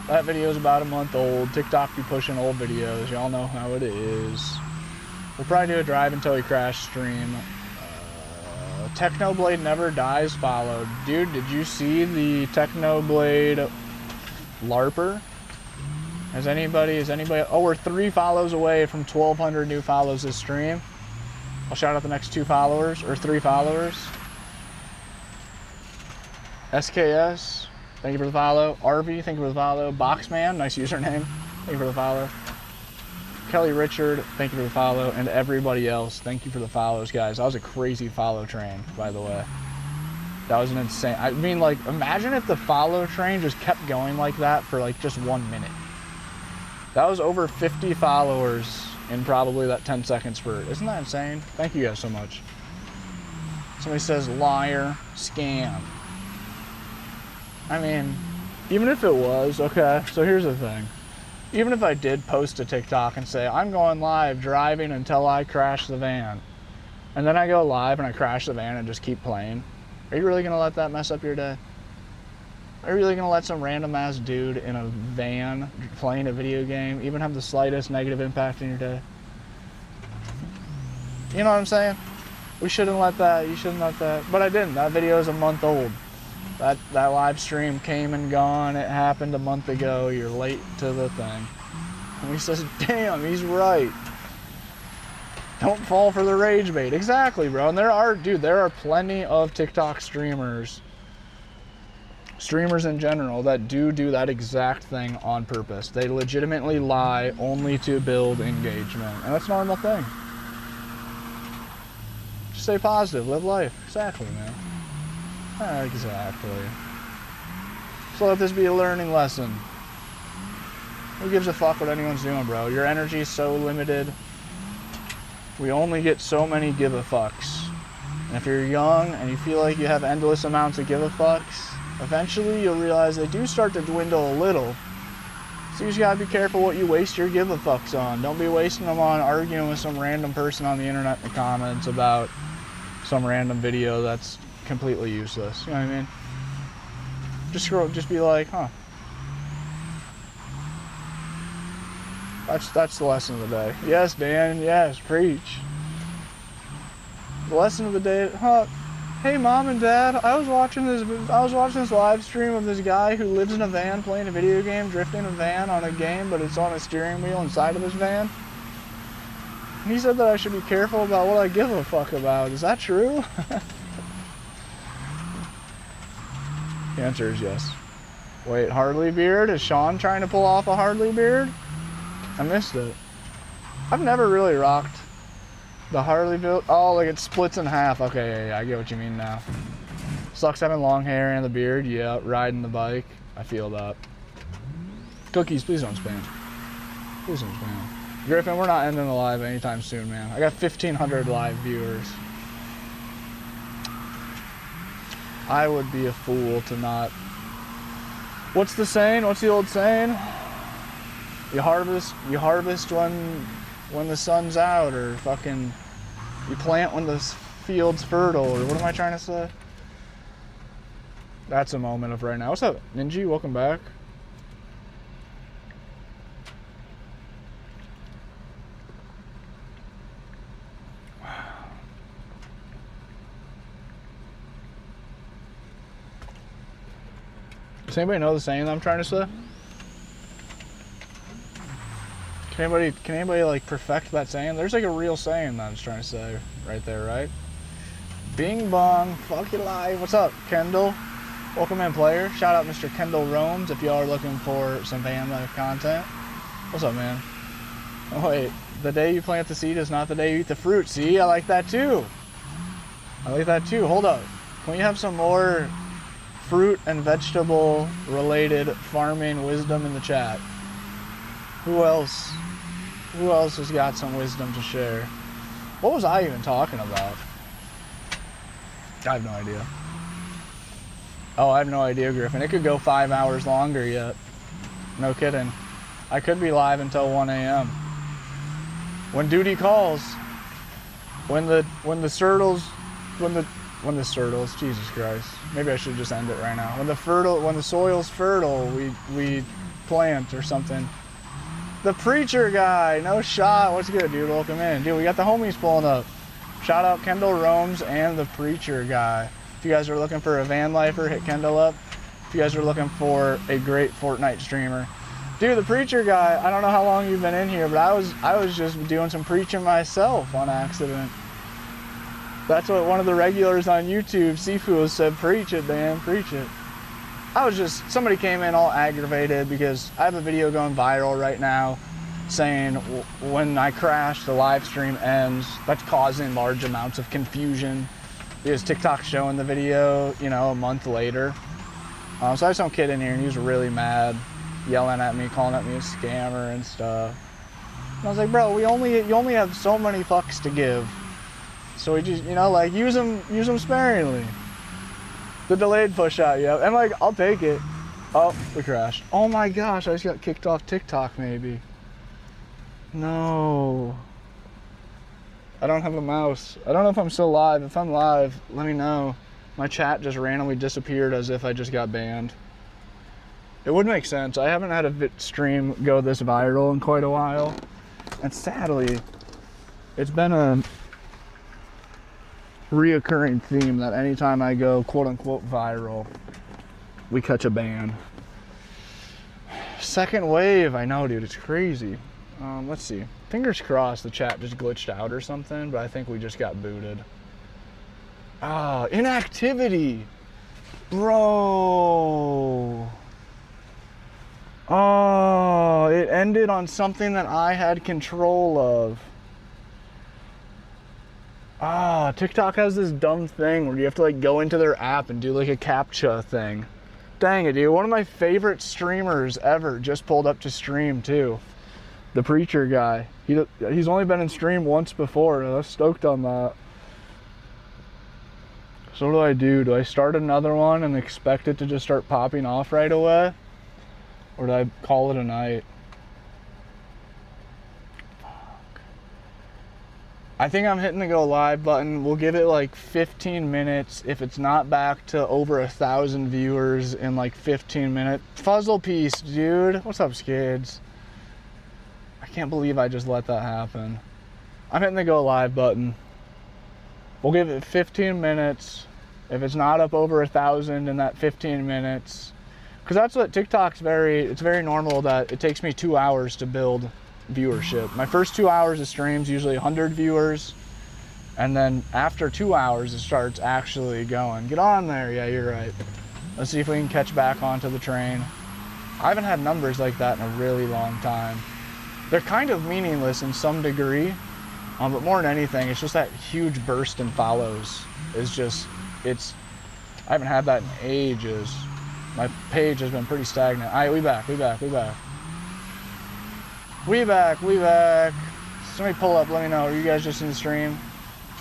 That video's about a month old. TikTok be pushing old videos. Y'all know how it is. We'll probably do a drive until we crash stream. Technoblade never dies followed. Dude, did you see the Technoblade LARPer? Is anybody, oh, we're 3 follows away from 1,200 new follows this stream. I'll shout out the next 2 followers, or 3 followers. SKS, thank you for the follow. RV, thank you for the follow. Boxman, nice username, thank you for the follow. Kelly Richard, thank you for the follow. And everybody else, thank you for the follows, guys. That was a crazy follow train, by the way. That was an insane, I mean, like, imagine if the follow train just kept going like that for like just 1 minute. That was over 50 followers in probably that 10-second spurt. Isn't that insane? Thank you guys so much. Somebody says liar, scam. I mean, even if it was, okay, so here's the thing. Even if I did post a TikTok and say, I'm going live driving until I crash the van, and then I go live and I crash the van and just keep playing, are you really gonna let that mess up your day? Are you really gonna let some random ass dude in a van playing a video game even have the slightest negative impact in your day? You know what I'm saying? We shouldn't let that, you shouldn't let that, but I didn't. That video is a month old. That live stream came and gone. It happened a month ago. You're late to the thing. And he says, damn, he's right. Don't fall for the rage bait. Exactly, bro. And there are plenty of TikTok streamers in general that do that exact thing on purpose. They legitimately lie only to build engagement. And that's a normal thing. Just stay positive, live life. Exactly, man. Exactly. So let this be a learning lesson. Who gives a fuck what anyone's doing, bro? Your energy is so limited. We only get so many give a fucks. And if you're young and you feel like you have endless amounts of give a fucks, eventually you'll realize they do start to dwindle a little. So you just gotta be careful what you waste your give a fucks on. Don't be wasting them on arguing with some random person on the internet in the comments about some random video that's completely useless. You know what I mean? Just be like, huh. That's the lesson of the day. Yes, Dan, yes, preach. The lesson of the day, huh? Hey mom and dad, I was watching this live stream of this guy who lives in a van playing a video game, drifting a van on a game, but it's on a steering wheel inside of his van. And he said that I should be careful about what I give a fuck about. Is that true? The answer is yes. Wait, Harley beard? Is Sean trying to pull off a Harley beard? I missed it. I've never really rocked the Harley build. Oh, like it splits in half. Okay, yeah, I get what you mean now. Sucks having long hair and the beard. Yeah, riding the bike. I feel that. Cookies, please don't spam. Please don't spam. Griffin, we're not ending the live anytime soon, man. I got 1,500 live viewers. I would be a fool to not. What's the saying? What's the old saying? You harvest when the sun's out, or fucking you plant when the field's fertile, or what am I trying to say? That's a moment of right now. What's up, Ninja? Welcome back. Does anybody know the saying that I'm trying to say? Can anybody like perfect that saying? There's like a real saying that I was trying to say right there, right? Bing bong, fuck your life. What's up, Kendall? Welcome in, player. Shout out Mr. Kendall Roams if y'all are looking for some van life content. What's up, man? Oh wait, the day you plant the seed is not the day you eat the fruit. See, I like that too. I like that too. Hold up. Can we have some more fruit and vegetable related farming wisdom in the chat? Who else has got some wisdom to share? What was I even talking about? I have no idea. Oh, I have no idea, Griffin. It could go 5 hours longer yet. No kidding. I could be live until 1 a.m. When duty calls. When the turtles, Jesus Christ. Maybe I should just end it right now. When the soil's fertile, we plant or something. The preacher guy, no shot. What's good, dude? Welcome in. Dude, we got the homies pulling up. Shout out Kendall Roams and the preacher guy. If you guys are looking for a van lifer, hit Kendall up. If you guys are looking for a great Fortnite streamer. Dude, the preacher guy, I don't know how long you've been in here, but I was just doing some preaching myself on accident. That's what one of the regulars on YouTube, Sifu, said, preach it, Dan, preach it. Somebody came in all aggravated because I have a video going viral right now saying when I crash, the live stream ends. That's causing large amounts of confusion because TikTok's showing the video, you know, a month later. So I had some kid in here and he was really mad, yelling at me, calling at me a scammer and stuff. And I was like, bro, you only have so many fucks to give. So we just, you know, like use them sparingly. The delayed push out, yeah. And like, I'll take it. Oh, we crashed. Oh my gosh, I just got kicked off TikTok maybe. No. I don't have a mouse. I don't know if I'm still live. If I'm live, let me know. My chat just randomly disappeared as if I just got banned. It would make sense. I haven't had a stream go this viral in quite a while. And sadly, it's been a reoccurring theme that anytime I go quote unquote viral, we catch a ban. Second wave, I know, dude, it's crazy. Let's see. Fingers crossed the chat just glitched out or something, but I think we just got booted. Ah, inactivity. Bro. Oh, it ended on something that I had control of. Ah, TikTok has this dumb thing where you have to like go into their app and do like a CAPTCHA thing. Dang it, dude. One of my favorite streamers ever just pulled up to stream too. The preacher guy. He's only been in stream once before, and I was stoked on that. So what do I do? Do I start another one and expect it to just start popping off right away? Or do I call it a night? I think I'm hitting the go live button. We'll give it like 15 minutes. If it's not back to over 1,000 viewers in like 15 minutes. Fuzzle piece, dude. What's up, skids? I can't believe I just let that happen. I'm hitting the go live button. We'll give it 15 minutes. If it's not up over 1,000 in that 15 minutes, because that's what TikTok's it's very normal that it takes me 2 hours to build viewership. My first 2 hours of streams usually 100 viewers, and then after 2 hours it starts actually going. Get on there. Yeah, you're right. Let's see if we can catch back onto the train. I haven't had numbers like that in a really long time. they're kind of meaningless in some degree, but more than anything, it's just that huge burst in follows. I haven't had that in ages. My page has been pretty stagnant. All right, we back. Somebody pull up, let me know. Are you guys just in the stream?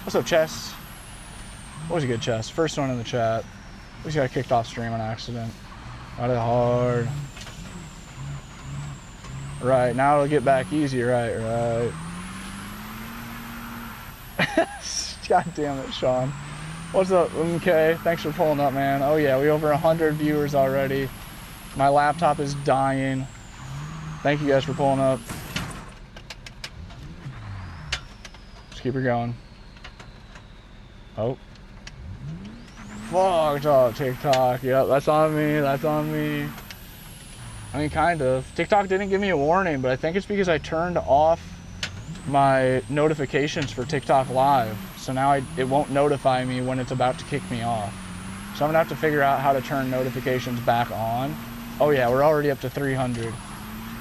What's up, Chess? Always a good Chess. First one in the chat. We just got kicked off stream on accident. Got it hard. Right, now it'll get back easy, right. God damn it, Sean. What's up, MK? Thanks for pulling up, man. Oh yeah, we over 100 viewers already. My laptop is dying. Thank you guys for pulling up. Just keep her going. Oh. Fuck, oh, TikTok. Yep, that's on me. I mean, kind of. TikTok didn't give me a warning, but I think it's because I turned off my notifications for TikTok Live. So now it won't notify me when it's about to kick me off. So I'm gonna have to figure out how to turn notifications back on. Oh yeah, we're already up to 300.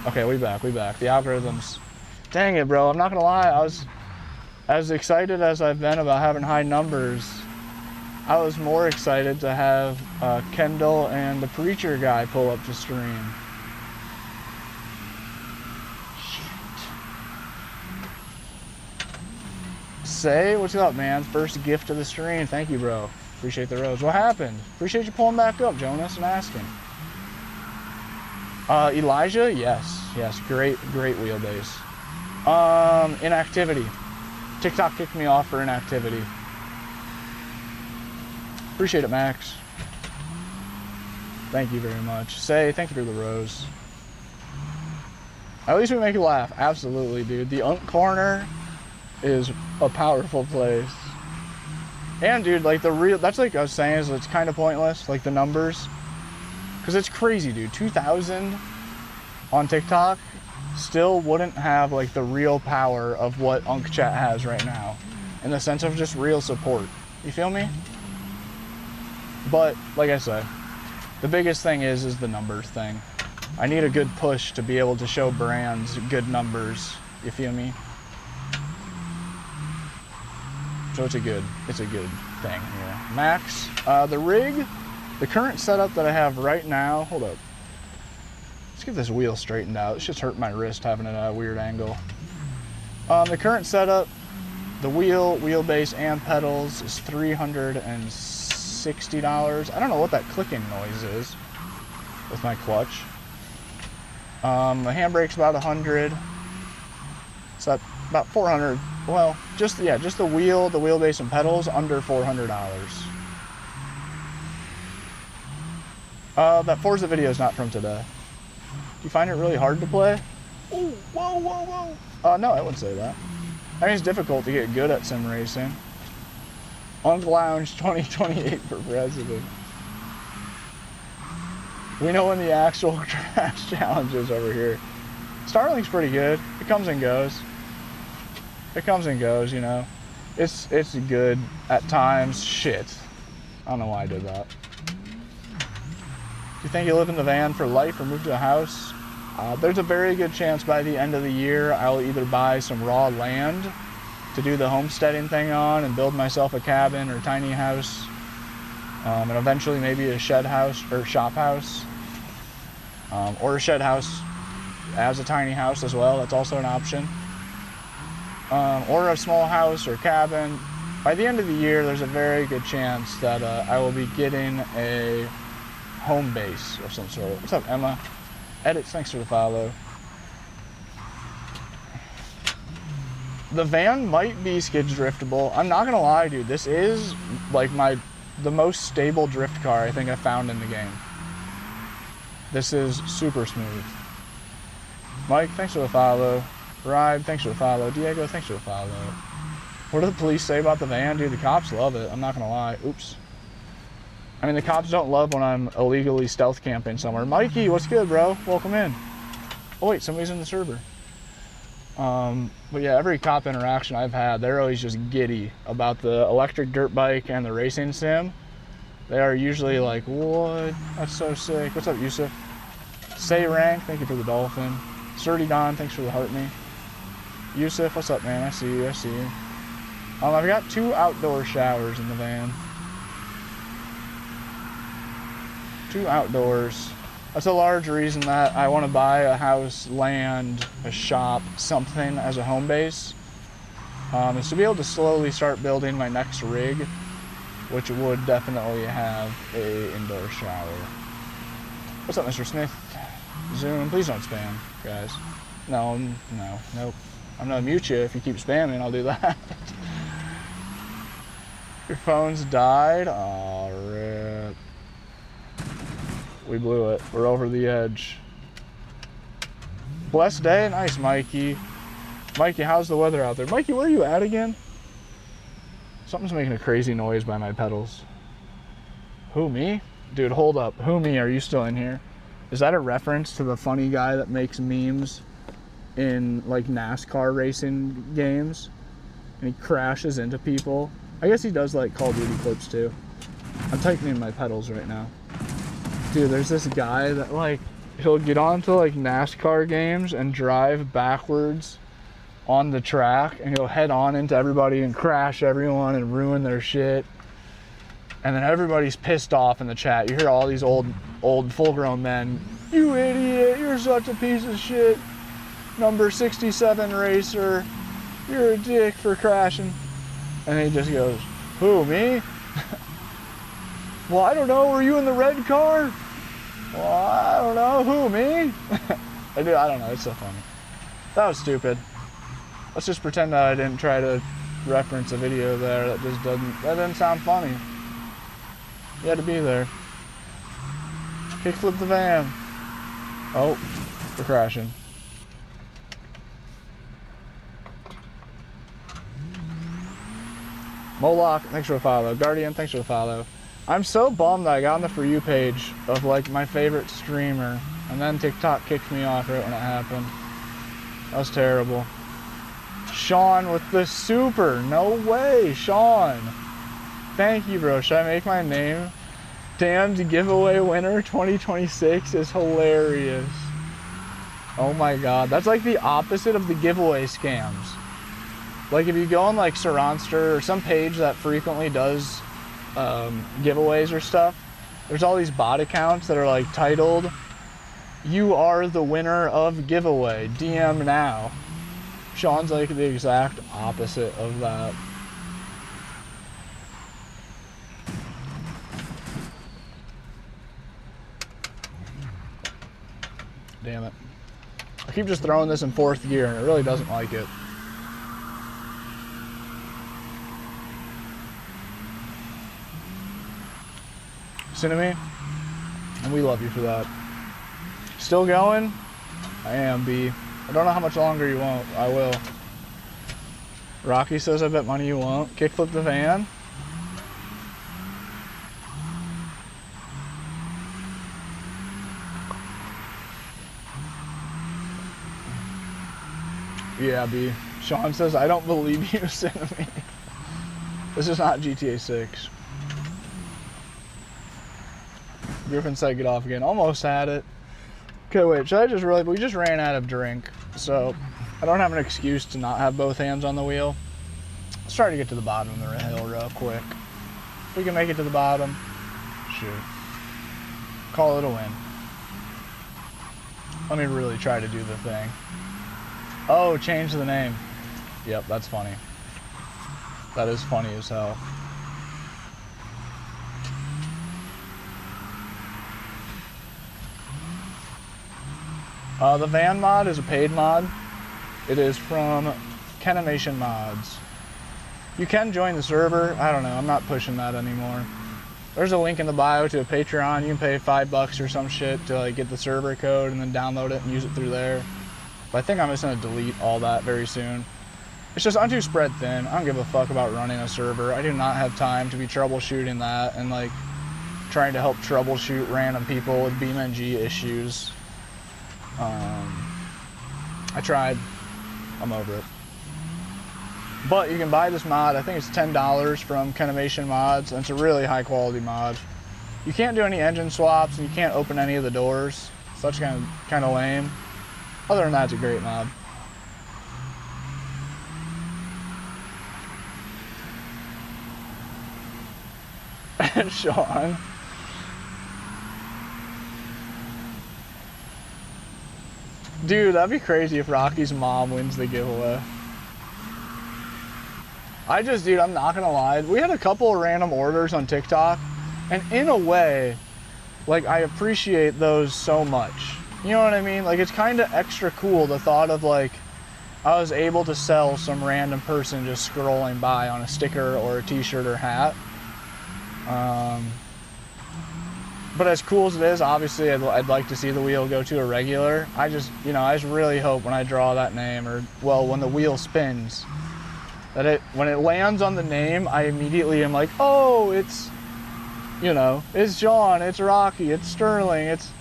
Okay, we back. The algorithms. Dang it, bro. I'm not gonna lie. I was as excited as I've been about having high numbers. I was more excited to have Kendall and the preacher guy pull up to stream. Say, what's up, man? First gift of the stream. Thank you, bro. Appreciate the rose. What happened? Appreciate you pulling back up, Jonas, and asking. Elijah? Yes. Great wheelbase. Inactivity. TikTok kicked me off for inactivity. Appreciate it, Max. Thank you very much. Say, thank you for the rose. At least we make you laugh. Absolutely, dude. The Unk Corner is a powerful place. And dude, like that's like I was saying, is it's kind of pointless, like the numbers. Because it's crazy, dude. 2,000 on TikTok still wouldn't have like the real power of what Unk Chat has right now. In the sense of just real support. You feel me? But, like I said, the biggest thing is the numbers thing. I need a good push to be able to show brands good numbers. You feel me? So it's a good thing here. Max, the rig, the current setup that I have right now, hold up. Let's get this wheel straightened out. It's just hurt my wrist having it at a weird angle. The current setup, the wheelbase and pedals is $360. I don't know what that clicking noise is with my clutch. The handbrake's about 100. So that's about 400. Well, just the wheel, the wheelbase and pedals under $400. That Forza video is not from today. Do you find it really hard to play? Ooh, whoa. No, I wouldn't say that. I mean, it's difficult to get good at sim racing. Unk Lounge 2028 for president. We know when the actual crash challenge is over here. Starlink's pretty good. It comes and goes. You know. It's good at times. Shit. I don't know why I did that. Do you think you live in the van for life or move to a house? There's a very good chance by the end of the year I'll either buy some raw land to do the homesteading thing on and build myself a cabin or tiny house, and eventually maybe a shed house or shop house, or a shed house as a tiny house as well. That's also an option. Or a small house or cabin. By the end of the year, there's a very good chance that I will be getting a home base of some sort. What's up, Emma? Edits, thanks for the follow. The van might be skids driftable. I'm not gonna lie, dude. This is like the most stable drift car I think I found in the game. This is super smooth. Mike, thanks for the follow. Ride, thanks for the follow. Diego, thanks for the follow. What do the police say about the van? Dude, the cops love it. I'm not gonna lie. Oops. I mean, the cops don't love when I'm illegally stealth camping somewhere. Mikey, what's good, bro? Welcome in. Oh wait, somebody's in the server. But yeah, every cop interaction I've had, they're always just giddy about the electric dirt bike and the racing sim. They are usually like, what? That's so sick. What's up, Yusuf? Say rank, thank you for the dolphin. Sturdy Don, thanks for the heart me. Yusuf, what's up, man? I see you, I see you. I've got 2 outdoor showers in the van. 2 outdoors. That's a large reason that I want to buy a house, land, a shop, something as a home base. Is to be able to slowly start building my next rig, which would definitely have a indoor shower. What's up, Mr. Smith? Zoom, please don't spam, guys. No, nope. I'm gonna mute you if you keep spamming, I'll do that. Your phone's died? Aw, rip. We blew it. We're over the edge. Blessed day? Nice, Mikey. Mikey, how's the weather out there? Mikey, where are you at again? Something's making a crazy noise by my pedals. Who, me? Dude, hold up. Who, me? Are you still in here? Is that a reference to the funny guy that makes memes in, like, NASCAR racing games? And he crashes into people? I guess he does, like, Call of Duty clips, too. I'm tightening my pedals right now. Dude, there's this guy that, like, he'll get onto, like, NASCAR games and drive backwards on the track, and he'll head on into everybody and crash everyone and ruin their shit. And then everybody's pissed off in the chat. You hear all these old full-grown men, you idiot, you're such a piece of shit. Number 67 racer, you're a dick for crashing. And he just goes, who, me? Well, I don't know, were you in the red car? Well, I don't know, who, me? I don't know, it's so funny. That was stupid. Let's just pretend that I didn't try to reference a video there. That didn't sound funny. You had to be there. Kickflip the van. Oh, we're crashing. Moloch, thanks for the follow. Guardian, thanks for the follow. I'm so bummed that I got on the For You page of, like, my favorite streamer, and then TikTok kicked me off right when it happened. That was terrible. Sean with the super. No way, Sean. Thank you, bro. Should I make my name? Damned giveaway winner 2026 is hilarious. Oh my god. That's like the opposite of the giveaway scams. Like if you go on like Saronster or some page that frequently does giveaways or stuff, there's all these bot accounts that are like titled, "You are the winner of giveaway. DM now." Sean's like the exact opposite of that. Damn it. I keep just throwing this in 4th gear and it really doesn't like it. Listen to me? And we love you for that. Still going? I am, B. I don't know how much longer you won't. I will. Rocky says, I bet money you won't. Kickflip the van. Yeah, B. Sean says, I don't believe you, send me. This is not GTA 6. Griffin said get off again. Almost had it. Okay, wait, should I just really... We just ran out of drink, so I don't have an excuse to not have both hands on the wheel. Let's try to get to the bottom of the hill real quick. If we can make it to the bottom, shoot. Call it a win. Let me really try to do the thing. Oh, change the name. Yep, that's funny. That is funny as hell. The van mod is a paid mod. It is from Kenimation Mods. You can join the server. I don't know. I'm not pushing that anymore. There's a link in the bio to a Patreon. You can pay $5 or some shit to like get the server code and then download it and use it through there. But I think I'm just gonna delete all that very soon. It's just I'm too spread thin. I don't give a fuck about running a server. I do not have time to be troubleshooting that and like trying to help troubleshoot random people with BeamNG issues. I tried. I'm over it. But you can buy this mod. I think it's $10 from Kenimation Mods, and it's a really high quality mod. You can't do any engine swaps, and you can't open any of the doors. So that's kind of lame. Other than that, it's a great mod. Sean. Dude, that'd be crazy if Rocky's mom wins the giveaway. Dude, I'm not gonna lie. We had a couple of random orders on TikTok, and in a way, like, I appreciate those so much. You know what I mean? Like, it's kind of extra cool, the thought of, like, I was able to sell some random person just scrolling by on a sticker or a t-shirt or hat. But as cool as it is, obviously I'd like to see the wheel go to a regular. I just really hope when I draw that name, or, well, when the wheel spins, that when it lands on the name, I immediately am like, oh, it's, you know, it's John, it's Rocky, it's Sterling, it's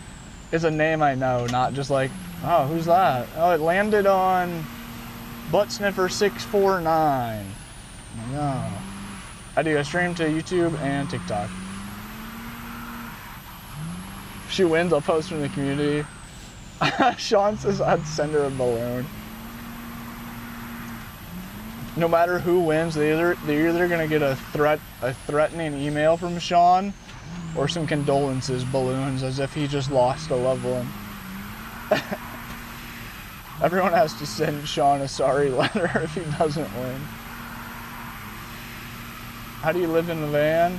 a name I know, not just like, oh, who's that? Oh, it landed on Butt Sniffer 649. No. I stream to YouTube and TikTok. If she wins, I'll post her in the community. Sean says I'd send her a balloon. No matter who wins, they're either gonna get a threatening email from Sean, or some condolences balloons, as if he just lost a loved one. Everyone has to send Sean a sorry letter if he doesn't win. How do you live in the van?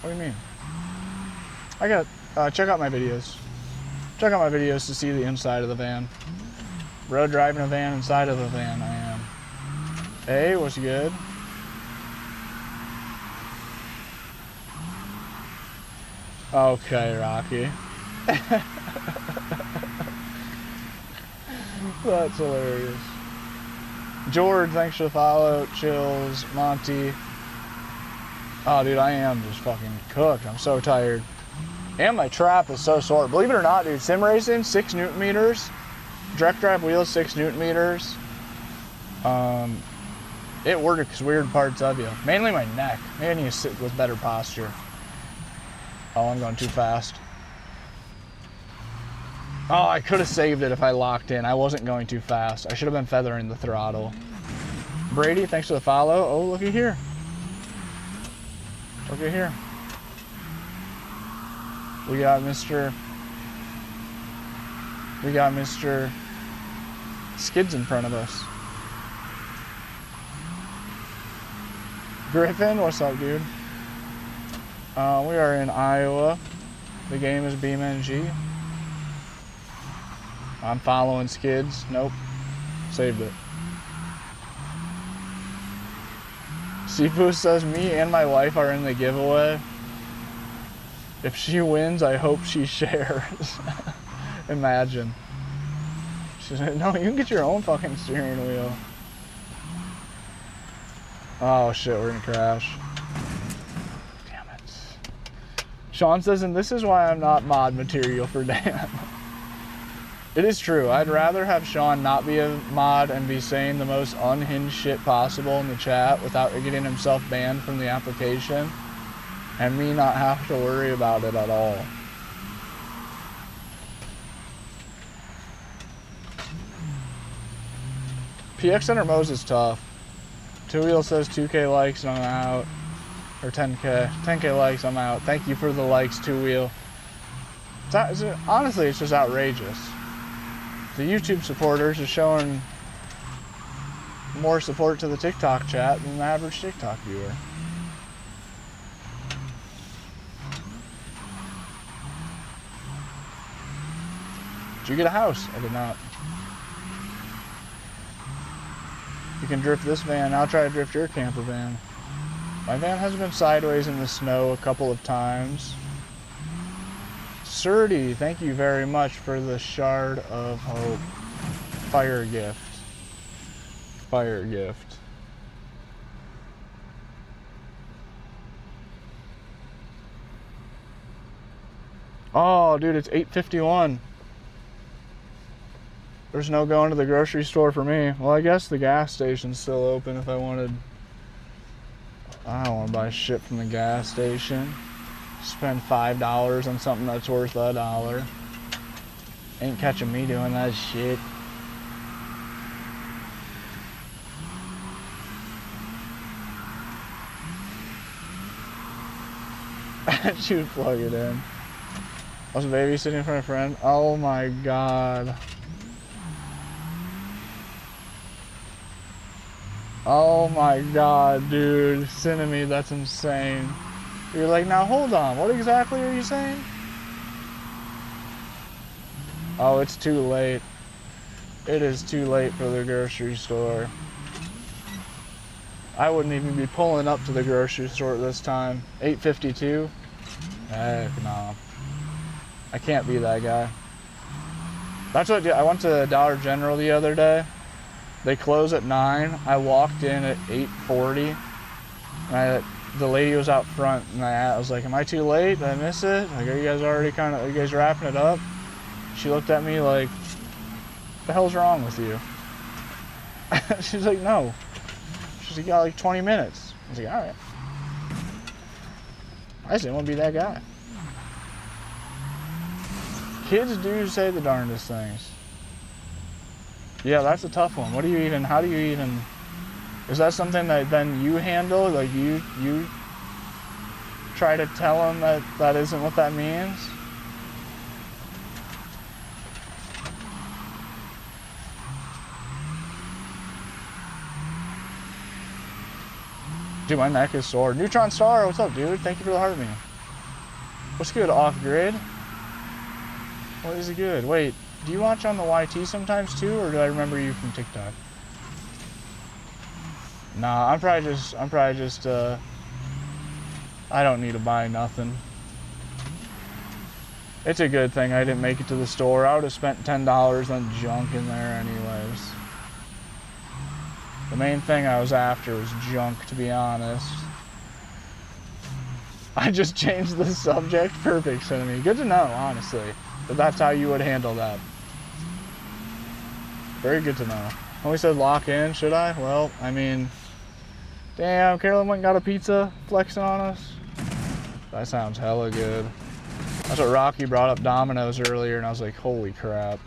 What do you mean? Check out my videos. Check out my videos to see the inside of the van. Road driving a van inside of a van, I am. Hey, what's good? Okay, Rocky. That's hilarious. George, thanks for the follow. Chills, Monty. Oh, dude, I am just fucking cooked. I'm so tired. And my trap is so sore. Believe it or not, dude, sim racing, 6 Newton meters. Direct drive wheels, 6 Newton meters. It works weird parts of you. Mainly my neck. Maybe I need to sit with better posture. Oh, I'm going too fast. Oh, I could have saved it if I locked in. I wasn't going too fast. I should have been feathering the throttle. Brady, thanks for the follow. Oh, looky here. Looky here. We got Mr. Skids in front of us. Griffin, what's up, dude? We are in Iowa. The game is BeamNG. I'm following Skids. Nope. Saved it. Sifu says, me and my wife are in the giveaway. If she wins, I hope she shares. Imagine. She said, no, you can get your own fucking steering wheel. Oh shit, we're gonna crash. Damn it. Sean says, and this is why I'm not mod material for Dan. It is true. I'd rather have Sean not be a mod and be saying the most unhinged shit possible in the chat without getting himself banned from the application, and me not have to worry about it at all. PX Center Mose is tough. Two Wheel says 2K likes and I'm out. Or 10K. 10K likes, I'm out. Thank you for the likes, Two Wheel. Honestly, it's just outrageous. The YouTube supporters are showing more support to the TikTok chat than the average TikTok viewer. Did you get a house? I did not. You can drift this van. I'll try to drift your camper van. My van has been sideways in the snow a couple of times. Surdy, thank you very much for the Shard of Hope. Fire gift. Fire gift. Oh, dude, it's 8:51. There's no going to the grocery store for me. Well, I guess the gas station's still open if I wanted. I don't want to buy shit from the gas station. Spend $5 on something that's worth $1. Ain't catching me doing that shit. She would plug it in. I was babysitting for my friend. Oh my god. Oh my god, dude. Cinnamon, that's insane. You're like, now hold on. What exactly are you saying? Oh, it's too late. It is too late for the grocery store. I wouldn't even be pulling up to the grocery store at this time. 8:52? Heck no. I can't be that guy. That's what I went to Dollar General the other day. They close at 9. I walked in at 8:40. And the lady was out front, and I was like, am I too late? Did I miss it? Like, are you guys already are you guys wrapping it up? She looked at me like, what the hell's wrong with you? She's like, no. She's like, you got like 20 minutes. I was like, all right. I just didn't want to be that guy. Kids do say the darndest things. Yeah, that's a tough one. How do you even, is that something that then you handle? Like you try to tell them that that isn't what that means? Dude, my neck is sore. Neutron Star, what's up, dude? Thank you for the heart meme. What's good, Off Grid? What is it good? Wait, do you watch on the YT sometimes too, or do I remember you from TikTok? Nah, I'm probably just, I don't need to buy nothing. It's a good thing I didn't make it to the store. I would have spent $10 on junk in there anyways. The main thing I was after was junk, to be honest. I just changed the subject. Perfect, Cinnamon. Good to know, honestly, that that's how you would handle that. Very good to know. Only said lock in, should I? Well, I mean, damn, Carolyn went and got a pizza, flexing on us. That sounds hella good. That's what Rocky brought up Domino's earlier, and I was like, holy crap.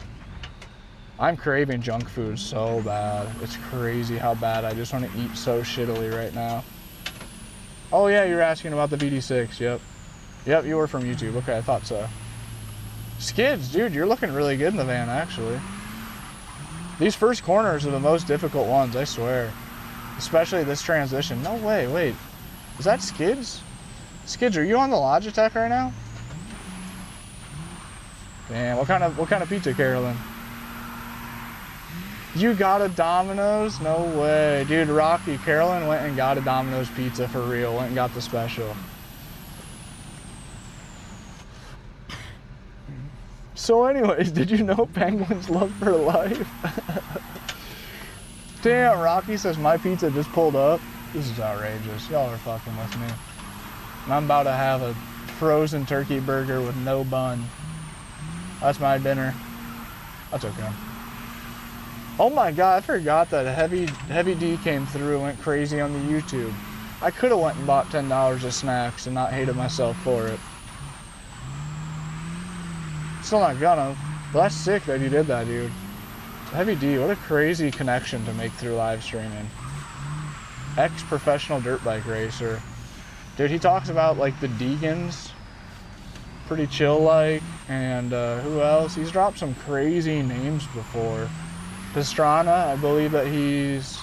I'm craving junk food so bad. It's crazy how bad I just want to eat so shittily right now. Oh yeah, you were asking about the VD6, yep. Yep, you were from YouTube. Okay, I thought so. Skids, dude, you're looking really good in the van, actually. These first corners are the most difficult ones, I swear. Especially this transition. No way, wait. Is that Skids? Skids, are you on the Logitech right now? Damn, what kind of pizza, Carolyn? You got a Domino's? No way. Dude, Rocky, Carolyn went and got a Domino's pizza for real. Went and got the special. So anyways, did you know penguins love for life? Damn, Rocky says my pizza just pulled up. This is outrageous. Y'all are fucking with me. And I'm about to have a frozen turkey burger with no bun. That's my dinner. That's okay. Oh my god, I forgot that Heavy D came through and went crazy on the YouTube. I could have went and bought $10 of snacks and not hated myself for it. Still not gonna, but that's sick that you did that, dude. Heavy D, what a crazy connection to make through live streaming. Ex-professional dirt bike racer. Dude, he talks about like the Deegans, pretty chill like, and who else? He's dropped some crazy names before. Pastrana, I believe that he's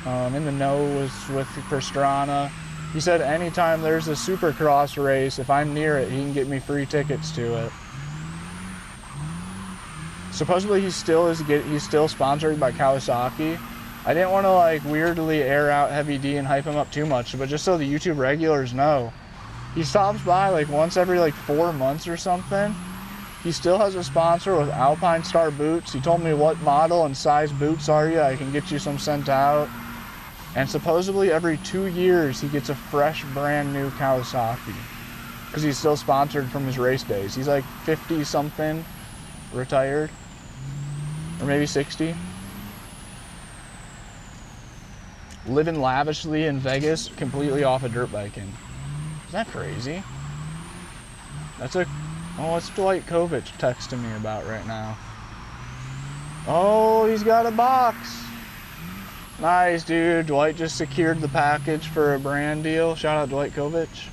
in the know with Pastrana. He said anytime there's a supercross race, if I'm near it, he can get me free tickets to it. Supposedly he's still sponsored by Kawasaki. I didn't want to like weirdly air out Heavy D and hype him up too much, but just so the YouTube regulars know, he stops by like once every like 4 months or something. He still has a sponsor with Alpine Star boots. He told me what model and size boots are you. I can get you some sent out. And supposedly every 2 years he gets a fresh brand new Kawasaki because he's still sponsored from his race days. He's like 50 something, retired, or maybe 60. Living lavishly in Vegas, completely off of dirt biking. Isn't that crazy? Oh, what's Dwight Kovich texting me about right now? Oh, he's got a box. Nice, dude. Dwight just secured the package for a brand deal. Shout out Dwight Kovich.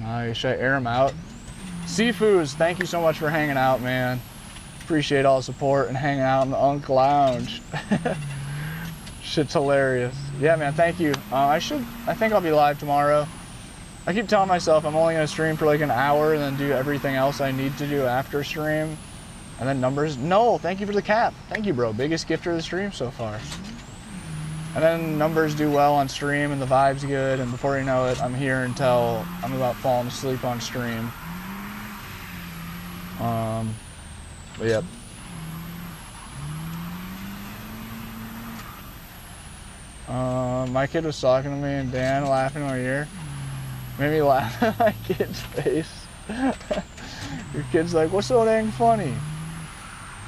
Nice. Should I air him out? Seafoods, thank you so much for hanging out, man. Appreciate all the support and hanging out in the Unk Lounge. Shit's hilarious. Yeah, man, thank you. I think I'll be live tomorrow. I keep telling myself I'm only gonna stream for like an hour and then do everything else I need to do after stream. And then numbers, no, thank you for the cap. Thank you, bro. Biggest gifter of the stream so far. And then numbers do well on stream and the vibe's good, and before you know it, I'm here until I'm about falling asleep on stream. But yep. My kid was talking to me and Dan laughing in my ear. Made me laugh at my kid's face. Your kid's like, what's so dang funny?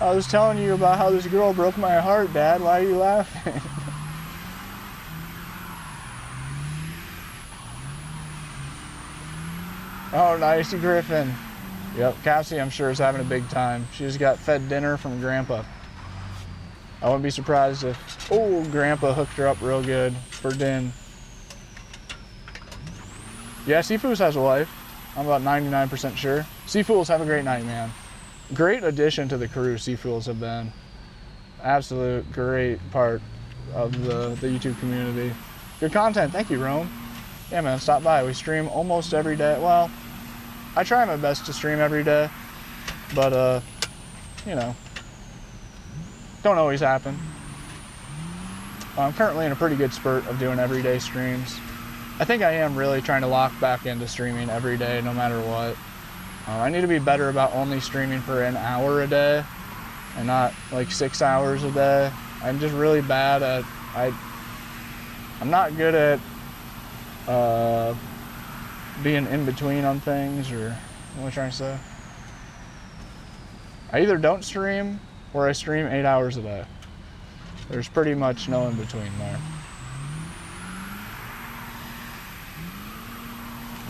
I was telling you about how this girl broke my heart, Dad. Why are you laughing? Oh, nice, Griffin. Yep, Cassie, I'm sure, is having a big time. She just got fed dinner from Grandpa. I wouldn't be surprised if, oh, Grandpa hooked her up real good for din. Yeah, Seafoods has a wife. I'm about 99% sure. Seafoods, have a great night, man. Great addition to the crew, Seafoods have been. Absolute great part of the YouTube community. Good content, thank you, Rome. Yeah, man, stop by. We stream almost every day. Well, I try my best to stream every day, but, you know, don't always happen. I'm currently in a pretty good spurt of doing everyday streams. I think I am really trying to lock back into streaming every day, no matter what. I need to be better about only streaming for an hour a day and not like 6 hours a day. I'm just really bad at, I'm not good at being in between on things, or what am I trying to say? I either don't stream or I stream 8 hours a day. There's pretty much no in between there.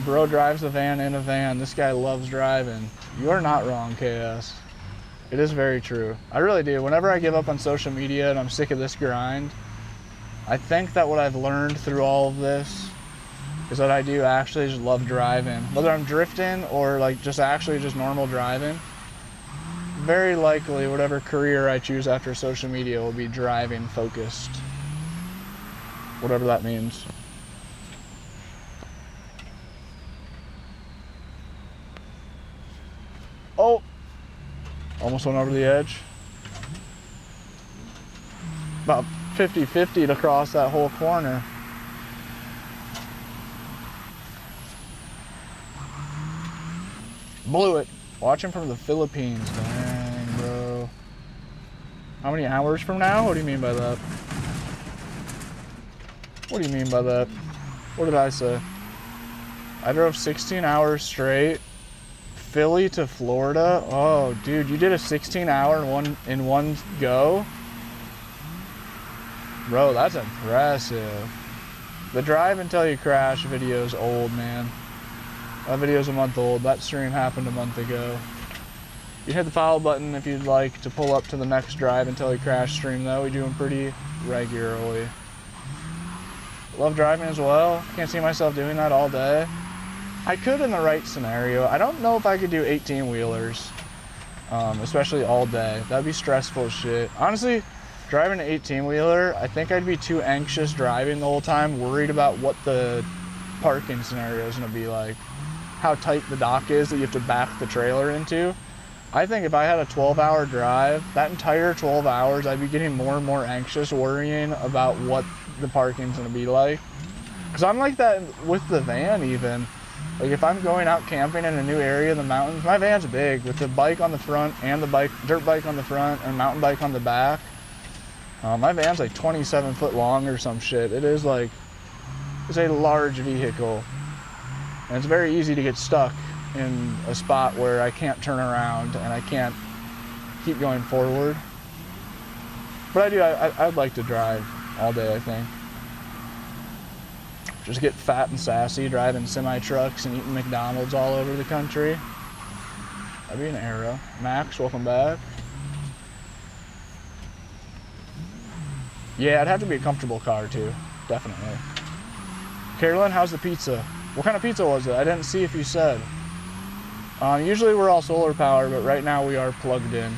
Bro drives a van in a van. This guy loves driving. You are not wrong, KS. It is very true. I really do. Whenever I give up on social media and I'm sick of this grind, I think that what I've learned through all of this is that I do actually just love driving. Whether I'm drifting or like just actually just normal driving, very likely whatever career I choose after social media will be driving focused. Whatever that means. Oh, almost went over the edge. About 50-50 to cross that whole corner. Blew it. Watching from the Philippines. Dang, bro. How many hours from now? What do you mean by that? What do you mean by that? What did I say? I drove 16 hours straight. Philly to Florida? Oh, dude, you did a 16-hour in one go? Bro, that's impressive. The drive until you crash video's old, man. That video's a month old. That stream happened a month ago. You hit the follow button if you'd like to pull up to the next drive until you crash stream, though. We do them pretty regularly. Love driving as well. Can't see myself doing that all day. I could in the right scenario. I don't know if I could do 18-wheelers, especially all day. That'd be stressful as shit. Honestly, driving an 18-wheeler, I think I'd be too anxious driving the whole time, worried about what the parking scenario is going to be like, how tight the dock is that you have to back the trailer into. I think if I had a 12-hour drive, that entire 12 hours, I'd be getting more and more anxious, worrying about what the parking's going to be like. Because I'm like that with the van even. Like if I'm going out camping in a new area in the mountains, my van's big with the bike on the front and the dirt bike on the front and mountain bike on the back. My van's like 27 foot long or some shit. It is like, it's a large vehicle. And it's very easy to get stuck in a spot where I can't turn around and I can't keep going forward. But I'd like to drive all day, I think. Just get fat and sassy driving semi-trucks and eating McDonald's all over the country. That'd be an arrow. Max, welcome back. Yeah, it'd have to be a comfortable car too, definitely. Carolyn, how's the pizza? What kind of pizza was it? I didn't see if you said. Usually we're all solar power, but right now we are plugged in.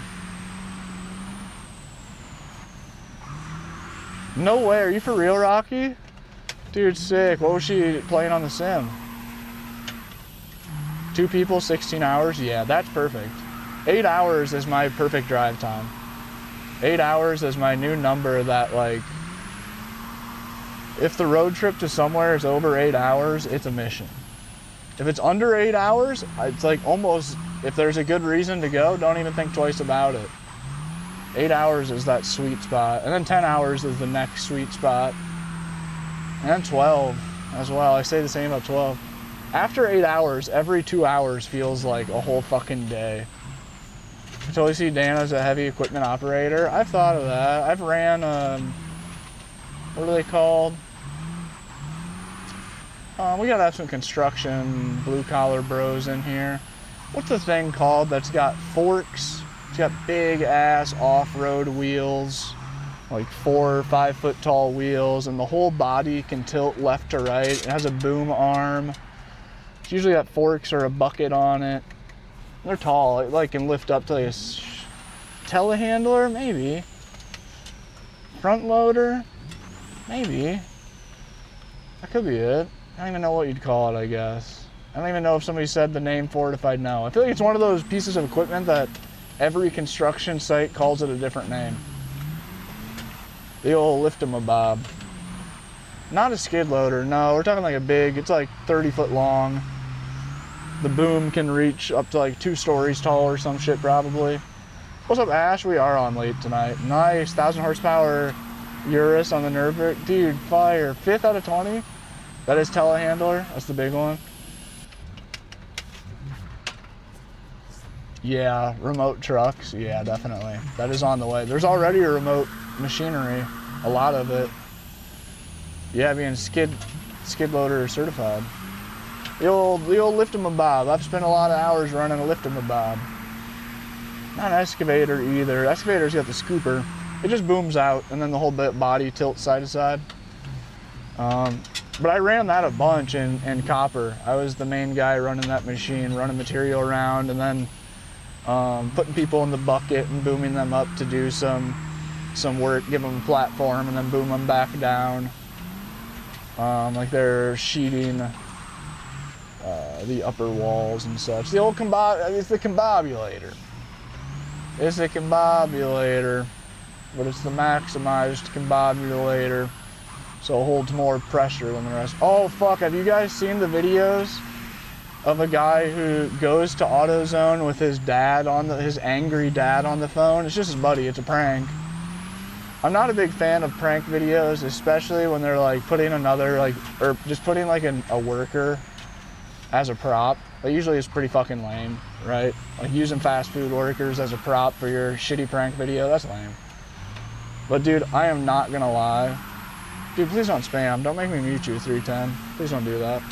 No way, are you for real, Rocky? Dude, sick. What was she playing on the sim? 2 people, 16 hours? Yeah, that's perfect. 8 hours is my perfect drive time. 8 hours is my new number that, like, if the road trip to somewhere is over 8 hours, it's a mission. If it's under 8 hours, it's like almost, if there's a good reason to go, don't even think twice about it. 8 hours is that sweet spot. And then 10 hours is the next sweet spot. And then 12 as well. I say the same about 12. After 8 hours, every 2 hours feels like a whole fucking day. I totally see Dan as a heavy equipment operator. I've thought of that. I've ran, what are they called? We gotta have some construction, blue collar bros in here. What's the thing called that's got forks? It's got big ass off-road wheels, like 4 or 5 foot tall wheels, and the whole body can tilt left to right. It has a boom arm. It's usually got forks or a bucket on it. They're tall, it like can lift up to like a telehandler, maybe. Front loader, maybe. That could be it. I don't even know what you'd call it, I guess. I don't even know if somebody said the name for it if I'd know. I feel like it's one of those pieces of equipment that every construction site calls it a different name. The old lift-em-a-bob. Not a skid loader, no, we're talking like a big, it's like 30 foot long. The boom can reach up to like 2 stories tall or some shit probably. What's up, Ash? We are on late tonight. Nice, 1,000 horsepower Urus on the Nürburgring. Dude, fire. 5th out of 20? That is telehandler, that's the big one. Yeah, remote trucks, yeah, definitely. That is on the way. There's already a remote machinery, a lot of it. Yeah, being skid loader certified. The old lift-em-a-bob. I've spent a lot of hours running a lift-em-a-bob. Not an excavator either. Excavator's got the scooper. It just booms out and then the whole body tilts side to side. But I ran that a bunch in copper. I was the main guy running that machine, running material around and then putting people in the bucket and booming them up to do some work, give them a platform and then boom them back down. Like they're sheeting the upper walls and such. The old it's the combobulator. It's the combobulator, but it's the maximized combobulator, so it holds more pressure than the rest. Oh fuck, have you guys seen the videos of a guy who goes to AutoZone with his dad his angry dad on the phone? It's just his buddy, it's a prank. I'm not a big fan of prank videos, especially when they're like putting or just putting like a worker as a prop. That usually is pretty fucking lame, right? Like using fast food workers as a prop for your shitty prank video, that's lame. But dude, I am not gonna lie. Dude, please don't spam. Don't make me mute you, 310. Please don't do that.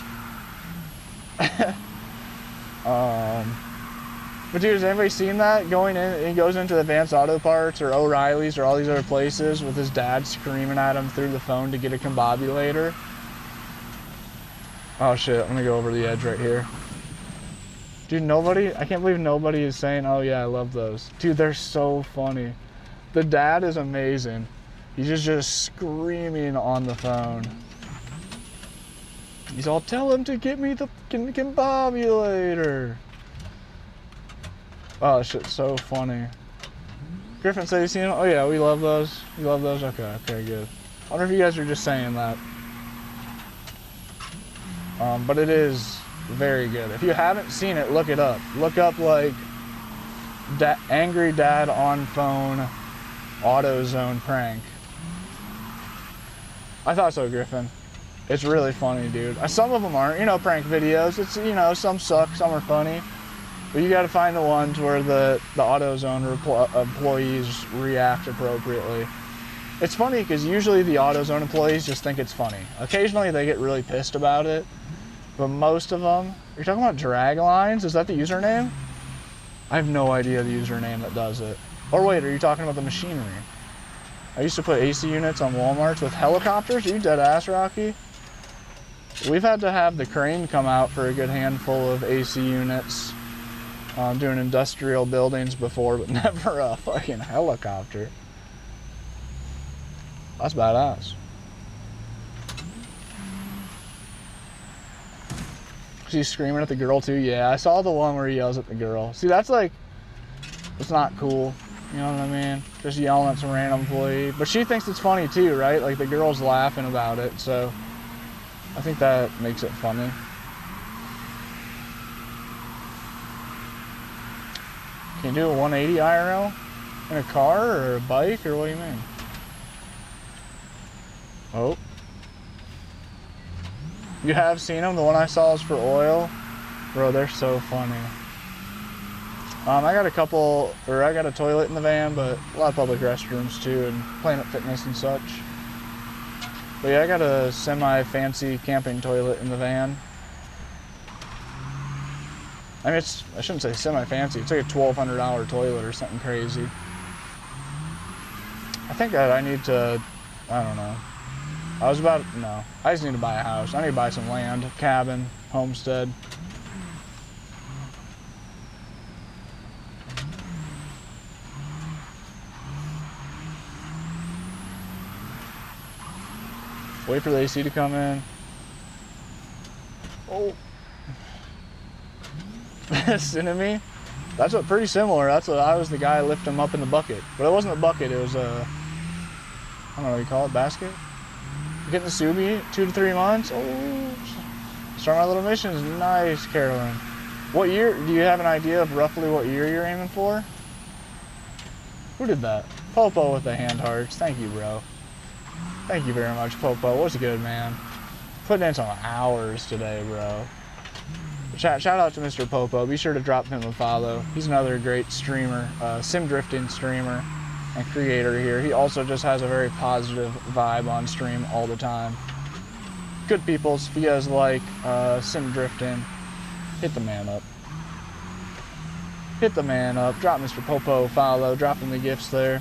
But dude, has anybody seen that? Going in, he goes into Advanced Auto Parts or O'Reilly's or all these other places with his dad screaming at him through the phone to get a combobulator. Oh shit, I'm gonna go over the edge right here. Dude, I can't believe nobody is saying, oh yeah, I love those. Dude, they're so funny. The dad is amazing. He's just screaming on the phone. He's all, tell him to get me the combobulator. Oh, shit's so funny. Griffin said he's seen them? Oh yeah, we love those. You love those? Okay, good. I wonder if you guys are just saying that. But it is very good. If you haven't seen it, look it up. Look up like angry dad on phone AutoZone prank. I thought so, Griffin. It's really funny, dude. Some of them aren't, prank videos. It's, some suck, some are funny. But you gotta find the ones where the AutoZone employees react appropriately. It's funny because usually the AutoZone employees just think it's funny. Occasionally they get really pissed about it, but most of them, you're talking about drag lines? Is that the username? I have no idea the username that does it. Or wait, are you talking about the machinery? I used to put AC units on Walmarts with helicopters. Are you dead ass, Rocky? We've had to have the crane come out for a good handful of AC units doing industrial buildings before, but never a fucking helicopter. That's badass. She's screaming at the girl too. Yeah, I saw the one where he yells at the girl. See, that's like, it's not cool. You know what I mean? Just yelling at some random employee. But she thinks it's funny too, right? Like the girl's laughing about it. So I think that makes it funny. Can you do a 180 IRL in a car or a bike, or what do you mean? Oh. You have seen them? The one I saw is for oil. Bro, they're so funny. I got a toilet in the van, but a lot of public restrooms too, and Planet Fitness and such. But yeah, I got a semi-fancy camping toilet in the van. I mean, I shouldn't say semi-fancy, it's like a $1,200 toilet or something crazy. I think I need to, I don't know. I just need to buy a house. I need to buy some land, cabin, homestead. Wait for the AC to come in. Oh. Listen to me. That's what, pretty similar. That's what, I was the guy lifting him up in the bucket. But it wasn't a bucket, it was a, I don't know what you call it, basket? Getting the Subi, 2 to 3 months. Oh, start my little missions. Nice, Carolyn. What year, do you have an idea of roughly what year you're aiming for? Who did that? Popo with the hand hearts. Thank you, bro. Thank you very much, Popo. What's good, man? Putting in some hours today, bro. Shout out to Mr. Popo. Be sure to drop him a follow. He's another great streamer, sim drifting streamer and creator here. He also just has a very positive vibe on stream all the time. Good peoples, if you guys like sim drifting, hit the man up. Hit the man up. Drop Mr. Popo a follow. Drop him the gifts there.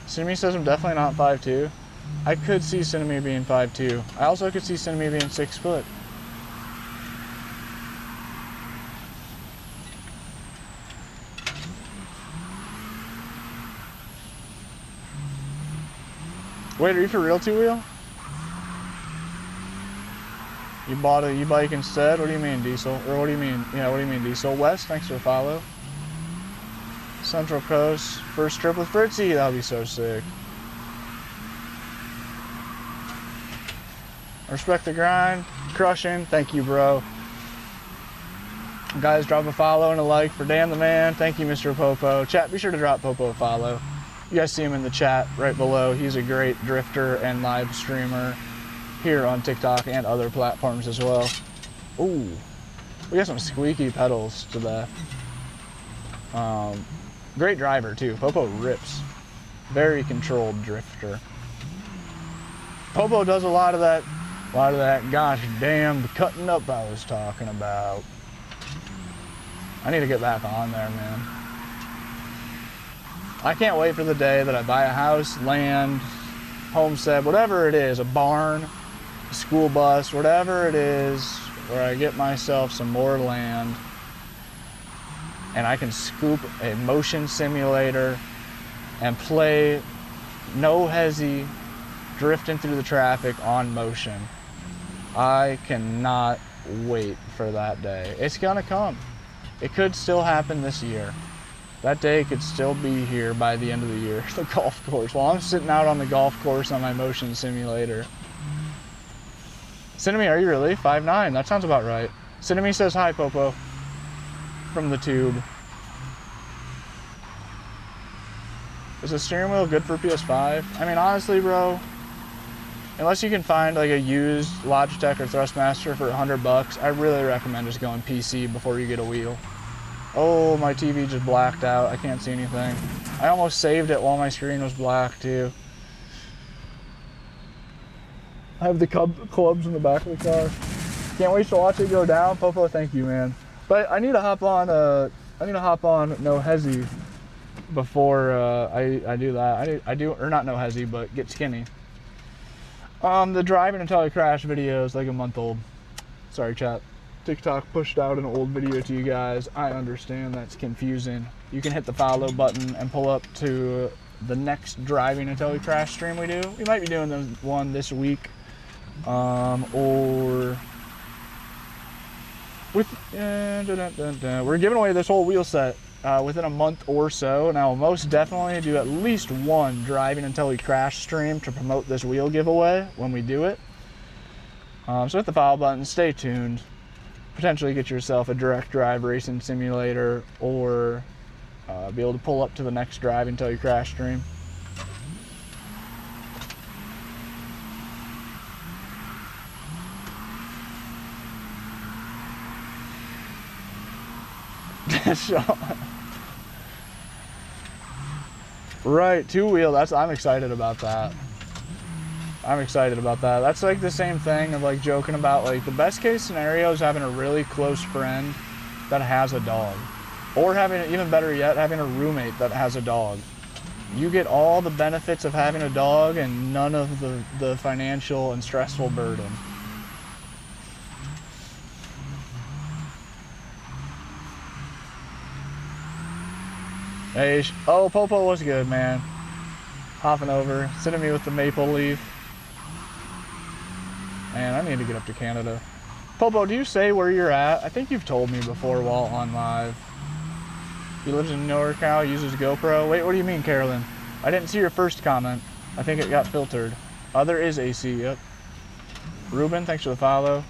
Cinnamie says I'm definitely not 5'2". I could see Cinnamie being 5'2". I also could see Cinnamie being 6 foot. Wait, are you for real, two-wheel? You bought a e-bike instead? What do you mean, Diesel? Or what do you mean? Yeah, what do you mean, Diesel? West, thanks for the follow. Central Coast, first trip with Fritzy. That would be so sick. Respect the grind. Crushing. Thank you, bro. Guys, drop a follow and a like for Dan the Man. Thank you, Mr. Popo. Chat, be sure to drop Popo a follow. You guys see him in the chat right below. He's a great drifter and live streamer here on TikTok and other platforms as well. Ooh, we got some squeaky pedals today. Great driver too. Popo rips. Very controlled drifter. Popo does a lot of that gosh damn cutting up I was talking about. I need to get back on there, man. I can't wait for the day that I buy a house, land, homestead, whatever it is, a barn, a school bus, whatever it is, where I get myself some more land and I can scoop a motion simulator and play no hezzy drifting through the traffic on motion. I cannot wait for that day. It's gonna come. It could still happen this year. That day could still be here by the end of the year. The golf course. While I'm sitting out on the golf course on my motion simulator. Cinnamie, are you really? 5'9", that sounds about right. Cinnamie says hi, Popo. From the tube. Is the steering wheel good for PS5? I mean, honestly, bro, unless you can find like a used Logitech or Thrustmaster for $100, I really recommend just going PC before you get a wheel. Oh, my TV just blacked out. I can't see anything. I almost saved it while my screen was black too. I have the clubs in the back of the car. Can't wait to watch it go down. Popo, thank you, man. But I need to hop on No Hezzy before I do that. I do, or not No Hezzy, but Get Skinny. The driving until I crash video is like a month old. Sorry, chat. TikTok pushed out an old video to you guys. I understand that's confusing. You can hit the follow button and pull up to the next driving until we crash stream we do. We might be doing one this week, or with we're giving away this whole wheel set within a month or so, and I will most definitely do at least one driving until we crash stream to promote this wheel giveaway when we do it. So hit the follow button, stay tuned. Potentially get yourself a direct drive racing simulator, or be able to pull up to the next drive until you crash stream. Right, two-wheel, I'm excited about that. That's like the same thing of like joking about like the best case scenario is having a really close friend that has a dog. Or having, even better yet, having a roommate that has a dog. You get all the benefits of having a dog and none of the financial and stressful burden. Hey, oh, Popo was good, man. Hopping over, sending me with the maple leaf. Man, I need to get up to Canada. Popo, do you say where you're at? I think you've told me before while on live. He lives in NorCal, uses GoPro. Wait, what do you mean, Carolyn? I didn't see your first comment. I think it got filtered. There is AC, yep. Ruben, thanks for the follow.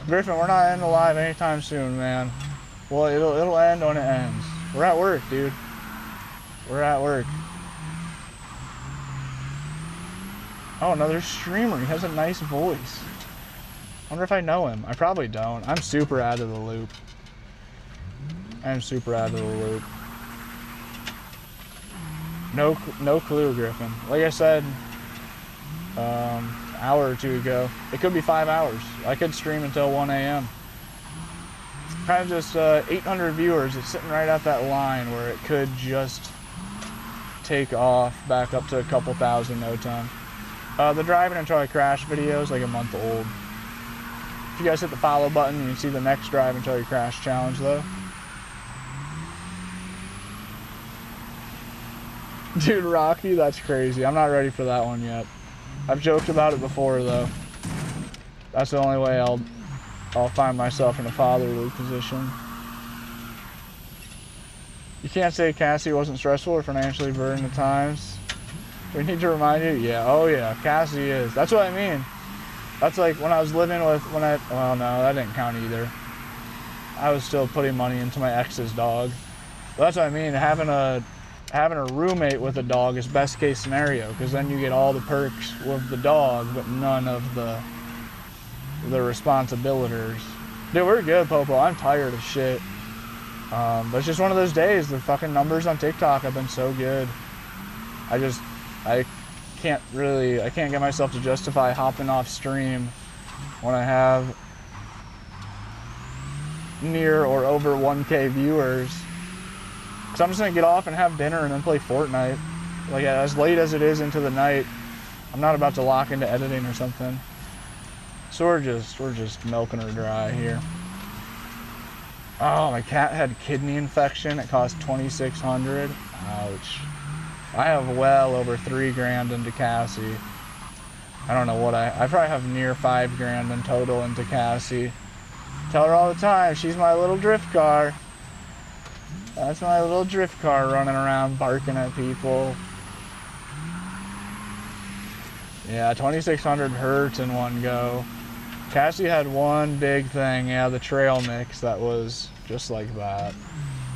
Griffin, we're not ending the live anytime soon, man. Well, it'll end when it ends. We're at work, dude. We're at work. Oh, another streamer. He has a nice voice. I wonder if I know him. I probably don't. I'm super out of the loop. No clue, Griffin. Like I said, hour or two ago, it could be 5 hours. I could stream until 1 a.m. Kind of just 800 viewers. It's sitting right at that line where it could just take off back up to a couple thousand no time. The driving until I crash video is like a month old. If you guys hit the follow button, you can see the next drive until you crash challenge though. Dude, Rocky, that's crazy. I'm not ready for that one yet. I've joked about it before though. That's the only way I'll find myself in a fatherly position. You can't say Cassie wasn't stressful or financially burdened at times. We need to remind you? Yeah, oh yeah, Cassie is. That's what I mean. That's like when I was living with, well no, that didn't count either. I was still putting money into my ex's dog. But that's what I mean, having a roommate with a dog is best case scenario, because then you get all the perks with the dog, but none of the responsibilities. Dude, we're good, Popo. I'm tired of shit. But it's just one of those days. The fucking numbers on TikTok have been so good. I can't get myself to justify hopping off stream when I have near or over 1K viewers. Because I'm just going to get off and have dinner and then play Fortnite. Like, as late as it is into the night, I'm not about to lock into editing or something. So we're just milking her dry here. Oh, my cat had kidney infection. It cost $2,600. Ouch. I have well over $3 grand into Cassie. I don't know what I probably have near $5 grand in total into Cassie. Tell her all the time, she's my little drift car. That's my little drift car running around barking at people. Yeah, 2,600 hurts in one go. Cassie had one big thing, yeah, the trail mix that was just like that.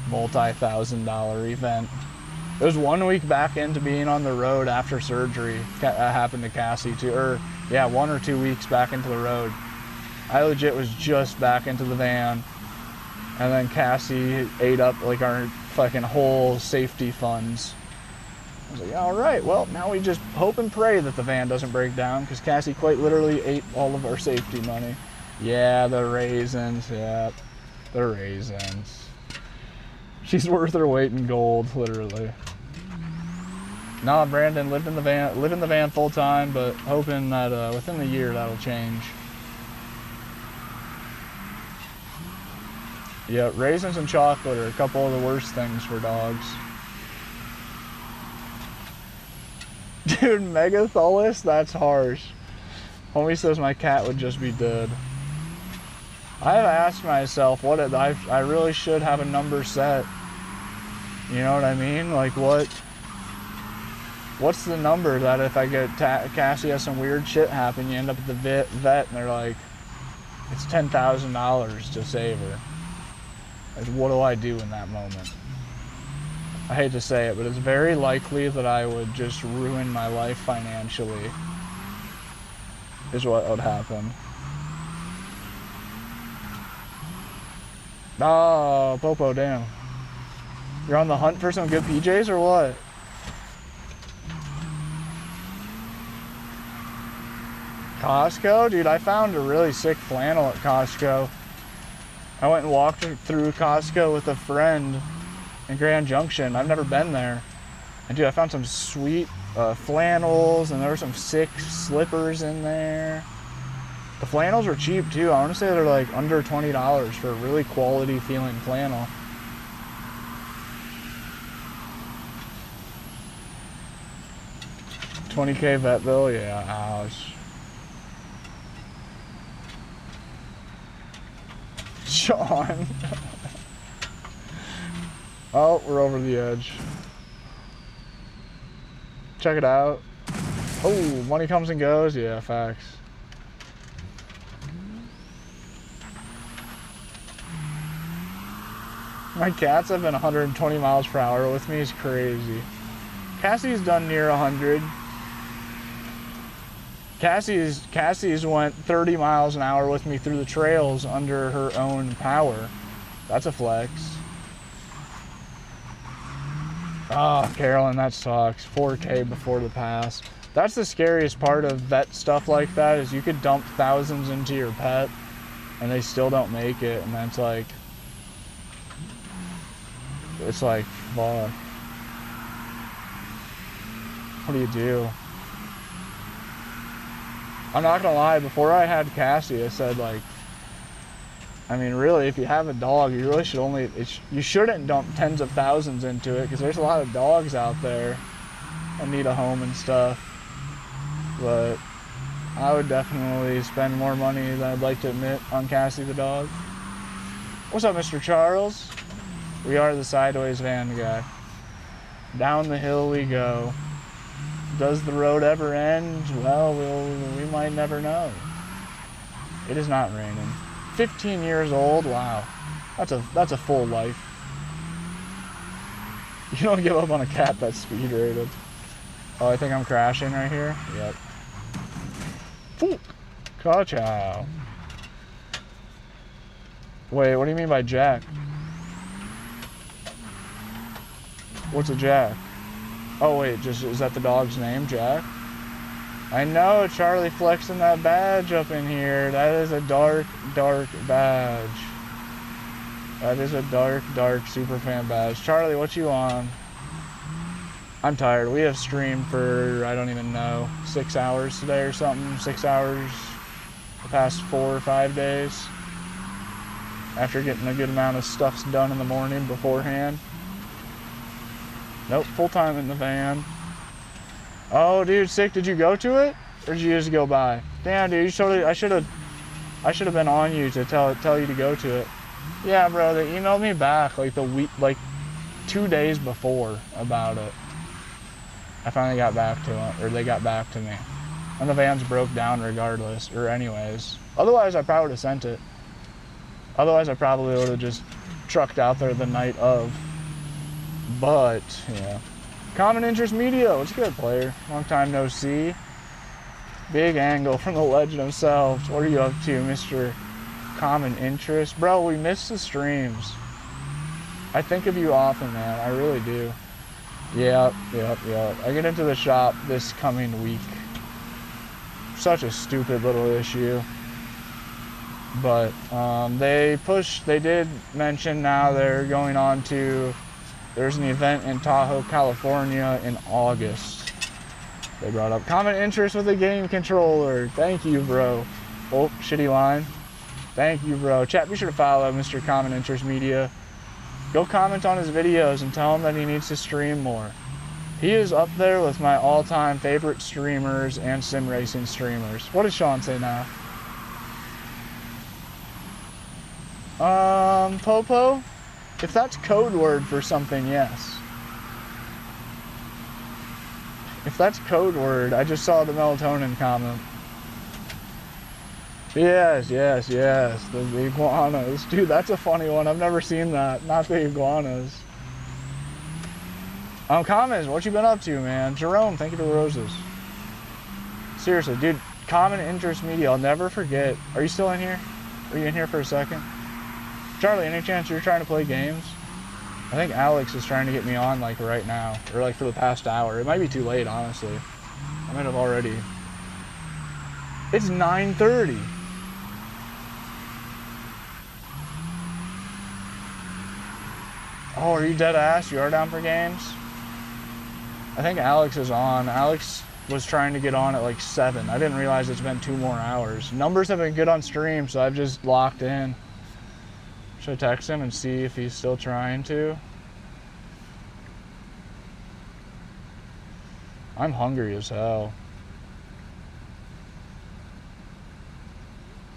Multi-$1,000 event. It was 1 week back into being on the road after surgery. Happened to Cassie too, or yeah, 1 or 2 weeks back into the road. I legit was just back into the van. And then Cassie ate up like our fucking whole safety funds. I was like, all right, well, now we just hope and pray that the van doesn't break down, because Cassie quite literally ate all of our safety money. Yeah, the raisins, yeah. They're raisins. She's worth her weight in gold, literally. Nah, Brandon lived in the van full time, but hoping that within the year that'll change. Yeah, raisins and chocolate are a couple of the worst things for dogs. Dude, Megatholus? That's harsh. Homie says my cat would just be dead. I've asked myself, I really should have a number set. You know what I mean? Like, what's the number that if I get Cassie has some weird shit happen, you end up at the vet and they're like, it's $10,000 to save her. Like, what do I do in that moment? I hate to say it, but it's very likely that I would just ruin my life financially, is what would happen. Oh, Popo, damn. You're on the hunt for some good PJs or what? Costco? Dude, I found a really sick flannel at Costco. I went and walked through Costco with a friend in Grand Junction. I've never been there. And dude, I found some sweet flannels, and there were some sick slippers in there. The flannels were cheap too. I want to say they're like under $20 for a really quality feeling flannel. $20K vet bill? Yeah, ouch. Sean. Oh, we're over the edge. Check it out. Oh, money comes and goes. Yeah, facts. My cats have been 120 miles per hour with me. It's crazy. Cassie's done near 100. Cassie's went 30 miles an hour with me through the trails under her own power. That's a flex. Oh, Carolyn, that sucks. 4K before the pass. That's the scariest part of vet stuff like that, is you could dump thousands into your pet and they still don't make it, and that's like, it's like, fuck. What do you do? I'm not gonna lie, before I had Cassie, I said, like, I mean, really, if you have a dog, you really should you shouldn't dump tens of thousands into it, because there's a lot of dogs out there that need a home and stuff. But I would definitely spend more money than I'd like to admit on Cassie the dog. What's up, Mr. Charles? We are the sideways van guy. Down the hill we go. Does the road ever end? Well, we might never know. It is not raining. 15 years old? Wow. That's a full life. You don't give up on a cat that's speed rated. Oh, I think I'm crashing right here? Yep. Ka-chow. Wait, what do you mean by Jack? What's a Jack? Oh wait, is that the dog's name, Jack? I know, Charlie flexing that badge up in here. That is a dark, dark badge. That is a dark, dark superfan badge. Charlie, what you on? I'm tired. We have streamed for, I don't even know, 6 hours today or something. 6 hours the past 4 or 5 days. After getting a good amount of stuff done in the morning beforehand. Nope, full time in the van. Oh, dude, sick. Did you go to it, or did you just go by? Damn, dude, you totally. I should have been on you to tell you to go to it. Yeah, bro. They emailed me back like 2 days before about it. I finally got back to them, or they got back to me, and the van's broke down regardless, or anyways. Otherwise, I probably would have sent it. Otherwise, I probably would have just trucked out there the night of. But, yeah. Common Interest Media, what's good, player? Long time no see. Big angle from the legend himself. What are you up to, Mr. Common Interest? Bro, we miss the streams. I think of you often, man. I really do. Yep. I get into the shop this coming week. Such a stupid little issue. But they did mention now they're going on to, there's an event in Tahoe, California in August. They brought up common interest with a game controller. Thank you, bro. Oh, shitty line. Thank you, bro. Chat, be sure to follow Mr. Common Interest Media. Go comment on his videos and tell him that he needs to stream more. He is up there with my all-time favorite streamers and sim racing streamers. What does Sean say now? Popo? If that's code word for something, yes. If that's code word, I just saw the melatonin comment. Yes. The iguanas. Dude, that's a funny one. I've never seen that. Not the iguanas. Comments, what you been up to, man? Jerome, thank you for the roses. Seriously, dude, Common Interest Media, I'll never forget. Are you still in here? Are you in here for a second? Charlie, any chance you're trying to play games? I think Alex is trying to get me on, like, right now. Or, like, for the past hour. It might be too late, honestly. I might have already. It's 9:30. Oh, are you dead ass? You are down for games? I think Alex is on. Alex was trying to get on at like 7. I didn't realize it's been 2 more hours. Numbers have been good on stream, so I've just locked in. Should I text him and see if he's still trying to? I'm hungry as hell.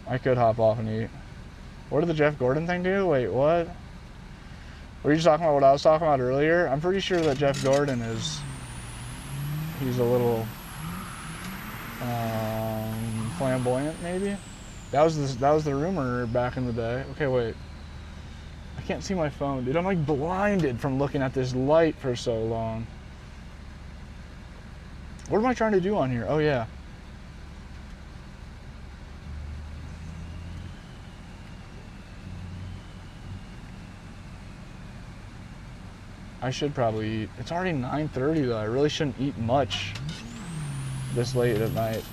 I could hop off and eat. What did the Jeff Gordon thing do? Wait, what? Were you just talking about what I was talking about earlier? I'm pretty sure that Jeff Gordon is... He's a little... flamboyant, maybe? That was the rumor back in the day. Okay, wait. I can't see my phone, dude. I'm like blinded from looking at this light for so long. What am I trying to do on here? Oh, yeah. I should probably eat. It's already 9:30 though. I really shouldn't eat much this late at night.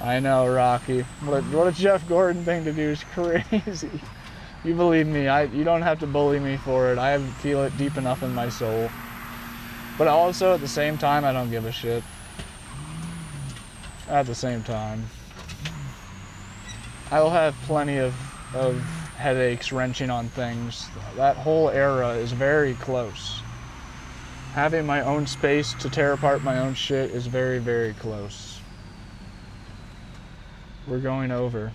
I know, Rocky. What a Jeff Gordon thing to do is crazy. You believe me, you don't have to bully me for it. I feel it deep enough in my soul. But also, at the same time, I don't give a shit. At the same time. I will have plenty of headaches wrenching on things. That whole era is very close. Having my own space to tear apart my own shit is very, very close. We're going over.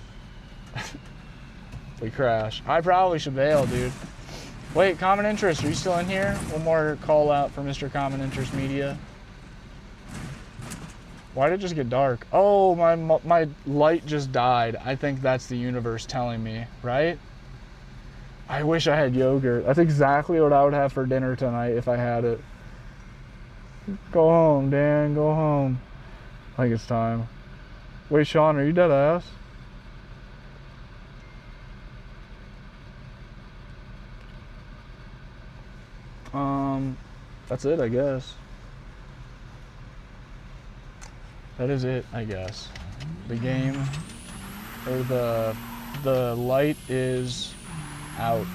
We crash. I probably should bail, dude. Wait, Common Interest, are you still in here? One more call out for Mr. Common Interest Media. Why did it just get dark? Oh, my light just died. I think that's the universe telling me, right? I wish I had yogurt. That's exactly what I would have for dinner tonight if I had it. Go home, Dan, go home. I think it's time. Wait, Sean, are you dead ass? That's it, I guess. That is it, I guess. The game, or the light is out.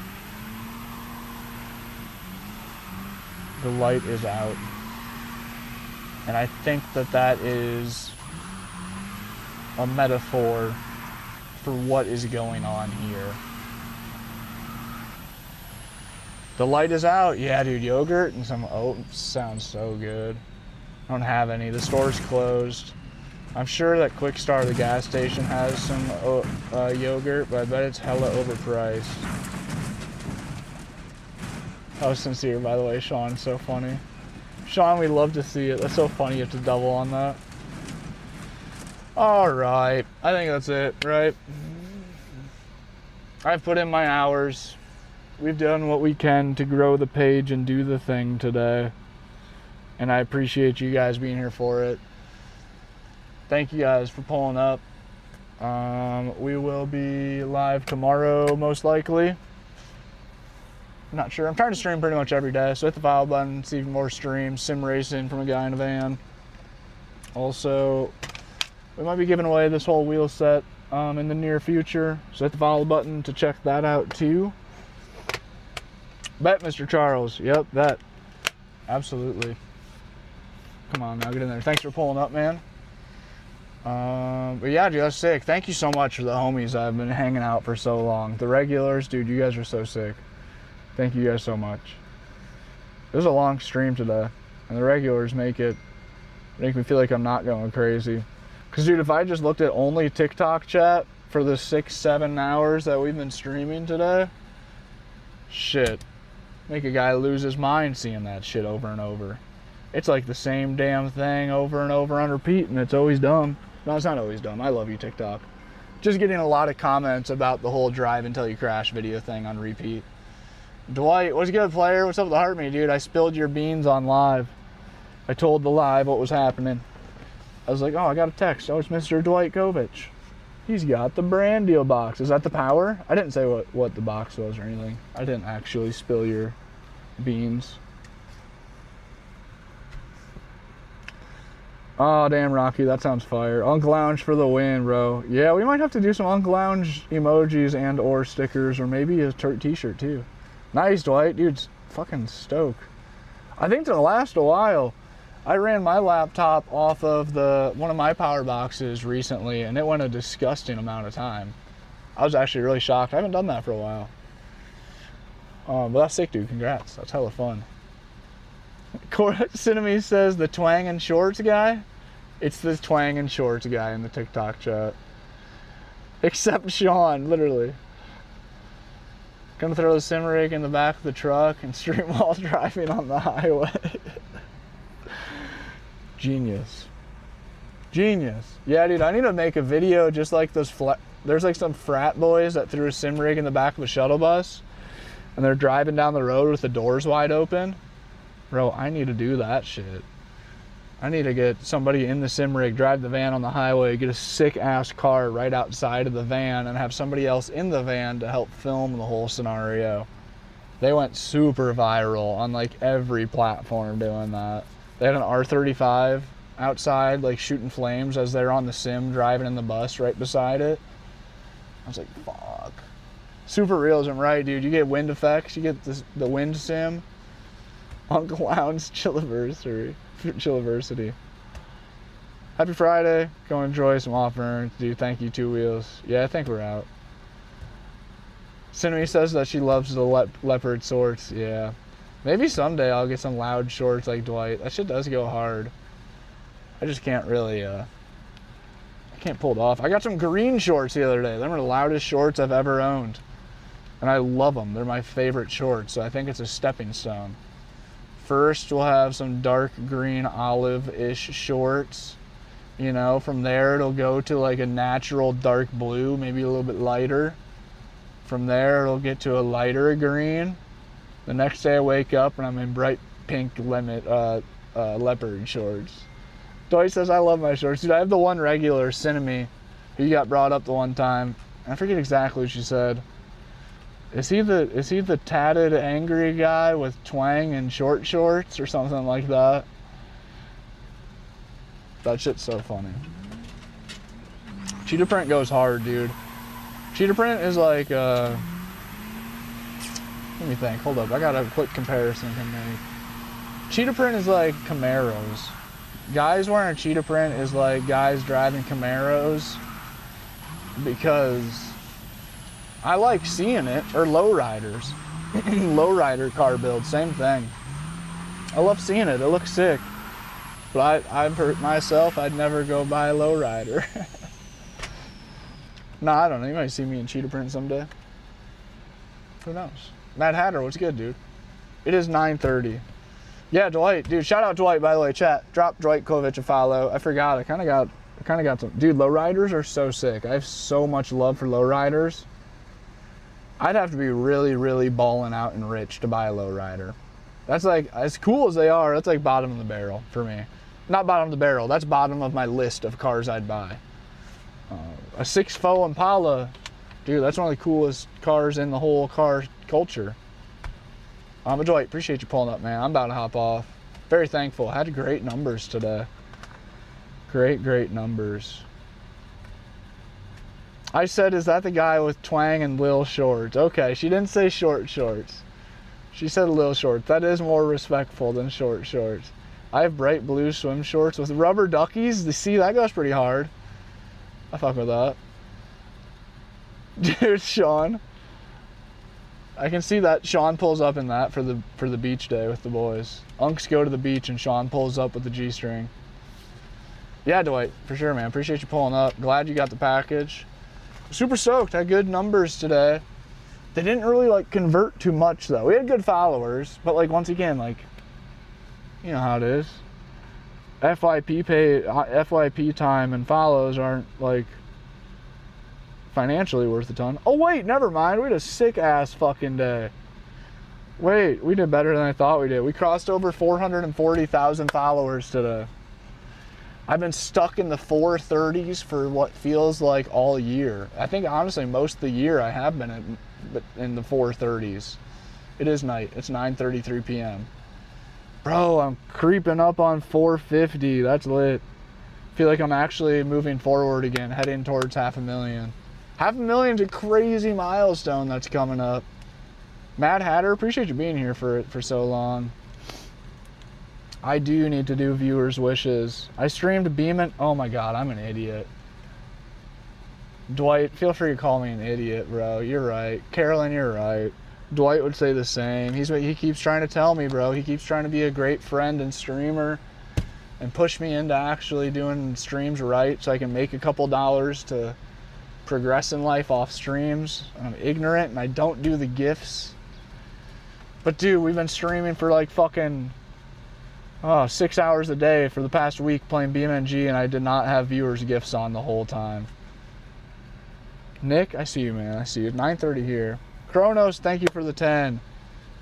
The light is out. And I think that is a metaphor for what is going on here. The light is out. Yeah, dude, yogurt and some oats sounds so good. I don't have any. The store's closed. I'm sure that Quick Star, the gas station, has some yogurt, but I bet it's hella overpriced. That was sincere, by the way, Sean. It's so funny. Sean, we'd love to see it. That's so funny you have to double on that. Alright. I think that's it, right? I've put in my hours. We've done what we can to grow the page and do the thing today. And I appreciate you guys being here for it. Thank you guys for pulling up. We will be live tomorrow, most likely. I'm not sure. I'm trying to stream pretty much every day, so hit the follow button, see more streams, sim racing from a guy in a van. Also, We might be giving away this whole wheel set in the near future. So hit the follow button to check that out too. Bet, Mr. Charles. Yep, bet. Absolutely. Come on now, get in there. Thanks for pulling up, man. But yeah, dude, that's sick. Thank you so much for the homies that have been hanging out for so long. The regulars, dude, you guys are so sick. Thank you guys so much. It was a long stream today, and the regulars make me feel like I'm not going crazy. Because, dude, if I just looked at only TikTok chat for the 6-7 hours that we've been streaming today, shit, make a guy lose his mind seeing that shit over and over. It's like the same damn thing over and over on repeat, and it's always dumb. No, it's not always dumb. I love you, TikTok. Just getting a lot of comments about the whole drive until you crash video thing on repeat. Dwight, what's good, player? What's up with the heart me, dude? I spilled your beans on live. I told the live what was happening. I was like, oh, I got a text. Oh, it's Mr. Dwight Kovich. He's got the brand deal box. Is that the power? I didn't say what the box was or anything. I didn't actually spill your beans. Oh, damn, Rocky, that sounds fire. Unc Lounge for the win, bro. Yeah, we might have to do some Unc Lounge emojis and or stickers, or maybe a t-shirt too. Nice, Dwight. Dude's fucking stoked. I think to last a while, I ran my laptop off of one of my power boxes recently, and it went a disgusting amount of time. I was actually really shocked. I haven't done that for a while. But that's sick, dude. Congrats. That's hella fun. Cinnamon says the twang and shorts guy. It's the twang and shorts guy in the TikTok chat. Except Sean, literally. Gonna throw the sim rig in the back of the truck and stream while driving on the highway. Genius. Genius. Yeah, dude, I need to make a video just like those there's like some frat boys that threw a sim rig in the back of a shuttle bus and they're driving down the road with the doors wide open. Bro, I need to do that shit. I need to get somebody in the sim rig, drive the van on the highway, get a sick ass car right outside of the van, and have somebody else in the van to help film the whole scenario. They went super viral on like every platform doing that. They had an R35 outside, like shooting flames as they're on the sim driving in the bus right beside it. I was like, fuck. Super realism, right, dude? You get wind effects, you get the wind sim. Uncle Lounge Chilliversary. Happy Friday. Go enjoy some off-burn. Dude, thank you, Two Wheels. Yeah, I think we're out. Cinnamon says that she loves the leopard shorts. Yeah. Maybe someday I'll get some loud shorts like Dwight. That shit does go hard. I just can't really, I can't pull it off. I got some green shorts the other day. They're the loudest shorts I've ever owned. And I love them. They're my favorite shorts, so I think it's a stepping stone. First, we'll have some dark green olive-ish shorts. You know, from there it'll go to like a natural dark blue, maybe a little bit lighter. From there it'll get to a lighter green. The next day I wake up and I'm in bright pink leopard shorts. Dwight says, I love my shorts. Dude, I have the one regular, Cinnamon, who got brought up the one time. I forget exactly what she said. Is he the tatted angry guy with twang and short shorts or something like that? That shit's so funny. Cheetah print goes hard, dude. Cheetah print is like let me think, hold up, I got a quick comparison to make. Cheetah print is like Camaros. Guys wearing cheetah print is like guys driving Camaros because I like seeing it, or lowriders. Lowrider car build, same thing. I love seeing it, it looks sick. But I've hurt myself, I'd never go buy a lowrider. No, I don't know, you might see me in cheetah print someday. Who knows? Matt Hatter, what's good, dude? It is 9:30. Yeah, Dwight, dude, shout out Dwight, by the way, chat. Drop Dwight Kovich a follow. I forgot, I kinda got some. Dude, lowriders are so sick. I have so much love for lowriders. I'd have to be really, really balling out and rich to buy a lowrider. That's like, as cool as they are, that's like bottom of the barrel for me. Not bottom of the barrel, that's bottom of my list of cars I'd buy. A 6.4 Impala, dude, that's one of the coolest cars in the whole car culture. But Dwight, appreciate you pulling up, man. I'm about to hop off. Very thankful. I had great numbers today. Great numbers. I said, is that the guy with twang and lil shorts? Okay, she didn't say short shorts. She said lil shorts. That is more respectful than short shorts. I have bright blue swim shorts with rubber duckies. See, that goes pretty hard. I fuck with that. Dude, Sean. I can see that Sean pulls up in that for the beach day with the boys. Unks go to the beach and Sean pulls up with the G-string. Yeah, Dwight, for sure, man. Appreciate you pulling up. Glad you got the package. Super stoked. Had good numbers today. They didn't really like convert too much though. We had good followers, but like once again, like, you know how it is. FYP time and follows aren't like financially worth a ton. Oh wait, never mind. We had a sick ass fucking day. Wait, we did better than I thought we did. We crossed over 440,000 followers today. I've been stuck in the 430s for what feels like all year. I think honestly most of the year I have been in the 430s. It is night. It's 9:33 p.m. Bro, I'm creeping up on 450. That's lit. Feel like I'm actually moving forward again, heading towards 500,000. 500,000's a crazy milestone that's coming up. Mad Hatter, appreciate you being here for so long. I do need to do viewers' wishes. I streamed BeamNG. Oh my god, I'm an idiot. Dwight, feel free to call me an idiot, bro. You're right. Carolyn, you're right. Dwight would say the same. He keeps trying to tell me, bro. He keeps trying to be a great friend and streamer and push me into actually doing streams right so I can make a couple dollars to progress in life off streams. I'm ignorant and I don't do the gifts. But dude, we've been streaming for like fucking 6 hours a day for the past week playing BeamNG, and I did not have viewers gifts on the whole time. Nick, I see you, man. I see you. 9:30 here. Kronos, thank you for the 10.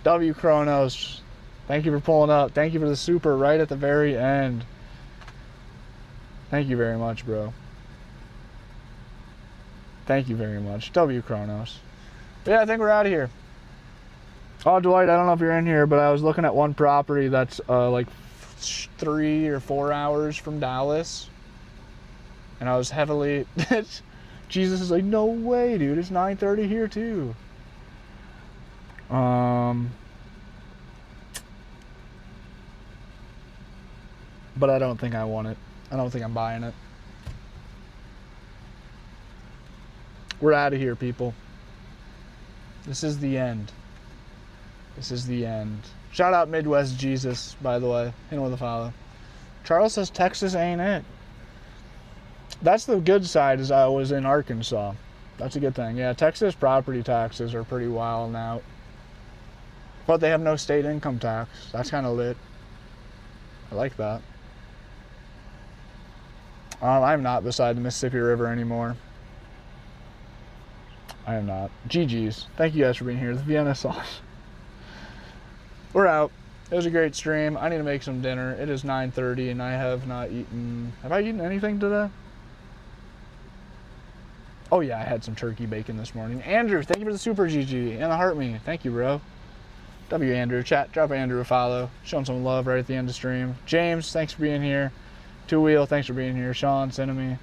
W Kronos, thank you for pulling up. Thank you for the super right at the very end. Thank you very much, bro. Thank you very much. W Kronos. But yeah, I think we're out of here. Oh, Dwight, I don't know if you're in here, but I was looking at one property that's like 3 or 4 hours from Dallas. And I was heavily... Jesus is like, no way, dude. It's 9:30 here, too. But I don't think I want it. I don't think I'm buying it. We're out of here, people. This is the end. This is the end. Shout out Midwest Jesus, by the way. Hit him with a follow. Charles says Texas ain't it. That's the good side, is I was in Arkansas. That's a good thing. Yeah, Texas property taxes are pretty wild now. But they have no state income tax. That's kind of lit. I like that. I'm not beside the Mississippi River anymore. I am not. GG's. Thank you guys for being here. The Vienna sauce. We're out. It was a great stream. I need to make some dinner. It is 9:30 and I have not eaten... Have I eaten anything today? Oh yeah, I had some turkey bacon this morning. Andrew, thank you for the super GG and the heart me. Thank you, bro. W Andrew. Chat, drop Andrew a follow. Show him some love right at the end of stream. James, thanks for being here. Two Wheel, thanks for being here. Sean, sending me.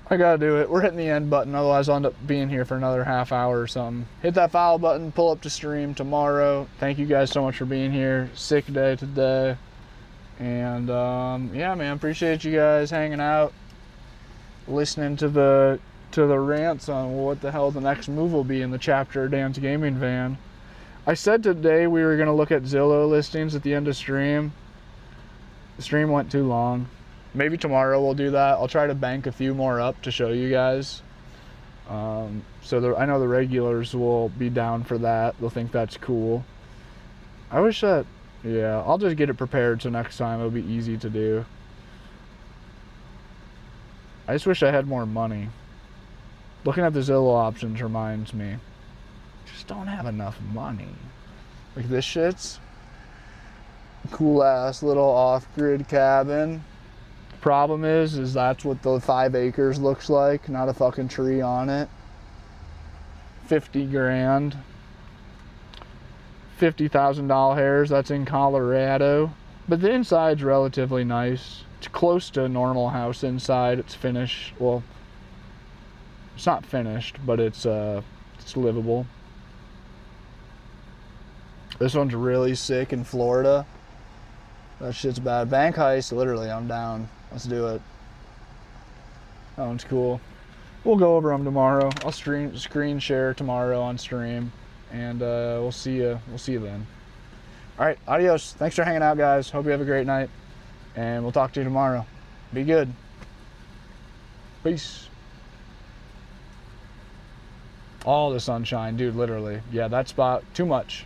I gotta do it. We're hitting the end button, otherwise I'll end up being here for another half hour or something. Hit that follow button, pull up to stream tomorrow. Thank you guys so much for being here. Sick day today. And yeah, man, appreciate you guys hanging out, listening to the rants on what the hell the next move will be in the chapter Dan's Gaming Van. I said today we were gonna look at Zillow listings at the end of stream. The stream went too long. Maybe tomorrow we'll do that. I'll try to bank a few more up to show you guys. I know the regulars will be down for that. They'll think that's cool. I wish that, yeah, I'll just get it prepared so next time it'll be easy to do. I just wish I had more money. Looking at the Zillow options reminds me, just don't have enough money. Like this shit's cool ass little off-grid cabin. Problem is that's what the 5 acres looks like, not a fucking tree on it. 50 grand. $50,000 hairs, that's in Colorado. But the inside's relatively nice. It's close to a normal house inside. It's finished, well, It's not finished, but it's livable. This one's really sick in Florida. That shit's bad. Bank heist, literally, I'm down. Let's do it. That one's cool. We'll go over them tomorrow. I'll screen share tomorrow on stream, and we'll see you then. All right, adios. Thanks for hanging out, guys. Hope you have a great night, and we'll talk to you tomorrow. Be good. Peace. All the sunshine, dude, literally. Yeah, that spot, too much.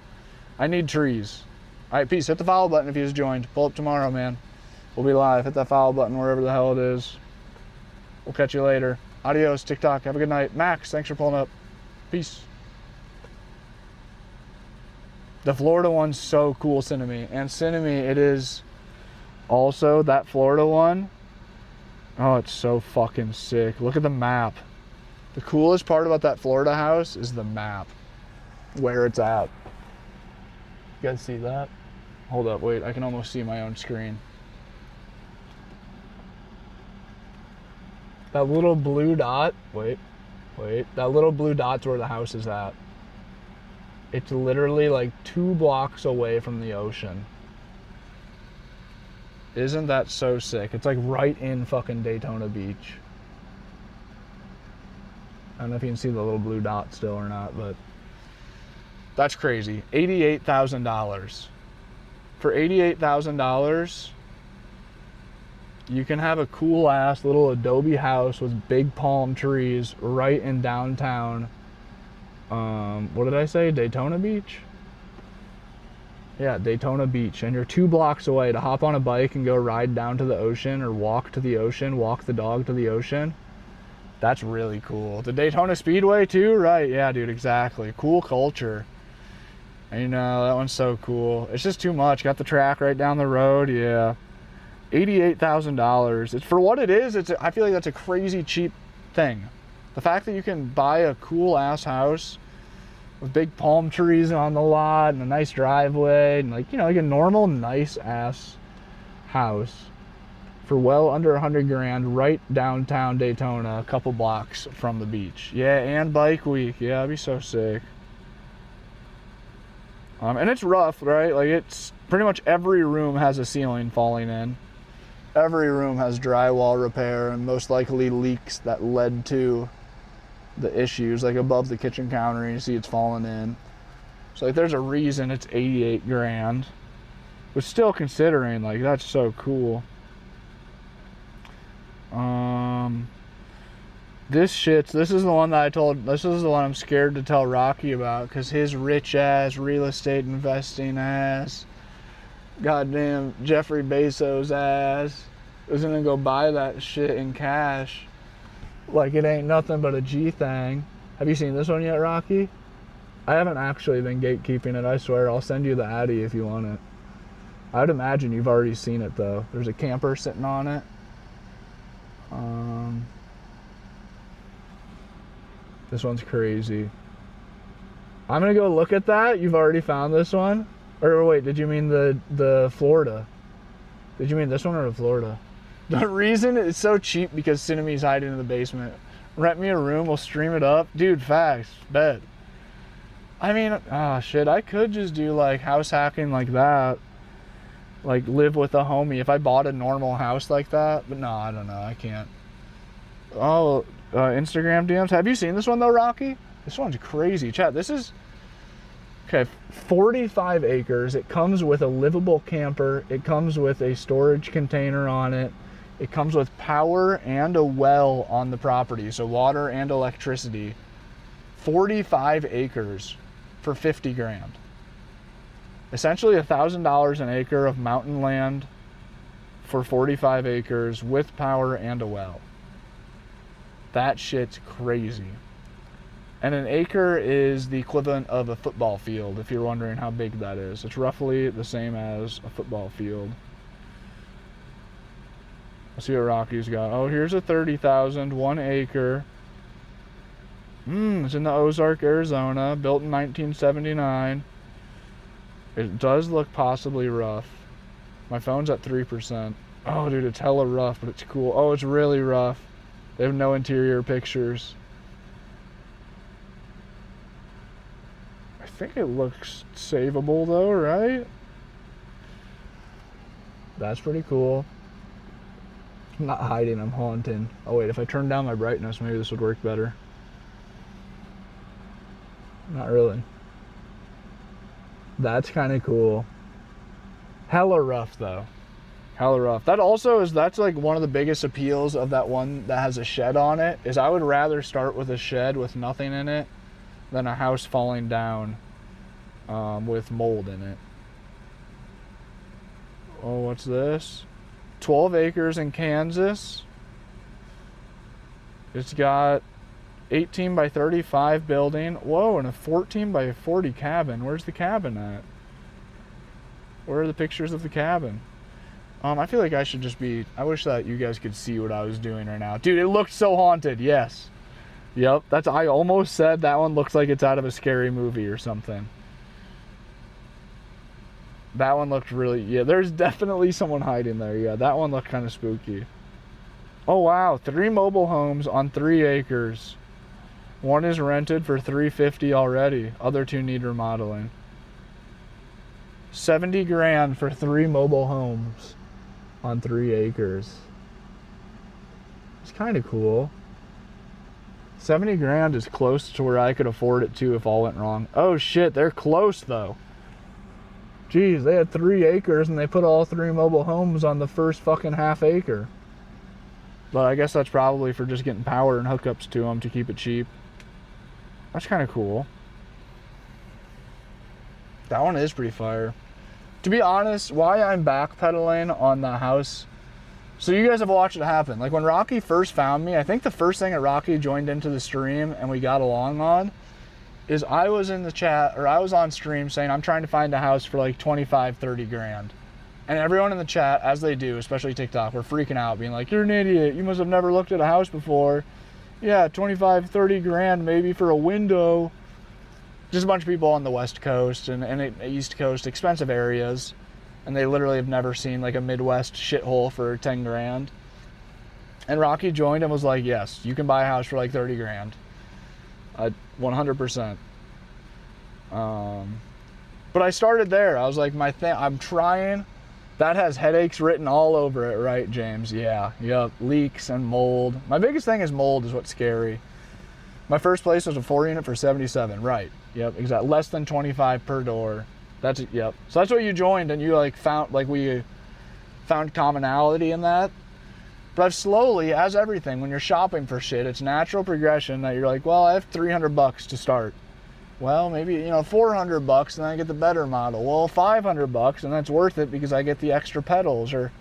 I need trees. All right, peace. Hit the follow button if you just joined. Pull up tomorrow, man. We'll be live. Hit that follow button wherever the hell it is. We'll catch you later. Adios, TikTok. Have a good night. Max, thanks for pulling up. Peace. The Florida one's so cool, Cinnamon. And Cinnamon, it is also that Florida one. Oh, it's so fucking sick. Look at the map. The coolest part about that Florida house is the map. Where it's at. You guys see that? Hold up, wait. I can almost see my own screen. That little blue dot, wait. That little blue dot's where the house is at. It's literally like 2 blocks away from the ocean. Isn't that so sick? It's like right in fucking Daytona Beach. I don't know if you can see the little blue dot still or not, but that's crazy. $88,000. For $88,000, you can have a cool ass little adobe house with big palm trees right in downtown. What did I say? Daytona Beach? Yeah, Daytona Beach. And you're 2 blocks away to hop on a bike and go ride down to the ocean, or walk to the ocean, walk the dog to the ocean. That's really cool. The Daytona Speedway too, right? Yeah, dude, exactly. Cool culture. And you know, that one's so cool. It's just too much. Got the track right down the road. Yeah. $88,000. It's for what it is. I feel like that's a crazy cheap thing. The fact that you can buy a cool ass house with big palm trees on the lot and a nice driveway and like, you know, like a normal nice ass house for well under 100 grand right downtown Daytona, a couple blocks from the beach. Yeah, and bike week. Yeah, that'd be so sick. And it's rough, right? Like, it's pretty much every room has a ceiling falling in. Every room has drywall repair and most likely leaks that led to the issues. Like above the kitchen counter, you see it's falling in. So like, there's a reason it's 88 grand. But still, considering, like, that's so cool. This is the one that this is the one I'm scared to tell Rocky about, because his rich ass real estate investing ass, goddamn Jeffrey Bezos ass, is gonna go buy that shit in cash like it ain't nothing but a G thing. Have you seen this one yet, Rocky? I haven't actually been gatekeeping it, I swear. I'll send you the Addy if you want it. I'd imagine you've already seen it though. There's a camper sitting on it. This one's crazy. I'm gonna go look at that. You've already found this one? Or wait, did you mean the Florida? Did you mean this one or the Florida? The reason it's so cheap because Cinnamy's hiding in the basement. Rent me a room, we'll stream it up. Dude, facts, bet. I mean, shit, I could just do like house hacking like that. Like live with a homie if I bought a normal house like that. But no, I don't know, I can't. Oh, Instagram DMs. Have you seen this one though, Rocky? This one's crazy. Chat, this is, okay, 45 acres. It comes with a livable camper. It comes with a storage container on it. It comes with power and a well on the property, so water and electricity. 45 acres for 50 grand. Essentially $1,000 an acre of mountain land for 45 acres with power and a well. That shit's crazy. And an acre is the equivalent of a football field, if you're wondering how big that is. It's roughly the same as a football field. Let's see what Rocky's got. Oh, here's a 30,000, 1 acre. It's in the Ozark, Arizona, built in 1979. It does look possibly rough. My phone's at 3%. Oh, dude, it's hella rough, but it's cool. Oh, it's really rough. They have no interior pictures. think it looks savable though, right? That's pretty cool. I'm not hiding, I'm haunting. Oh wait, if I turn down my brightness, maybe this would work better. Not really. That's kind of cool. Hella rough though. Hella rough. That also is, that's like one of the biggest appeals of that one that has a shed on it, is I would rather start with a shed with nothing in it than a house falling down with mold in it. Oh, what's this? 12 acres in Kansas. It's got 18 by 35 building. Whoa, and a 14 by 40 cabin. Where's the cabin at? Where are the pictures of the cabin? I feel like I should just be, I wish that you guys could see what I was doing right now. Dude, it looked so haunted, yes. Yep, that's, I almost said that one looks like it's out of a scary movie or something. That one looked really, yeah, there's definitely someone hiding there. Yeah, that one looked kind of spooky. Oh wow, 3 mobile homes on 3 acres. One is rented for $350 already. Other 2 need remodeling. 70 grand for 3 mobile homes on 3 acres. It's kind of cool. 70 grand is close to where I could afford it too if all went wrong. Oh shit, they're close though. Jeez, they had 3 acres and they put all 3 mobile homes on the first fucking half acre. But I guess that's probably for just getting power and hookups to them to keep it cheap. That's kind of cool. That one is pretty fire. To be honest, why I'm backpedaling on the house, so you guys have watched it happen. Like when Rocky first found me, I think the first thing that Rocky joined into the stream and we got along on is I was in the chat, or I was on stream saying I'm trying to find a house for like 25, 30 grand. And everyone in the chat, as they do, especially TikTok, were freaking out, being like, you're an idiot, you must have never looked at a house before. Yeah, 25, 30 grand maybe for a window. Just a bunch of people on the West Coast and East Coast, expensive areas. And they literally have never seen like a Midwest shithole for 10 grand. And Rocky joined and was like, yes, you can buy a house for like 30 grand. 100%. But I started there. I was like, I'm trying. That has headaches written all over it, right, James? Yeah, yep, leaks and mold. My biggest thing is mold is what's scary. My first place was a 4-unit for 77, right? Yep, exactly. Less than 25 per door. That's it, yep. So that's what you joined and you like found, like we found commonality in that. But I've slowly, as everything, when you're shopping for shit, it's natural progression that you're like, well, I have $300 to start. Well, maybe, you know, $400 and then I get the better model. Well, $500 and that's worth it because I get the extra pedals. Or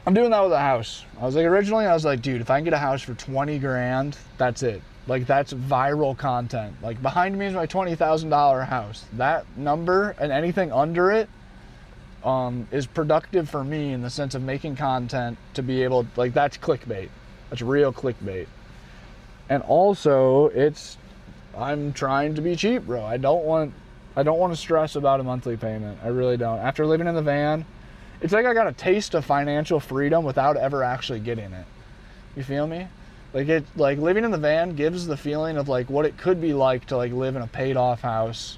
I'm doing that with a house. I was like, originally I was like, dude, if I can get a house for 20 grand, that's it. Like that's viral content. Like behind me is my $20,000 house. That number and anything under it is productive for me in the sense of making content to be able, like that's clickbait. That's real clickbait. And also I'm trying to be cheap, bro. I don't want to stress about a monthly payment. I really don't. After living in the van, it's like I got a taste of financial freedom without ever actually getting it. You feel me? Like living in the van gives the feeling of like what it could be like to like live in a paid off house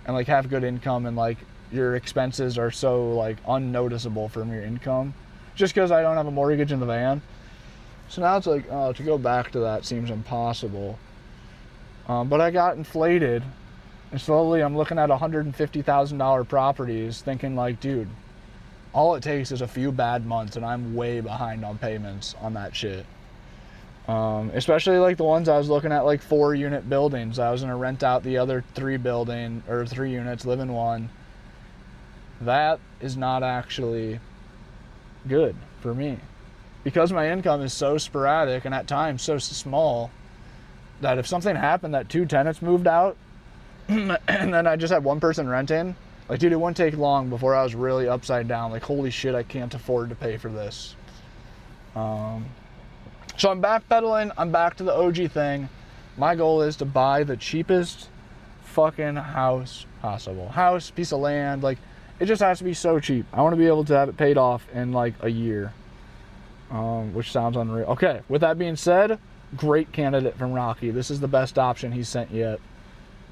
and like have good income and like your expenses are so like unnoticeable from your income just because I don't have a mortgage in the van. So now it's like, oh, to go back to that seems impossible. But I got inflated and slowly I'm looking at $150,000 properties thinking like, dude, all it takes is a few bad months and I'm way behind on payments on that shit. Especially like the ones I was looking at, like 4-unit buildings. I was gonna rent out the other 3 units, live in one. That is not actually good for me because my income is so sporadic and at times so small that if something happened that 2 tenants moved out and then I just had one person renting, like dude, it wouldn't take long before I was really upside down. Like, holy shit, I can't afford to pay for this. So I'm backpedaling. I'm back to the OG thing. My goal is to buy the cheapest fucking house possible. House, piece of land, like it just has to be so cheap. I want to be able to have it paid off in like a year, which sounds unreal. Okay, with that being said, great candidate from Rocky. This is the best option he's sent yet.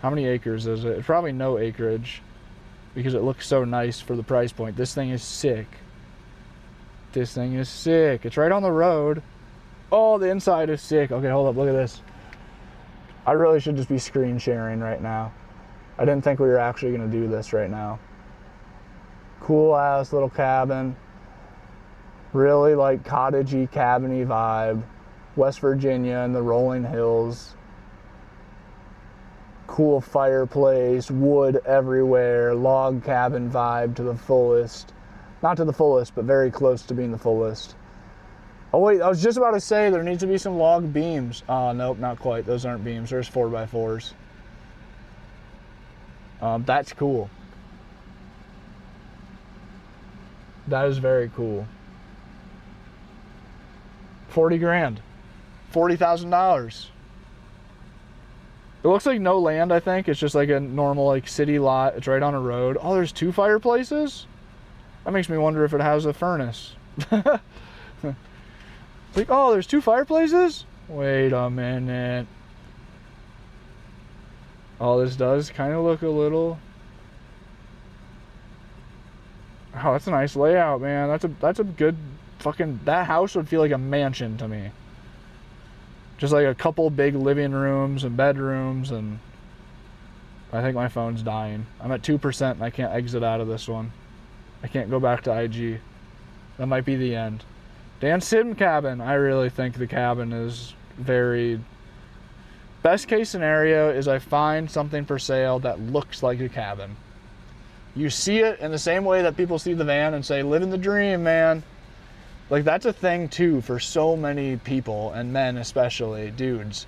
How many acres is it? It's probably no acreage because it looks so nice for the price point. This thing is sick. This thing is sick. It's right on the road. Oh, the inside is sick. Okay, hold up. Look at this. I really should just be screen sharing right now. I didn't think we were actually going to do this right now. Cool ass little cabin. Really like cottagey, cabiny vibe. West Virginia and the rolling hills. Cool fireplace, wood everywhere, log cabin vibe to the fullest. Not to the fullest, but very close to being the fullest. Oh wait, I was just about to say there needs to be some log beams. Oh, nope, not quite. Those aren't beams. There's 4x4s. That's cool. That is very cool. 40 grand. $40,000. It looks like no land, I think. It's just like a normal like city lot. It's right on a road. Oh, there's 2 fireplaces? That makes me wonder if it has a furnace. Like, oh, there's 2 fireplaces? Wait a minute. Oh, this does kind of look a little... Oh, that's a nice layout, man. That's a good fucking... That house would feel like a mansion to me. Just like a couple big living rooms and bedrooms, and... I think my phone's dying. I'm at 2% and I can't exit out of this one. I can't go back to IG. That might be the end. Dan Sim cabin. I really think the cabin is very... Best case scenario is I find something for sale that looks like a cabin. You see it in the same way that people see the van and say, living the dream, man. Like, that's a thing too for so many people, and men especially, dudes.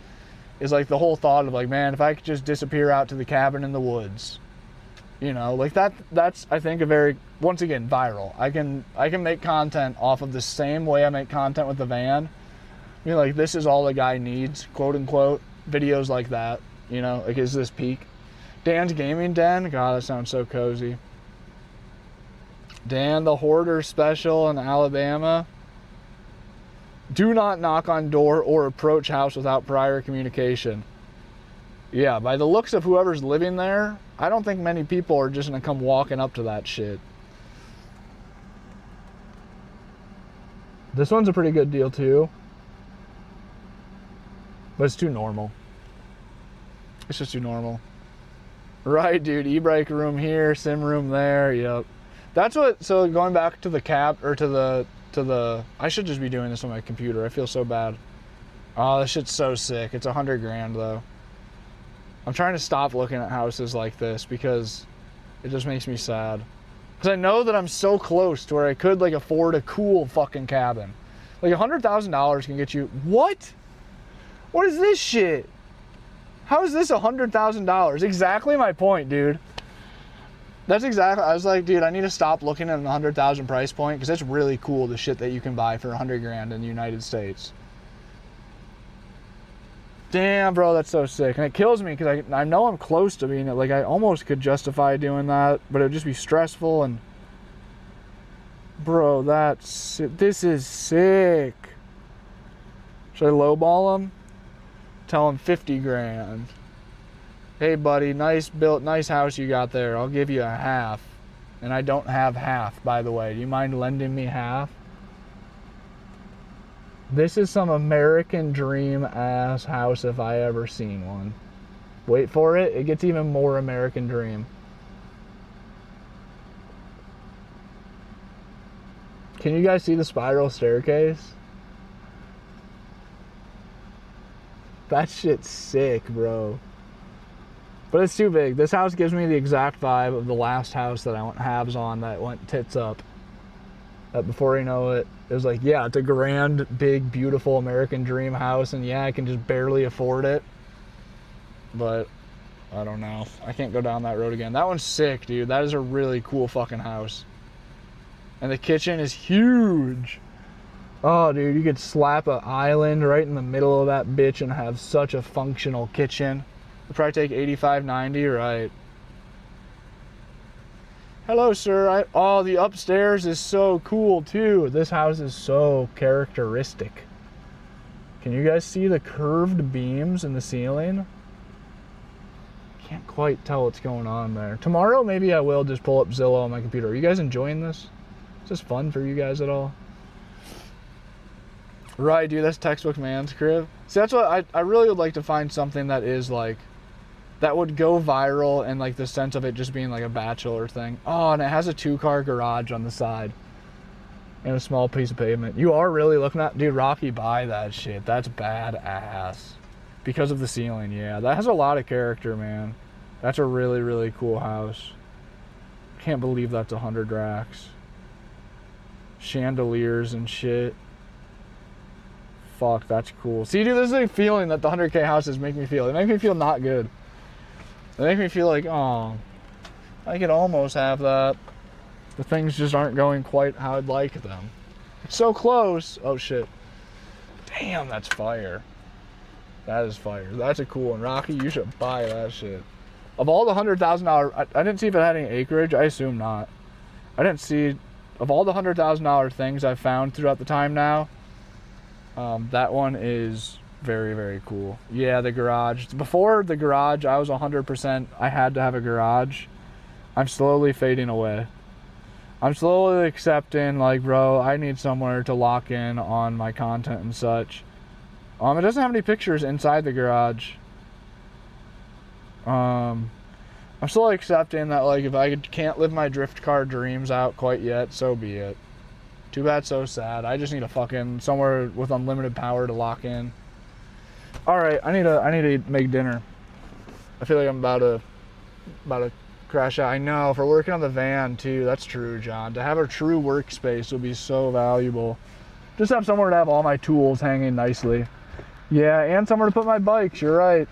Is like the whole thought of like, man, if I could just disappear out to the cabin in the woods. You know, like that's I think a very, once again, viral. I can make content off of the same way I make content with the van. I mean, like, this is all the guy needs, quote unquote, videos like that. You know, like, is this peak? Dan's gaming den. God, that sounds so cozy. Dan the Hoarder special in Alabama. Do not knock on door or approach house without prior communication. Yeah, by the looks of whoever's living there, I don't think many people are just gonna come walking up to that shit. This one's a pretty good deal too. But it's too normal. It's just too normal. Right, dude, e-brake room here, sim room there, yep. That's what, so going back to the cab, or to the, I should just be doing this on my computer. I feel so bad. Oh, this shit's so sick. It's 100 grand though. I'm trying to stop looking at houses like this because it just makes me sad. Because I know that I'm so close to where I could like afford a cool fucking cabin. Like $100,000 can get you, what? What is this shit? How is this $100,000? Exactly my point, dude. That's exactly, I was like, dude, I need to stop looking at a 100,000 price point because it's really cool, the shit that you can buy for 100 grand in the United States. Damn, bro, that's so sick. And it kills me because I know I'm close to being it. Like, I almost could justify doing that, but it would just be stressful. And bro, this is sick. Should I lowball him? Tell him 50 grand. Hey buddy, nice house you got there. I'll give you a half. And I don't have half, by the way. Do you mind lending me half? This is some American dream ass house if I ever seen one. Wait for it, it gets even more American dream. Can you guys see the spiral staircase? That shit's sick, bro. But it's too big. This house gives me the exact vibe of the last house that I went halves on that went tits up. Before you know it, it was like, yeah, it's a grand, big, beautiful American dream house, and yeah, I can just barely afford it. But I don't know. I can't go down that road again. That one's sick, dude. That is a really cool fucking house. And the kitchen is huge. Oh, dude, you could slap an island right in the middle of that bitch and have such a functional kitchen. It'd probably take 85, 90, right? Hello, sir. Oh, the upstairs is so cool, too. This house is so characteristic. Can you guys see the curved beams in the ceiling? Can't quite tell what's going on there. Tomorrow, maybe I will just pull up Zillow on my computer. Are you guys enjoying this? Is this fun for you guys at all? Right, dude, that's textbook man's crib. See, that's what I really would like to find something that is like, that would go viral, and like the sense of it just being like a bachelor thing. Oh, and it has a 2-car garage on the side and a small piece of pavement. You are really looking at, dude, Rocky, buy that shit. That's badass. Because of the ceiling, yeah. That has a lot of character, man. That's a really, really cool house. Can't believe that's 100 racks. Chandeliers and shit. Fuck, that's cool. See, dude, this is a feeling that the 100K houses make me feel. They make me feel not good. They make me feel like, oh, I could almost have that. The things just aren't going quite how I'd like them. It's so close. Oh, shit. Damn, that's fire. That is fire. That's a cool one. Rocky, you should buy that shit. Of all the $100,000, I didn't see if it had any acreage. I assume not. I didn't see, of all the $100,000 things I've found throughout the time now, that one is very, very cool. Yeah, the garage. Before the garage, I was 100%, I had to have a garage. I'm slowly fading away. I'm slowly accepting, like, bro, I need somewhere to lock in on my content and such. It doesn't have any pictures inside the garage. I'm slowly accepting that, like, if I can't live my drift car dreams out quite yet, so be it. Too bad, so sad. I just need a fucking somewhere with unlimited power to lock in. All right, I need to make dinner. I feel like I'm about to crash out. I know, for working on the van too. That's true, John. To have a true workspace would be so valuable. Just have somewhere to have all my tools hanging nicely. Yeah, and somewhere to put my bikes. You're right.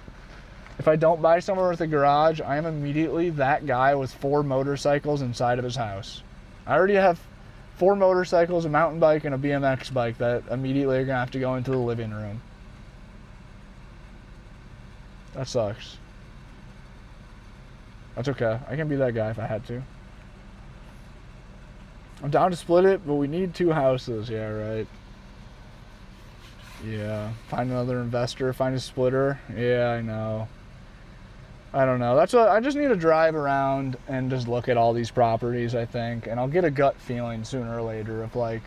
If I don't buy somewhere with a garage, I am immediately that guy with 4 motorcycles inside of his house. I already have 4 motorcycles, a mountain bike, and a BMX bike that immediately are gonna have to go into the living room. That sucks. That's okay. I can be that guy if I had to. I'm down to split it, but we need 2 houses. Yeah, right. Yeah. Find another investor, find a splitter. Yeah, I know. I don't know. That's what I just need to drive around and just look at all these properties, I think, and I'll get a gut feeling sooner or later of like,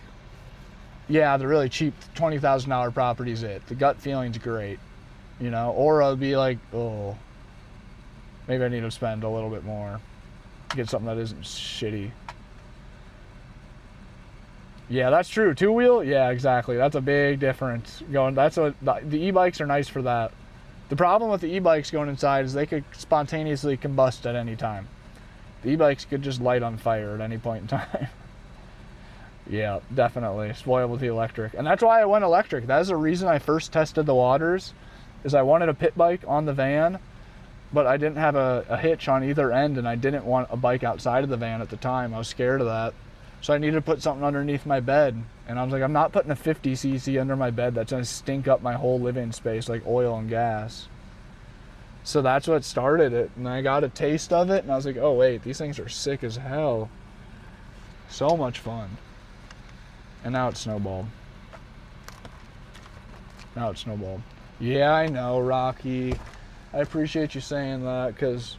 yeah, the really cheap $20,000 property's it. The gut feeling's great, you know, or I'll be like, oh, maybe I need to spend a little bit more, get something that isn't shitty. Yeah, that's true. 2-wheel, yeah, exactly. That's a big difference. The e-bikes are nice for that. The problem with the e-bikes going inside is they could spontaneously combust at any time. The e-bikes could just light on fire at any point in time. Yeah, definitely. Spoiled with the electric. And that's why I went electric. That is the reason I first tested the waters, is I wanted a pit bike on the van, but I didn't have a hitch on either end, and I didn't want a bike outside of the van at the time. I was scared of that. So I needed to put something underneath my bed. And I was like, I'm not putting a 50cc under my bed. That's gonna stink up my whole living space like oil and gas. So that's what started it. And I got a taste of it and I was like, oh wait, these things are sick as hell. So much fun. And now it's snowballed. Yeah, I know, Rocky. I appreciate you saying that, because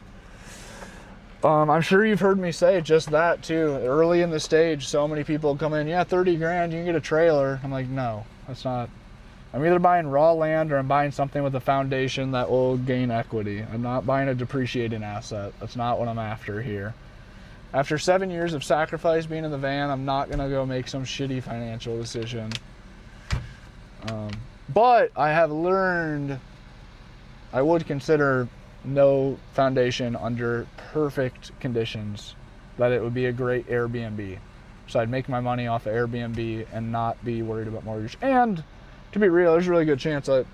I'm sure you've heard me say just that too. Early in the stage, so many people come in, yeah, 30 grand, you can get a trailer. I'm like, no, that's not. I'm either buying raw land or I'm buying something with a foundation that will gain equity. I'm not buying a depreciating asset. That's not what I'm after here. After 7 years of sacrifice being in the van, I'm not gonna go make some shitty financial decision. But I have learned I would consider no foundation under perfect conditions, that it would be a great Airbnb. So I'd make my money off of Airbnb and not be worried about mortgage. And to be real, there's a really good chance that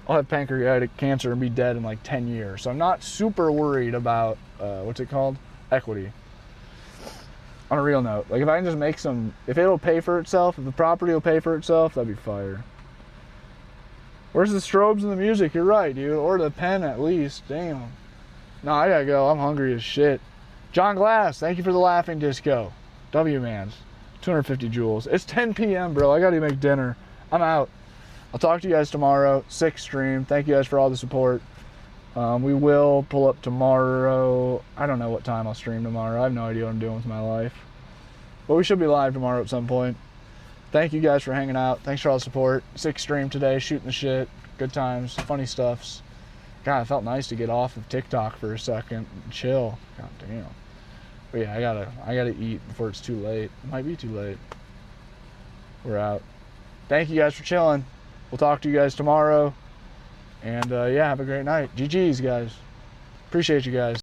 I'll have pancreatic cancer and be dead in like 10 years. So I'm not super worried about, what's it called? Equity. On a real note, like if I can just make some, if it'll pay for itself, if the property will pay for itself, that'd be fire. Where's the strobes and the music? You're right, dude. Or the pen at least. Damn. No, I gotta go. I'm hungry as shit. John Glass, thank you for the laughing disco. W-Mans. 250 joules. It's 10 p.m., bro. I gotta make dinner. I'm out. I'll talk to you guys tomorrow. 6th stream. Thank you guys for all the support. We will pull up tomorrow. I don't know what time I'll stream tomorrow. I have no idea what I'm doing with my life. But we should be live tomorrow at some point. Thank you guys for hanging out. Thanks for all the support. Sick stream today, shooting the shit. Good times, funny stuffs. God, it felt nice to get off of TikTok for a second and chill. God damn. But yeah, I gotta eat before it's too late. It might be too late. We're out. Thank you guys for chilling. We'll talk to you guys tomorrow. And yeah, have a great night. GG's, guys. Appreciate you guys.